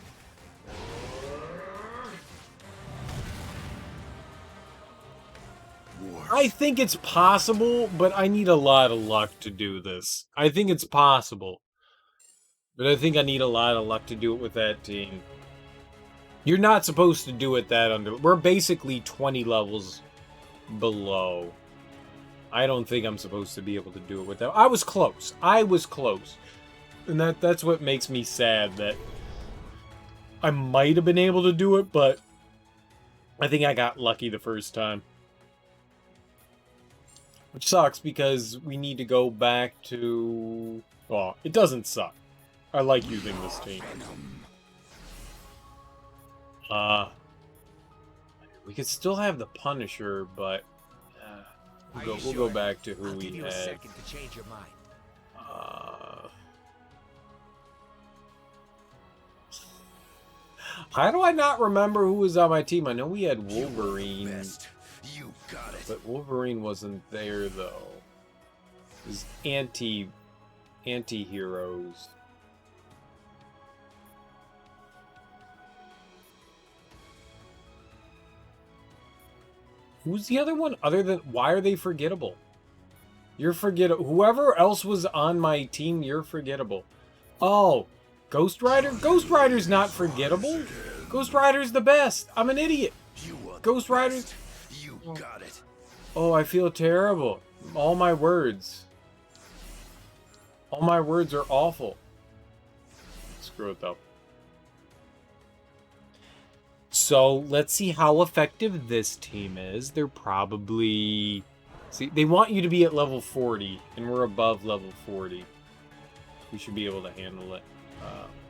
I think it's possible, but I need a lot of luck to do this. I think it's possible. But I think I need a lot of luck to do it with that team. You're not supposed to do it that under... We're basically 20 levels below. I don't think I'm supposed to be able to do it with that. I was close. I was close. And that's what makes me sad, that I might have been able to do it, but I think I got lucky the first time. Which sucks, because we need to go back to... Well, it doesn't suck. I like using this team. We could still have the Punisher, but we'll go back to who we had. Second to change your mind. How do I not remember who was on my team? I know we had Wolverine, but Wolverine wasn't there though. It was anti-heroes. Who's the other one other than... Why are they forgettable? You're forgettable. Whoever else was on my team, you're forgettable. Oh, Ghost Rider? Ghost Rider's not forgettable. Ghost Rider's the best. I'm an idiot. Ghost Rider's... You got it. Oh, I feel terrible. All my words. All my words are awful. Screw it though. So, let's see how effective this team is. They're probably... See, they want you to be at level 40, and we're above level 40. We should be able to handle it.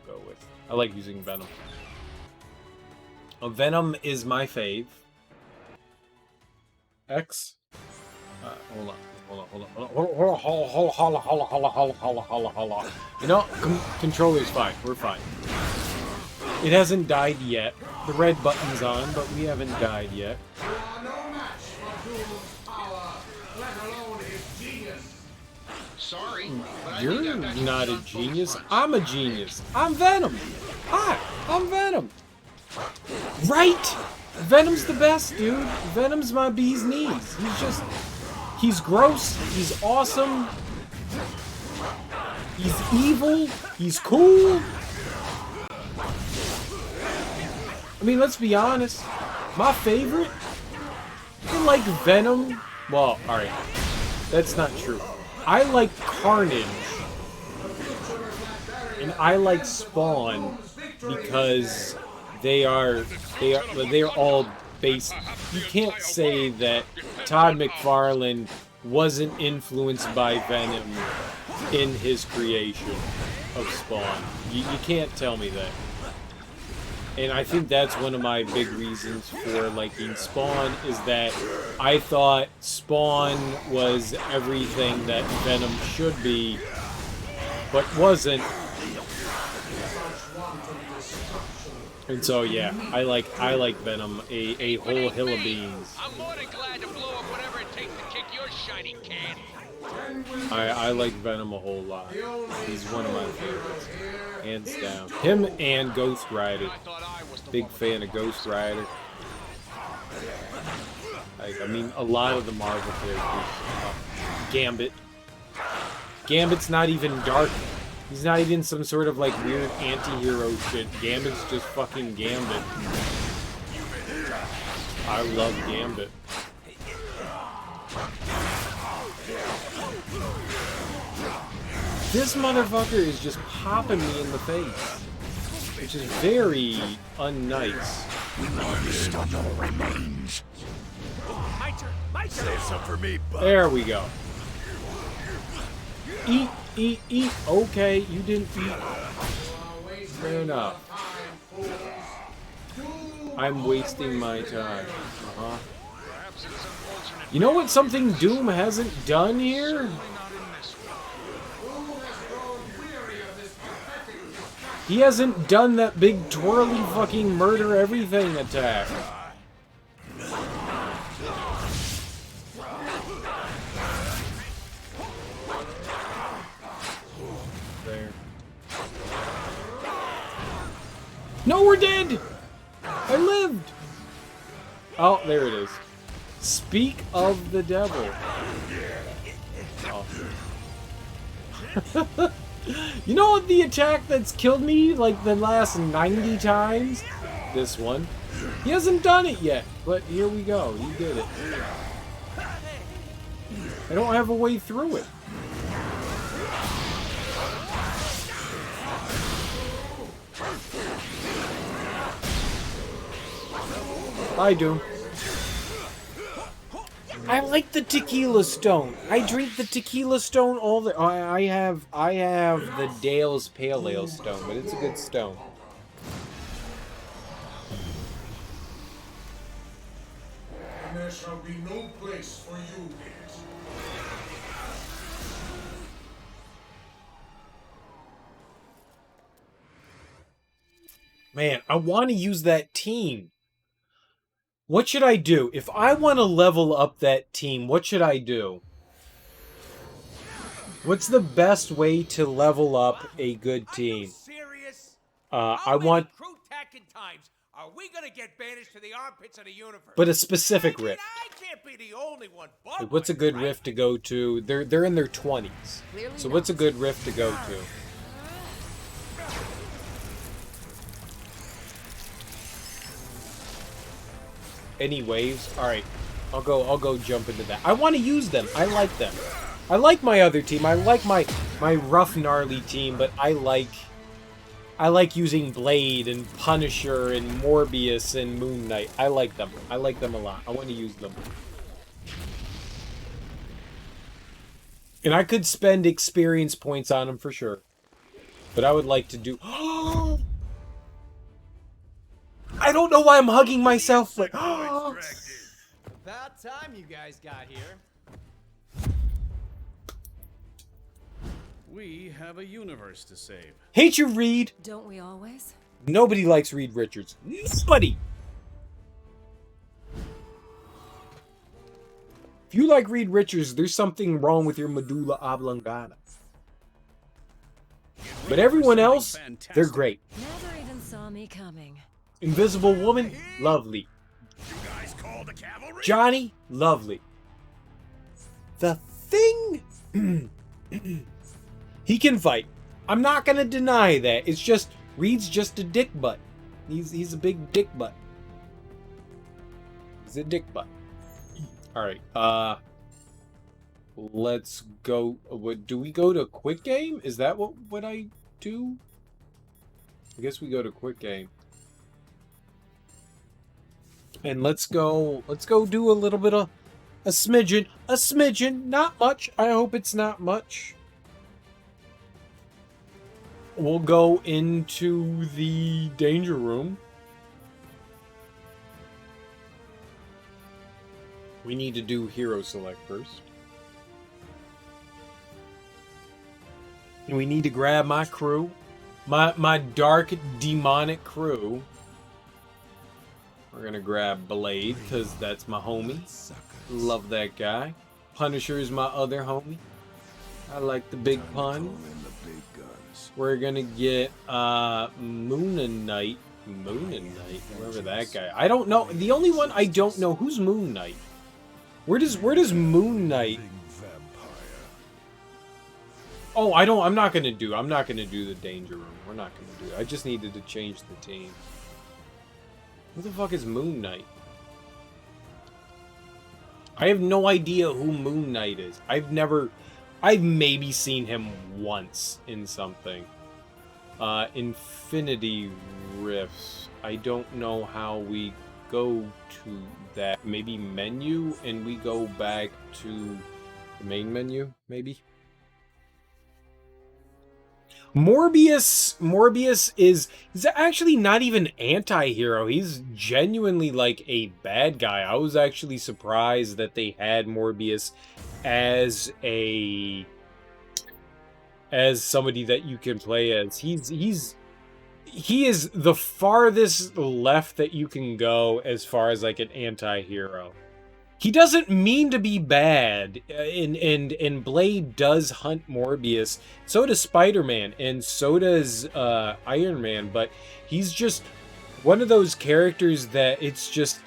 Go with... I like using Venom. Venom is my fave. X? Hold on. You know, controller's fine. We're fine. It hasn't died yet. The red button's on, but we haven't died yet. You are no match for Doom's power. let alone his genius. Sorry, but I You're think that not a on both genius. fronts. I'm a genius. I'm Venom. Hi, I'm Venom. Right? Venom's the best, dude. Venom's my bee's knees. He's gross. He's awesome. He's evil. He's cool. I mean, let's be honest. My favorite, I like Venom. Well, alright. That's not true. I like Carnage. And I like Spawn because they're all based. You can't say that Todd McFarlane wasn't influenced by Venom in his creation of Spawn. You can't tell me that. And I think that's one of my big reasons for liking Spawn, is that I thought Spawn was everything that Venom should be, but wasn't. And so yeah, I like Venom a whole hill of beans. I'm more than glad to blow up whatever it takes to kick your shiny can. I like Venom a whole lot. He's one of my favorites, hands down. Him and Ghost Rider. Big fan of Ghost Rider. Like, I mean, a lot of the Marvel characters. Gambit. Gambit's not even dark. He's not even some sort of like weird anti-hero shit. Gambit's just fucking Gambit. I love Gambit. This motherfucker is just popping me in the face, which is very unnice. Still remains. My turn. My turn. Save some for me, bud. There we go. Eat, eat, eat. Okay, you didn't eat. Fair enough. I'm wasting my time. Uh-huh. You know what something Doom hasn't done here? He hasn't done that big twirly fucking murder everything attack. There. No, we're dead! I lived! Oh, there it is. Speak of the devil. Oh. You know what the attack that's killed me like the last 90 times? This one. He hasn't done it yet, but here we go. He did it. I don't have a way through it. I do. I like the tequila stone. I drink the tequila stone all the. I have the Dale's Pale Ale stone, but it's a good stone. And there shall be no place for you in it. Man, I want to use that team. What should I do? If I want to level up that team, what should I do? What's the best way to level up a good team? I want... Are we gonna get banished to the armpits of the universe? But a specific rift. I can't be the only one. Like, what's a good rift to go to? They're in their 20s. So what's a good rift to go to? Any waves? Alright. I'll go jump into that. I want to use them. I like them. I like my other team. I like my rough gnarly team, but I like using Blade and Punisher and Morbius and Moon Knight. I like them. I like them a lot. I want to use them. And I could spend experience points on them for sure. But I would like to do... I don't know why I'm hugging myself, but... About time you guys got here. We have a universe to save. Hate you, Reed! Don't we always? Nobody likes Reed Richards. Nobody! If If you like Reed Richards, there's something wrong with your medulla oblongata. But everyone else, they're great. Never even saw me coming. Invisible Woman, lovely. You guys call the cavalry? Johnny, lovely. The Thing, he can fight. I'm not gonna deny that. It's just Reed's just a dick butt. He's a big dick butt. He's a dick butt. All right. Let's go. What do we go to quick game? Is that what I do? I guess we go to quick game. And let's go do a little bit of a smidgen, not much. I hope it's not much. We'll go into the danger room. We need to do hero select first. And we need to grab my crew. My dark demonic crew. We're gonna grab Blade, because that's my homie. Love that guy. Punisher is my other homie. I like the big pun. We're gonna get Moon Knight, whoever that guy. I don't know. The only one I don't know, who's Moon Knight? Where does Moon Knight? Oh, I'm not gonna do the danger room. We're not gonna do it. I just needed to change the team. Who the fuck is Moon Knight? I have no idea who Moon Knight is. I've maybe seen him once in something. Infinity Rifts. I don't know how we go to that. Maybe menu and we go back to the main menu, maybe? Morbius is actually not even anti-hero. He's genuinely like a bad guy. I was actually surprised that they had Morbius as somebody that you can play as. He is the farthest left that you can go as far as like an anti-hero. He doesn't mean to be bad, and Blade does hunt Morbius. So does Spider-Man, and so does Iron Man, but he's just one of those characters that it's just...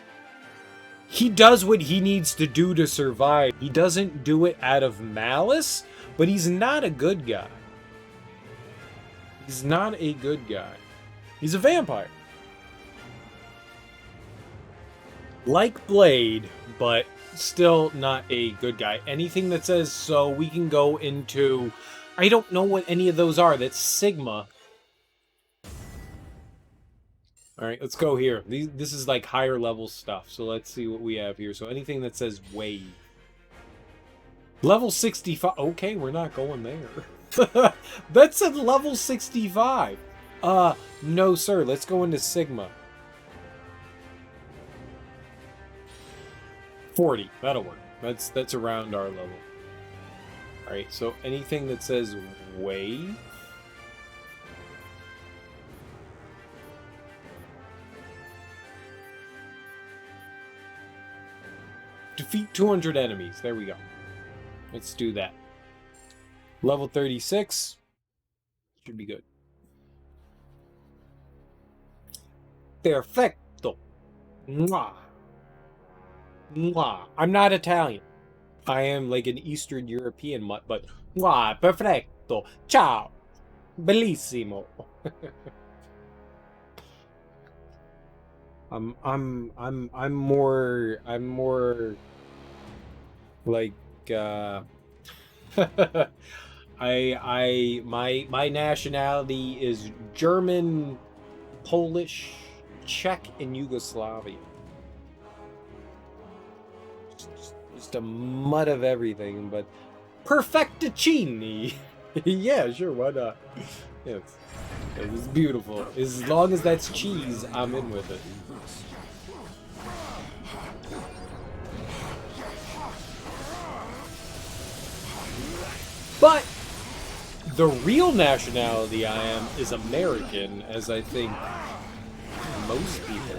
He does what he needs to do to survive. He doesn't do it out of malice, but he's not a good guy. He's not a good guy. He's a vampire. Like Blade, but still not a good guy. Anything that says so, we can go into... I don't know what any of those are. That's Sigma. Alright, let's go here. This is like higher level stuff. So let's see what we have here. So anything that says wave. Level 65. Okay, we're not going there. That's at level 65. No sir. Let's go into Sigma. 40. That'll work. That's around our level. Alright, so anything that says wave. Defeat 200 enemies. There we go. Let's do that. Level 36. Should be good. Perfecto. Mwah. Mwah. I'm not Italian. I am like an Eastern European mutt, but mwah, perfecto. Ciao. Bellissimo. I'm more like my nationality is German, Polish, Czech, and Yugoslavian. Just a mud of everything, but perfecticini. Yeah, sure, why not? Yes. It was beautiful. As long as that's cheese, I'm in with it. But the real nationality I am is American, as I think most people.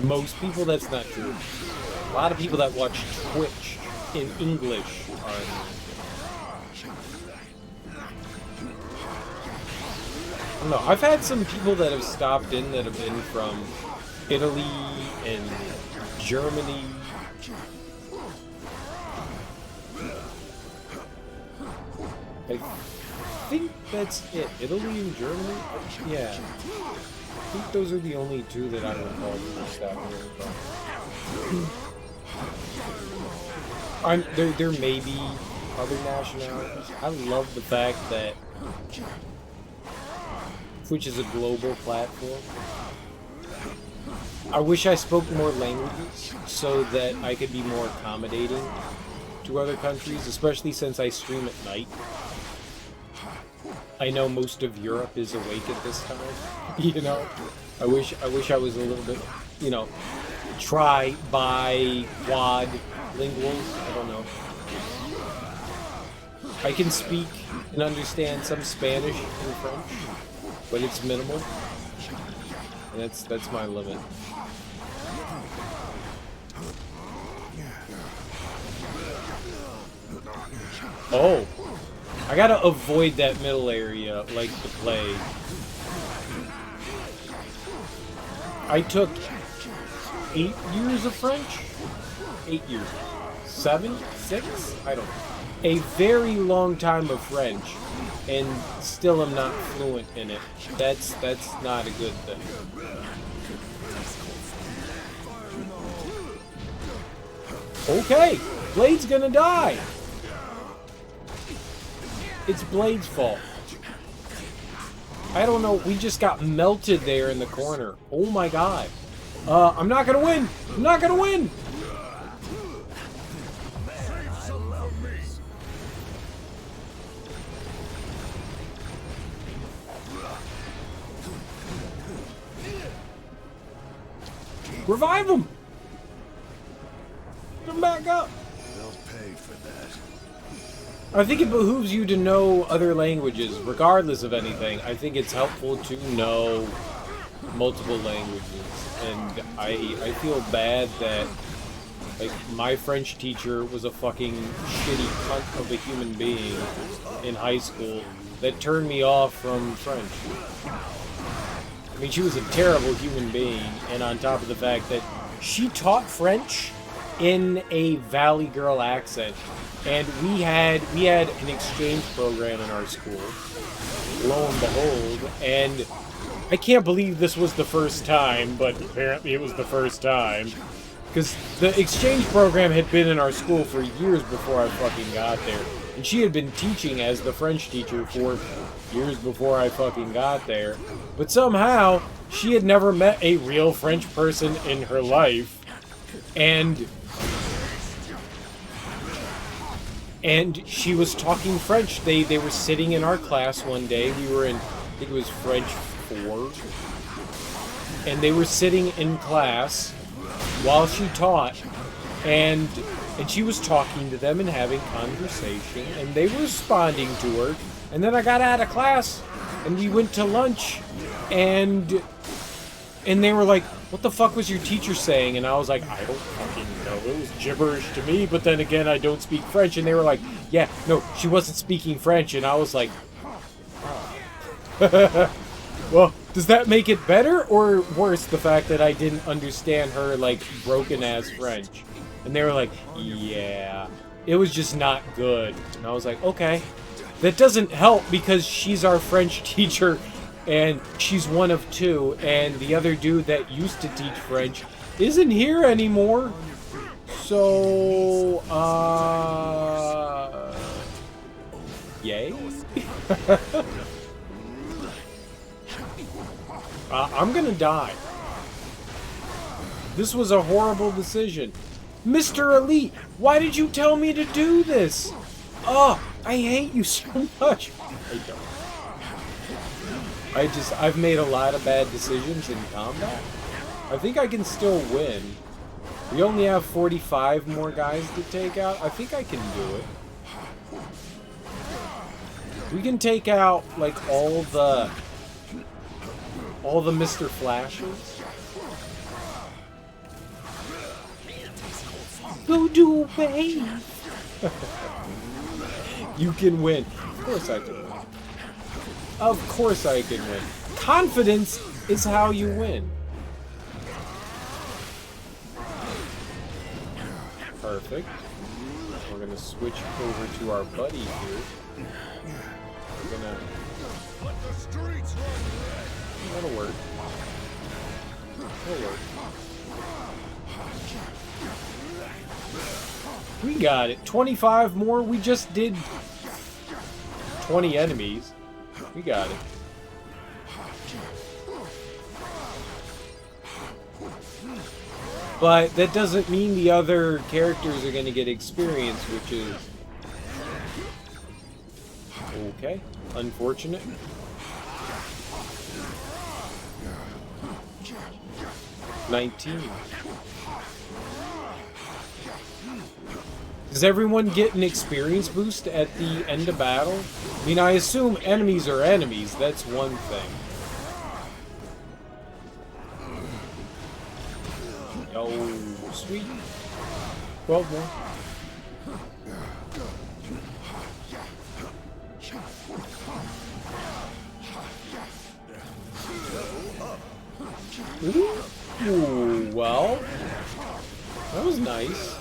Most people, that's not true. A lot of people that watch Twitch in English are... I don't know. I've had some people that have stopped in that have been from Italy and Germany. I think that's it. Italy and Germany? Yeah. I think those are the only two that I recall people stopping in from. There may be other nationalities. I love the fact that Twitch is a global platform. I wish I spoke more languages so that I could be more accommodating to other countries, especially since I stream at night. I know most of Europe is awake at this time, you know? I wish I was a little bit, you know, quad linguals, I don't know. I can speak and understand some Spanish and French, but it's minimal. And that's my limit. Oh, I gotta avoid that middle area like the plague. I took 8 years of French? 8 years. 7? 6? I don't know. A very long time of French, and still am not fluent in it. That's not a good thing. Okay, Blade's gonna die. It's Blade's fault. I don't know, we just got melted there in the corner. Oh my god. I'm not gonna win! I'm not gonna win! Revive him! Come back up! They'll pay for that. I think it behooves you to know other languages, regardless of anything. I think it's helpful to know multiple languages. And I feel bad that, like, my French teacher was a fucking shitty cunt of a human being in high school that turned me off from French. I mean, she was a terrible human being, and on top of the fact that she taught French in a Valley Girl accent, and we had an exchange program in our school, lo and behold, and I can't believe this was the first time, but apparently it was the first time, because the exchange program had been in our school for years before I fucking got there, and she had been teaching as the French teacher for years before I fucking got there, but somehow she had never met a real French person in her life, and she was talking French. They were sitting in our class one day. We were in, I think it was French 4, and they were sitting in class while she taught, and she was talking to them and having conversation, and they were responding to her. And then I got out of class, and we went to lunch, and they were like, "What the fuck was your teacher saying?" And I was like, "I don't fucking know. It was gibberish to me, but then again, I don't speak French." And they were like, "Yeah, no, she wasn't speaking French." And I was like, oh. Well, does that make it better or worse, the fact that I didn't understand her, like, broken-ass French? And they were like, "Yeah, it was just not good." And I was like, okay. That doesn't help because she's our French teacher, and she's one of 2, and the other dude that used to teach French isn't here anymore. So, yay? I'm gonna die. This was a horrible decision. Mr. Elite, why did you tell me to do this? Oh, I hate you so much. I don't. I've made a lot of bad decisions in combat. I think I can still win. We only have 45 more guys to take out. I think I can do it. We can take out, like, all the Mr. Flashes. Go do a wave. You can win. Of course I can win. Of course I can win. Confidence is how you win. Perfect. We're gonna switch over to our buddy here. We're gonna... That'll work. That'll work. We got it. 25 more. We just did 20 enemies. We got it. But that doesn't mean the other characters are going to get experience, which is... okay. Unfortunate. $19. Does everyone get an experience boost at the end of battle? I mean, I assume enemies are enemies. That's one thing. Oh, sweet. 12 more. Ooh, well, that was nice.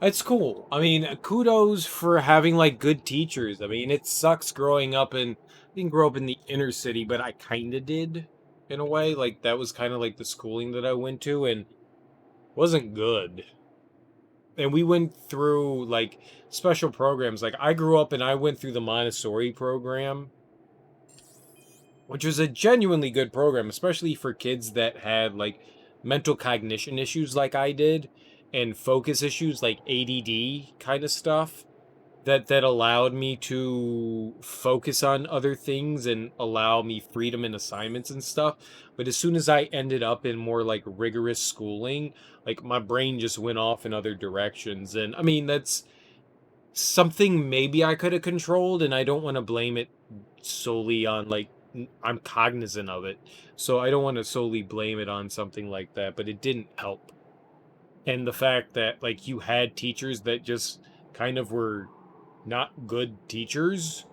It's cool. I mean, kudos for having, like, good teachers. I mean, it sucks growing up in... I didn't grow up in the inner city, but I kind of did, in a way. Like, that was kind of like the schooling that I went to, and it wasn't good. And we went through, like, special programs. Like, I grew up and I went through the Montessori program, which was a genuinely good program, especially for kids that had, like, mental cognition issues like I did, and focus issues like ADD kind of stuff, that allowed me to focus on other things and allow me freedom in assignments and stuff. But as soon as I ended up in more like rigorous schooling, like my brain just went off in other directions. And I mean, that's something maybe I could have controlled, and I don't want to blame it solely on, like, I'm cognizant of it, so I don't want to solely blame it on something like that, but it didn't help. And the fact that, like, you had teachers that just kind of were not good teachers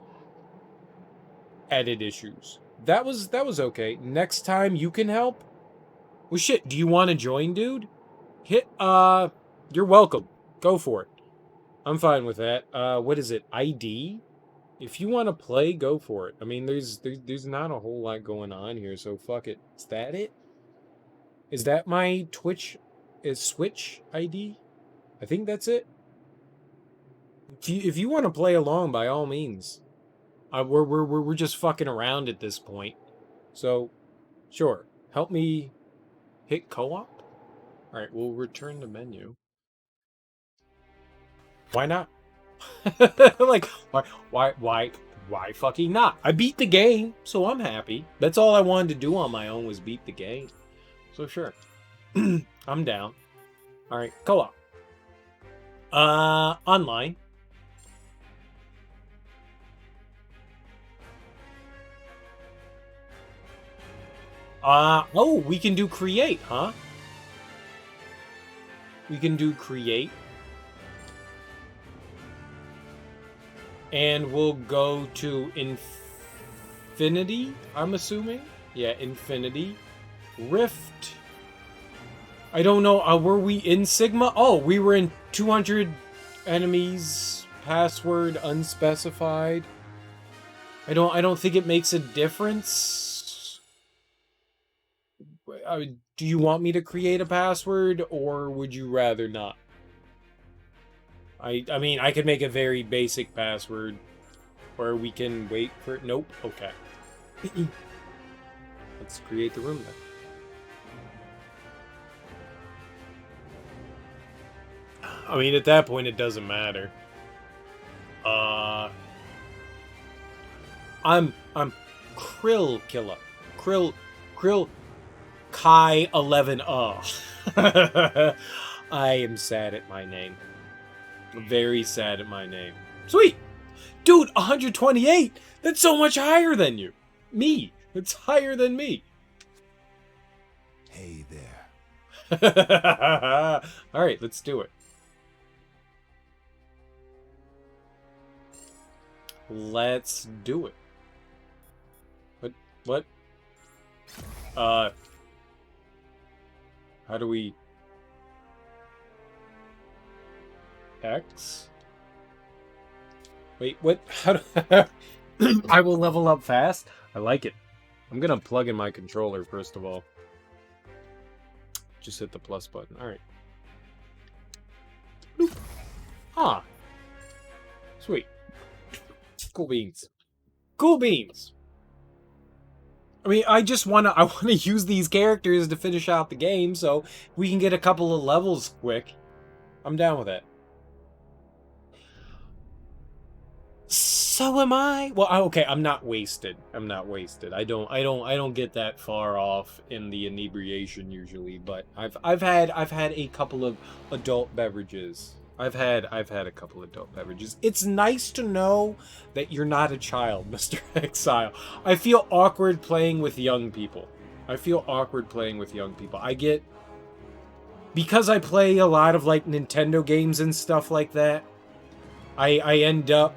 added issues. That was okay. Next time you can help. Well, shit, do you want to join, dude? You're welcome. Go for it. I'm fine with that. What is it? ID? If you want to play, go for it. I mean, there's not a whole lot going on here, so fuck it. Is that it? Is that my Switch ID? I think that's it. If you want to play along, by all means. We're just fucking around at this point. So, sure. Help me hit co-op? Alright, we'll return to menu. Why not? Like, why fucking not? I beat the game, so I'm happy. That's all I wanted to do on my own was beat the game. So sure. I'm down. Alright, co-op. Online. Oh, we can do create, huh? We can do create. And we'll go to infinity, I'm assuming. Yeah, infinity. Rift. I don't know, were we in Sigma? Oh, we were in 200 enemies, password unspecified. I don't think it makes a difference. Do you want me to create a password, or would you rather not? I mean, I could make a very basic password where we can wait for it. Nope. Okay. Let's create the room then. I mean, at that point, it doesn't matter. I'm Krill Killer. Krill Kai 11. I am sad at my name. Very sad at my name. Sweet! Dude, 128! That's so much higher than you! Me! It's higher than me. Hey there. Alright, let's do it. Let's do it. What? How do we... X? Wait, what? How do... I will level up fast? I like it. I'm gonna plug in my controller, first of all. Just hit the plus button. Alright. Ah. Sweet. Cool beans. Cool beans! I mean, I wanna use these characters to finish out the game, so we can get a couple of levels quick. I'm down with that. So am I. Well, okay, I'm not wasted. I'm not wasted. I don't get that far off in the inebriation usually, but I've had a couple of adult beverages. I've had a couple of adult beverages. It's nice to know that you're not a child, Mr. Exile. I feel awkward playing with young people. Because I play a lot of like Nintendo games and stuff like that, I end up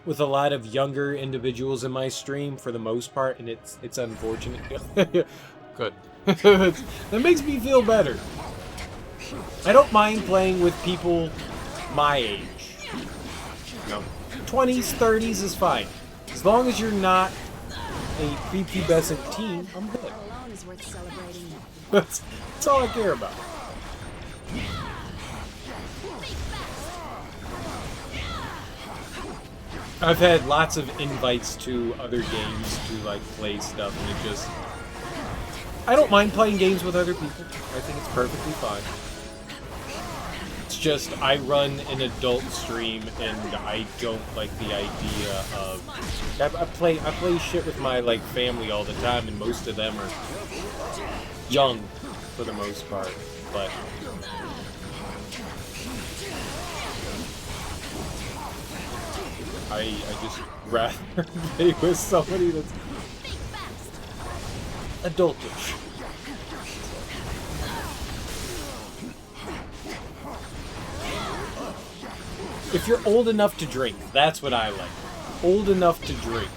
with a lot of younger individuals in my stream for the most part, and it's unfortunate. Good. That makes me feel better. I don't mind playing with people my age. No. 20s, 30s is fine. As long as you're not a prepubescent teen, I'm good. That's all I care about. I've had lots of invites to other games to like play stuff, and it just... I don't mind playing games with other people. I think it's perfectly fine. It's just, I run an adult stream, and I don't like the idea of... I play shit with my like family all the time, and most of them are young for the most part, but... I just rather play with somebody that's adultish. If you're old enough to drink, that's what I like. Old enough to drink.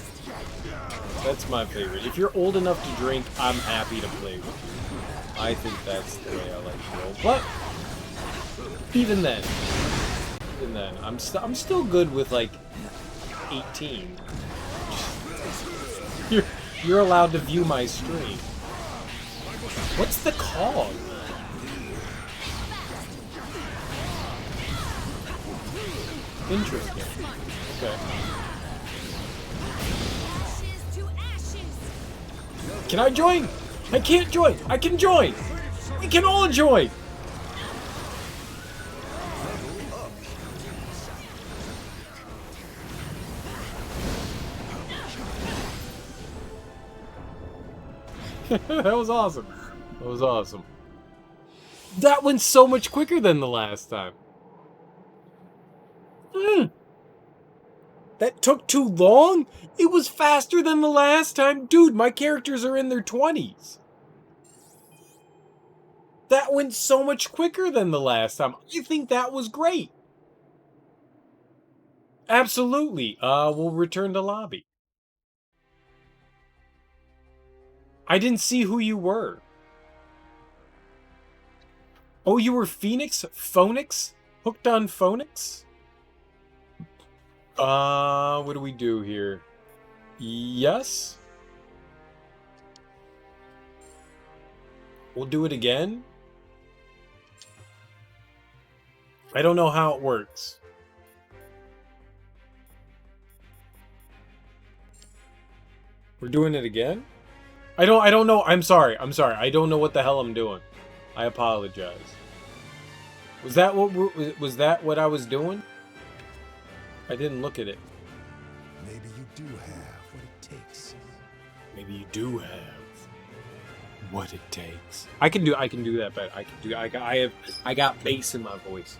That's my favorite. If you're old enough to drink, I'm happy to play with you. I think that's the way I like to roll. But even then, I'm still good with like 18. You're allowed to view my stream. What's the call? Interesting. Okay. Can I join? I can't join. I can join. We can all join. That was awesome. That was awesome. That went so much quicker than the last time. That took too long? It was faster than the last time? Dude, my characters are in their 20s. That went so much quicker than the last time. I think that was great. Absolutely. We'll return to lobby. I didn't see who you were. Oh, you were Phoenix? Phonix? Hooked on Phonix? What do we do here? Yes? We'll do it again? I don't know how it works. We're doing it again? I don't know. I'm sorry. I don't know what the hell I'm doing. I apologize. Was that what I was doing? I didn't look at it. Maybe you do have what it takes. Maybe you do have what it takes. I can do that better. I got bass in my voice.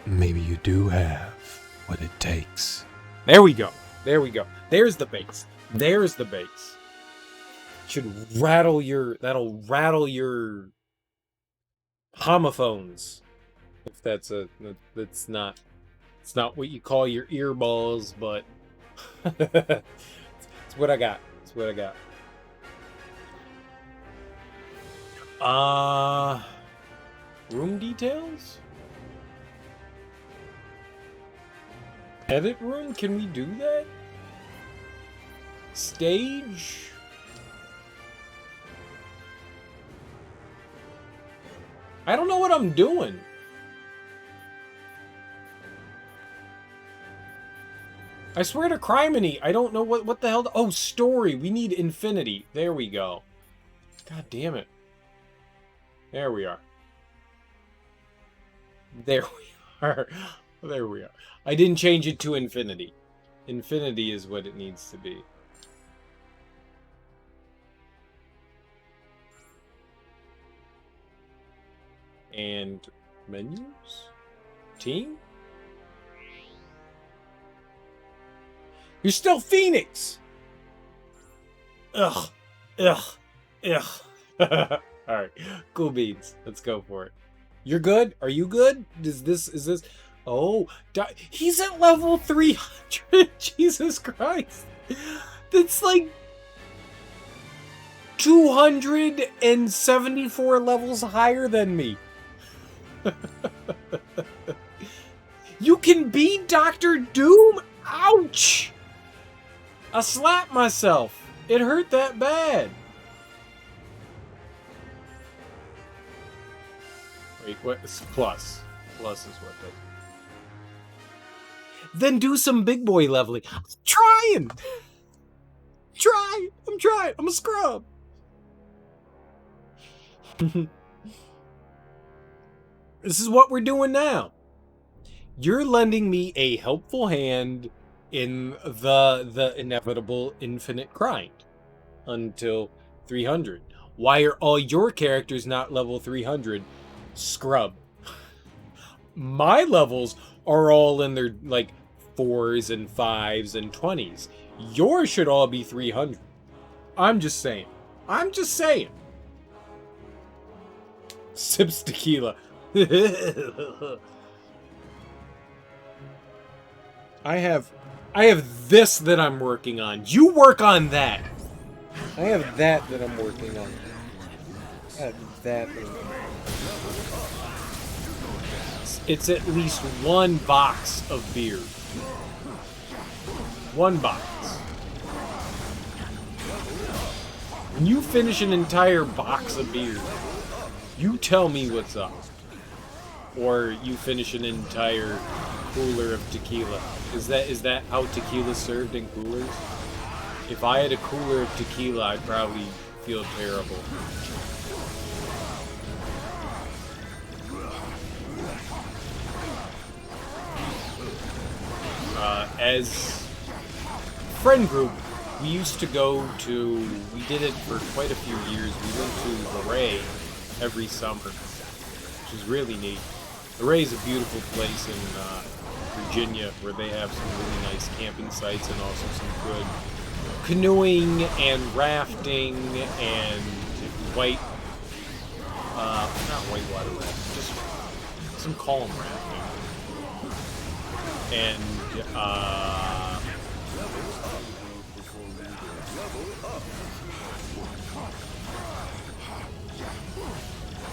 Maybe you do have what it takes. There we go. There's the bass. There's the base. Should rattle your... That'll rattle your homophones. If that's a... That's not... It's not what you call your earballs, but... it's what I got. It's what I got. Room details? Edit room? Can we do that? Stage? I don't know what I'm doing. I swear to criminy, I don't know what the hell... Oh, story. We need infinity. There we go. God damn it. There we are. There we are. There we are. I didn't change it to infinity. Infinity is what it needs to be. And menus? Team? You're still Phoenix! Ugh. Ugh. Ugh. Alright. Cool beans. Let's go for it. You're good? Are you good? Is this... Oh, he's at level 300. Jesus Christ. That's like 274 levels higher than me. You can beat Dr. Doom? Ouch! I slapped myself. It hurt that bad. Wait, what? It's plus. Plus is what that... Then do some big boy leveling. I'm trying! I'm trying! I'm a scrub! This is what we're doing now. You're lending me a helpful hand in the inevitable infinite grind until 300. Why are all your characters not level 300? Scrub. My levels are all in their, like, 4s and 5s and 20s. Yours should all be 300. I'm just saying. I'm just saying. Sips tequila. I have this that I'm working on. You work on that. I have that I'm working on. I have that. It's at least one box of beer. One box. When you finish an entire box of beer, you tell me what's up. Or you finish an entire cooler of tequila. Is that how tequila's served in coolers? If I had a cooler of tequila, I'd probably feel terrible. As friend group, we used to go to, we did it for quite a few years, we went to Luray every summer, which is really neat. Luray is a beautiful place in Virginia where they have some really nice camping sites and also some good canoeing and rafting and not whitewater rafting, just some calm rafting. And,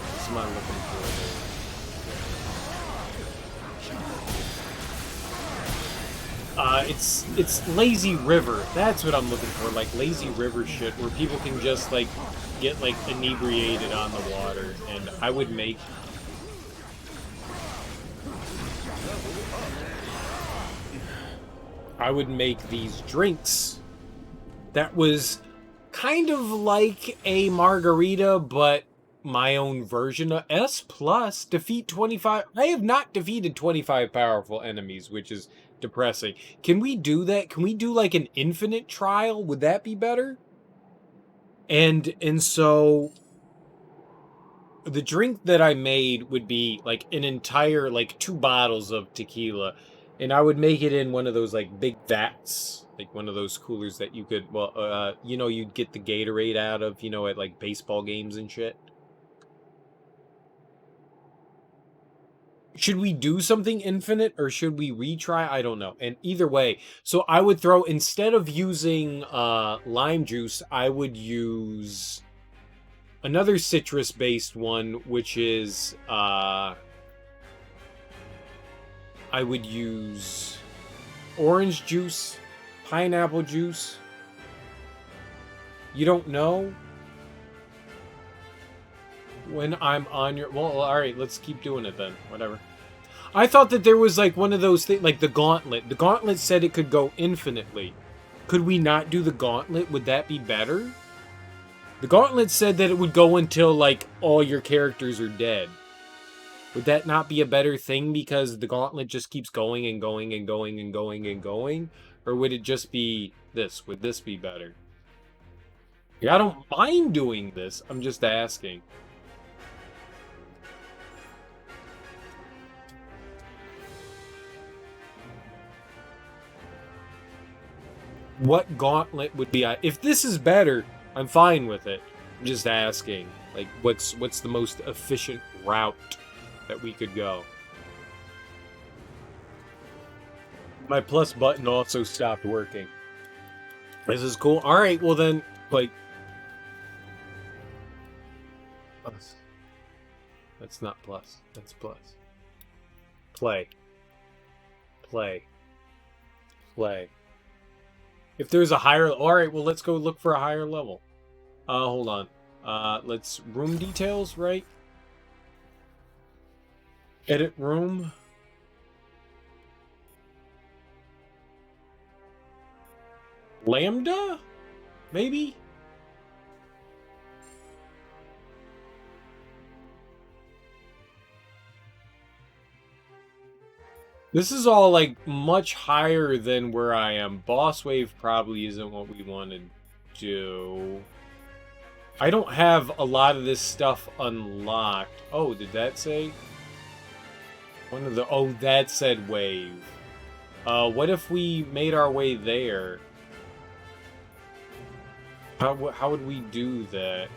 what's am I looking for? It's lazy river. That's what I'm looking for, like lazy river shit, where people can just like get like inebriated on the water, and I would make. I would make these drinks that was kind of like a margarita, but my own version of S+. Defeat 25. I have not defeated 25 powerful enemies, which is depressing. Can we do that? Can we do like an infinite trial? Would that be better? And so the drink that I made would be like an entire, like 2 bottles of tequila. And I would make it in one of those, like, big vats. Like, one of those coolers that you could, well, you know, you'd get the Gatorade out of, you know, at, like, baseball games and shit. Should we do something infinite, or should we retry? I don't know. And either way, so I would throw, instead of using lime juice, I would use another citrus-based one, which is, I would use orange juice, pineapple juice. You don't know? When I'm on your... Well, alright, let's keep doing it then. Whatever. I thought that there was, like, one of those things, like the gauntlet. The gauntlet said it could go infinitely. Could we not do the gauntlet? Would that be better? The gauntlet said that it would go until, like, all your characters are dead. Would that not be a better thing because the gauntlet just keeps going and going and going and going and going? Or would it just be this? Would this be better? Yeah, I don't mind doing this. I'm just asking. What gauntlet would be... If this is better, I'm fine with it. I'm just asking. Like, what's the most efficient route that we could go? My plus button also stopped working. This is cool. Alright, well then, like... Plus. That's not plus. That's plus. Play. Play. Play. If there's a higher... Alright, well, let's go look for a higher level. Hold on. Let's... Room details, right? Edit room. Lambda? Maybe? This is all, like, much higher than where I am. Boss wave probably isn't what we want to do. I don't have a lot of this stuff unlocked. Oh, did that say? One of the... Oh, that said wave. What if we made our way there? How would we do that?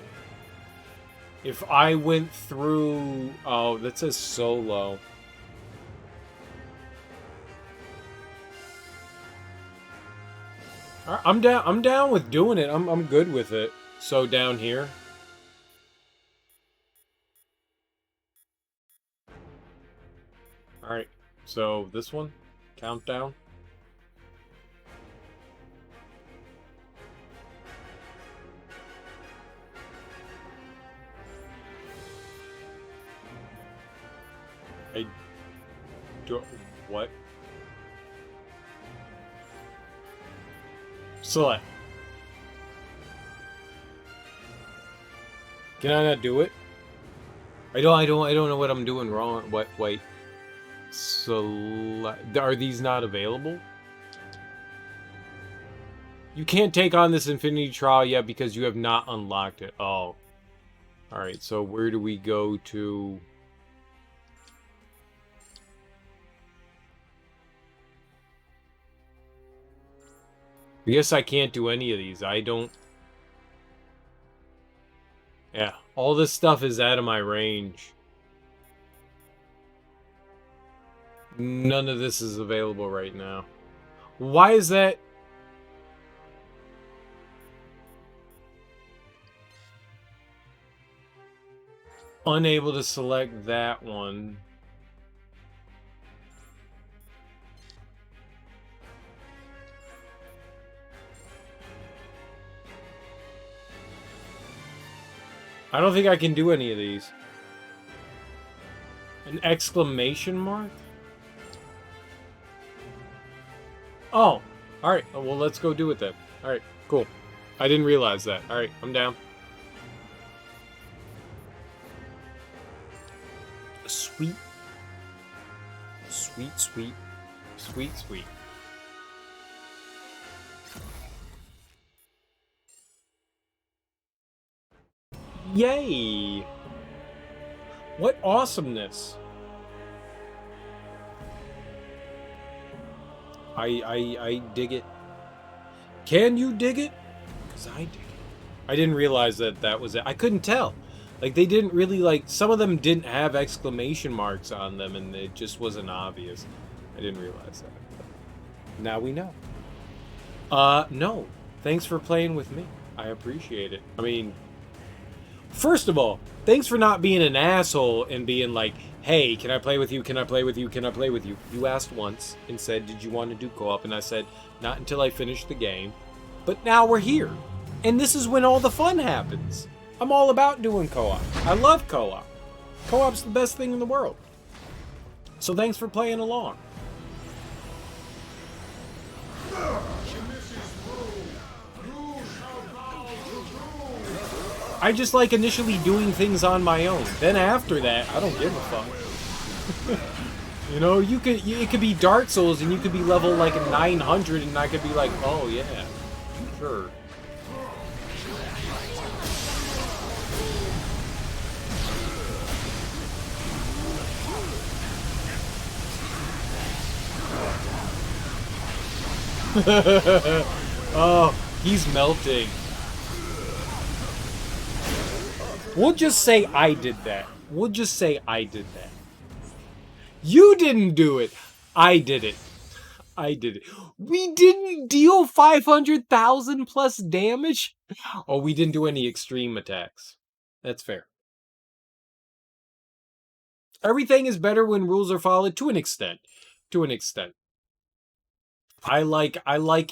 If I went through... Oh, that says solo. I'm down with doing it. I'm good with it. So down here. Alright. So this one. Countdown. I do what? Select. Can I not do it? I don't know what I'm doing wrong. What? Wait. Select. Are these not available? You can't take on this Infinity Trial yet because you have not unlocked it. Oh. Alright, so where do we go to... I guess I can't do any of these. I don't... Yeah, all this stuff is out of my range. None of this is available right now. Why is that? Unable to select that one. I don't think I can do any of these. An exclamation mark? Oh, alright. Well, let's go do it then. Alright, cool. I didn't realize that. Alright, I'm down. Sweet. Sweet, sweet. Sweet, sweet. Yay! What awesomeness! I dig it. Can you dig it? Because I dig it. I didn't realize that that was it. I couldn't tell. Like, they didn't really, like, some of them didn't have exclamation marks on them, and it just wasn't obvious. I didn't realize that. Now we know. No. Thanks for playing with me. I appreciate it. I mean, first of all, thanks for not being an asshole and being like, hey, can I play with you? Can I play with you? Can I play with you? You asked once and said, did you want to do co-op? And I said, not until I finish the game. But now we're here. And this is when all the fun happens. I'm all about doing co-op. I love co-op. Co-op's the best thing in the world. So thanks for playing along. I just like initially doing things on my own. Then after that, I don't give a fuck. You know, it could be Dark Souls and you could be level like 900 and I could be like, oh yeah, sure. Oh, he's melting. We'll just say I did that. We'll just say I did that. You didn't do it. I did it. I did it. We didn't deal 500,000 plus damage? Oh, we didn't do any extreme attacks. That's fair. Everything is better when rules are followed to an extent. To an extent. I like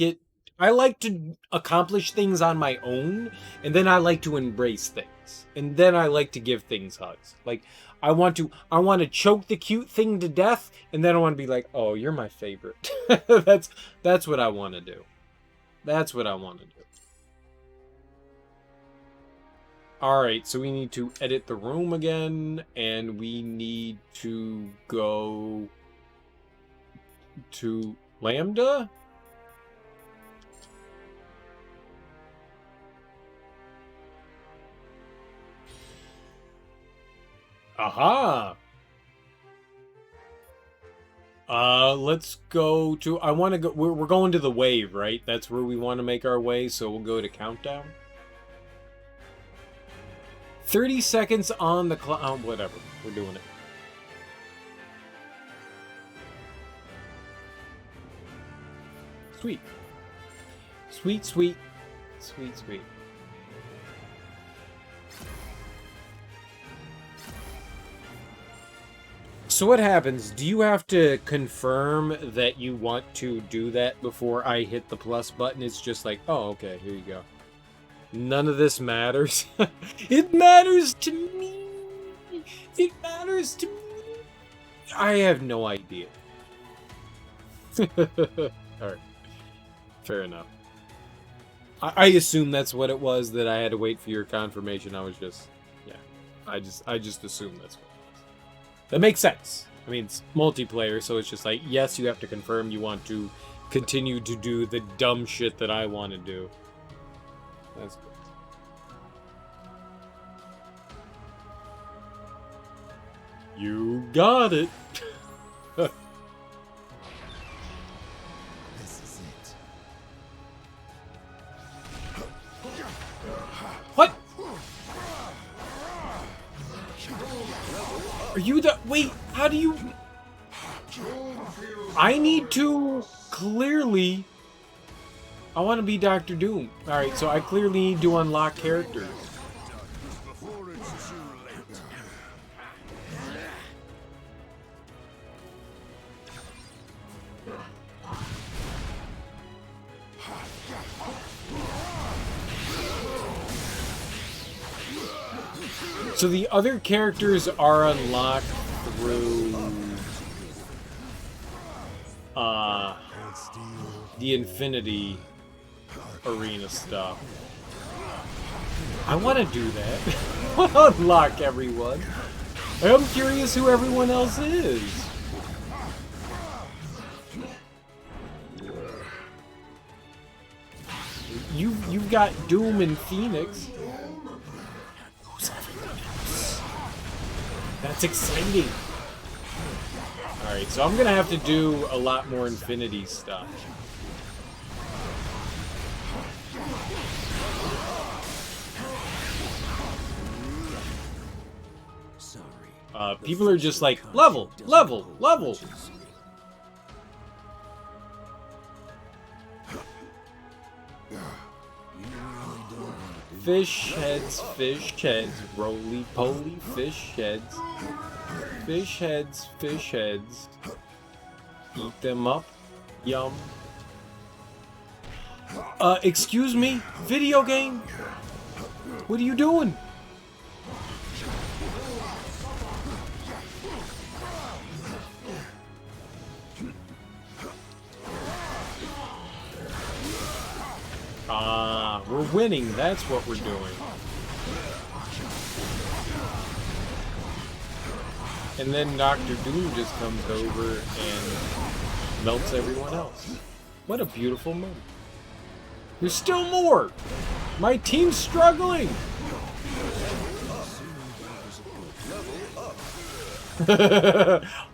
it. I like to accomplish things on my own, and then I like to embrace things. And then I like to give things hugs. Like, I want to choke the cute thing to death, and then I want to be like, oh, you're my favorite. That's what I want to do. That's what I want to do. Alright, so we need to edit the room again, and we need to go to Lambda? Aha! Let's go to... I want to go... We're going to the wave, right? That's where we want to make our way, so we'll go to countdown. 30 seconds on the clock... whatever. We're doing it. Sweet. Sweet, sweet. Sweet, sweet. So what happens? Do you have to confirm that you want to do that before I hit the plus button? It's just like, oh, okay, here you go. None of this matters. It matters to me. It matters to me. I have no idea. Alright. Fair enough. I assume that's what it was, that I had to wait for your confirmation. I was just... yeah. I just assumed that's what it was. That makes sense. I mean, it's multiplayer, so it's just like, yes, you have to confirm you want to continue to do the dumb shit that I want to do. That's good. You got it. This is it. What? Are you the... wait, how do you... I need to clearly... I want to be Dr. Doom. Alright, so I clearly need to unlock characters. So the other characters are unlocked through the Infinity Arena stuff. I want to do that. I want to unlock everyone. I'm curious who everyone else is. You've got Doom and Phoenix. Who's everyone else? That's exciting. Alright, so I'm gonna have to do a lot more Infinity stuff. People are just like, level, level, level. Fish heads, roly-poly fish heads. Fish heads, fish heads. Eat them up. Yum. Excuse me? Video game? What are you doing? We're winning. That's what we're doing. And then Dr. Doom just comes over and melts everyone else. What a beautiful moment. There's still more! My team's struggling!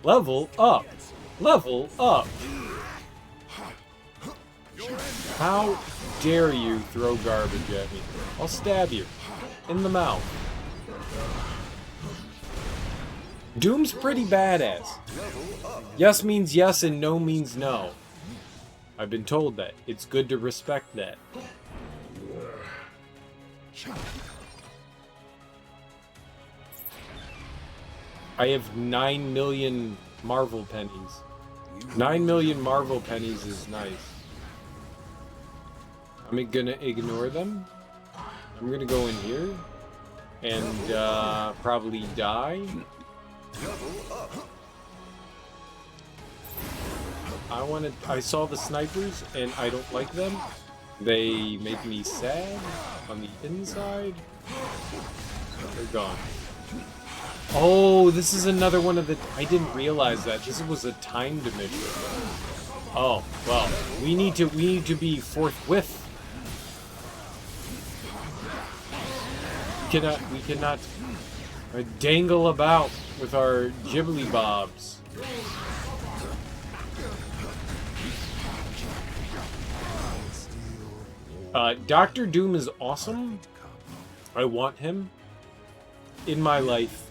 Level up! Level up! How dare you throw garbage at me? I'll stab you. In the mouth. Doom's pretty badass. Yes means yes and no means no. I've been told that. It's good to respect that. I have 9 million Marvel pennies. 9 million Marvel pennies is nice. I'm gonna ignore them. I'm gonna go in here and probably die. I saw the snipers and I don't like them. They make me sad on the inside. They're gone. Oh, this is another one of the... I didn't realize that. This was a timed mission. Oh, well, we need to be forthwith. We cannot dangle about with our ghibli bobs. Dr. Doom is awesome. I want him in my life.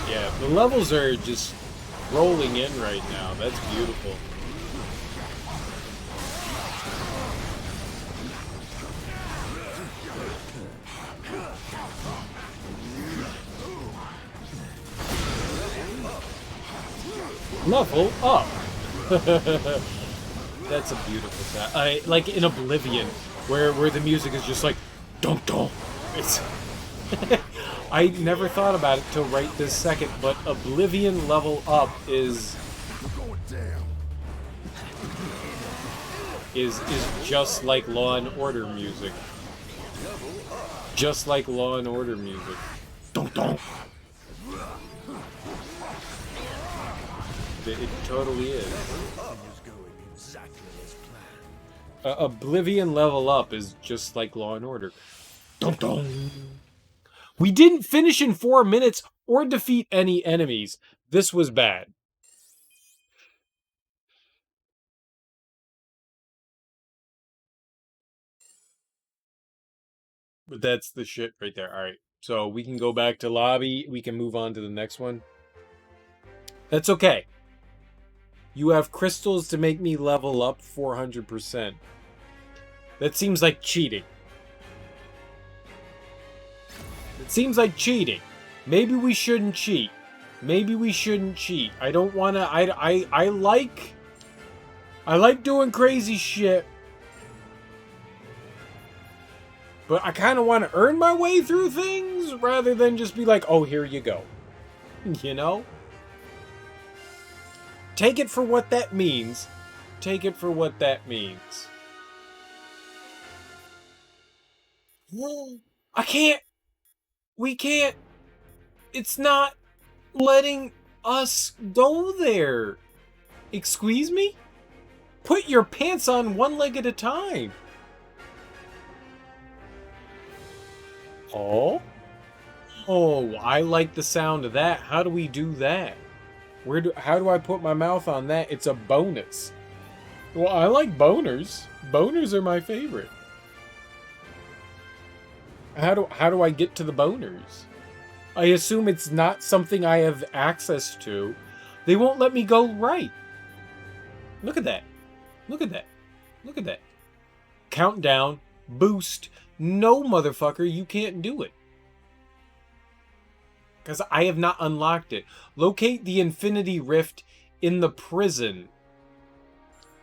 Yeah, the levels are just rolling in right now. That's beautiful. Level up. That's a beautiful sound. Like in Oblivion, where the music is just like dunk dunk. It's I never thought about it till right this second, but Oblivion level up is just like Law and Order music. Just like Law and Order music. Dunk dunk. It totally is. Oblivion level up is just like Law and Order. Dun dun. We didn't finish in 4 minutes or defeat any enemies. This was bad. But that's the shit right there. Alright, so we can go back to lobby. We can move on to the next one. That's okay. You have crystals to make me level up 400%. That seems like cheating. It seems like cheating. Maybe we shouldn't cheat. Maybe we shouldn't cheat. I don't want to... I like doing crazy shit. But I kind of want to earn my way through things rather than just be like, oh, here you go. You know? Take it for what that means. Take it for what that means. I can't. We can't. It's not letting us go there. Excuse me? Put your pants on one leg at a time. Oh? Oh, I like the sound of that. How do we do that? How do I put my mouth on that? It's a bonus. Well, I like boners. Boners are my favorite. How do I get to the boners? I assume it's not something I have access to. They won't let me go right. Look at that. Look at that. Look at that. Countdown. Boost. No, motherfucker, you can't do it. Because I have not unlocked it. Locate the Infinity Rift in the prison.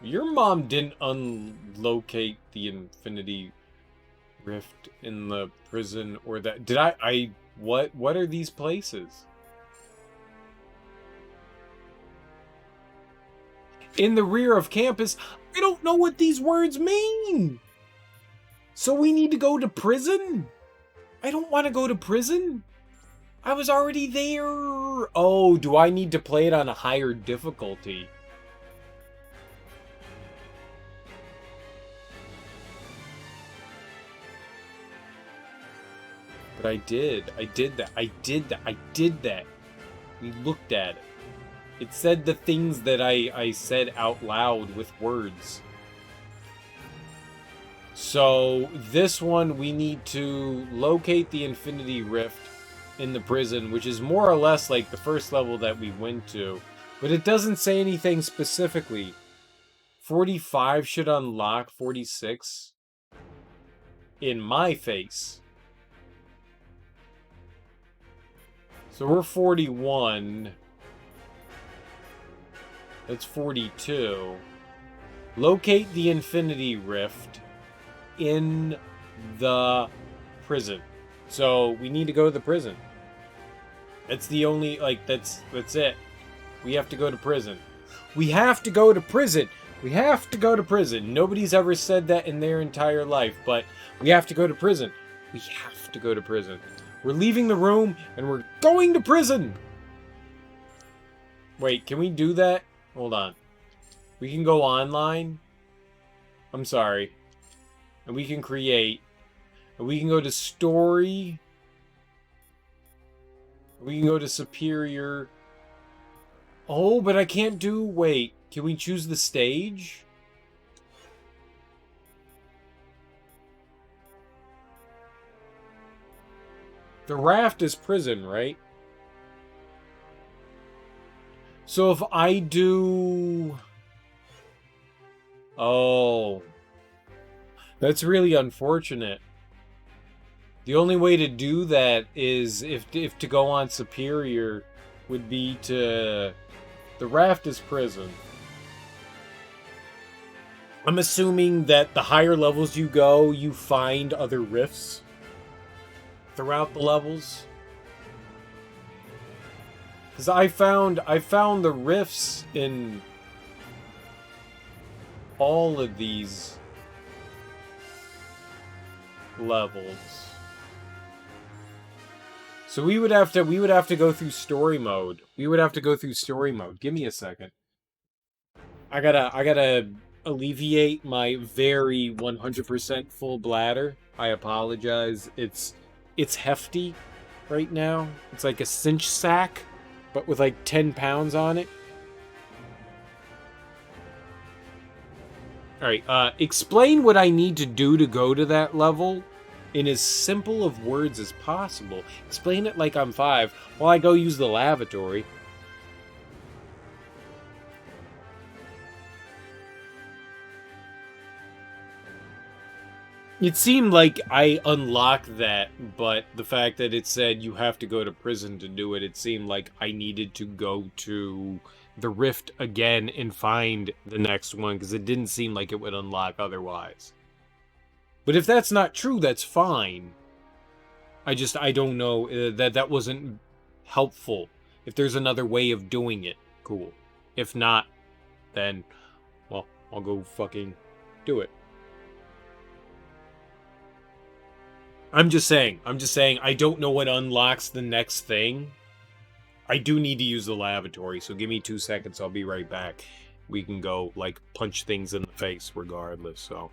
Your mom didn't unlocate the Infinity Rift in the prison or that. Did I what are these places? In the rear of campus. I don't know what these words mean. So we need to go to prison? I don't want to go to prison. I was already there. Oh, do I need to play it on a higher difficulty? But I did that. We looked at it. It said the things that I said out loud with words. So, this one we need to locate the Infinity Rift in the prison, which is more or less like the first level that we went to. But it doesn't say anything specifically. 45 should unlock 46. In my face. So we're 41. That's 42. Locate the Infinity Rift in the prison. So we need to go to the prison. That's the only, like, that's it. We have to go to prison. We have to go to prison. We have to go to prison. Nobody's ever said that in their entire life, but we have to go to prison. We have to go to prison. We're leaving the room and we're going to prison. Wait, can we do that? Hold on. We can go online. I'm sorry. And we can create. And we can go to story. We can go to superior. Oh, but I can't do... Wait, can we choose the stage? The raft is prison, right? So if I do... Oh. That's really unfortunate. The only way to do that is if to go on superior would be to... The raft is prison. I'm assuming that the higher levels you go, you find other rifts throughout the levels. Because I found the rifts in all of these levels. So we would have to go through story mode. We would have to go through story mode. Give me a second. I gotta alleviate my very 100% full bladder. I apologize. It's hefty right now. It's like a cinch sack, but with like 10 pounds on it. Alright, explain what I need to do to go to that level in as simple of words as possible. Explain it like I'm 5 while I go use the lavatory. It seemed like I unlocked that, but the fact that it said you have to go to prison to do it, it seemed like I needed to go to the rift again and find the next one, because it didn't seem like it would unlock otherwise. But if that's not true, that's fine. I don't know, that wasn't helpful. If there's another way of doing it, cool. If not, then, well, I'll go fucking do it. I'm just saying, I don't know what unlocks the next thing. I do need to use the lavatory, so give me 2 seconds, I'll be right back. We can go, like, punch things in the face regardless, so...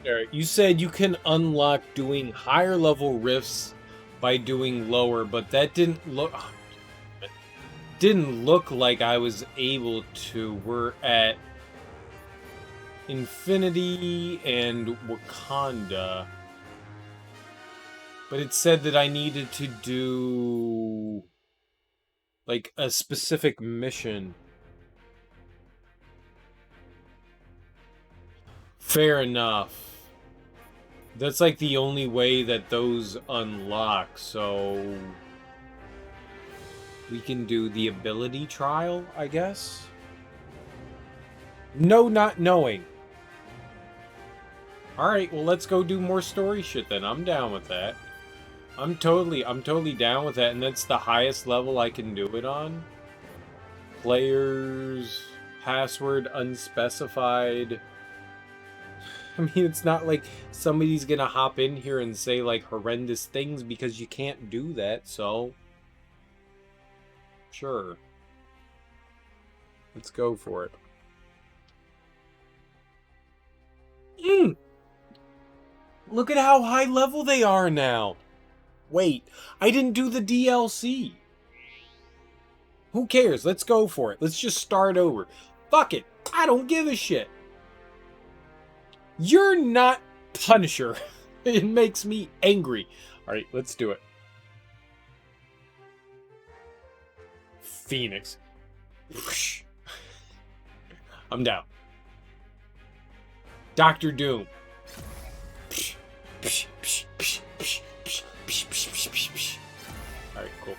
Alright, you said you can unlock doing higher level rifts by doing lower, but that didn't look like I was able to. We're at Infinity and Wakanda. But it said that I needed to do like a specific mission. Fair enough. That's like the only way that those unlock, so we can do the ability trial, I guess? No, not knowing. Alright, well let's go do more story shit then. I'm down with that. I'm totally down with that, and that's the highest level I can do it on. Players, password unspecified. I mean, it's not like somebody's gonna hop in here and say, like, horrendous things because you can't do that, so... Sure. Let's go for it. Look at how high level they are now! Wait, I didn't do the DLC! Who cares? Let's go for it. Let's just start over. Fuck it! I don't give a shit! You're not Punisher. It makes me angry. Alright, let's do it. Phoenix. I'm down. Dr. Doom. Alright, cool.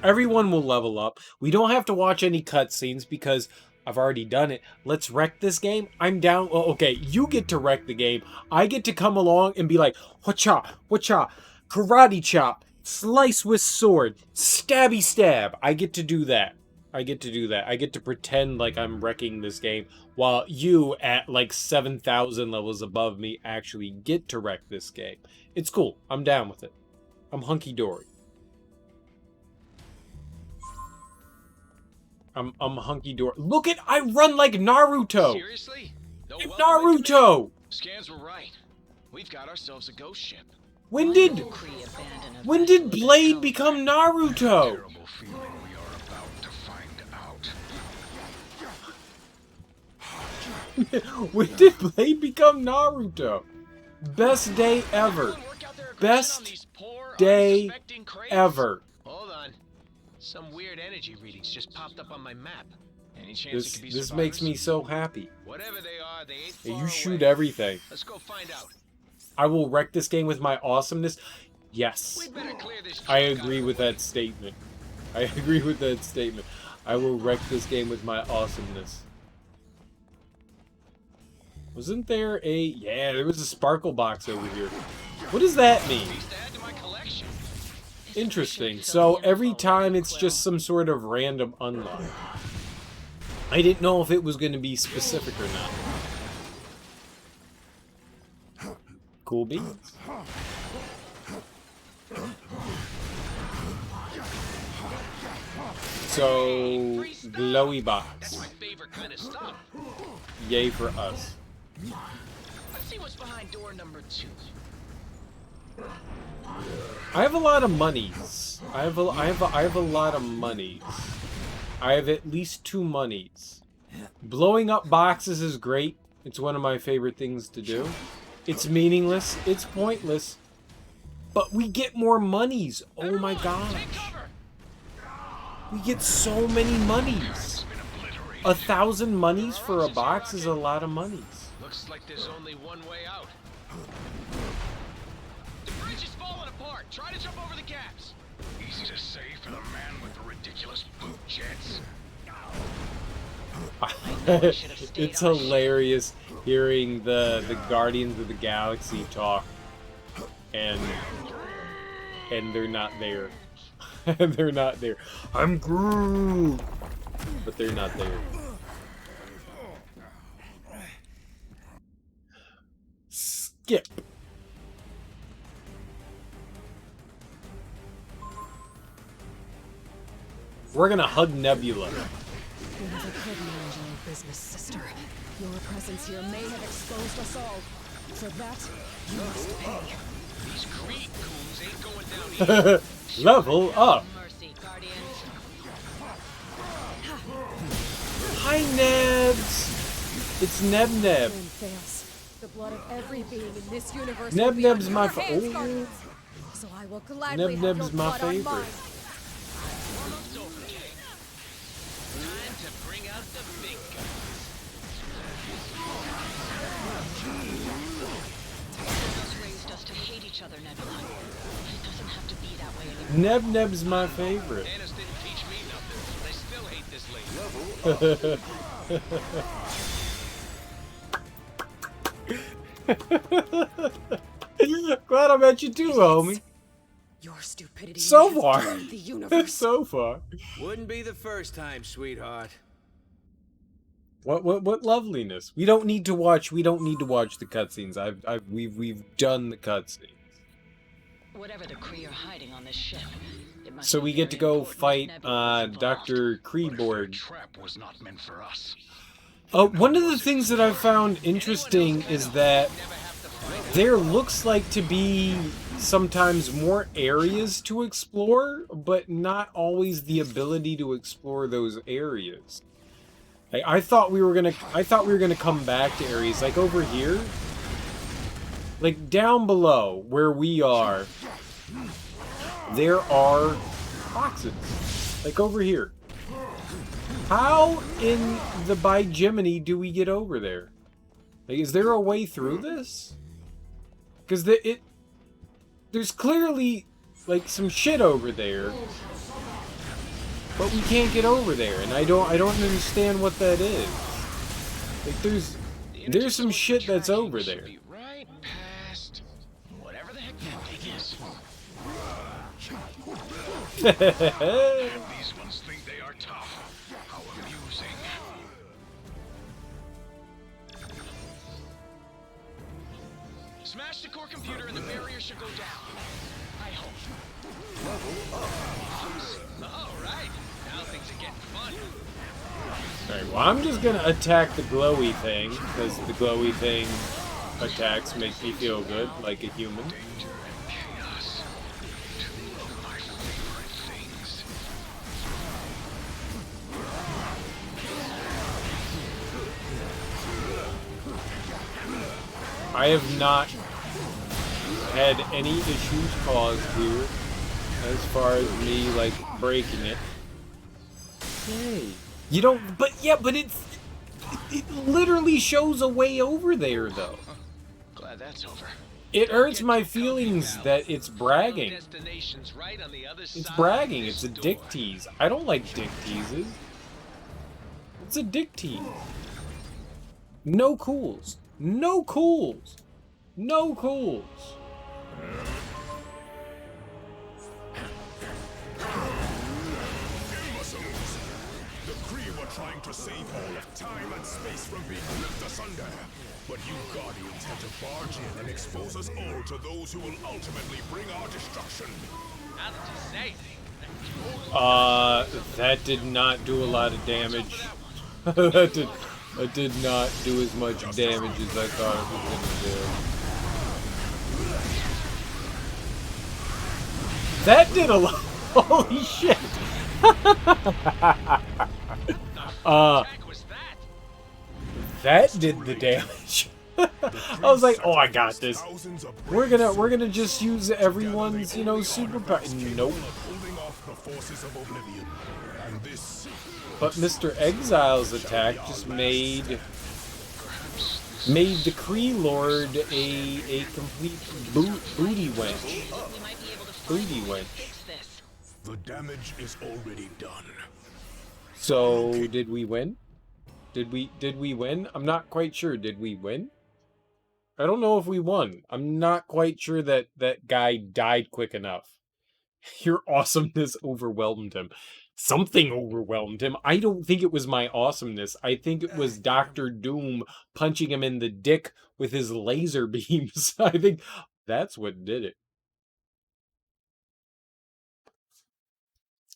Everyone will level up. We don't have to watch any cutscenes because I've already done it. Let's wreck this game. I'm down. Oh, okay, you get to wreck the game. I get to come along and be like, whatcha, whatcha, karate chop, slice with sword, stabby stab. I get to do that. I get to do that. I get to pretend like I'm wrecking this game while you at like 7,000 levels above me actually get to wreck this game. It's cool. I'm down with it. I'm hunky-dory. I'm hunky-dory. Look at, I run like Naruto! Seriously? No, it's Naruto! Scans were right. We've got ourselves a ghost ship. When did Blade become Naruto? When did Blade become Naruto? Best day ever. Best day ever. Hold on. Some weird energy readings just popped up on my map. Any chance it could be This survivors? makes me so happy. Whatever they are, they ain't You far shoot away. everything. Let's go find out. I will wreck this game with my awesomeness. Yes. I agree with that statement. I agree with that statement. I will wreck this game with my awesomeness. Wasn't there a... Yeah, there was a sparkle box over here. What does that mean? Interesting. So every time it's just some sort of random unlock. I didn't know if it was going to be specific or not. Cool beans. So, glowy box. Yay for us. Let's see what's behind door number 2. I have a lot of monies. I have a lot of monies. I have at least 2 monies. Blowing up boxes is great. It's one of my favorite things to do. It's meaningless. It's pointless. But we get more monies. Oh my gosh. We get so many monies. 1,000 monies for a box is a lot of monies. Looks like there's only one way out. The bridge is falling apart. Try to jump over the gaps. Easy to say for the man with the ridiculous boot jets. It's hilarious hearing the Guardians of the Galaxy talk, and they're not there. They're not there. I'm Groot, but they're not there. Skip. We're gonna hug Nebula. business, sister. Your presence here may have exposed us all. For that, you must pay. These Greek coons ain't going down easy. Level up. Mercy, Guardians. Hi, Nebs. It's Neb Neb. The blood of every being in this universe Neb will be Neb's on my your hands, Guardians. So I will gladly Neb have Neb's your my blood on favorite. mine. Warm-up's over, gang. Time to bring out the big guns. Thanos raised us to hate each other, Nebula. It doesn't have to be that way anymore. Neb Neb's my favorite. Thanos didn't teach me nothing, but I still hate this lady. Glad I met you too, homie. Your stupidity So has far. doomed the universe. So far. Wouldn't be the first time, sweetheart. What loveliness. We don't need to watch the cutscenes. We've done the cutscenes. Whatever the Kree are hiding on this ship, it must So be we get to very go important fight that Nebula was Dr. Kreeborg. Trap was not meant for us. One of the things that I've found interesting is that there looks like to be sometimes more areas to explore, but not always the ability to explore those areas. I thought we were gonna come back to areas like over here, like down below where we are. There are boxes, like over here. How in the by Jiminy do we get over there? Like, is there a way through this? Because there's clearly like some shit over there, but we can't get over there, and I don't understand what that is. Like, there's some shit that's over there. Right past whatever the heck that thing is. These ones think they are tough. How amusing. Smash the core computer and the barrier should go down. I hope. Alright, now things are getting fun. Alright, well, I'm just gonna attack the glowy thing, because the glowy thing attacks make me feel good, like a human. I have not had any issues caused here as far as me, like, breaking it. Yay. You don't, but yeah, but it literally shows a way over there, though. Glad that's over. It hurts my feelings that it's bragging. Right on the other It's side bragging, of it's this a dick door. tease. I don't like dick teases. It's a dick tease. No cools. No cools. No cools. Imbeciles! The Kree were trying to save all of time and space from being ripped asunder. But you Guardians had to barge in and expose us all to those who will ultimately bring our destruction. How did you say? That did not do a lot of damage. that did not do as much damage as I thought it was gonna do. That did a lot. Holy shit! That did the damage. I was like, oh, I got this. We're gonna just use everyone's, you know, superpower. Nope. But Mr. Exile's attack just made the Kree Lord a complete booty wench. Booty wench. The damage is already done. So did we win? Did we win? I'm not quite sure. Did we win? I don't know if we won. I'm not quite sure that guy died quick enough. Your awesomeness overwhelmed him. Something overwhelmed him. I don't think it was my awesomeness. I think it was Dr. Doom punching him in the dick with his laser beams. I think that's what did it.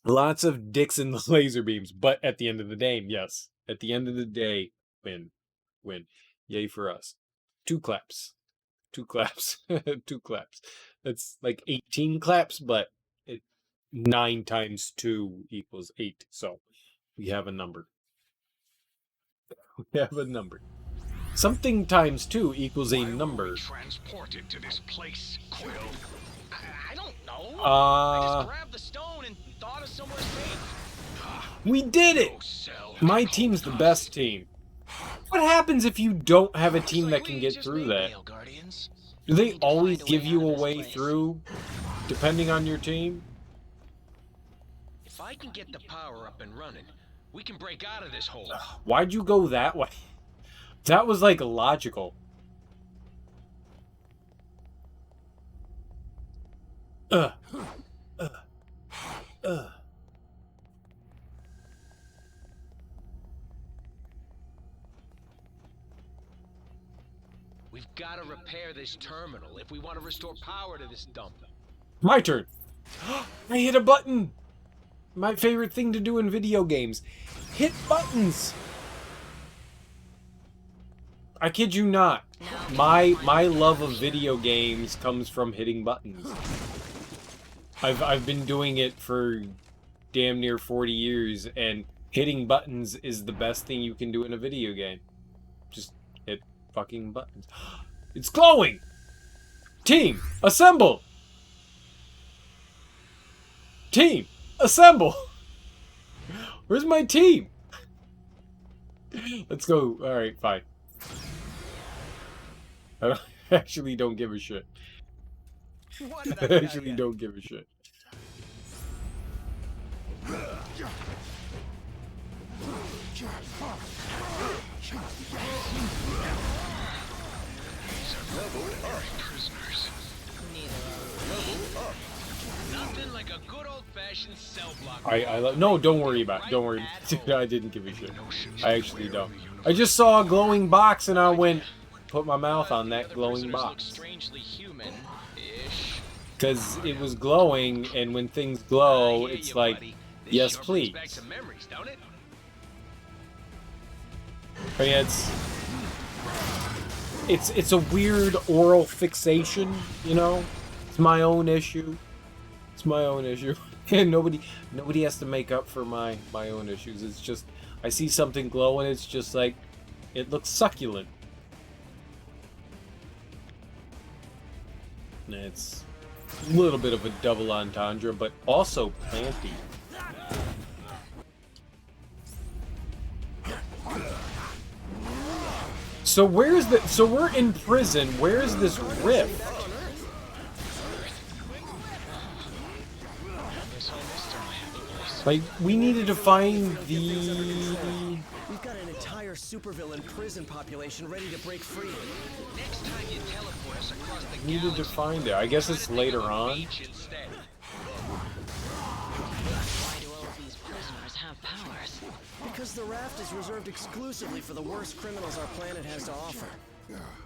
Lots of dicks in the laser beams, but at the end of the day, yes. At the end of the day, win. Yay for us. 2 claps. 2 claps. 2 claps. That's like 18 claps, but 9 times 2 equals 8. So we have a number. We have a number. Something times 2 equals a number. Transported to this place, Quill. I don't know. I just grabbed the stone and thought of somewhere safe. We did it! My team's the best team. What happens if you don't have a team that can get through that? Do they always give you a way through, depending on your team? If I can get the power up and running, we can break out of this hole. Why'd you go that way? That was like logical. We've got to repair this terminal if we want to restore power to this dump. My turn. I hit a button. My favorite thing to do in video games. Hit buttons. I kid you not. My love of video games comes from hitting buttons. I've been doing it for damn near 40 years, and hitting buttons is the best thing you can do in a video game. Just hit fucking buttons. It's glowing! Team, assemble! Team, assemble! Where's my team? Let's go. Alright, fine. I actually don't give a shit. I actually don't give a shit. Prisoners. Nothing like a good old-fashioned cell block. No, don't worry about it. Don't worry. Dude, I didn't give a shit. I actually don't. I just saw a glowing box and I went, put my mouth on that glowing box. Because it was glowing, and when things glow, it's like, yes, please. I mean, it's a weird oral fixation, you know? It's my own issue. It's my own issue. And nobody has to make up for my own issues. It's just, I see something glow and it's just like, it looks succulent. And it's a little bit of a double entendre, but also planty. So where's the... So we're in prison. Where's this rift? Like, we needed to find the... We've got an entire supervillain prison population ready to break free. Next time you teleport us across the Needed to find it. I guess it's later on. Why do all of these prisoners have powers? Because the raft is reserved exclusively for the worst criminals our planet has to offer.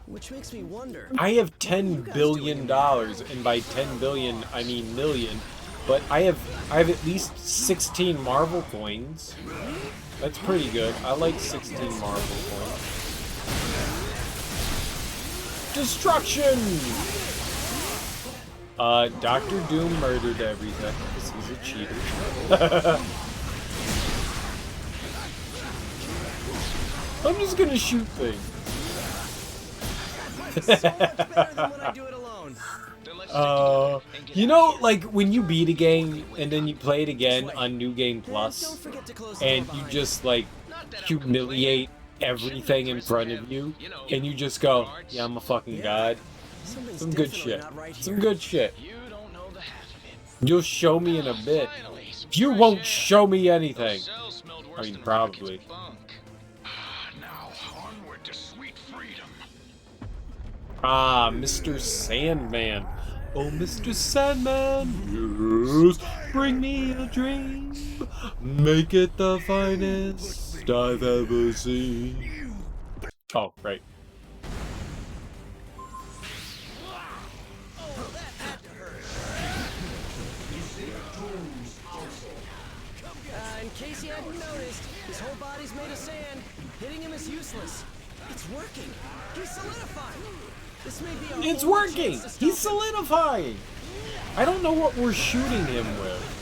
Which makes me wonder... I have $10 billion, and by 10 billion, I mean million. But I have at least 16 Marvel coins. That's pretty good. I like 16 Marvel coins. Destruction! Dr. Doom murdered everything because he's a cheater. I'm just gonna shoot things. You know, like when you beat a game and then you play it again on New Game Plus, and you just like humiliate everything in front of you, and you just go, yeah, I'm a fucking god. Some good shit. Some good shit. You'll show me in a bit. You won't show me anything. I mean, probably. Ah, Mr. Sandman. Oh, Mr. Sandman, yes, bring me a dream. Make it the finest I've ever seen. Oh, right. In case you hadn't noticed, his whole body's made of sand. Hitting him is useless. It's working. He's solidifying. This may be our It's only working! chance to stop He's him. solidifying! I don't know what we're shooting him with.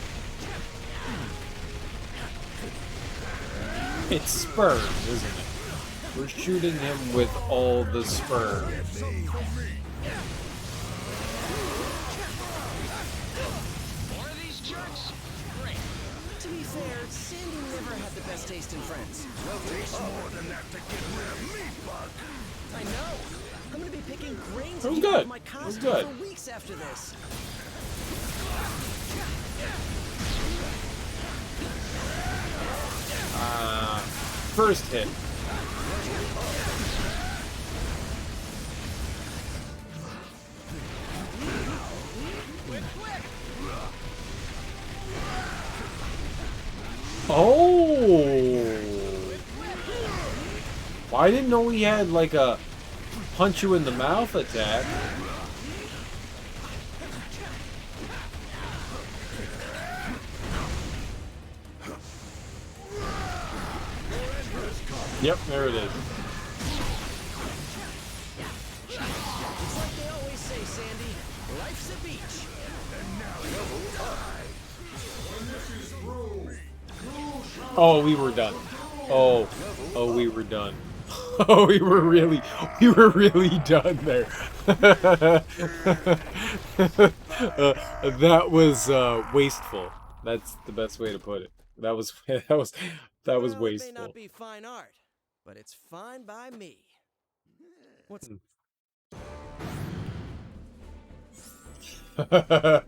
It's sperm, isn't it? We're shooting him with all the sperm. More of these jerks? Great. To be fair, Sandy never had the best taste in friends. Takes more than that to get rid of me, Bug. I know. I'm gonna be picking grains That was out of good. my That was costume good. for weeks after this. First hit. Oh! Well, I didn't know he had like a punch you in the mouth attack. Yep, there it is. It's like they always say, Sandy. Life's a beach. Oh, we were done. Oh, we were done. Oh, we were really done there. That was wasteful. That's the best way to put it. That was Well, it may wasteful. not be fine art, but it's fine by me. What's that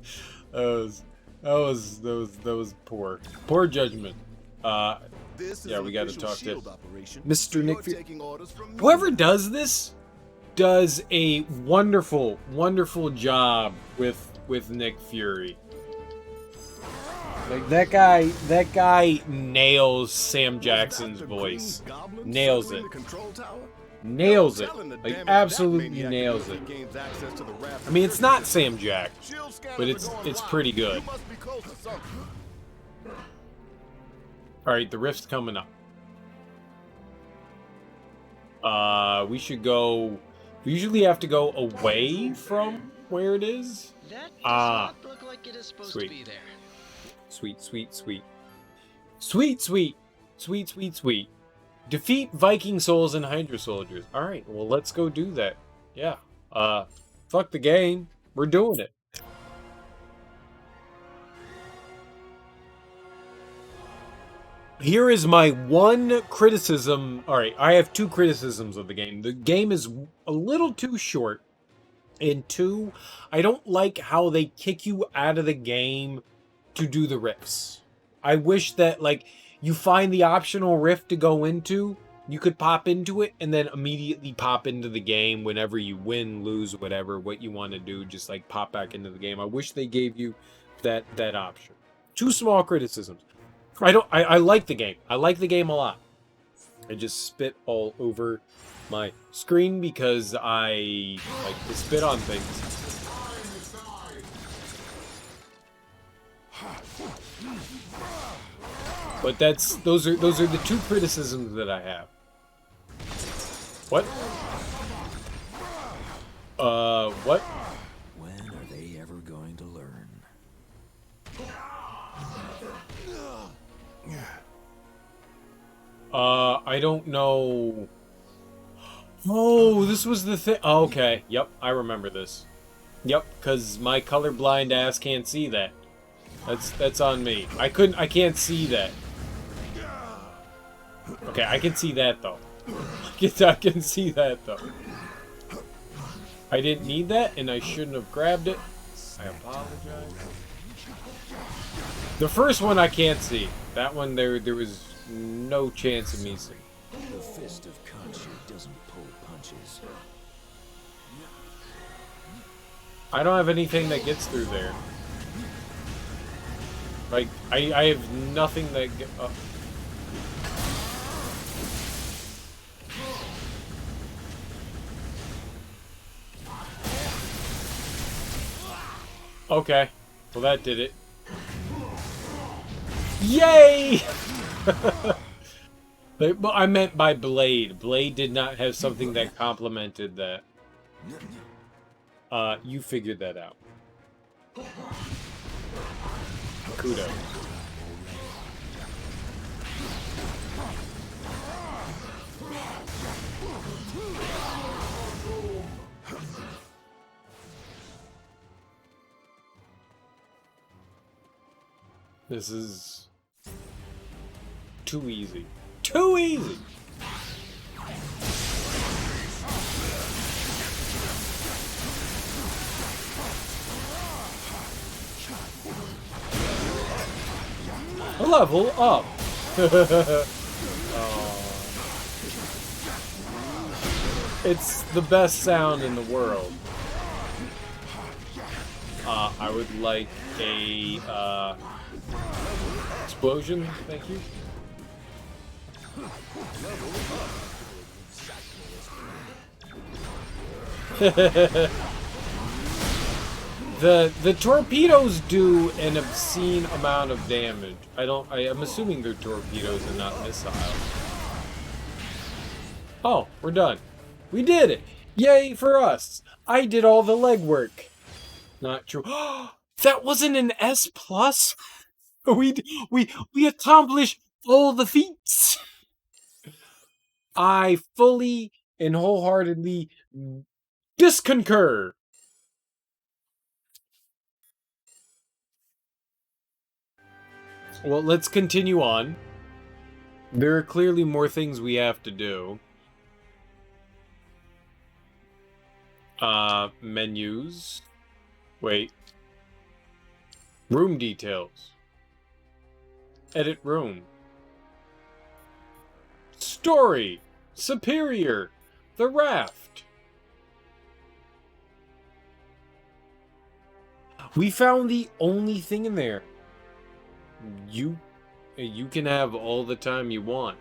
was poor judgment. Yeah, we got to talk to Mr. Nick Fury. Whoever does this does a wonderful job with Nick Fury. Like that guy nails Sam Jackson's voice. Nails it. Nails it. Like absolutely nails it. I mean, it's not Sam Jack, but it's pretty good. All right, the rift's coming up. We should go. We usually have to go away from where it is. That does not look like it is supposed to be there. Sweet. Defeat Viking souls and Hydra soldiers. All right, well let's go do that. Yeah. Fuck the game. We're doing it. Here is my one criticism. All right, I have two criticisms of the game. The game is a little too short. And two, I don't like how they kick you out of the game to do the rifts. I wish that, like, you find the optional rift to go into, you could pop into it, and then immediately pop into the game whenever you win, lose, whatever, what you want to do, just, like, pop back into the game. I wish they gave you that option. Two small criticisms. I like the game. I like the game a lot. I just spit all over my screen because I like to spit on things. But those are the two criticisms that I have. What? What? When are they ever going to learn? I don't know. Oh, this was the thing. Oh, okay. Yep, I remember this. Yep, because my colorblind ass can't see that. That's on me. I can't see that. Okay, I can see that though. I can see that though. I didn't need that, and I shouldn't have grabbed it. I apologize. The first one I can't see. That one there was no chance of me seeing. The fist of Khonshu doesn't pull punches. I don't have anything that gets through there. Like, I have nothing that get... Okay. Well, that did it. Yay! But I meant by Blade. Blade did not have something that complemented that. You figured that out. Kudos. This is too easy. Too easy! Level up! Oh. It's the best sound in the world. I would like a, explosion, thank you. The torpedoes do an obscene amount of damage. I'm assuming they're torpedoes and not missiles. Oh, we're done. We did it! Yay for us! I did all the legwork. Not true. That wasn't an S plus. We accomplished all the feats. I fully and wholeheartedly disconcur. Well, let's continue on. There are clearly more things we have to do. Menus. Wait. Room details. Edit room. Story. Superior. The raft. We found the only thing in there. You can have all the time you want.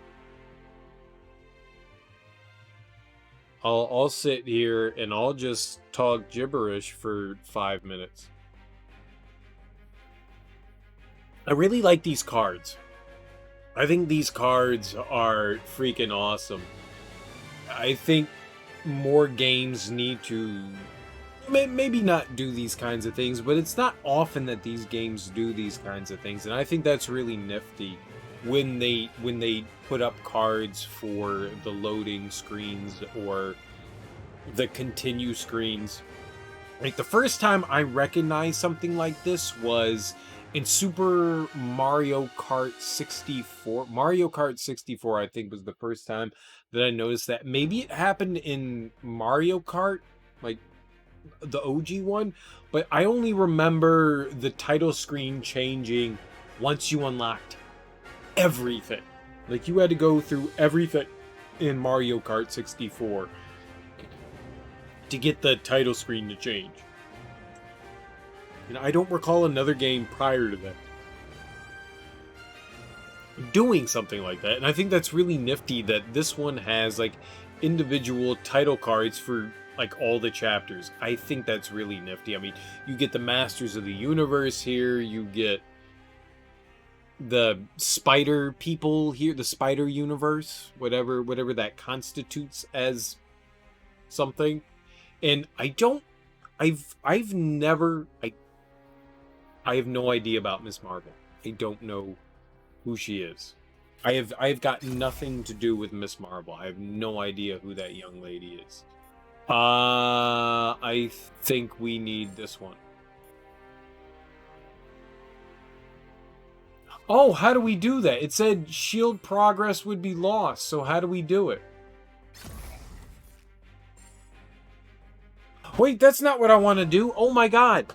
I'll sit here and I'll just talk gibberish for 5 minutes. I really like these cards. I think these cards are freaking awesome. I think more games need to maybe not do these kinds of things, but it's not often that these games do these kinds of things, and I think that's really nifty when they put up cards for the loading screens or the continue screens. Like, the first time I recognized something like this was in Super Mario Kart 64. Mario Kart 64, I think, was the first time that I noticed that. Maybe it happened in Mario Kart, like the OG one, but I only remember the title screen changing once you unlocked everything. Like, you had to go through everything in Mario Kart 64 to get the title screen to change. And I don't recall another game prior to that doing something like that. And I think that's really nifty that this one has, like, individual title cards for, like, all the chapters. I think that's really nifty. I mean, you get the Masters of the Universe here, you get the spider people here, the spider universe, whatever that constitutes as something. And I have no idea about Miss Marvel. I don't know who she is. I've got nothing to do with Miss Marvel. I have no idea who that young lady is. I think we need this one. Oh, how do we do that? It said shield progress would be lost, so how do we do it? Wait, that's not what I want to do. Oh my god.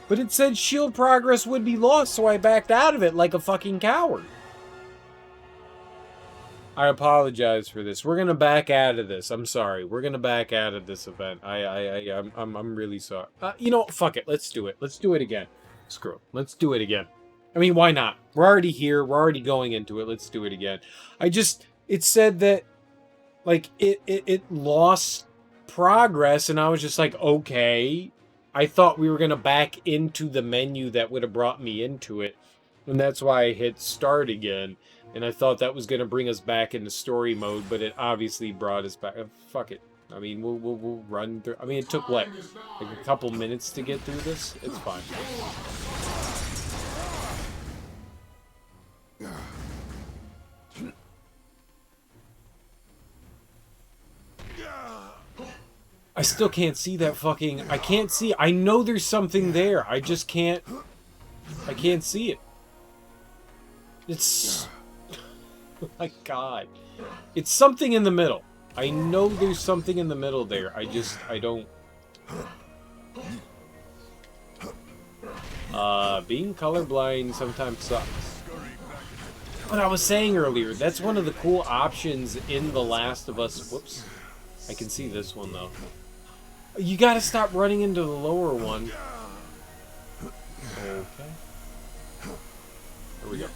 But it said shield progress would be lost, so I backed out of it like a fucking coward. I apologize for this. We're gonna back out of this. I'm sorry. We're gonna back out of this event. I'm really sorry. You know, fuck it. Let's do it. Let's do it again. Screw it. Let's do it again. I mean, why not? We're already here. We're already going into it. Let's do it again. It said that, like, it lost progress, and I was just like, okay. I thought we were gonna back into the menu that would have brought me into it, and that's why I hit start again. And I thought that was going to bring us back into story mode, but it obviously brought us back. Fuck it. I mean, we'll run through. I mean, it took, what, like a couple minutes to get through this? It's fine. I still can't see that fucking... I can't see... I know there's something there. I just can't... I can't see it. It's... Oh my god. It's something in the middle. I know there's something in the middle there. I don't... Being colorblind sometimes sucks. What I was saying earlier, that's one of the cool options in The Last of Us. Whoops. I can see this one, though. You gotta stop running into the lower one. Okay. Here we go.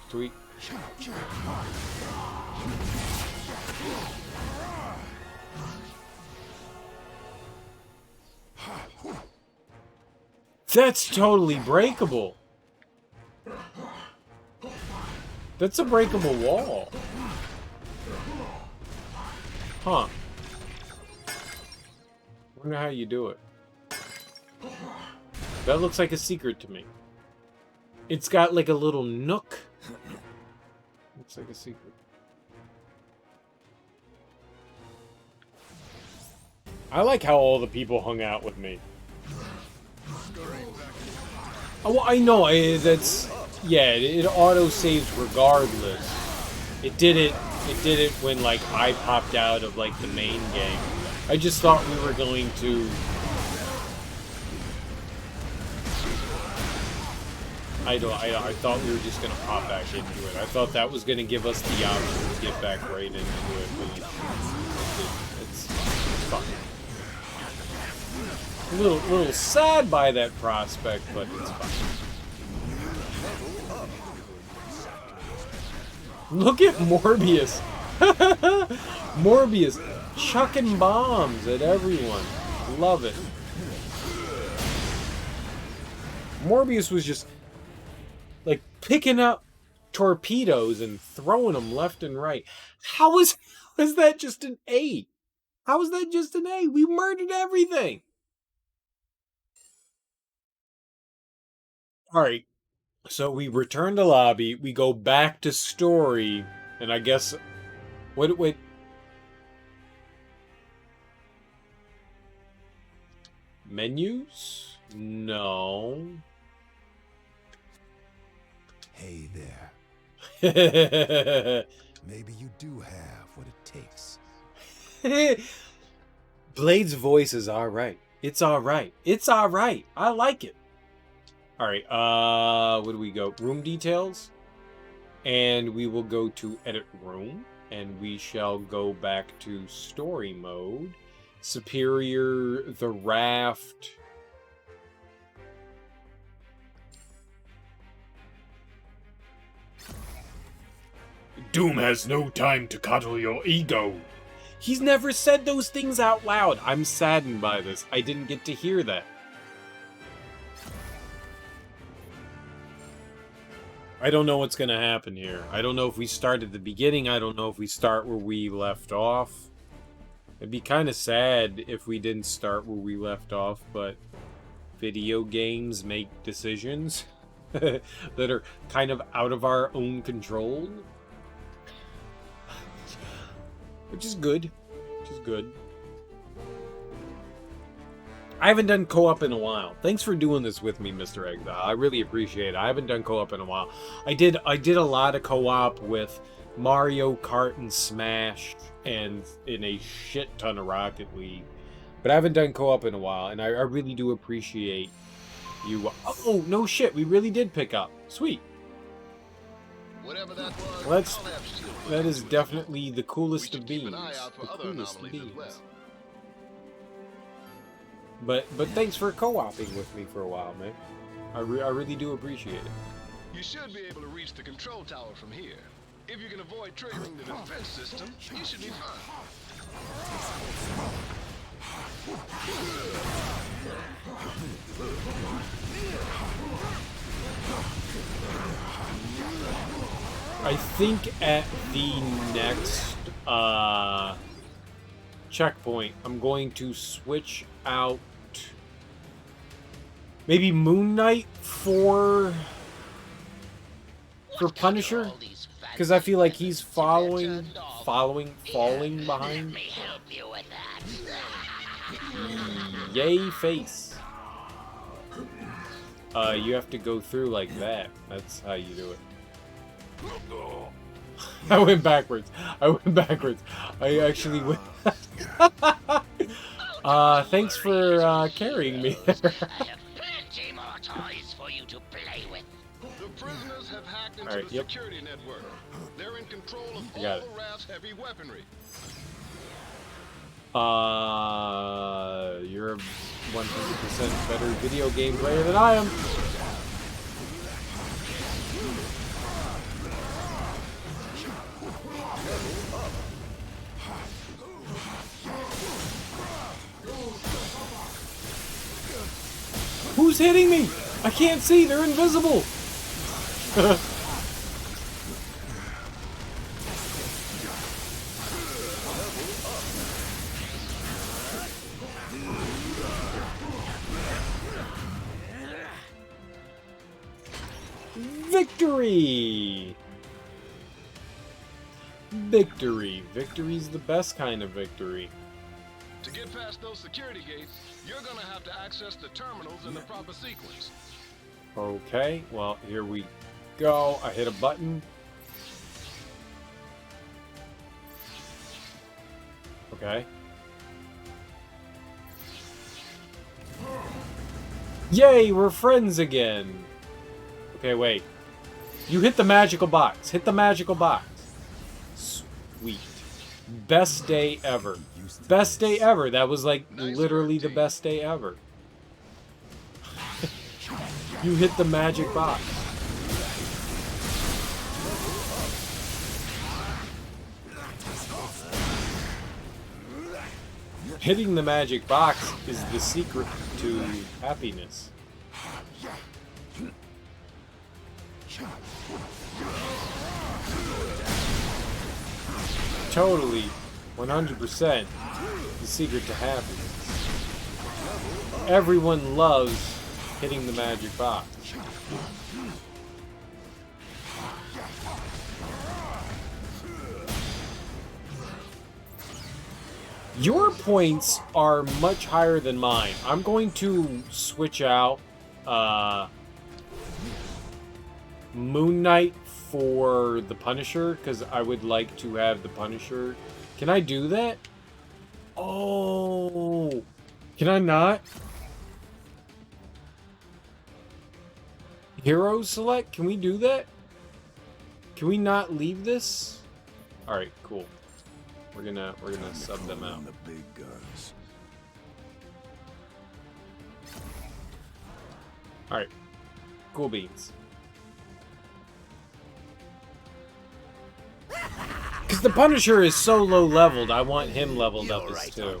Sweet. That's totally breakable. That's a breakable wall. Huh. Wonder how you do it. That looks like a secret to me. It's got like a little nook. Looks like a secret. I like how all the people hung out with me. Oh, well, I know. That's... Yeah, it auto-saves regardless. It did it when, like, I popped out of, like, the main game. I just thought we were going to... I thought we were just going to pop back into it. I thought that was going to give us the option to get back right into it, but it's fun. A little sad by that prospect, but it's fine. Look at Morbius. Morbius chucking bombs at everyone. Love it. Morbius was just like picking up torpedoes and throwing them left and right. How is that just an A? How is that just an A? We murdered everything. Alright, so we return to lobby, we go back to story, and I guess... Wait... Menus? No. Hey there. Maybe you do have what it takes. Blade's voice is alright. It's alright. It's alright. I like it. Alright, where do we go? Room details. And we will go to edit room. And we shall go back to story mode. Superior, the raft. Doom has no time to coddle your ego. He's never said those things out loud. I'm saddened by this. I didn't get to hear that. I don't know what's going to happen here. I don't know if we start at the beginning. I don't know if we start where we left off. It'd be kind of sad if we didn't start where we left off, but video games make decisions that are kind of out of our own control. Which is good. Which is good. I haven't done co-op in a while. Thanks for doing this with me, Mr. Exile. I really appreciate it. I haven't done co-op in a while. I did a lot of co-op with Mario Kart and Smash and in a shit ton of Rocket League. But I haven't done co-op in a while, and I really do appreciate you. Oh, no shit. We really did pick up. Sweet. Whatever that was, Well, that is definitely the coolest of beans. The coolest of beans. But thanks for co-oping with me for a while, man. I really do appreciate it. You should be able to reach the control tower from here. If you can avoid triggering the defense system, you should be fine. I think at the next checkpoint, I'm going to switch out maybe Moon Knight for Punisher, because I feel like he's falling behind. Yay face. You have to go through like that. That's how you do it. I went backwards. I actually went. Thanks for carrying me there. Plenty more toys for you to play with. The prisoners have hacked into the Yep. security network. They're in control of I got all it. the raft's heavy weaponry. You're a 100% better video game player than I am. Who's hitting me? I can't see. They're invisible. Victory! Victory. Victory's the best kind of victory. To get past those security gates, you're gonna have to access the terminals in the proper sequence. Okay, well, here we go. I hit a button. Okay. Yay, we're friends again. Okay, wait. You hit the magical box. Hit the magical box. Sweet. Best day ever. Best day ever. That was like literally the best day ever. You hit the magic box. Hitting the magic box is the secret to happiness. Totally, 100% the secret to happiness. Everyone loves hitting the magic box. Your points are much higher than mine. I'm going to switch out Moon Knight for the Punisher, because I would like to have the Punisher. Can I do that? Oh, can I not? Hero select? Can we do that? Can we not leave this? All right, cool. We're gonna sub them out. The big guns. All right, cool beans. Because the Punisher is so low leveled, I want him leveled up as too.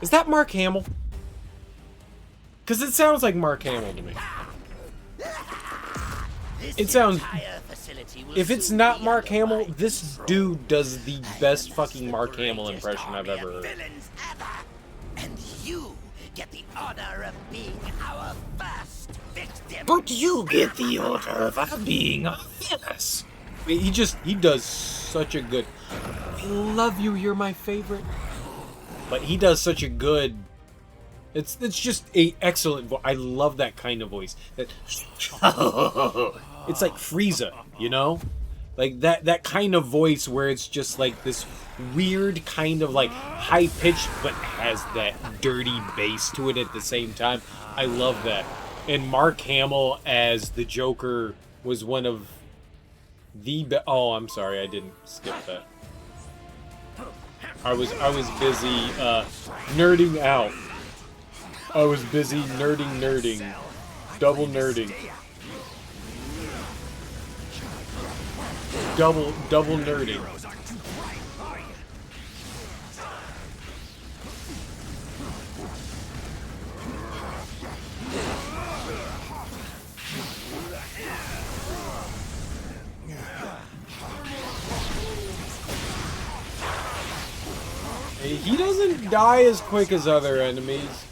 Is that Mark Hamill? Because it sounds like Mark Hamill to me. It sounds... If it's not Mark Hamill, this dude does the best fucking Mark Hamill impression I've ever heard. And you get the honor of being our first victim. But you get the honor of being a villain. He does such a good... I love you, you're my favorite. But he does such a good... It's just a excellent voice. I love that kind of voice. That it's like Frieza, you know? Like that kind of voice where it's just like this weird kind of like high pitched but has that dirty bass to it at the same time. I love that. And Mark Hamill as the Joker was one of the oh, I'm sorry, I didn't skip that. I was busy nerding out. I was busy nerding. Double nerding. Double nerding. He doesn't die as quick as other enemies.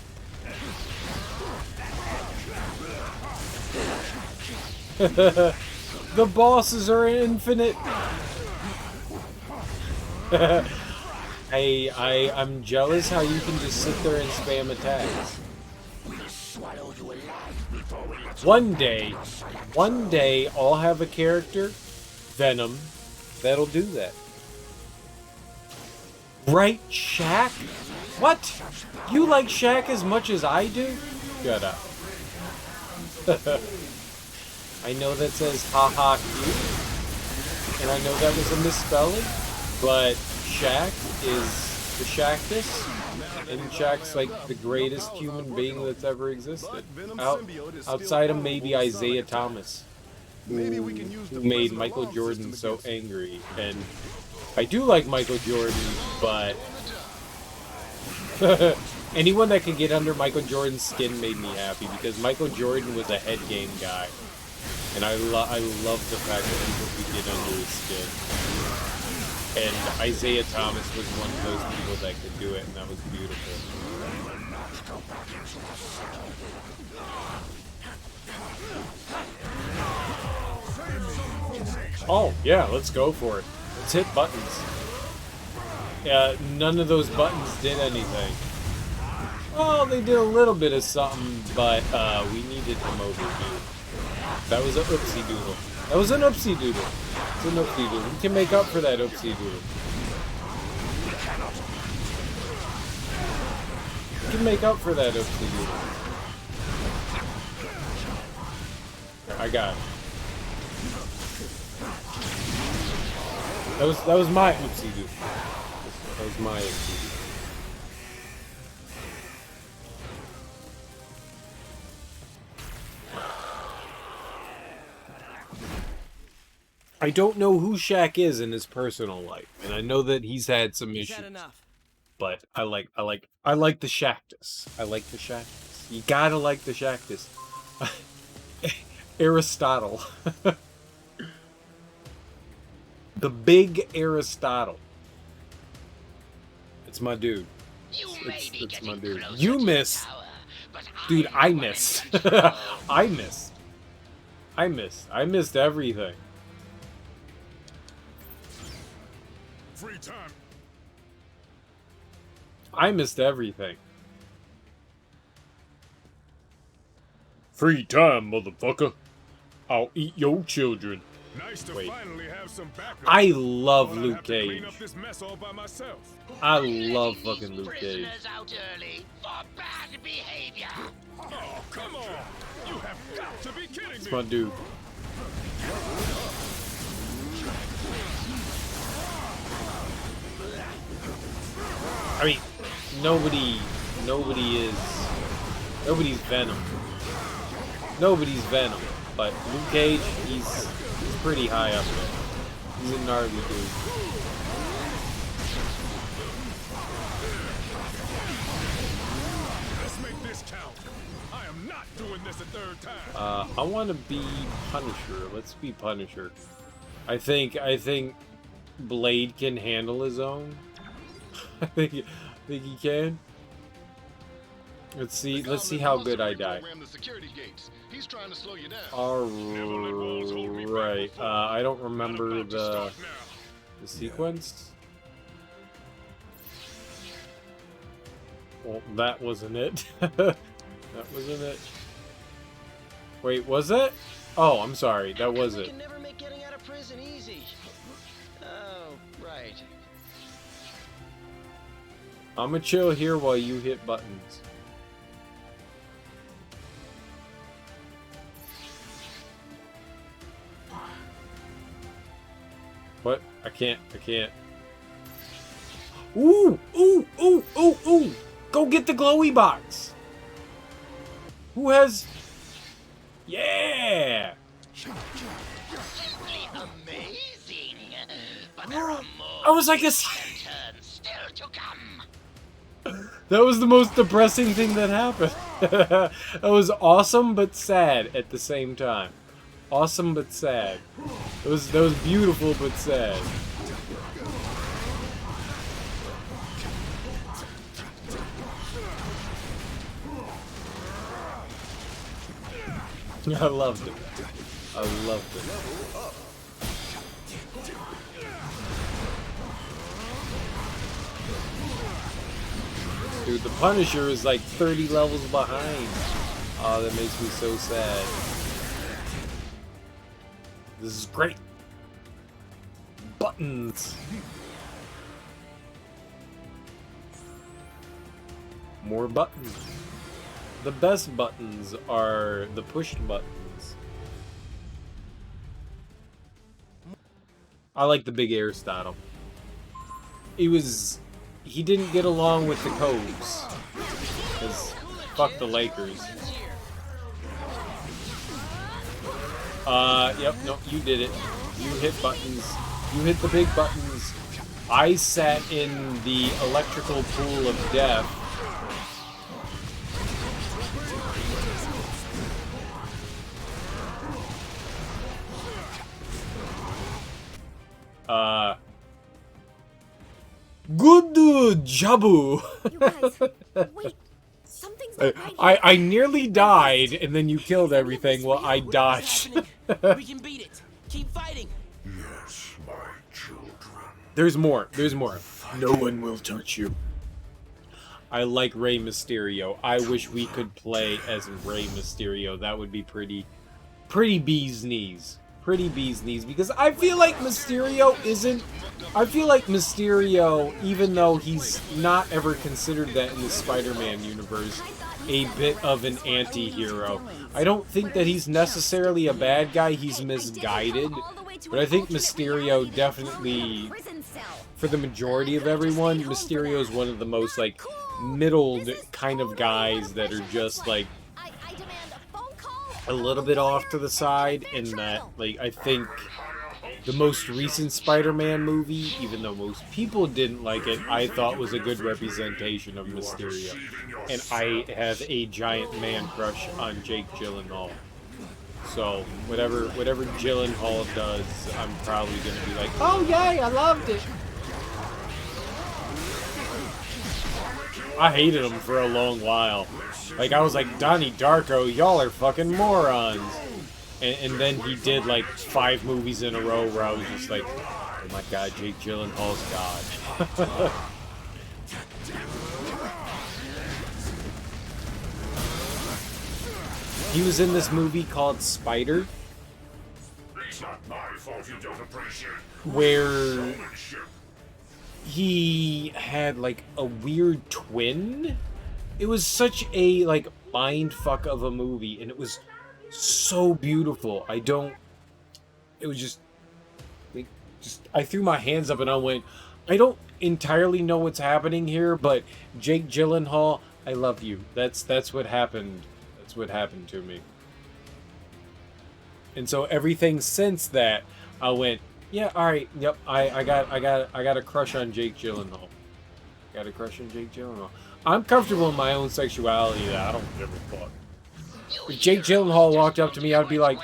The bosses are infinite. I'm jealous how you can just sit there and spam attacks. One day, I'll have a character, Venom, that'll do that. Right, Shaq? What? You like Shaq as much as I do? Shut up. I know that says haha cute, and I know that was a misspelling, but Shaq is the Shactus, and Shaq's like the greatest human being that's ever existed. Outside of maybe Isaiah Thomas, who made Michael Jordan so angry. And I do like Michael Jordan, but anyone that could get under Michael Jordan's skin made me happy, because Michael Jordan was a head game guy. And I love the fact that people could get under his skin. And Isaiah Thomas was one of those people that could do it, and that was beautiful. Oh, yeah, let's go for it. Let's hit buttons. None of those buttons did anything. Well, they did a little bit of something, but we needed them over here. That was an oopsie doodle. That was an oopsie doodle. It's an oopsie doodle. We can make up for that oopsie doodle. We can make up for that oopsie doodle. I got it. That was my oopsie doodle. That was my oopsie doodle. I don't know who Shaq is in his personal life, and I know that he's had some issues. But I like the Shactus. I like the Shactus. You gotta like the Shactus. Aristotle. The big Aristotle. It's my dude. It's my dude. You missed. Dude, I missed. I missed. I missed everything. Free time. I missed everything. Free time, motherfucker. I'll eat your children. Nice to finally have some backup. I love Luke Cage. Clean up this mess all by myself. I love fucking Luke Cage. Out early for bad behavior. Oh, come on. You have got to be kidding me. It's my dude. I mean, nobody's Venom. Nobody's Venom, but Luke Cage, he's pretty high up there. He's a gnarly dude. Let's make this count. I am not doing this a third time. I want to be Punisher. Let's be Punisher. I think Blade can handle his own. I think he can. Let's see how good I die. Alright, I don't remember the sequence. Well, that wasn't it. That wasn't it. Wait, was it? Oh, I'm sorry, that was it. Can never make getting out of prison easy. Oh, right. I'ma chill here while you hit buttons. What? I can't. Ooh! Ooh! Ooh! Ooh! Ooh! Go get the glowy box! Who has... Yeah! Simply amazing. But there are more I was like a... turns still to come. That was the most depressing thing that happened. That was awesome but sad at the same time. Awesome but sad. That was beautiful but sad. I loved it. I loved it. Dude, the Punisher is like 30 levels behind. Oh, that makes me so sad. This is great. Buttons. More buttons. The best buttons are the push buttons. I like the big Aristotle. He didn't get along with the Cobes. Because fuck the Lakers. Yep, no, you did it. You hit buttons. You hit the big buttons. I sat in the electrical pool of death. Good Jabu. You guys, wait. Something's not right. I nearly died, and then you killed everything while I dodged. We can beat it. Keep fighting. Yes, my children. There's more. There's more. No one will touch you. I like Rey Mysterio. I wish we could play as Rey Mysterio. That would be pretty bee's knees. Pretty bee's knees, because I feel like Mysterio isn't... I feel like Mysterio, even though he's not ever considered that in the Spider-Man universe, a bit of an anti-hero. I don't think that he's necessarily a bad guy, he's misguided. But I think Mysterio definitely, for the majority of everyone, Mysterio is one of the most, like, middled kind of guys that are just, like, a little bit off to the side, in that, like, I think the most recent Spider-Man movie, even though most people didn't like it, I thought was a good representation of Mysterio. And I have a giant man crush on Jake Gyllenhaal. So, whatever Gyllenhaal does, I'm probably gonna be like, oh yay, I loved it! I hated him for a long while. Like, I was like, Donnie Darko, y'all are fucking morons. And then he did, like, 5 movies in a row where I was just like, oh my god, Jake Gyllenhaal's god. He was in this movie called Spider. It's not my fault you don't appreciate Where he had, like, a weird twin. It was such a, like, mindfuck of a movie, and it was so beautiful. It was just, like, I threw my hands up and I went, I don't entirely know what's happening here, but Jake Gyllenhaal, I love you. That's what happened. That's what happened to me. And so everything since that, I went, yeah, all right, yep, I got a crush on Jake Gyllenhaal. Got a crush on Jake Gyllenhaal. I'm comfortable in my own sexuality. That I don't give a fuck. If Jake Gyllenhaal walked up to me, I'd be like,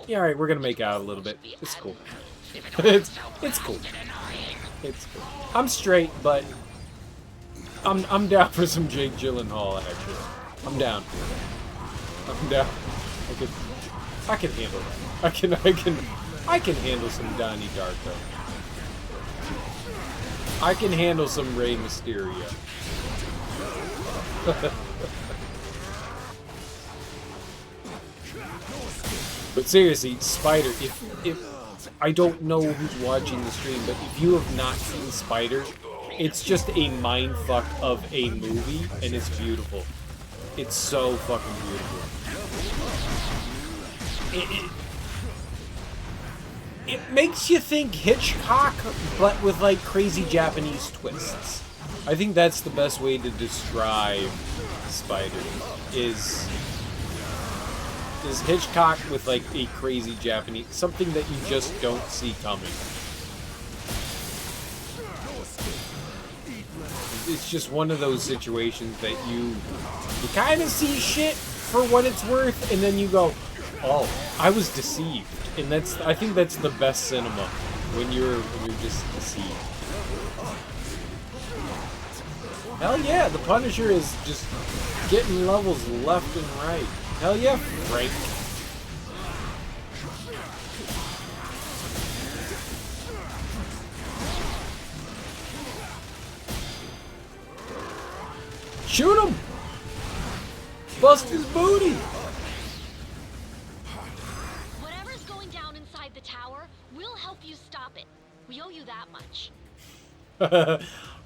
yeah, all right, we're gonna make out a little bit. It's cool. it's cool. It's cool. I'm straight, but I'm down for some Jake Gyllenhaal action. I'm down. I'm down. I can handle that. I can handle some Donnie Darko. I can handle some Rey Mysterio. But seriously, Spider, if I don't know who's watching the stream, but if you have not seen Spider, it's just a mindfuck of a movie, and it's beautiful. It's so fucking beautiful. It makes you think Hitchcock, but with, like, crazy Japanese twists. I think that's the best way to describe Spider, is Hitchcock with, like, a crazy Japanese, something that you just don't see coming. It's just one of those situations that you kind of see shit for what it's worth, and then you go, oh, I was deceived. And I think that's the best cinema, when you're just deceived. Hell yeah, the Punisher is just getting levels left and right. Hell yeah, Frank. Shoot him! Bust his booty! Whatever's going down inside the tower, we'll help you stop it. We owe you that much.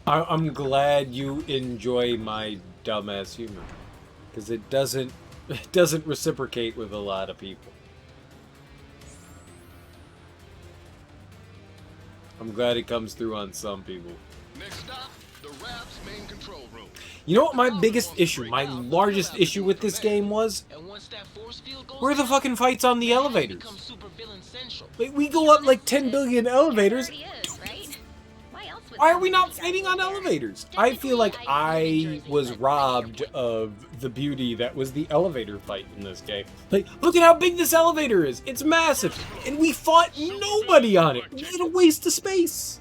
I'm glad you enjoy my dumbass humor, because it doesn't reciprocate with a lot of people. I'm glad it comes through on some people. Next stop, the Rab's main control room. You know what my biggest issue, my largest issue with this game was? Where are the fucking fights on the elevators? Like, we go up like 10 billion elevators. Why are we not fighting on elevators? I feel like I was robbed of the beauty that was the elevator fight in this game. Like, look at how big this elevator is. It's massive. And we fought nobody on it. What a waste of space.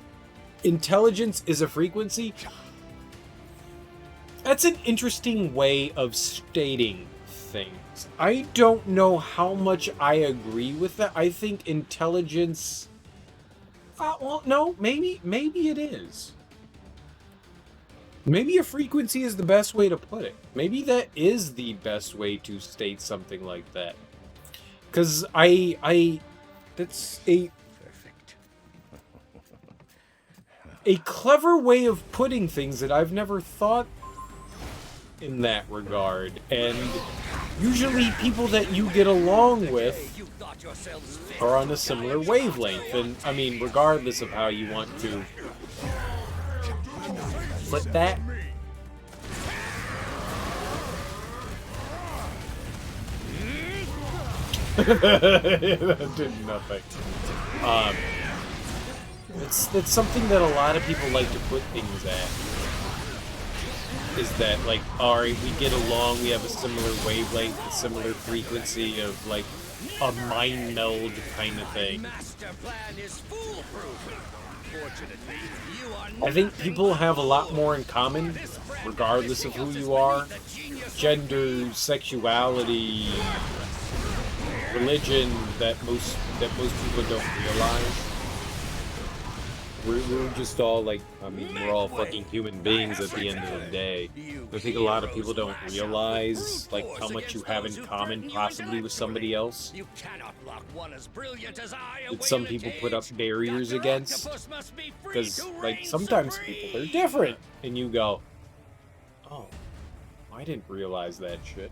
Intelligence is a frequency. That's an interesting way of stating things. I don't know how much I agree with that. I think intelligence... well, no, maybe it is. Maybe a frequency is the best way to put it. Maybe that is the best way to state something like that. Because that's a clever way of putting things that I've never thought in that regard. And usually people that you get along with are on a similar wavelength, and I mean, regardless of how you want to put that. That did nothing. It's something that a lot of people like to put things at. Is that, like, alright, we get along, we have a similar wavelength, a similar frequency of, like, a mind meld kind of thing. I think people have a lot more in common, regardless of who you are. Gender, sexuality, religion, that most people don't realize. We're just all like, I mean, we're all fucking human beings at the end of the day. I think a lot of people don't realize, like, how much you have in common possibly with somebody else. That some people put up barriers against. Because, like, sometimes people are different. And you go, oh, I didn't realize that shit.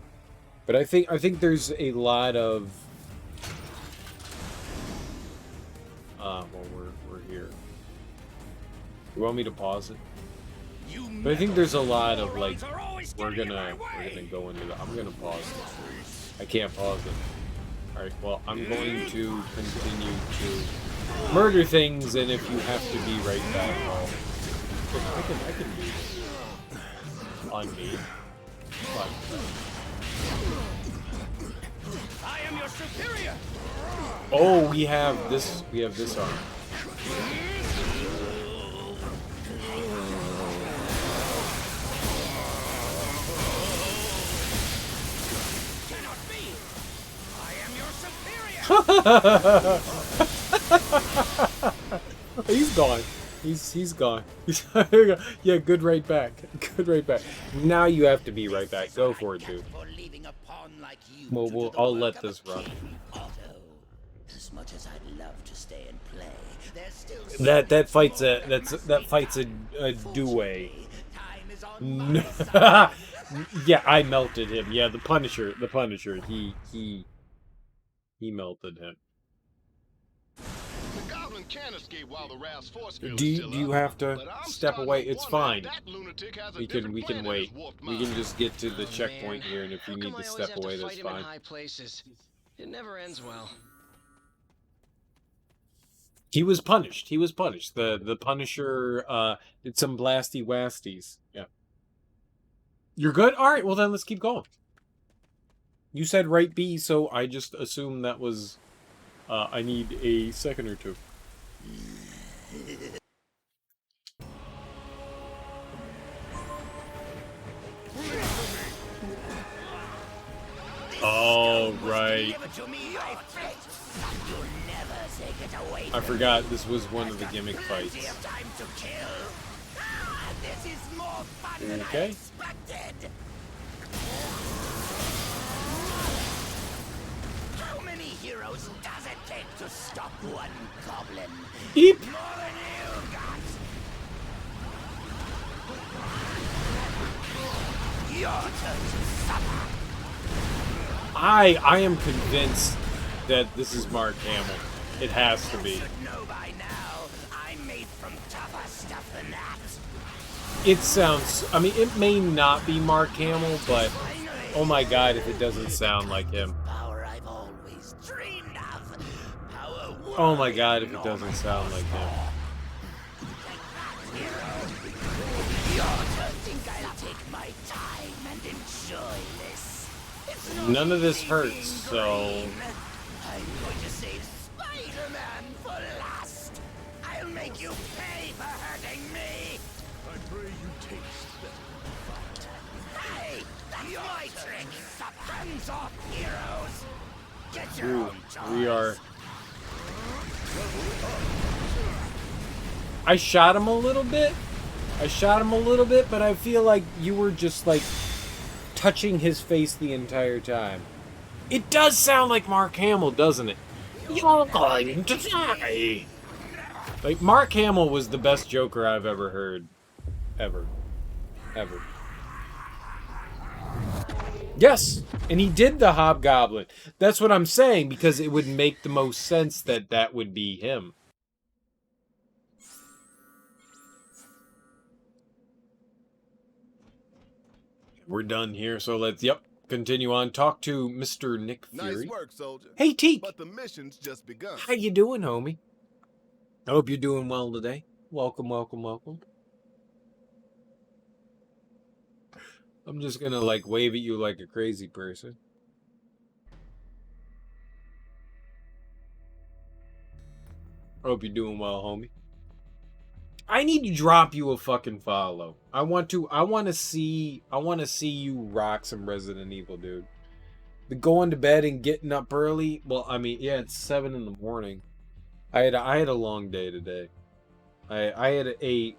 But I think there's a lot of... well, we're here. You want me to pause it? But I think there's a lot of, like, we're gonna go into the... I'm gonna pause this. I can't pause it. Alright, well, I'm going to continue to murder things, and if you have to be right back, well, I can do this. On me. But, I am your superior. oh, we have this arm. He's gone. He's gone. Yeah, good right back. Good right back. Now you have to be right back. Go for it, dude. Well, I'll let this run. As much as I'd love to stay and play, there's still That fight's a duet. Yeah, I melted him. Yeah, the Punisher. He melted him. Do you have to step away? It's fine. We can wait. We can just get to the checkpoint here, and if you need to step away, that's fine. It never ends well. He was punished. The Punisher did some blasty wasties. Yeah. You're good? Alright, well then let's keep going. You said right B, so I just assumed that was... I need a second or two. Oh, right. I forgot this was one of the gimmick fights. This is more fun than I Okay. expected! How many heroes does it take to stop one goblin? Eep! More than you got! Your turn to suffer! I am convinced that this is Mark Hamill. It has to be. You should know by now, I'm made from tougher stuff than that. It sounds... I mean, it may not be Mark Hamill, but... Oh my god, if it doesn't sound like him. Power I've always dreamed of. Power Oh my god, if it doesn't sound like him. Your turn. Think I'll take my time and enjoy this. It's not None of this easy hurts, being so... green. I'm going to save Spider-Man for last. I'll make you pay for hurting me. I pray you taste that. Hey, that's my trick. Hands off, heroes. Get your Ooh, own toys. we are... I shot him a little bit. But I feel like you were just, like, touching his face the entire time. It does sound like Mark Hamill, doesn't it? You're going to die! Like, Mark Hamill was the best Joker I've ever heard. Ever. Yes! And he did the Hobgoblin. That's what I'm saying, because it would make the most sense that that would be him. We're done here, so let's, continue on. Talk to Mr. Nick Fury. Nice work, soldier. Hey, Teak! But the mission's just begun. How you doing, homie? I hope you're doing well today. Welcome. I'm just gonna, like, wave at you like a crazy person. I hope you're doing well, homie. I need to drop you a fucking follow. I want to see you rock some Resident Evil, dude. The going to bed and getting up early. Well, I mean, yeah, it's 7 in the morning. I had a long day today. I had a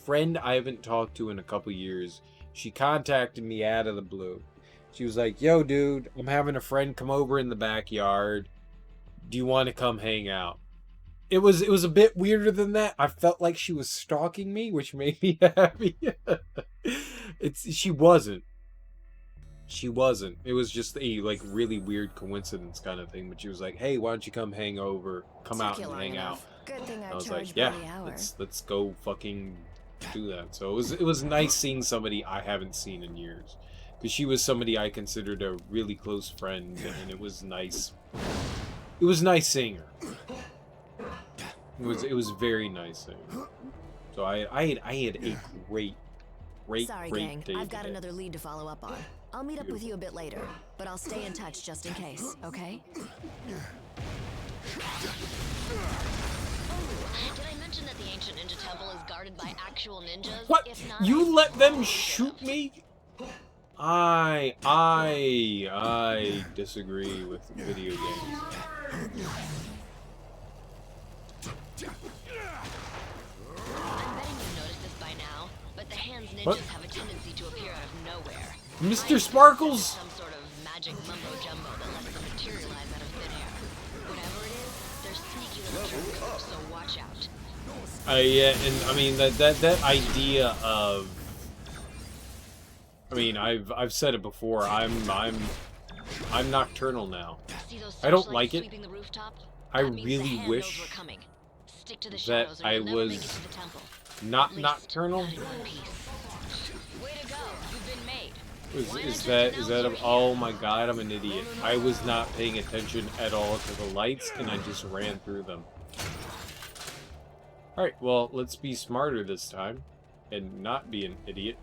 friend I haven't talked to in a couple years. She contacted me out of the blue. She was like, "Yo, dude, I'm having a friend come over in the backyard. Do you want to come hang out?" It was a bit weirder than that. I felt like she was stalking me, which made me happy. She wasn't. It was just a like really weird coincidence kind of thing. But she was like, "Hey, why don't you come hang over? Come out and hang out." Good thing I was like, "Yeah, let's go fucking do that." So it was nice seeing somebody I haven't seen in years, because she was somebody I considered a really close friend, and it was nice. It was nice seeing her. It was very nice seeing her. So I had a great Sorry, gang. day I've got today. another lead to follow up on. I'll meet up with you a bit later, but I'll stay in touch just in case, okay? Did I mention that the ancient ninja temple is guarded by actual ninjas? What? If not, You let them shoot me? I disagree with video games. I'm betting you've noticed this by now, but the hands ninjas What? have a tendency to appear out of nowhere. Mr. Sparkles? Some sort of magic mumbo jumbo that lets them materialize out of thin air. Whatever it is, they're sneaky little jerks, so watch out. Yeah, and I mean that idea of, I mean, I've said it before. I'm nocturnal now. See those I don't searchlights like it. sweeping the rooftop? I That means the really hand knows wish we're coming. Stick to the that shadows or I you'll never make it was to the temple. not At least, nocturnal. not in one piece. Way to go, you've been made. Is that oh my god, I'm an idiot. I was not paying attention at all to the lights, and I just ran through them. Alright, well, let's be smarter this time, and not be an idiot.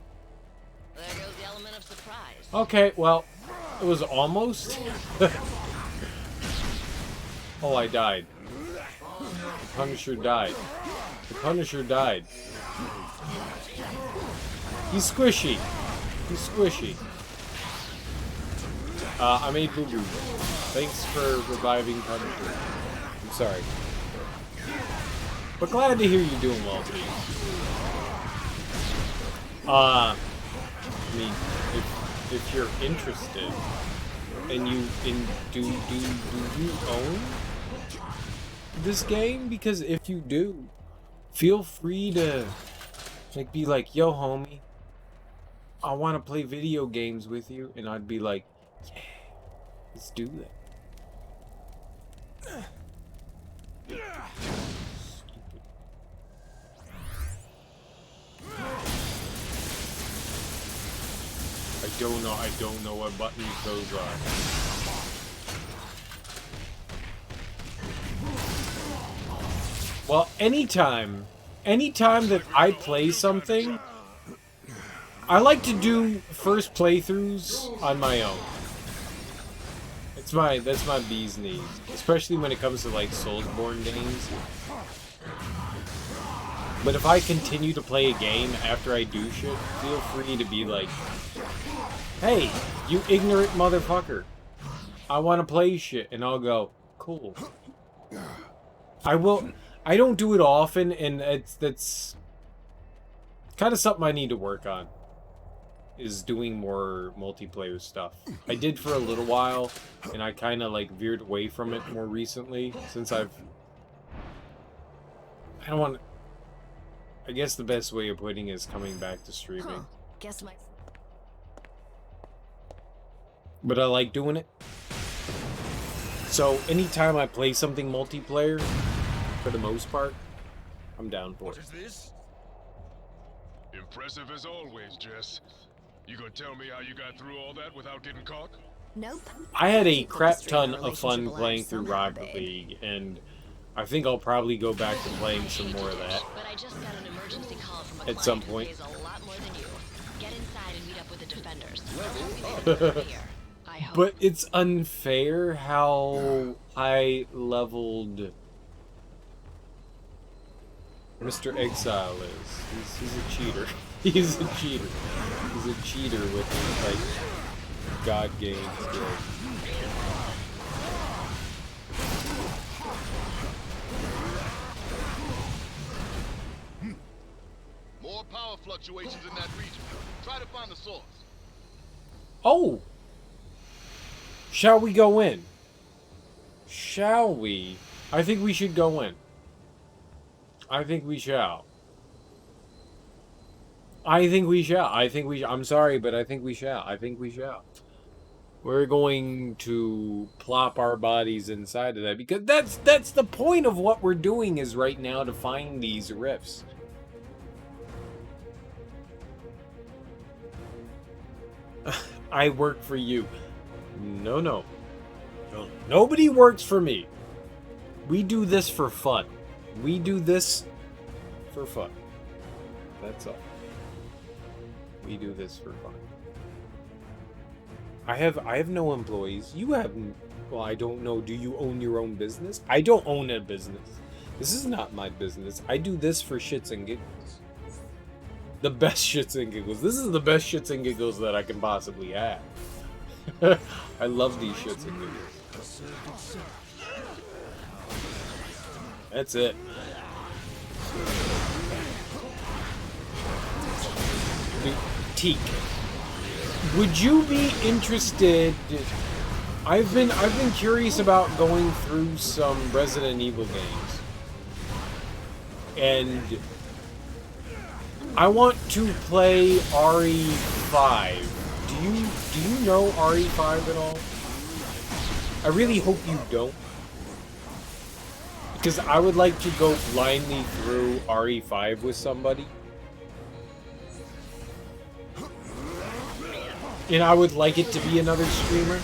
There goes the element of surprise. Okay, well, it was almost. Oh, I died. The Punisher died. The Punisher died. He's squishy. He's squishy. I made boo-boo. Thanks for reviving Punisher. I'm sorry. But glad to hear you're doing well, Pete. I mean, if you're interested, and do you own this game? Because if you do, feel free to like be like, yo, homie, I want to play video games with you, and I'd be like, yeah, let's do that. I don't know what buttons those are. Well, anytime that I play something, I like to do first playthroughs on my own. That's my bee's knees, especially when it comes to like Soulsborne games. But if I continue to play a game after I do shit, feel free to be like, hey, you ignorant motherfucker, I want to play shit, and I'll go, cool. I don't do it often, and that's kind of something I need to work on, is doing more multiplayer stuff. I did for a little while, and I kind of like veered away from it more recently, since I guess the best way of putting it is coming back to streaming. Guess my... But I like doing it. So anytime I play something multiplayer, for the most part, I'm down for it. What is this? Impressive as always, Jess. You gonna tell me how you got through all that without getting caught? Nope. I had a crap ton of fun playing through Rocket League, and I think I'll probably go back to playing some more of that But I just got an emergency call from a at some client point. who pays a lot more than you. Get inside and meet up with the defenders. They'll be there for here. I hope. But it's unfair how I leveled Mr. Exile is. He's a cheater. He's a cheater. He's a cheater with his, like, God game skills. More power fluctuations in that region. Try to find the source. Oh! Shall we go in? Shall we? I think we should go in. I think we shall. I think we shall. I'm sorry, but I think we shall. I think we shall. We're going to plop our bodies inside of that, because that's the point of what we're doing is right now to find these rifts. I work for you. No. Nobody works for me. We do this for fun. We do this for fun. That's all. We do this for fun. I have no employees. You have... Well, I don't know. Do you own your own business? I don't own a business. This is not my business. I do this for shits and giggles. The best shits and giggles. This is the best shits and giggles that I can possibly have. I love these shits and giggles. That's it. Teak. Would you be interested? I've been curious about going through some Resident Evil games, and I want to play RE5. Do you know RE5 at all? I really hope you don't, because I would like to go blindly through RE5 with somebody. And I would like it to be another streamer.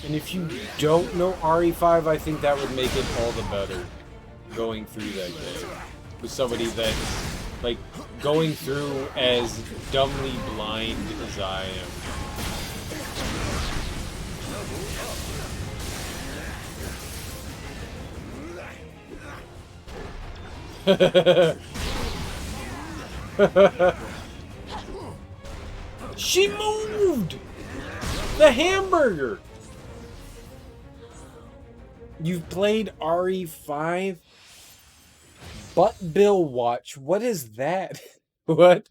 And if you don't know RE5, I think that would make it all the better going through that game. With somebody that's, like, going through as dumbly blind as I am. She moved! The hamburger! You've played RE5? Butt Bill Watch. What is that? What?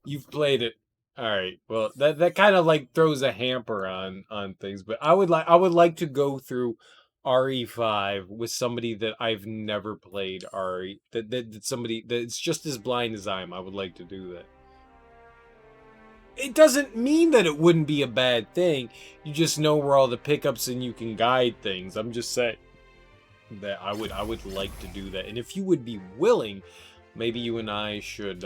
You've played it. All right. Well, that kind of like throws a hamper on things, but I would like to go through RE5 with somebody that I've never played RE that somebody that's just as blind as I am. I would like to do that. It doesn't mean that it wouldn't be a bad thing. You just know where all the pickups and you can guide things. I'm just saying that I would like to do that. And if you would be willing, maybe you and I should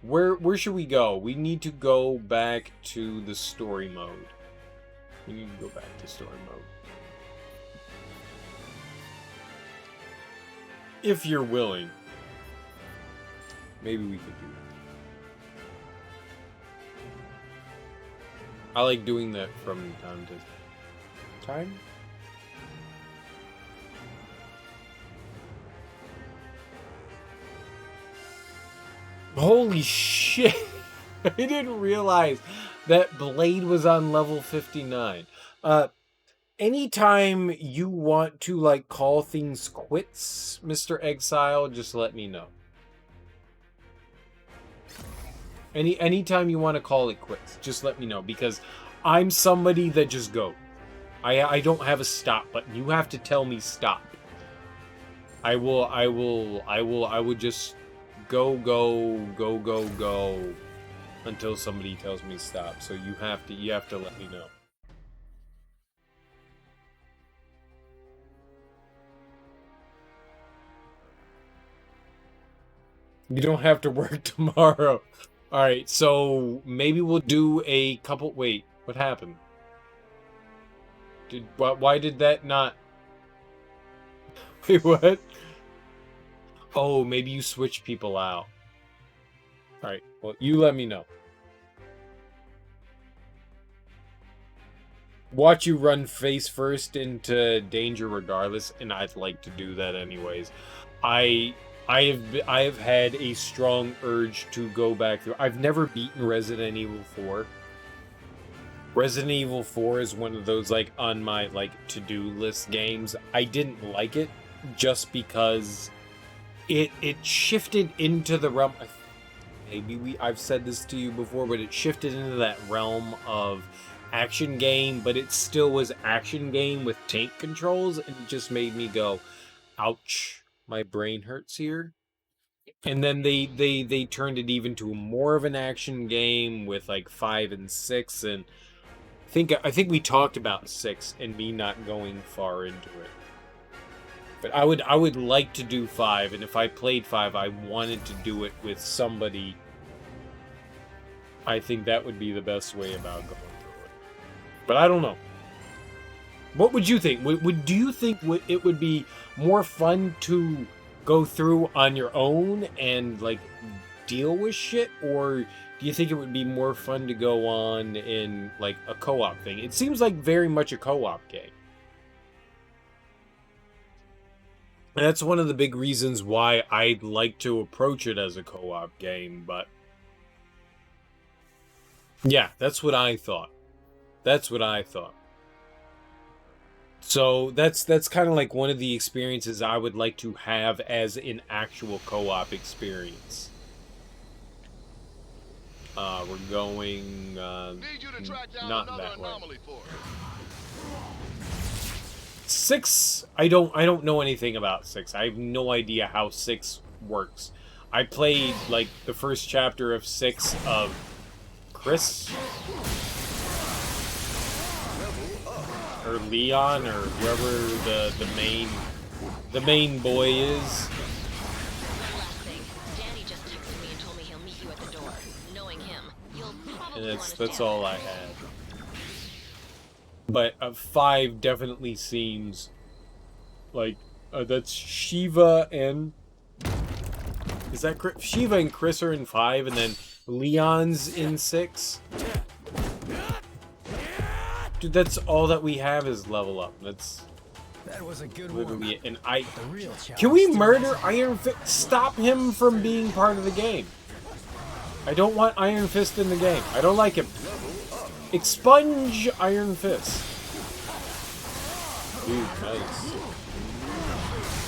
where should we go? We need to go back to the story mode. We need to go back to story mode. If you're willing, maybe we could do that. I like doing that from time to time. Holy shit! I didn't realize that Blade was on level 59. Anytime you want to, like, call things quits, Mr. Exile, just let me know. Anytime you want to call it quits, just let me know, because I'm somebody that just go. I don't have a stop button. You have to tell me stop. I would just go until somebody tells me stop. So you have to let me know. You don't have to work tomorrow. All right, so maybe we'll do a couple. Wait, what happened? Why did that not? Wait, what? Oh, maybe you switch people out. All right, well, you let me know. Watch you run face first into danger regardless, and I'd like to do that anyways. I have had a strong urge to go back through. I've never beaten Resident Evil 4. Resident Evil 4 is one of those, like, on my, like, to-do list games. I didn't like it just because it shifted into the realm. Maybe I've said this to you before, but it shifted into that realm of action game, but it still was action game with tank controls, and it just made me go, ouch, my brain hurts here. And then they turned it even to more of an action game with like 5 and 6, and I think we talked about 6 and me not going far into it. But I would like to do 5, and if I played 5, I wanted to do it with somebody. I think that would be the best way about going through it. But I don't know. What would you think? Do you think it would be more fun to go through on your own and like deal with shit, or do you think it would be more fun to go on in like a co-op thing? It seems like very much a co-op game. And that's one of the big reasons why I'd like to approach it as a co-op game, but yeah, that's what I thought. So that's kind of like one of the experiences I would like to have as an actual co-op experience. We're going Need you to track down not another that way. anomaly for us. 6, I don't know anything about 6. I have no idea how 6 works. I played like the first chapter of 6 of Chris or Leon or whoever the main boy is. Last thing, Danny just texted me and told me he'll meet you at the door. Knowing him, you'll probably And that's all I had. But 5 definitely seems like that's Shiva and is that Chris? Shiva and Chris are in 5, and then Leon's in 6. Dude, that's all that we have is level up. That was a good literally it. And can we murder Iron Fist? Stop him from being part of the game. I don't want Iron Fist in the game. I don't like him. Expunge Iron Fist. dude, nice.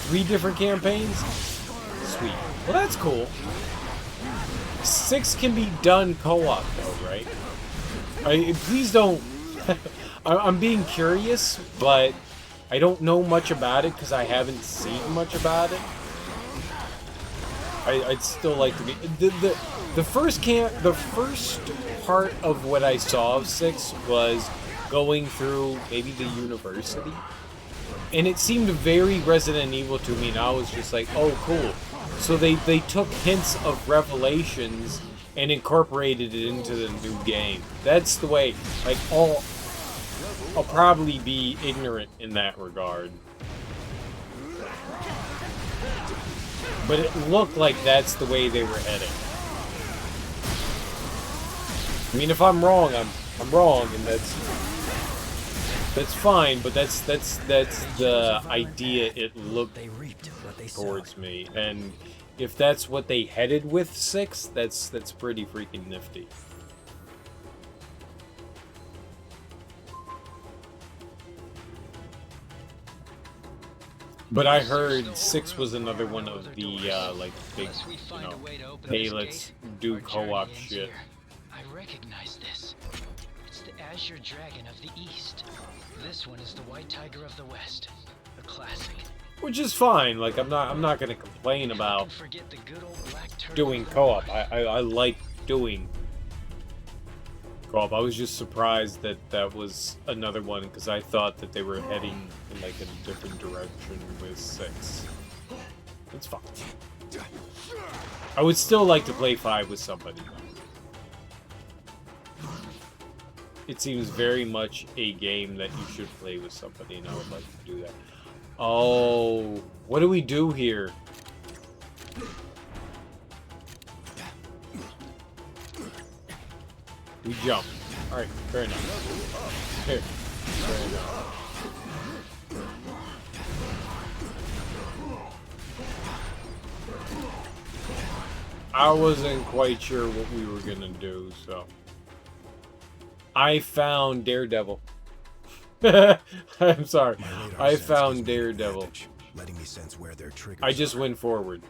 3 different campaigns? Sweet. Well, that's cool. 6 can be done co-op, though, right? Please don't... I'm being curious, but I don't know much about it because I haven't seen much about it. I'd still like to be... The first part of what I saw of 6 was going through maybe the university. And it seemed very Resident Evil to me, and I was just like, oh, cool. So they took hints of Revelations and incorporated it into the new game. That's the way, like, I'll probably be ignorant in that regard. But it looked like that's the way they were heading. I mean, if I'm wrong, I'm wrong, and that's fine. But that's the idea it looked towards me, and if that's what they headed with 6, that's pretty freaking nifty. But I heard 6 was another one of the like big, you know, hey, let's do co-op shit. I recognize this. It's the Azure Dragon of the East. This one is the White Tiger of the West. A classic. Which is fine. Like, I'm not gonna complain about doing co-op. I like doing co-op. I was just surprised that that was another one because I thought that they were heading in like a different direction with 6. It's fine. I would still like to play 5 with somebody. It seems very much a game that you should play with somebody, and I would like to do that. Oh, what do we do here? We jump. Alright, fair enough. Here. Fair enough. I wasn't quite sure what we were gonna do, so... I found Daredevil. I'm sorry. I found Daredevil. Letting me sense where their triggers I just went forward.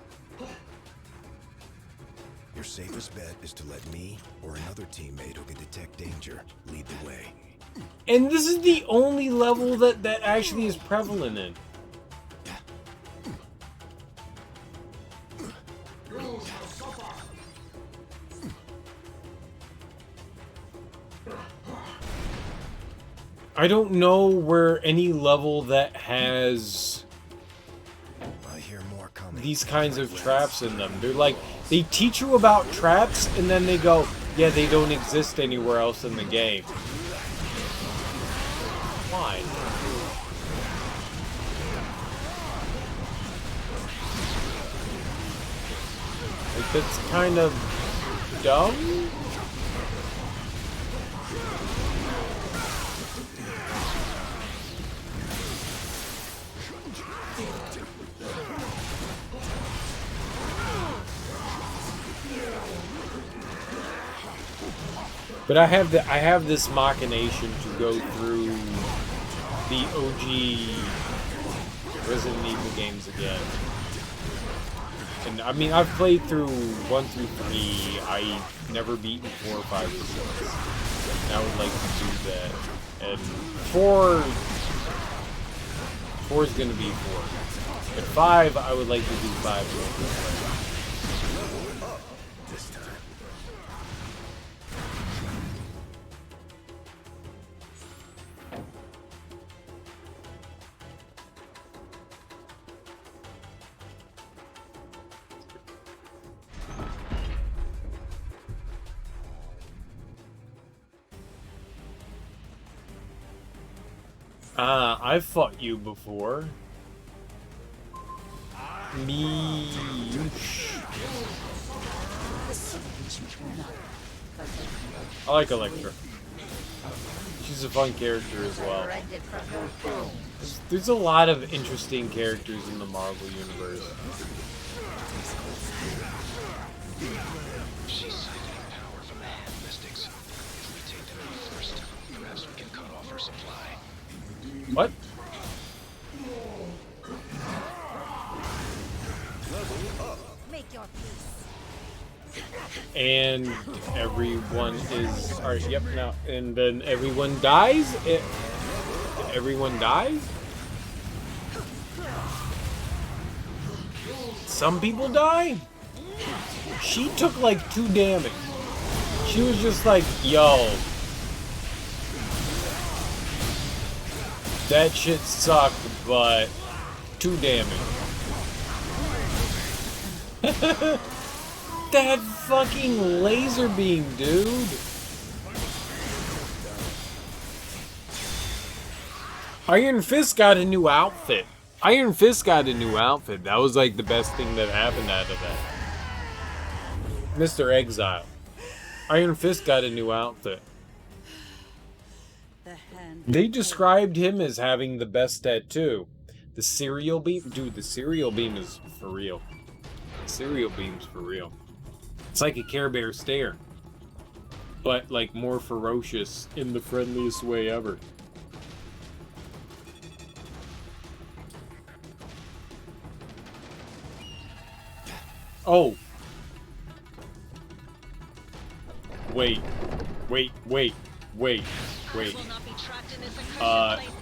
Your safest bet is to let me or another teammate who can detect danger lead the way. And this is the only level that actually is prevalent in. I don't know where any level that has these kinds of traps in them. They're like, they teach you about traps and then they go, yeah, they don't exist anywhere else in the game. Why? Like, that's kind of dumb? But I have this machination to go through the OG Resident Evil games again. And I mean, I've played through 1 through 3. I've never beaten 4, 5, or 6. And I would like to do that. And 4 is gonna be 4. But 5, I would like to do 5. I've fought you before. Me. I like Electra. She's a fun character as well. There's a lot of interesting characters in the Marvel universe. She's siphoning power from the hand mystics. If we take them out first, perhaps we can cut off her supply. What? And everyone is... Alright, yep, now. And then everyone dies? Everyone dies? Some people die? She took like 2 damage. She was just like, yo. That shit sucked, but 2 damage. That fucking laser beam, dude. Iron Fist got a new outfit. Iron Fist got a new outfit. That was like the best thing that happened out of that. Mr. Exile. Iron Fist got a new outfit. They described him as having the best tattoo. The cereal beam? Dude, the cereal beam is for real. The cereal beam's for real. It's like a Care Bear stare. But, like, more ferocious in the friendliest way ever. Oh. Wait.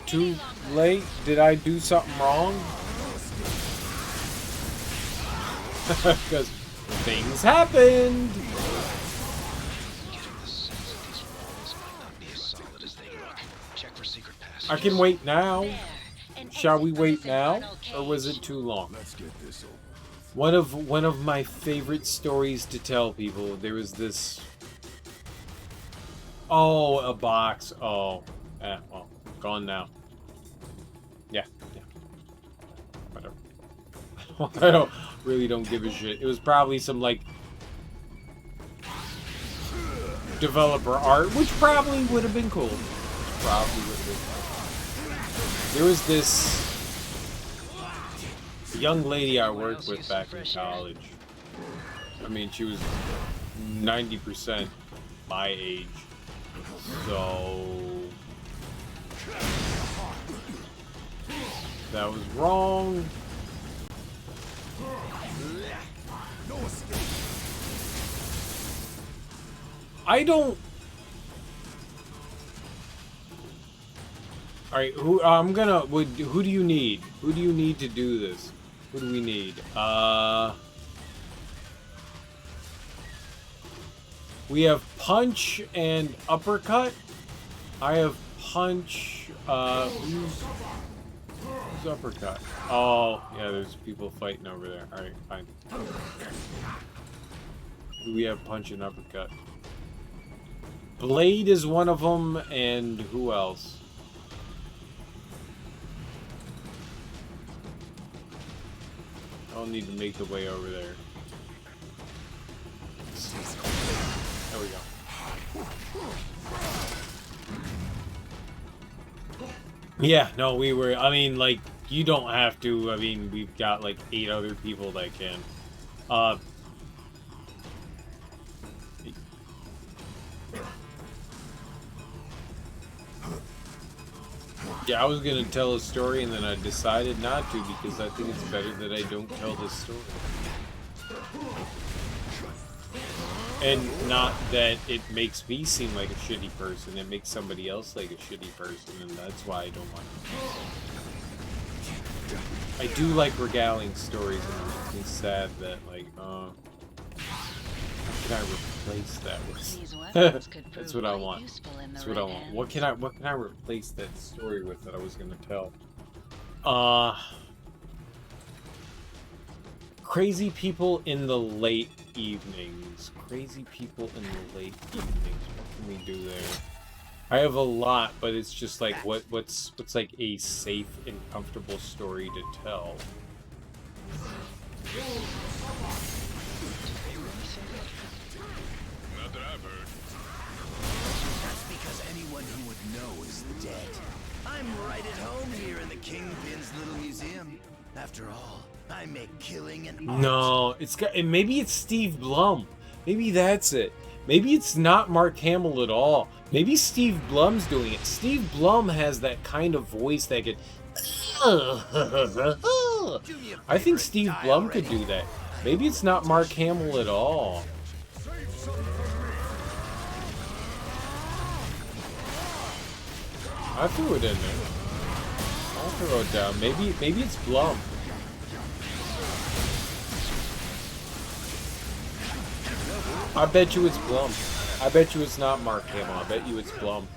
Too late? Did I do something wrong? Because things happened! I can wait now. Shall we wait now? Or was it too long? Let's get this over. One of my favorite stories to tell people, there was this... Oh, a box. Oh. Well, gone now. Yeah. Whatever. I really don't give a shit. It was probably some, like, developer art, which probably would have been cool. There was this young lady I worked with back in college. I mean, she was 90% my age. So that was wrong. I don't. All right, who who do you need? Who do you need to do this? Who do we need? We have punch and uppercut. I have punch. Who's uppercut? Oh, yeah, there's people fighting over there. All right, fine. We have punch and uppercut. Blade is one of them, and who else? I'll need to make the way over there. There we go. Yeah, no, we were, I mean, like, you don't have to, I mean, we've got, like, 8 other people that can. Yeah, I was gonna tell a story and then I decided not to because I think it's better that I don't tell this story. And not that it makes me seem like a shitty person, it makes somebody else like a shitty person, and that's why I don't like it. I do like regaling stories, and it makes me sad that, like, how can I replace that with? That's what I want. That's what I want. What can I replace that story with that I was gonna tell? Crazy people in the late evenings. Crazy people in the late evenings. What can we do there? I have a lot, but it's just like what's like a safe and comfortable story to tell. Not that I've heard. That's because anyone who would know is dead. I'm right at home here in the Kingpin's little museum. After all, I make killing and art. No, maybe it's Steve Blum. Maybe that's it. Maybe it's not Mark Hamill at all. Maybe Steve Blum's doing it. Steve Blum has that kind of voice that could... I think Steve Blum could do that. Maybe it's not Mark Hamill at all. I threw it in there. I'll throw it down. Maybe it's Blum. I bet you it's Blum. I bet you it's not Mark Hamill. I bet you it's Blum.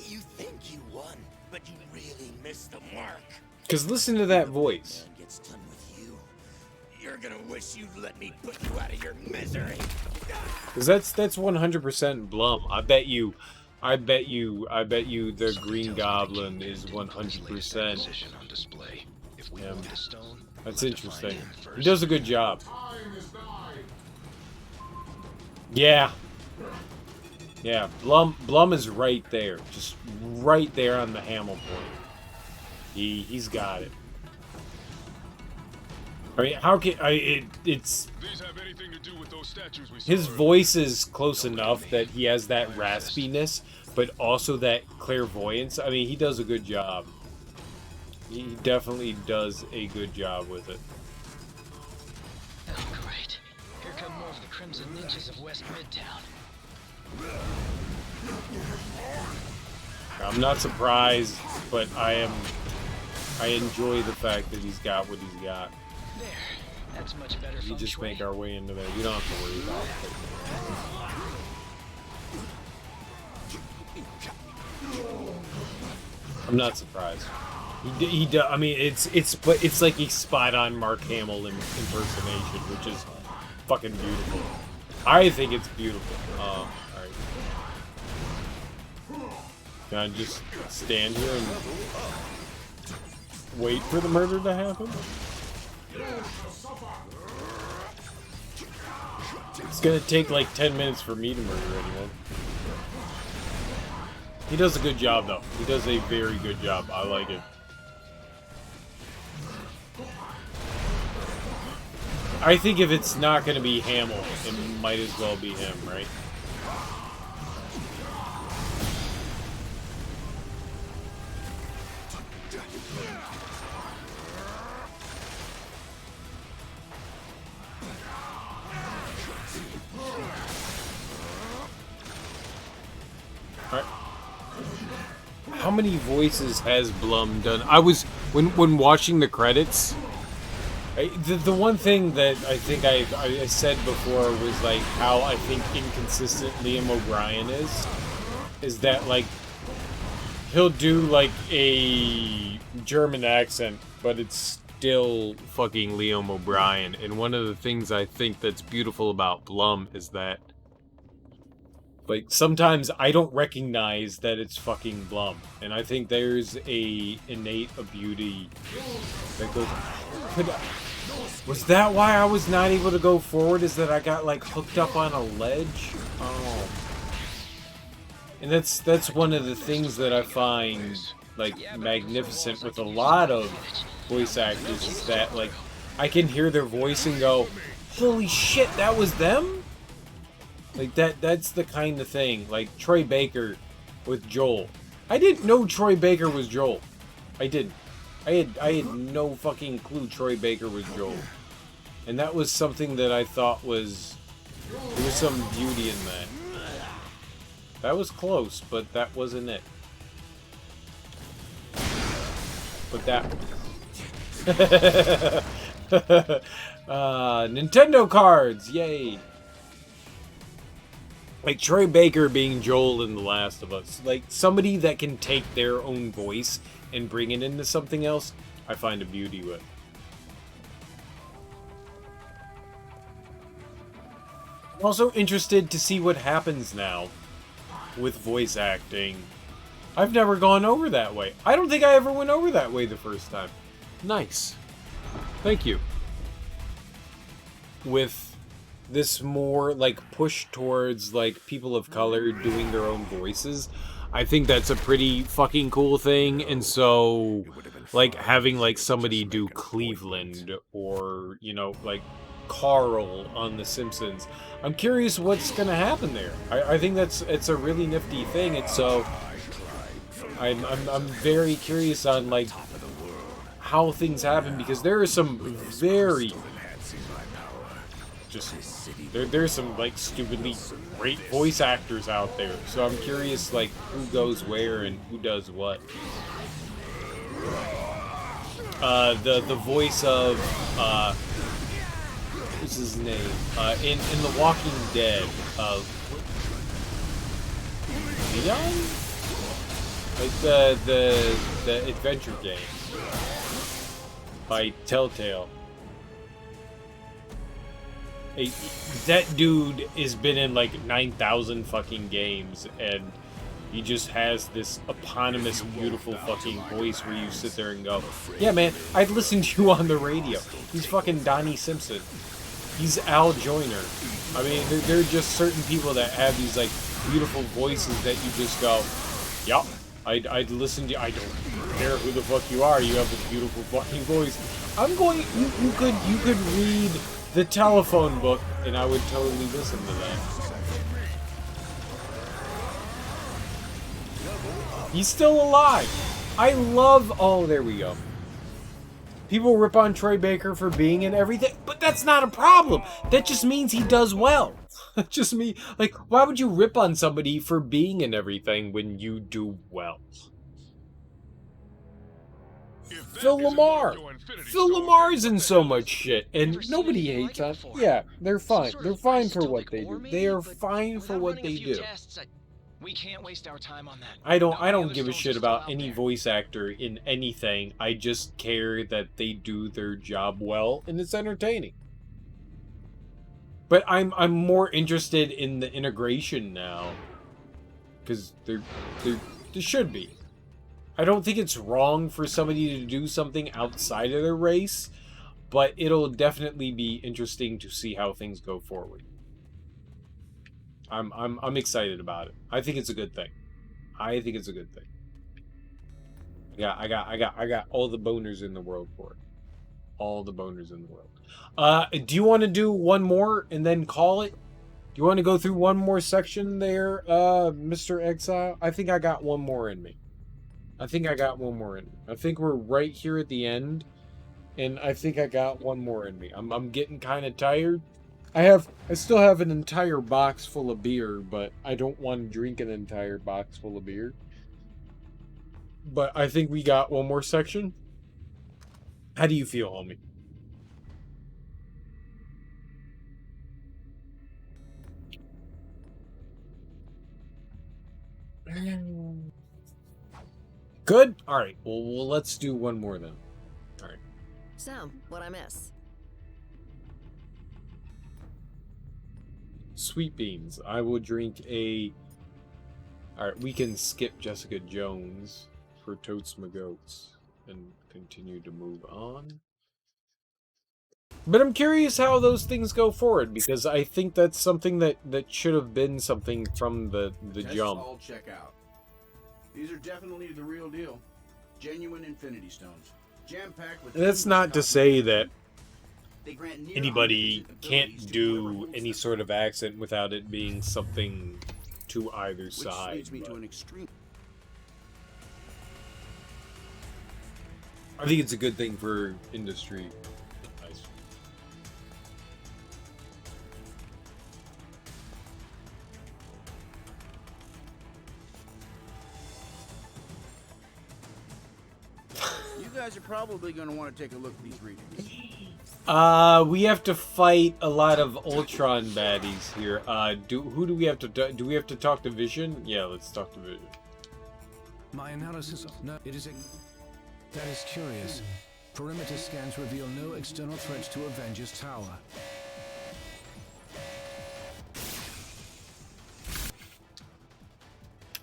You think you won, but you really missed the mark. Because listen to that voice. Gets done with you. You're gonna wish you'd let me put you out of your misery. Because that's 100% Blum. I bet you the Green Goblin is 100% him. That's interesting. He does a good job. Yeah. Yeah, Blum is right there. Just right there on the Hamill point. He's got it. I mean, how can it's his voice is close enough that he has that raspiness, but also that clairvoyance. I mean, he does a good job. He definitely does a good job with it. Oh, great. Here come more of the Crimson Ninjas of West Midtown. I'm not surprised, but I enjoy the fact that he's got what he's got. There. That's much better. We just make our way into there. We don't have to worry about it. I'm not surprised. I mean, it's like a spot on Mark Hamill impersonation, which is fucking beautiful. I think it's beautiful. All right. Can I just stand here and wait for the murder to happen? It's gonna take like 10 minutes for me to murder anyone. He does a good job, though. He does a very good job. I like it. I think if it's not gonna be Hamill, it might as well be him, right? How many voices has Blum done? I was when watching the credits. The one thing that I think I said before was like how I think inconsistent Liam O'Brien is that like he'll do like a German accent, but it's still fucking Liam O'Brien. And one of the things I think that's beautiful about Blum is that like sometimes I don't recognize that it's fucking Blum, and I think there's a innate beauty that goes. Was that why I was not able to go forward? Is that I got like hooked up on a ledge? Oh, and that's one of the things that I find like magnificent with a lot of voice actors is that like I can hear their voice and go, "Holy shit, that was them!" Like that's the kind of thing. Like Troy Baker with Joel. I didn't know Troy Baker was Joel. I didn't. I had no fucking clue Troy Baker was Joel. And that was something that I thought was there was some beauty in that. That was close, but that wasn't it. But that Nintendo cards, yay. Like Troy Baker being Joel in The Last of Us. Like somebody that can take their own voice and bring it into something else, I find a beauty with. I'm also interested to see what happens now with voice acting. I've never gone over that way. I don't think I ever went over that way the first time. Nice. Thank you. With this more like push towards like people of color doing their own voices, I think that's a pretty fucking cool thing. And so like having like somebody do Cleveland or, you know, like Carl on The Simpsons, I'm curious what's gonna happen there. I think it's a really nifty thing, and so I'm very curious on like how things happen, because there are some very just there's some like stupidly great voice actors out there. So I'm curious like who goes where and who does what. The voice of what's his name? In The Walking Dead, Leon? Like the adventure game by Telltale. That dude has been in like 9,000 fucking games, and he just has this eponymous, beautiful fucking voice where you sit there and go, yeah, man, I'd listen to you on the radio. He's fucking Donnie Simpson. He's Al Joyner. I mean, there are just certain people that have these, like, beautiful voices that you just go, yup, I'd listen to you. I don't care who the fuck you are. You have a beautiful fucking voice. You could read the telephone book, and I would totally listen to that. He's still alive. I love... Oh, there we go. People rip on Troy Baker for being in everything, but that's not a problem. That just means he does well. Just me. Like, why would you rip on somebody for being in everything when you do well? Phil Lamar. Phil Lamar's in so much shit, and nobody hates on. Yeah, they're fine. They're fine for what they do. They are fine for what they do. We can't waste our time on that. I don't give a shit about any voice actor in anything. I just care that they do their job well and it's entertaining. But I'm more interested in the integration now, because there should be. I don't think it's wrong for somebody to do something outside of their race, but it'll definitely be interesting to see how things go forward. I'm excited about it. I think it's a good thing. I think it's a good thing. Yeah, I got all the boners in the world for it. All the boners in the world. Do you want to do one more and then call it? Do you want to go through one more section there, Mr. Exile? I think I got one more in me. I think we're right here at the end, and I think I got one more in me. I'm getting kind of tired. I still have an entire box full of beer, but I don't want to drink an entire box full of beer. But I think we got one more section. How do you feel, homie? Good? Alright, well, let's do one more then. Alright. So, what'd I miss? Sweet beans. I will drink a... Alright, we can skip Jessica Jones for Totes My Goats and continue to move on. But I'm curious how those things go forward, because I think that's something that should have been something from the jump. All check out. These are definitely the real deal. Genuine Infinity Stones. Jam-packed with... And that's not to say that anybody can't do any sort of accent without it being something to either side. Which leads me to an extreme... I think it's a good thing for industry. Nice. You guys are probably going to want to take a look at these readings. We have to fight a lot of Ultron baddies here. Who do we have to do we have to talk to Vision? Yeah, let's talk to Vision. My analysis of it is that is curious. Perimeter scans reveal no external threats to Avengers Tower.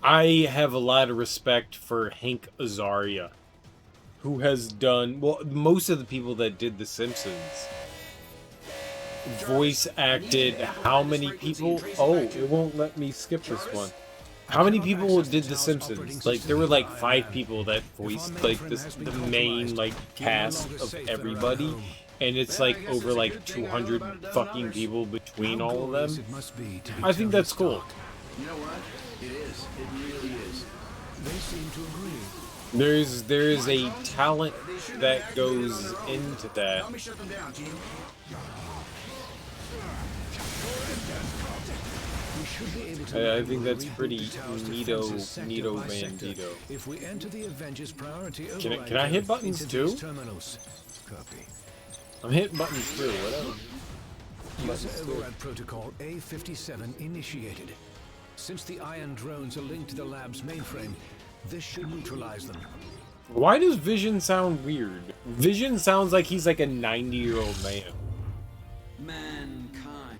I have a lot of respect for Hank Azaria, who has done, well, most of the people that did The Simpsons voice acted how many people? Oh, it won't let me skip this one. How many people did The Simpsons? Like, there were like 5 people that voiced like the main like cast of everybody, and it's like over like 200 fucking people between all of them. I think that's cool. You know what? It is. It really is. They seem to agree. There is a talent that goes into that. Help me shut them down, team. should be able to I think that's reboot pretty the tower's neato, defenses sector neato by sector bandito. if we enter the Avengers priority Can I hit buttons into too? these terminals. Copy. I'm hitting buttons too, whatever. User override protocol A57 initiated. Since the iron drones are linked to the lab's mainframe, this should neutralize them. Why does Vision sound weird? Vision sounds like he's like a 90-year-old man. Mankind.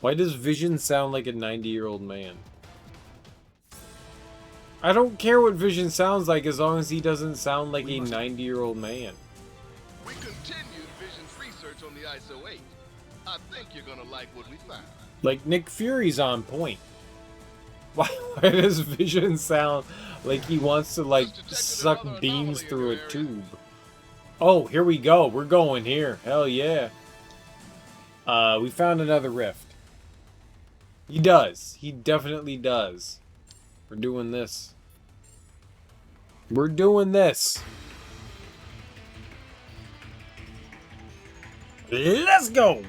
Why does Vision sound like a 90-year-old man? I don't care what Vision sounds like as long as he doesn't sound like a 90-year-old man. We continued Vision's research on the ISO 8. I think you're gonna like what we found. Like, Nick Fury's on point. Why does Vision sound like he wants to, like, suck beams through a tube? Oh, here we go. We're going here. Hell yeah. We found another rift. He does. He definitely does. We're doing this. We're doing this. Let's go!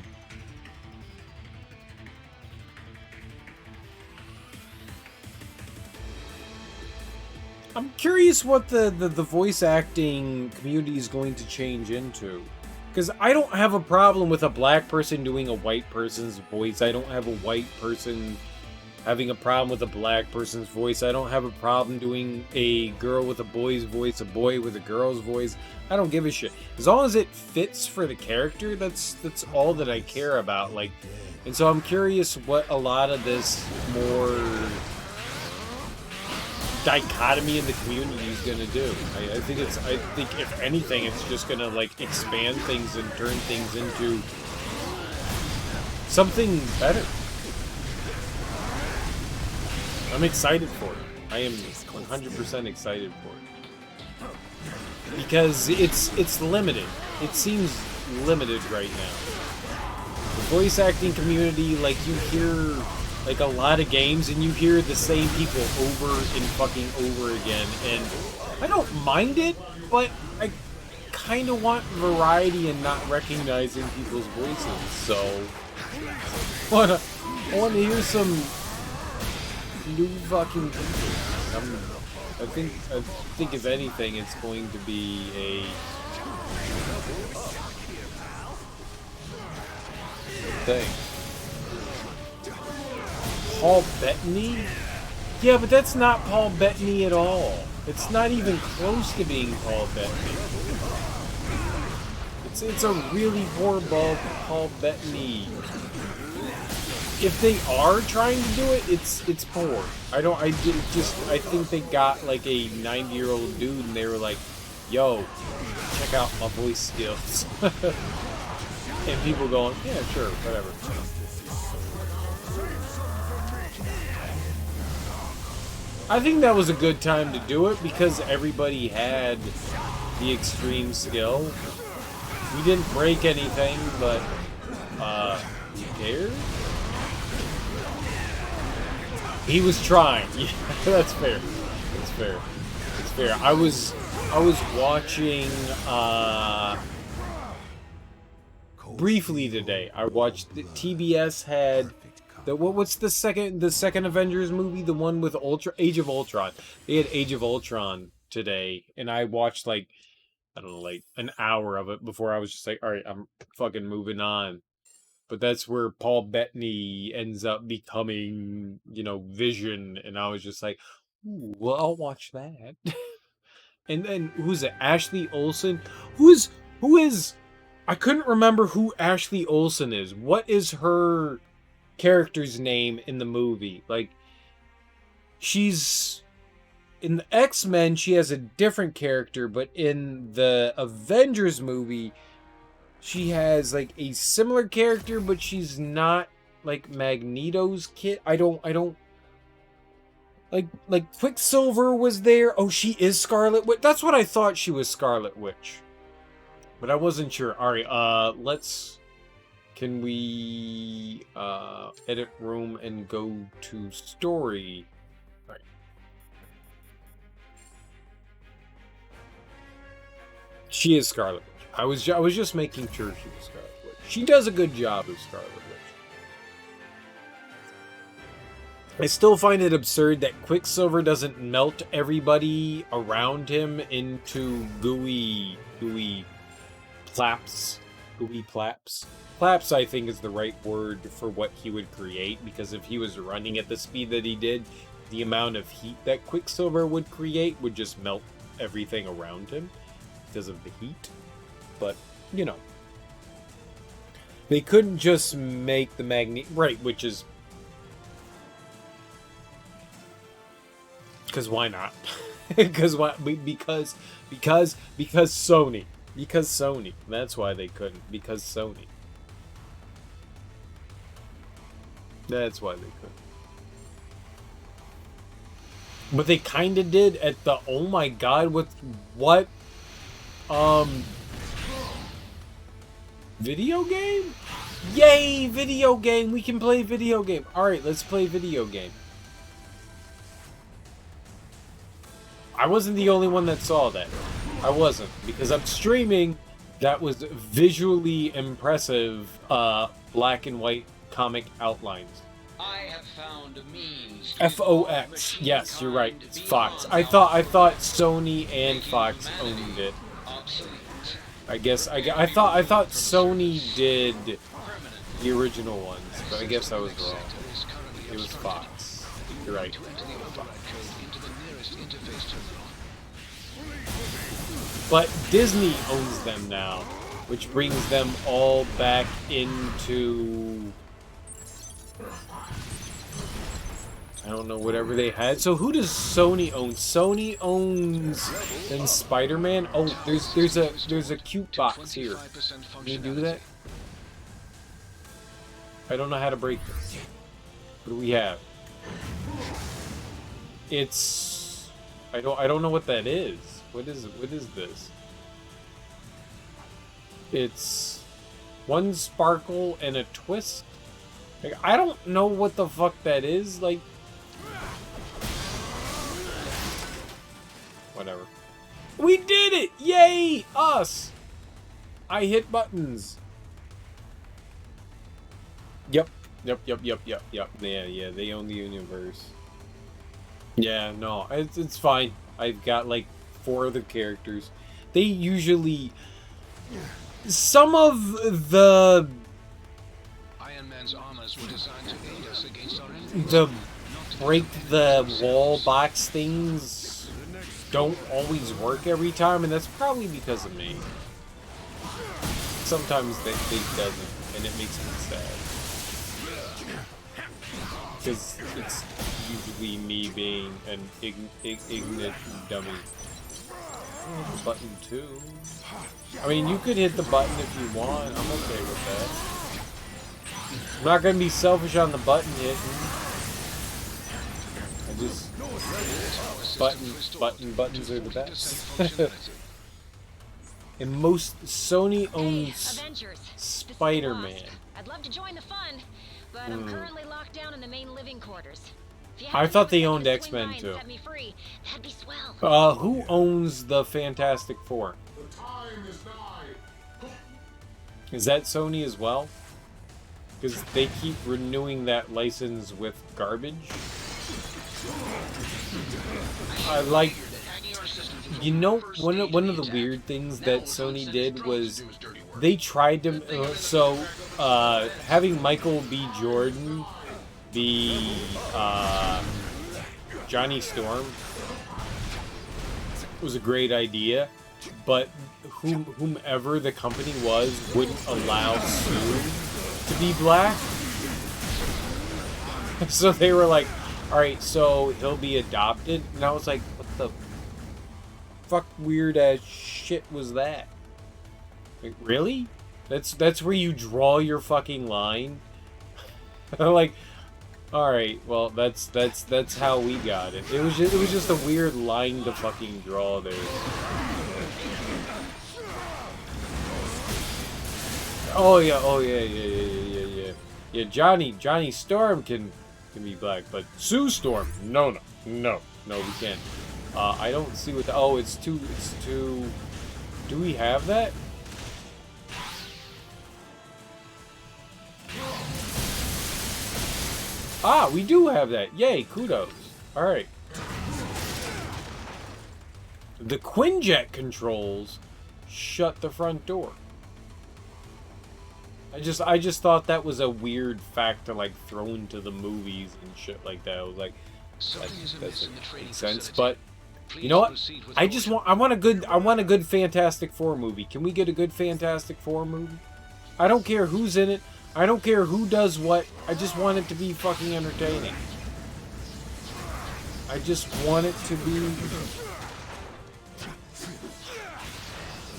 I'm curious what the voice acting community is going to change into. Because I don't have a problem with a black person doing a white person's voice. I don't have a white person having a problem with a black person's voice. I don't have a problem doing a girl with a boy's voice, a boy with a girl's voice. I don't give a shit. As long as it fits for the character, that's all that I care about. Like, and so I'm curious what a lot of this more dichotomy in the community is gonna do. I think if anything, it's just gonna like expand things and turn things into something better. I'm excited for it. I am 100% excited for it. Because it's limited. It seems limited right now. The voice acting community, like, you hear like a lot of games and you hear the same people over and fucking over again, and I don't mind it, but I kind of want variety and not recognizing people's voices. So I want to hear some new fucking people. I think if anything, it's going to be a thing. Paul Bettany? Yeah, but that's not Paul Bettany at all. It's not even close to being Paul Bettany. It's a really poor Paul Bettany. If they are trying to do it, it's poor. I think they got like a 90-year-old dude and they were like, yo, check out my voice skills. And people going, yeah, sure, whatever. I think that was a good time to do it because everybody had the extreme skill. We didn't break anything, but who cares? He was trying. Yeah, that's fair. That's fair. That's fair. I was watching briefly today. I watched TBS had what's the second Avengers movie? The one with Age of Ultron. They had Age of Ultron today, and I watched like, I don't know, like an hour of it before I was just like, all right, I'm fucking moving on. But that's where Paul Bettany ends up becoming, Vision, and I was just like, ooh, well, I'll watch that. And then who's it? Ashley Olsen? Who is? I couldn't remember who Ashley Olsen is. What is her character's name in the movie? Like, she's in the X-Men, she has a different character, but in the Avengers movie, she has like a similar character, but she's not like Magneto's kid. I don't like Quicksilver was there. Oh, she is Scarlet Witch. That's what I thought she was, Scarlet Witch. But I wasn't sure. All right, can we edit room and go to story? All right. She is Scarlet Witch. I was just making sure she was Scarlet Witch. She does a good job as Scarlet Witch. I still find it absurd that Quicksilver doesn't melt everybody around him into gooey plaps. Gooey plaps. Plaps, I think, is the right word for what he would create, because if he was running at the speed that he did, the amount of heat that Quicksilver would create would just melt everything around him because of the heat. But, you know. They couldn't just make the magnet... Right, which is... Because why not? Because why? Because Sony. Because Sony. That's why they couldn't. Because Sony. That's why they couldn't. But they kind of did at the... Oh my god, with what? Video game? Yay, video game! We can play video game. Alright, let's play video game. I wasn't the only one that saw that. I wasn't. Because I'm streaming, that was visually impressive black and white comic outlines. I have found a means FOX. Yes, you're right. It's Fox. I thought Sony and Fox owned it. I guess I thought Sony did the original ones, but I guess I was wrong. It was Fox. You're right. But Disney owns them now, which brings them all back into... I don't know, whatever they had. So who does Sony own? Sony owns then Spider-Man. Oh, there's a cute box here. Can you do that? I don't know how to break this. What do we have? It's... I don't know what that is. What is it? What is this? It's one sparkle and a twist. Like, I don't know what the fuck that is. Like, whatever. We did it! Yay! Us! I hit buttons. Yep. Yeah, they own the universe. Yeah, no, it's fine. I've got like 4 other characters. They usually... Some of the... Iron Man's armors were designed to aid us against our enemies. The break the wall box things don't always work every time, and that's probably because of me. Sometimes they doesn't, and it makes me sad. Because it's usually me being an ignorant dummy. Oh, button 2. I mean, you could hit the button if you want. I'm okay with that. I'm not gonna be selfish on the button hitting. I just... Buttons are the best. And most... Sony owns Spider-Man. I'd love to join the fun, but I'm currently locked down in the main living quarters. I thought they owned X-Men too. Who owns the Fantastic Four? Is that Sony as well? Because they keep renewing that license with garbage. I like... You know, one of the weird things that Sony did was they tried to... having Michael B. Jordan be Johnny Storm was a great idea, but whomever the company was wouldn't allow Sue to be black. So they were like, alright, so he'll be adopted. And I was like, what the fuck weird ass shit was that? Like, really? That's where you draw your fucking line? Like, alright, well that's how we got it. It was just a weird line to fucking draw there. Oh yeah. Yeah, Johnny Storm can be black, but Sue Storm, no, we can't. I don't see what the, oh, it's too, do we have that? Ah, we do have that. Yay, kudos. Alright. The Quinjet controls shut the front door. I just thought that was a weird fact to like throw into the movies and shit like that. I was like, that doesn't make sense. But you know what? I want a good Fantastic Four movie. Can we get a good Fantastic Four movie? I don't care who's in it. I don't care who does what. I just want it to be fucking entertaining. I just want it to be.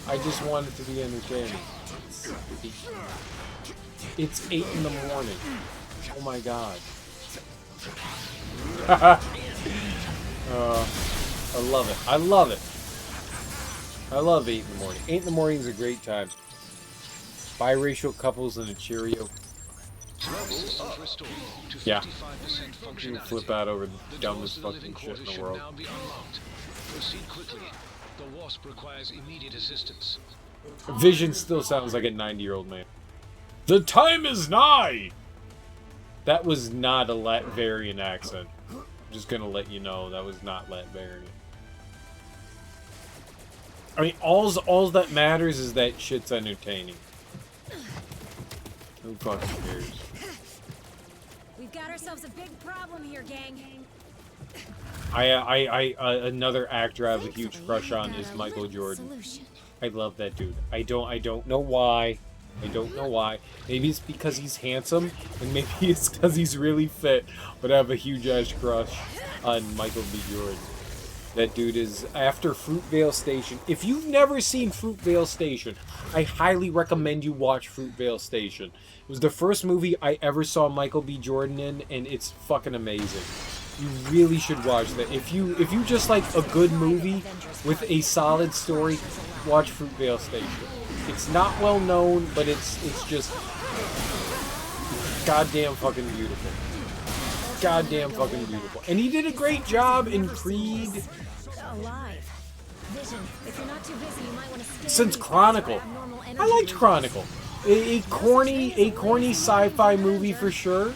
I just want it to be entertaining. It's 8 in the morning. Oh my god. I love it. I love it. I love 8 in the morning. 8 in the morning is a great time. Biracial couples and a Cheerio. Yeah. You flip out over the dumbest fucking shit in the world. Proceed quickly. The Wasp requires immediate assistance. Vision still sounds like a 90-year-old man. The time is nigh! That was not a Latvian accent. I'm just gonna let you know that was not Latvian. I mean, all that matters is that shit's entertaining. Who fucking cares? We've got ourselves a big problem here, gang. Another actor I have a huge crush on is Michael Jordan. I love that dude. I don't know why. I don't know why. Maybe it's because he's handsome, and maybe it's because he's really fit, but I have a huge ass crush on Michael B. Jordan. That dude is, after Fruitvale Station. If you've never seen Fruitvale Station, I highly recommend you watch Fruitvale Station. It was the first movie I ever saw Michael B. Jordan in, and it's fucking amazing. You really should watch that. If you just like a good movie with a solid story, watch Fruitvale Station. It's not well known, but it's just goddamn fucking beautiful. Goddamn fucking beautiful. And he did a great job in Creed. Since Chronicle. I liked Chronicle. A corny sci-fi movie for sure.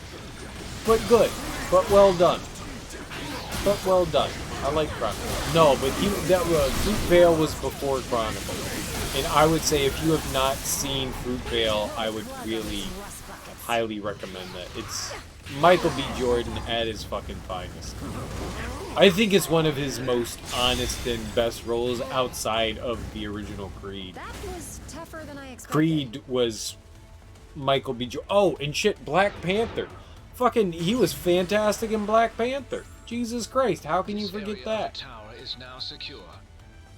But good. But well done. But well done. I like Chronicle. No, but Fruitvale was before Chronicle. And I would say if you have not seen Fruitvale, I would really highly recommend that. It's Michael B. Jordan at his fucking finest. I think it's one of his most honest and best roles outside of the original Creed. That was tougher than I expected. Creed was Michael B. Jordan. Oh, and shit, Black Panther. Fucking, he was fantastic in Black Panther. Jesus Christ, how can you forget that? Tower is now secure.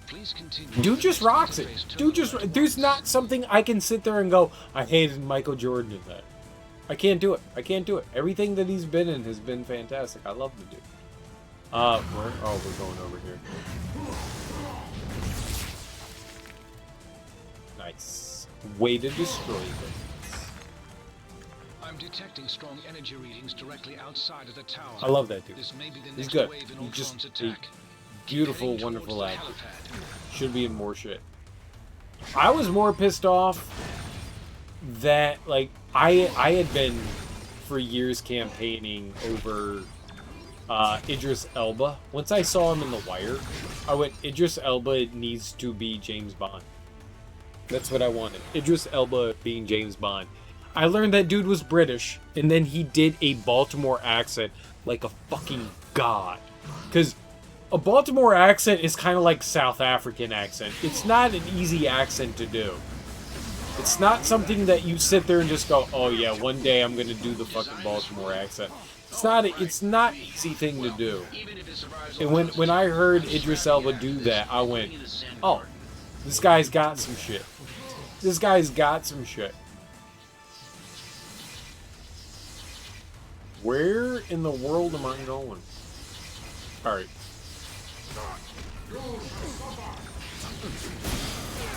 Please continue. Dude just rocks it. There's not something I can sit there and go, I hated Michael Jordan in that. I can't do it. I can't do it. Everything that he's been in has been fantastic. I love the dude. We're going over here. Nice. Way to destroy things. I'm detecting strong energy readings directly outside of the tower. I love that dude. This may be the He's next good. wave in He's just Ultron's attack. Beautiful, wonderful actor. Should be in more shit. I was more pissed off that, like, I had been for years campaigning over Idris Elba. Once I saw him in The Wire, I went, Idris Elba needs to be James Bond. That's what I wanted. Idris Elba being James Bond. I learned that dude was British, and then he did a Baltimore accent like a fucking god. Because a Baltimore accent is kind of like South African accent. It's not an easy accent to do. It's not something that you sit there and just go, oh yeah, one day I'm going to do the fucking Baltimore accent. It's not an easy thing to do. And when I heard Idris Elba do that, I went, oh, this guy's got some shit. This guy's got some shit. Where in the world am I going? Alright.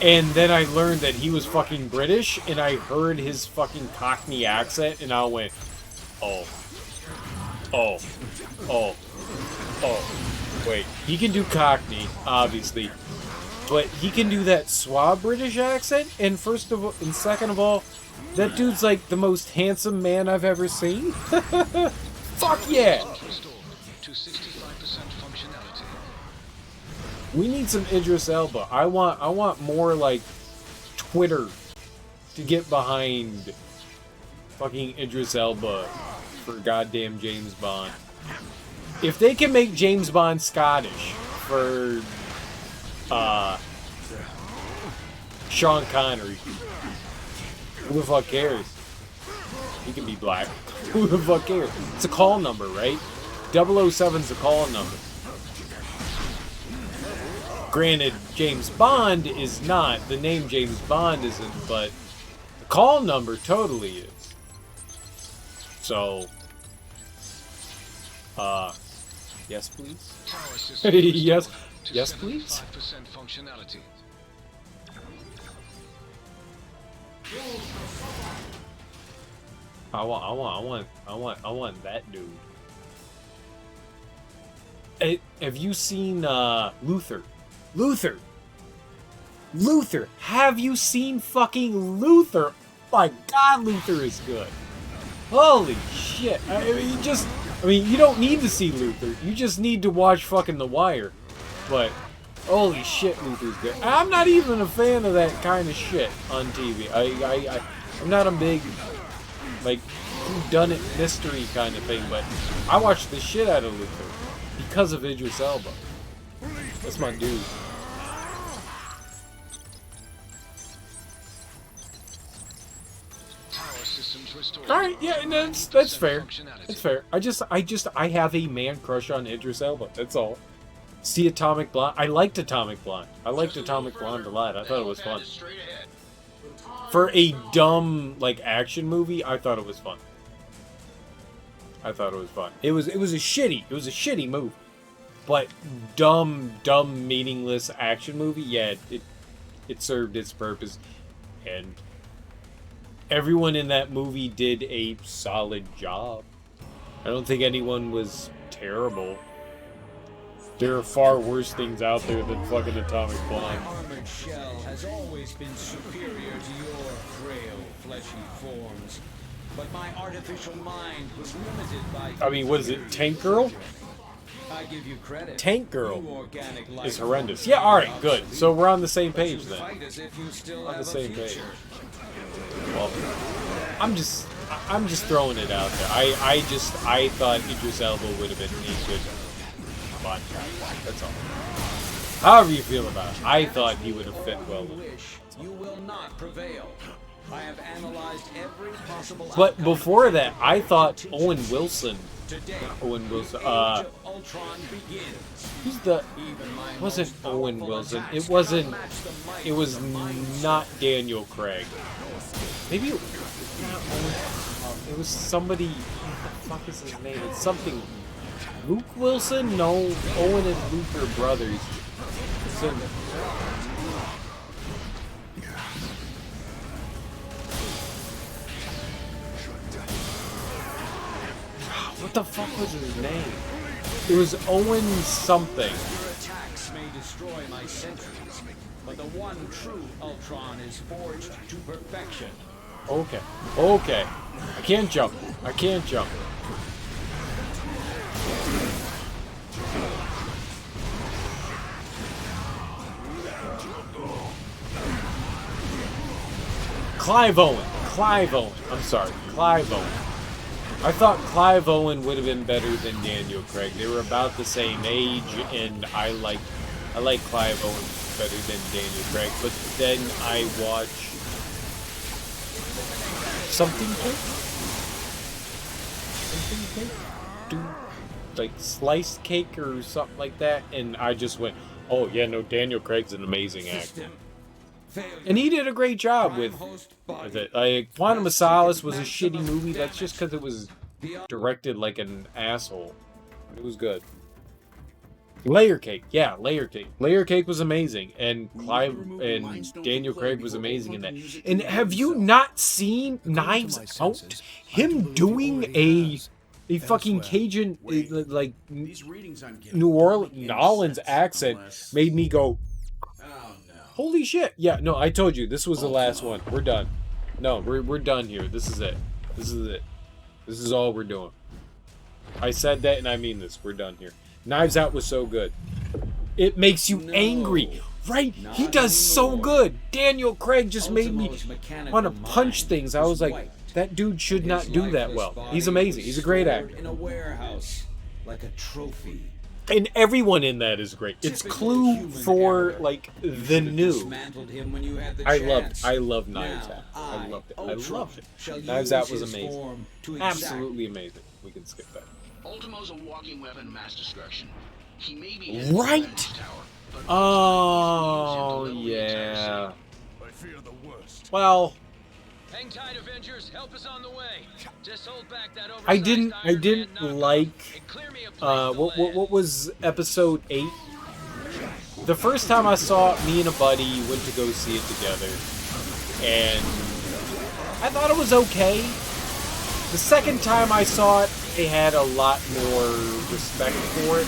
And then I learned that he was fucking British, and I heard his fucking Cockney accent, and I went, oh. Oh. Oh. Oh. Wait. He can do Cockney, obviously. But he can do that suave British accent, and second of all, that dude's like the most handsome man I've ever seen. Fuck yeah! Restored to 65% functionality. We need some Idris Elba. I want more like Twitter to get behind fucking Idris Elba for goddamn James Bond. If they can make James Bond Scottish for Sean Connery, who the fuck cares? He can be black. Who the fuck cares? It's a call number, right? 007's a call number. Granted, James Bond is not. The name James Bond isn't, but the call number totally is. So, yes, please. yes, yes, please. Functionality. I want that dude. Have you seen Luther? Luther, have you seen fucking Luther? My God, Luther is good. Holy shit! You don't need to see Luther. You just need to watch fucking The Wire. But holy shit, Luther's good. I'm not even a fan of that kind of shit on TV. I'm not a big like whodunit mystery kind of thing, but I watched the shit out of Luther because of Idris Elba. That's my dude. Alright, yeah, and that's fair. That's fair. I have a man crush on Idris Elba. That's all. See Atomic Blonde? I liked Atomic Blonde. I liked Atomic Blonde a lot. I thought it was fun. For a dumb, like, action movie, I thought it was fun. I thought it was fun. It was a shitty movie. But dumb, meaningless action movie, yeah, it served its purpose. And everyone in that movie did a solid job. I don't think anyone was terrible. There are far worse things out there than fucking Atomic Blonde. My armored shell has always been superior to your frail, fleshy forms. But my artificial mind was limited by... I mean, what is it, Tank Girl? I give you credit. Tank Girl is horrendous. Yeah, alright, good. So we're on the same page then. On the same page. Well, I'm just throwing it out there. I thought Idris Elba would have been a good Bond guy. That's all. However you feel about it, I thought he would have fit well. You will not prevail. I have analyzed every possible But before that, I thought Owen Wilson. Owen Wilson. Who's the? It wasn't Owen Wilson. It wasn't. It was not Daniel Craig. Maybe it was not Owen. It was somebody. What the fuck is his name? It's something. Luke Wilson? No, Owen and Luke are brothers. So, what the fuck was his name? It was Owen something. Your attacks may destroy my sentries, but the one true Ultron is forged to perfection. Okay. Okay. I can't jump. I can't jump. Clive Owen. I'm sorry. Clive Owen. I thought Clive Owen would have been better than Daniel Craig. They were about the same age, and I like Clive Owen better than Daniel Craig. But then I watch Something Cake, like sliced cake or something like that, and I just went, oh yeah, no, Daniel Craig's an amazing actor. And he did a great job with it. Like, Quantum of Solace was a shitty movie. That's just because it was directed like an asshole. It was good. Layer Cake, yeah, Layer Cake. Layer Cake was amazing, and Clive and Daniel Craig was amazing in that. And have you not seen Knives Out? Him doing a fucking Cajun, like New Orleans accent made me go, holy shit. Yeah, no, I told you, this was the last one. We're done. No, we're done here. This is it. This is it. This is all we're doing. I said that and I mean this. We're done here. Knives Out was so good. It makes you angry. Right? He does so good. Daniel Craig just made me want to punch things. I was like, that dude should not do that well. He's amazing. He's a great actor. In a warehouse, like a trophy. And everyone in that is great. It's Clue for like the new. I love Knives Out. I loved it. I loved it. Knives Out was amazing. Absolutely amazing. We can skip that. Ultimo's a walking weapon mass destruction. He may be Right? Oh yeah. I fear the worst. Well, Hang tight, Avengers. Help us on the way. Just hold back that I didn't like what was episode 8? The first time I saw it, me and a buddy went to go see it together, and I thought it was okay. The second time I saw it, I had a lot more respect for it.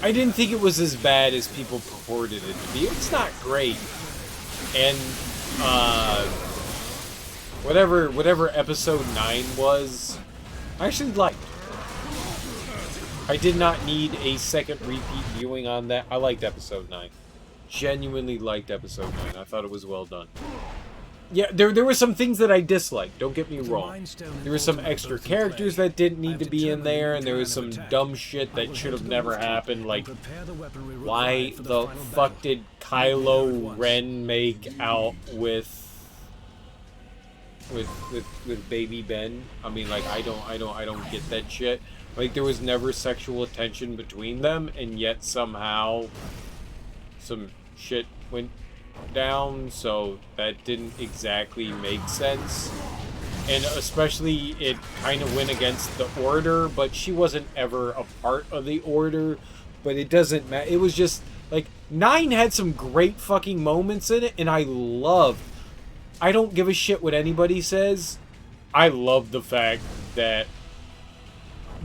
I didn't think it was as bad as people purported it to be. It's not great. And, whatever episode 9 was, I actually liked. I did not need a second repeat viewing on that. I liked episode 9. Genuinely liked episode 9. I thought it was well done. Yeah, there were some things that I disliked, don't get me wrong. There were some extra characters that didn't need to be in there, and there was some dumb shit that should have never happened, like, why the fuck did Kylo Ren make out with baby Ben? I mean, like, I don't get that shit. Like, there was never sexual tension between them, and yet somehow some shit went down, so that didn't exactly make sense. And especially it kind of went against the Order, but she wasn't ever a part of the Order. But it doesn't matter. It was just like 9 had some great fucking moments in it, and I don't give a shit what anybody says. I love the fact that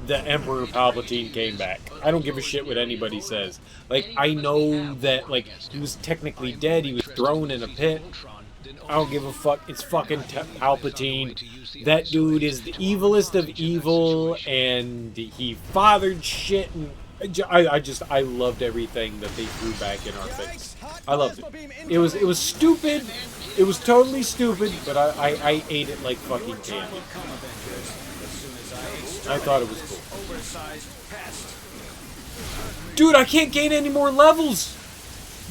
the Emperor Palpatine came back. I don't give a shit what anybody says. Like, I know that, like, he was technically dead. He was thrown in a pit. I don't give a fuck. It's fucking Palpatine. That dude is the evilest of evil, and he fathered shit, and I loved everything that they threw back in our face. I loved it. It was stupid. It was totally stupid, but I ate it like fucking candy. I thought it was cool. Dude, I can't gain any more levels!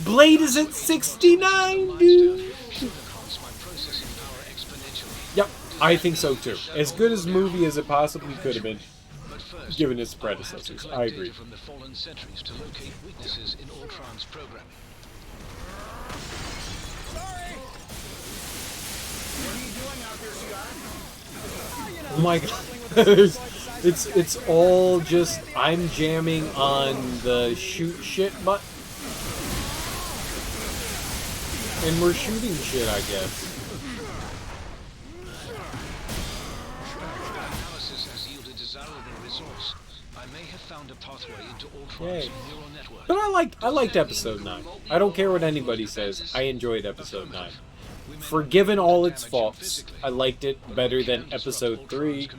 Blade is at 69, dude! Yep, I think so too. As good as movie as it possibly could have been, given its predecessors. I agree. From the fallen sentries to locate weaknesses in Ultron's programming. Oh my god. It's all just I'm jamming on the shoot shit button. And we're shooting shit, I guess. Analysis has yielded desirable results. I may have found a pathway into Ultron's neural network. But I liked episode 9. I don't care what anybody says. I enjoyed episode 9. Forgiven all its faults, I liked it better than episode 3.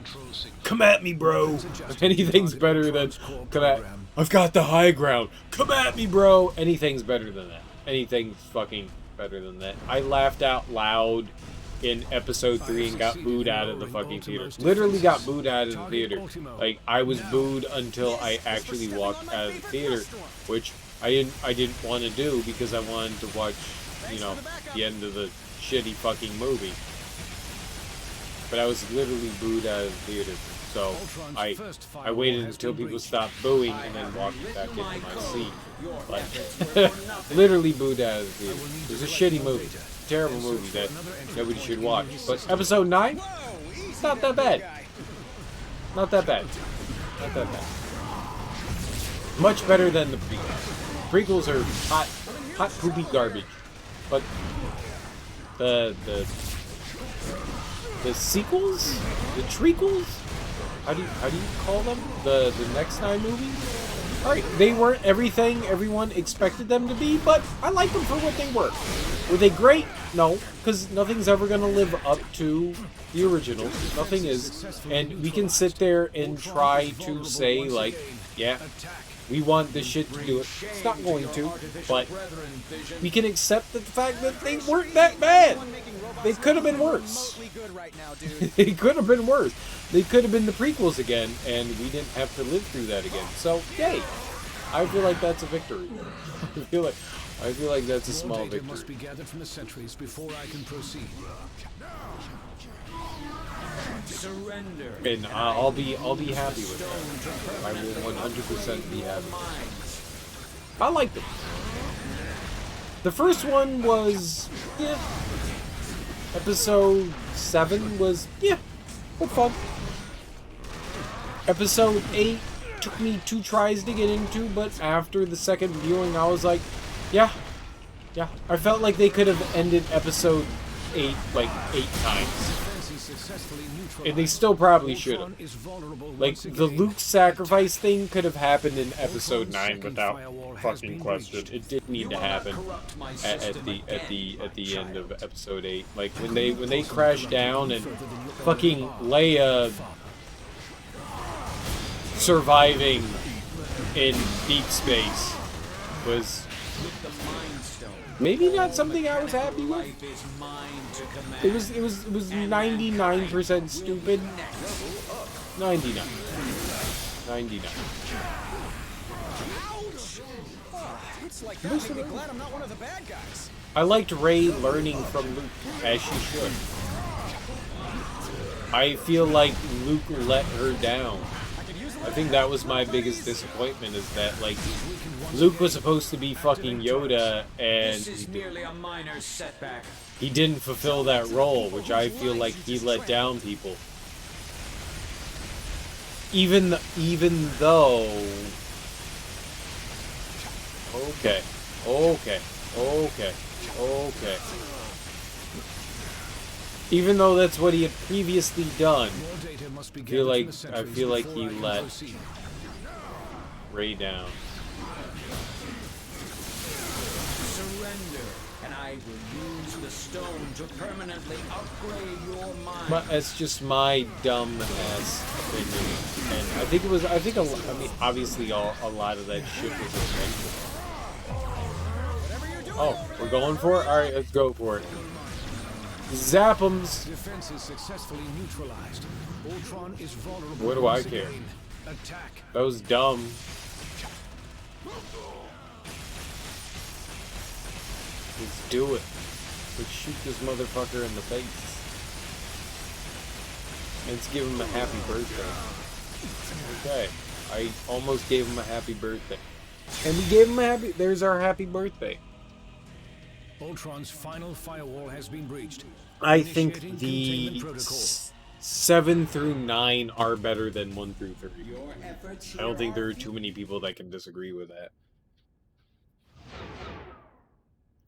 Come at me, bro. Anything's better than come at. I've got the high ground. Come at me, bro. Anything's better than that. Anything's fucking better than that. I laughed out loud in episode 3 and got booed out of the fucking theater. Literally got booed out of the theater. Like, I was booed until I actually walked out of the theater, which I didn't want to do because I wanted to watch, you know, the end of the shitty fucking movie. But I was literally booed out of the theater. So I waited until people stopped booing and then walked back into my seat. Like, literally booed out of the theater. It was a shitty movie. Terrible movie that nobody should watch. But episode 9? It's not that bad. Not that bad. Not that bad. Much better than the prequels. Prequels are hot poopy garbage. But the sequels? The trequels? How do you call them? The next 9 movies? Alright, they weren't everything everyone expected them to be, but I like them for what they were. Were they great? No, because nothing's ever going to live up to the originals. Nothing is. And we can sit there and try to say, like, yeah, we want this shit to do it. It's not going to, but we can accept the fact that they weren't that bad. They could have been worse. They could have been worse. They could have been the prequels again, and we didn't have to live through that again. So, yay. I feel like that's a victory. I feel like that's a small victory. Must be gathered from the sentries before I can proceed. Surrender. And I'll be happy with that. I will 100% be happy. I liked it. The first one was, yeah. Episode 7 was, yeah, what fun. Episode 8 took me 2 tries to get into, but after the second viewing, I was like, yeah. I felt like they could have ended episode 8 like 8 times. And they still probably should have. Like, the Luke sacrifice thing could have happened in episode 9 without fucking question. It didn't need to happen at the end of episode 8. Like, when they crashed down and fucking Leia surviving in deep space was maybe not something I was happy with. It was 99% stupid. 99. It's like that made me glad I'm not one of the bad guys. I liked Rey learning from Luke, as she should. I feel like Luke let her down. I think that was my biggest disappointment, is that, like, Luke was supposed to be fucking Yoda, and he didn't fulfill that role, which I feel like he let down people. Even though... Okay. Even though that's what he had previously done, I feel like he let Rey down. Surrender, and I will use the stone to permanently upgrade your mind. But that's just my dumb ass opinion, and I mean, obviously a lot of that shit was intentional. Oh, we're going for it? All right, let's go for it. Zap'ems. Defense is successfully neutralized. Ultron is vulnerable. What do I care? Attack. That was dumb. Let's do it. Let's shoot this motherfucker in the face. Let's give him a happy birthday. Okay. I almost gave him a happy birthday. And we gave him a happy... There's our happy birthday. Ultron's final firewall has been breached. I think the 7 through 9 are better than 1 through 3. I don't think there are too many people that can disagree with that.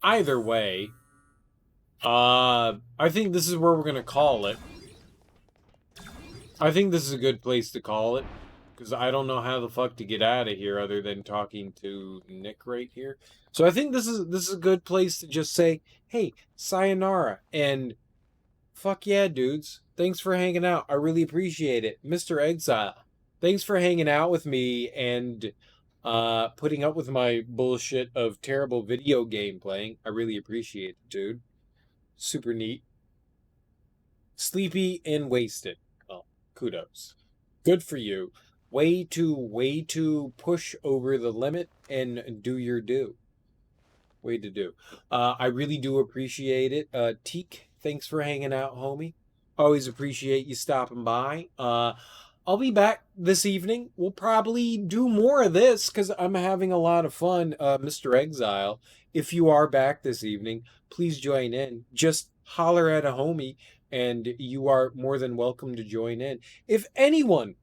Either way, I think this is where we're going to call it. I think this is a good place to call it, because I don't know how the fuck to get out of here other than talking to Nick right here. So I think this is a good place to just say, hey, sayonara, and fuck yeah, dudes. Thanks for hanging out. I really appreciate it. Mr. Exile, thanks for hanging out with me and putting up with my bullshit of terrible video game playing. I really appreciate it, dude. Super neat. Sleepy and wasted. Well, kudos. Good for you. Way to push over the limit and do your due. Way to do. I really do appreciate it. Teak, thanks for hanging out, homie. Always appreciate you stopping by. I'll be back this evening. We'll probably do more of this because I'm having a lot of fun, Mr. Exile. If you are back this evening, please join in. Just holler at a homie and you are more than welcome to join in. If anyone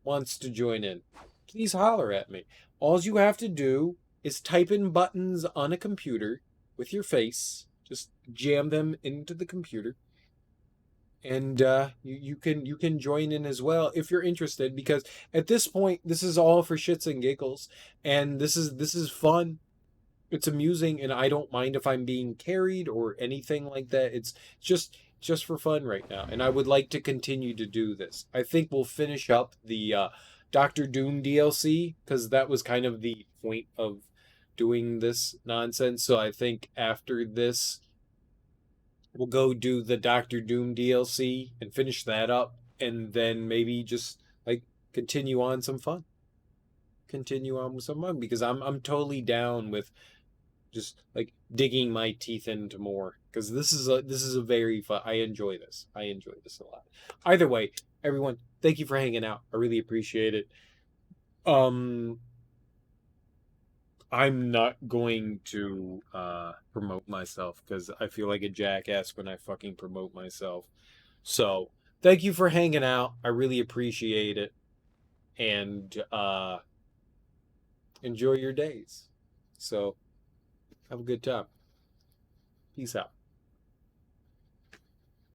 wants to join in, please holler at me. All you have to do is type in buttons on a computer with your face. Just jam them into the computer. and you can join in as well if you're interested, because at this point this is all for shits and giggles, and this is fun. It's amusing, and I don't mind if I'm being carried or anything like that. It's just for fun right now, and I would like to continue to do this. I think we'll finish up the Doctor Doom DLC, because that was kind of the point of doing this nonsense. So I think after this, we'll go do the Doctor Doom DLC and finish that up, and then maybe just like continue on some fun. Continue on with some fun, because I'm totally down with just like digging my teeth into more, because this is a very fun. I enjoy this. I enjoy this a lot. Either way, everyone, thank you for hanging out. I really appreciate it. I'm not going to promote myself, because I feel like a jackass when I fucking promote myself. So thank you for hanging out. I really appreciate it, and enjoy your days. So have a good time. Peace out.